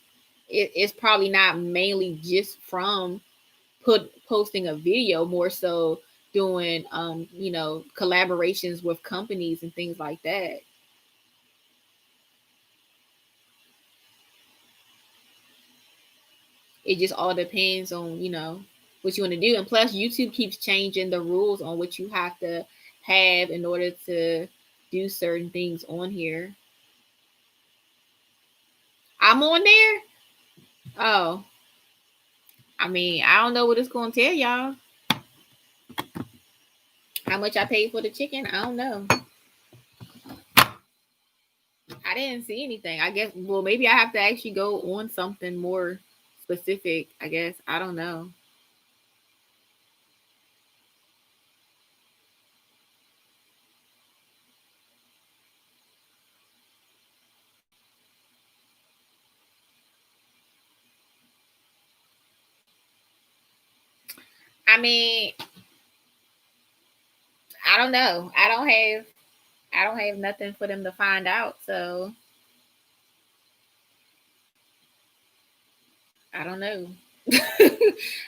it's probably not mainly just from posting a video, more so doing collaborations with companies and things like that. It just all depends on what you want to do, and plus YouTube keeps changing the rules on what you have to have in order to do certain things on here. I'm on there. Oh, I mean, I don't know what it's going to tell y'all. How much I paid for the chicken? I don't know. I didn't see anything. I guess, well, maybe I have to actually go on something more specific. I guess I don't know. I mean, I don't know. I don't have nothing for them to find out. So I don't know.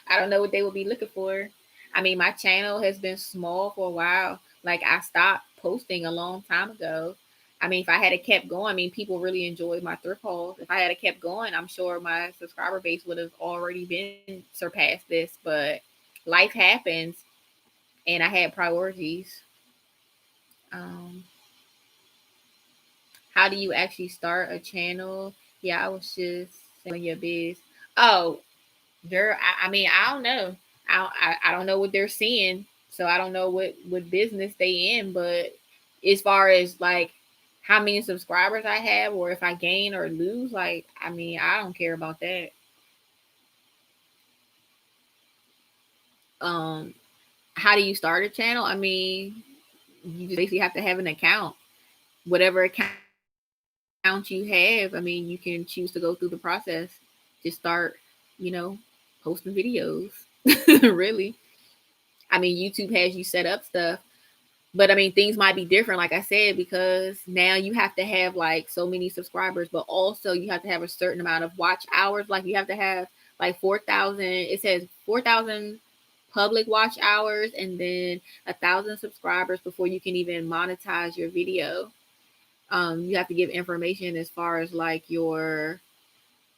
I don't know what they would be looking for. I mean, my channel has been small for a while. Like I stopped posting a long time ago. I mean, if I had kept going, I mean, people really enjoyed my thrift hauls. If I had kept going, I'm sure my subscriber base would have already been surpassed this. But life happens, and I had priorities. Um, how do you actually start a channel? Yeah, I was just saying your biz. Oh, girl, I mean, I don't know. I don't know what they're seeing, so I don't know what business they in. But as far as like how many subscribers I have, or if I gain or lose, like I mean, I don't care about that. Um, how do you start a channel? I mean, you just basically have to have an account. Whatever account you have, I mean, you can choose to go through the process. Just start, you know, posting videos. Really. I mean, YouTube has you set up stuff, but I mean, things might be different, like I said, because now you have to have like so many subscribers, but also you have to have a certain amount of watch hours. Like you have to have like 4,000, it says 4,000 public watch hours and then 1,000 subscribers before you can even monetize your video. You have to give information as far as like your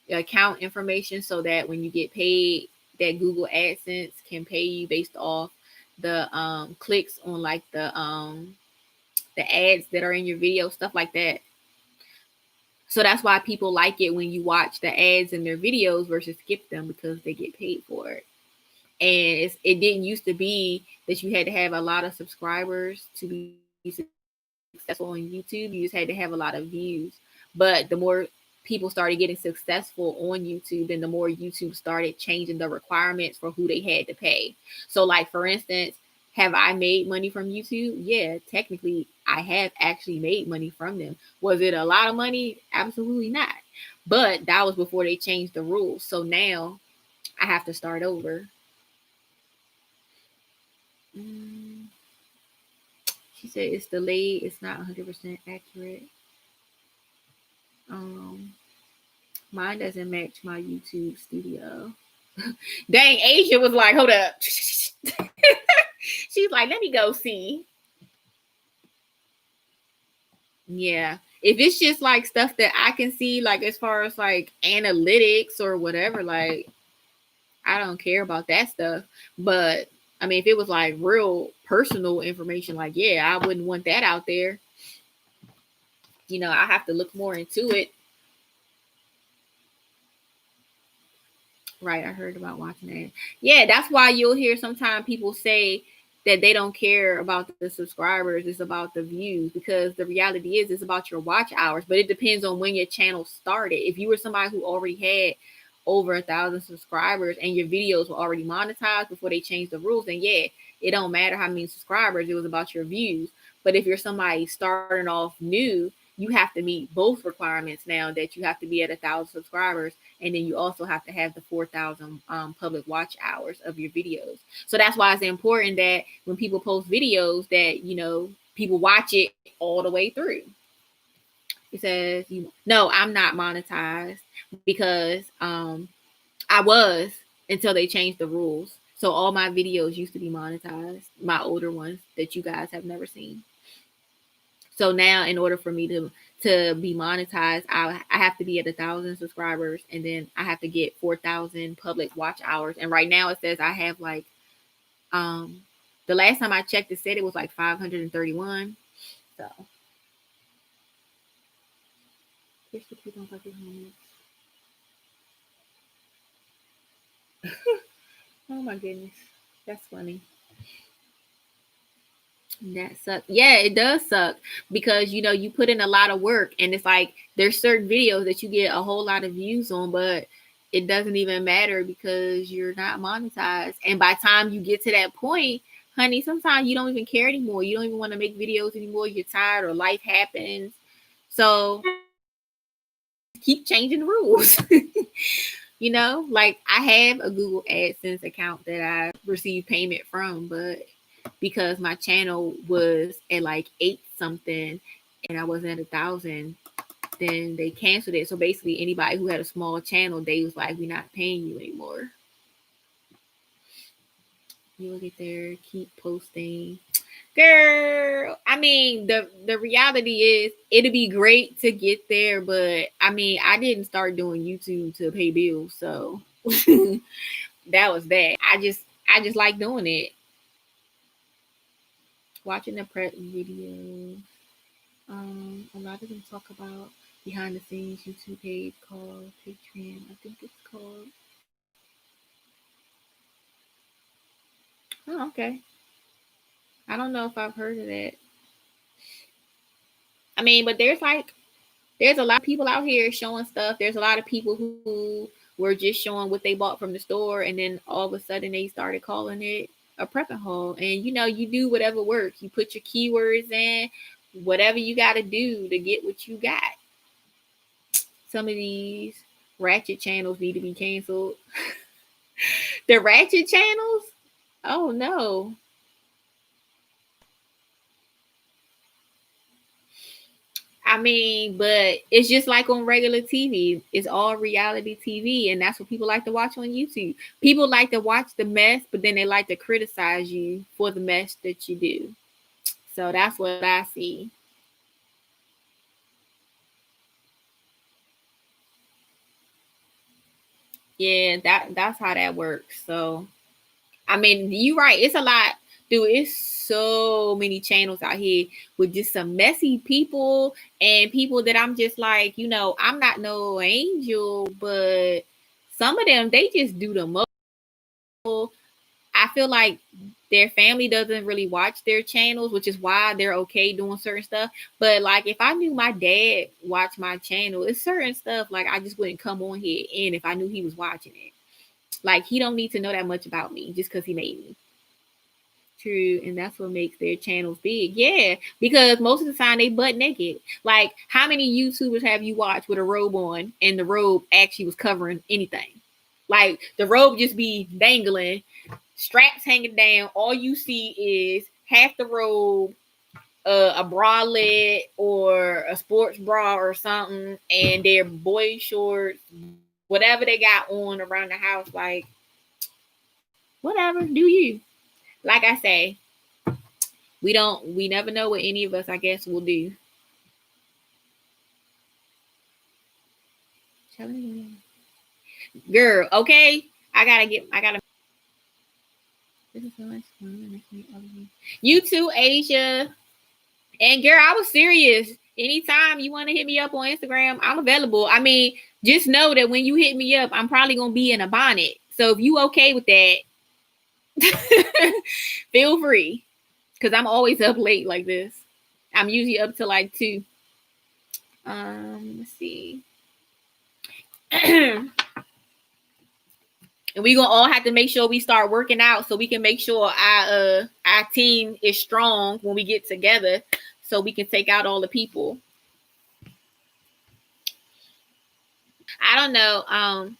account information so that when you get paid, that Google AdSense can pay you based off the clicks on like the ads that are in your video, stuff like that. So that's why people like it when you watch the ads in their videos versus skip them, because they get paid for it. And it didn't used to be that you had to have a lot of subscribers to be successful on YouTube. You just had to have a lot of views. But the more people started getting successful on YouTube, and the more YouTube started changing the requirements for who they had to pay. So, like for instance, have I made money from YouTube? Yeah, technically, I have actually made money from them. Was it a lot of money? Absolutely not. But that was before they changed the rules. So now I have to start over. Mm, she said it's delayed. It's not 100% accurate. Um, Mine doesn't match my YouTube studio. Dang, Asia was like, hold up. She's like, let me go see. Yeah. If it's just like stuff that I can see, like as far as like analytics or whatever, like I don't care about that stuff. But I mean, if it was like real personal information, like, yeah, I wouldn't want that out there. I have to look more into it. Right, I heard about watching that. Yeah, that's why you'll hear sometimes people say that they don't care about the subscribers, it's about the views, because the reality is it's about your watch hours, but it depends on when your channel started. If you were somebody who already had over 1,000 subscribers and your videos were already monetized before they changed the rules, then yeah, it don't matter how many subscribers, it was about your views. But if you're somebody starting off new, you have to meet both requirements now, that you have to be at 1,000 subscribers, and then you also have to have the 4,000 public watch hours of your videos. So that's why it's important that when people post videos that people watch it all the way through. It says, no, I'm not monetized because I was, until they changed the rules. So all my videos used to be monetized, my older ones that you guys have never seen. So now, in order for me to be monetized, I have to be at 1,000 subscribers, and then I have to get 4,000 public watch hours. And right now, it says I have like the last time I checked, it said it was like 531. So here's the people like oh my goodness, that's funny. That sucks. Yeah, it does suck because you put in a lot of work, and it's like there's certain videos that you get a whole lot of views on, but it doesn't even matter because you're not monetized. And by the time you get to that point, honey, sometimes you don't even care anymore. You don't even want to make videos anymore. You're tired, or life happens. So keep changing the rules. Like I have a Google AdSense account that I receive payment from, but because my channel was at like 8 something and I wasn't at 1,000, then they canceled it. So basically, anybody who had a small channel, they was like, "We're not paying you anymore." You will get there, keep posting. Girl, I mean, the reality is it'd be great to get there, but I mean, I didn't start doing YouTube to pay bills, so that was that. I just like doing it. Watching the prep video. A lot of them talk about behind the scenes YouTube page called Patreon. I think it's called. Oh, okay. I don't know if I've heard of that. I mean, but there's a lot of people out here showing stuff. There's a lot of people who were just showing what they bought from the store, and then all of a sudden they started calling it a prepping haul. And you do whatever works. You put your keywords in, whatever you got to do to get what you got. Some of these ratchet channels need to be canceled. The ratchet channels? Oh no. I mean, but it's just like on regular TV. It's all reality TV, and that's what people like to watch on YouTube. People like to watch the mess, but then they like to criticize you for the mess that you do. So that's what I see. Yeah, that's how that works. So, I mean, you're right. It's a lot, dude. It's so many channels out here with just some messy people and people that I'm just like, I'm not no angel, but some of them they just do the most. I feel like their family doesn't really watch their channels, which is why they're okay doing certain stuff. But like if I knew my dad watched my channel, it's certain stuff like I just wouldn't come on here and if I knew he was watching it. Like he don't need to know that much about me just because he made me. True, and that's what makes their channels big. Yeah, because most of the time they butt naked. Like how many YouTubers have you watched with a robe on and the robe actually was covering anything? Like the robe just be dangling, straps hanging down. All you see is half the robe, a bralette or a sports bra or something, and their boy shorts, whatever they got on around the house. Like, whatever, do you? Like I say, we never know what any of us, I guess, will do. Girl, okay. I gotta. This is so much fun. You too, Asia. And girl, I was serious. Anytime you want to hit me up on Instagram, I'm available. I mean, just know that when you hit me up, I'm probably gonna be in a bonnet. So if you okay with that, feel free. Because I'm always up late like this. I'm usually up to like 2. Let's see. And we're gonna all have to make sure we start working out so we can make sure our team is strong when we get together so we can take out all the people. I don't know.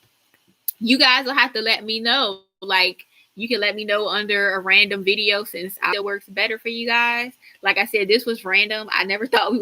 You guys will have to let me know. Like you can let me know under a random video since it works better for you guys. Like I said, this was random. I never thought we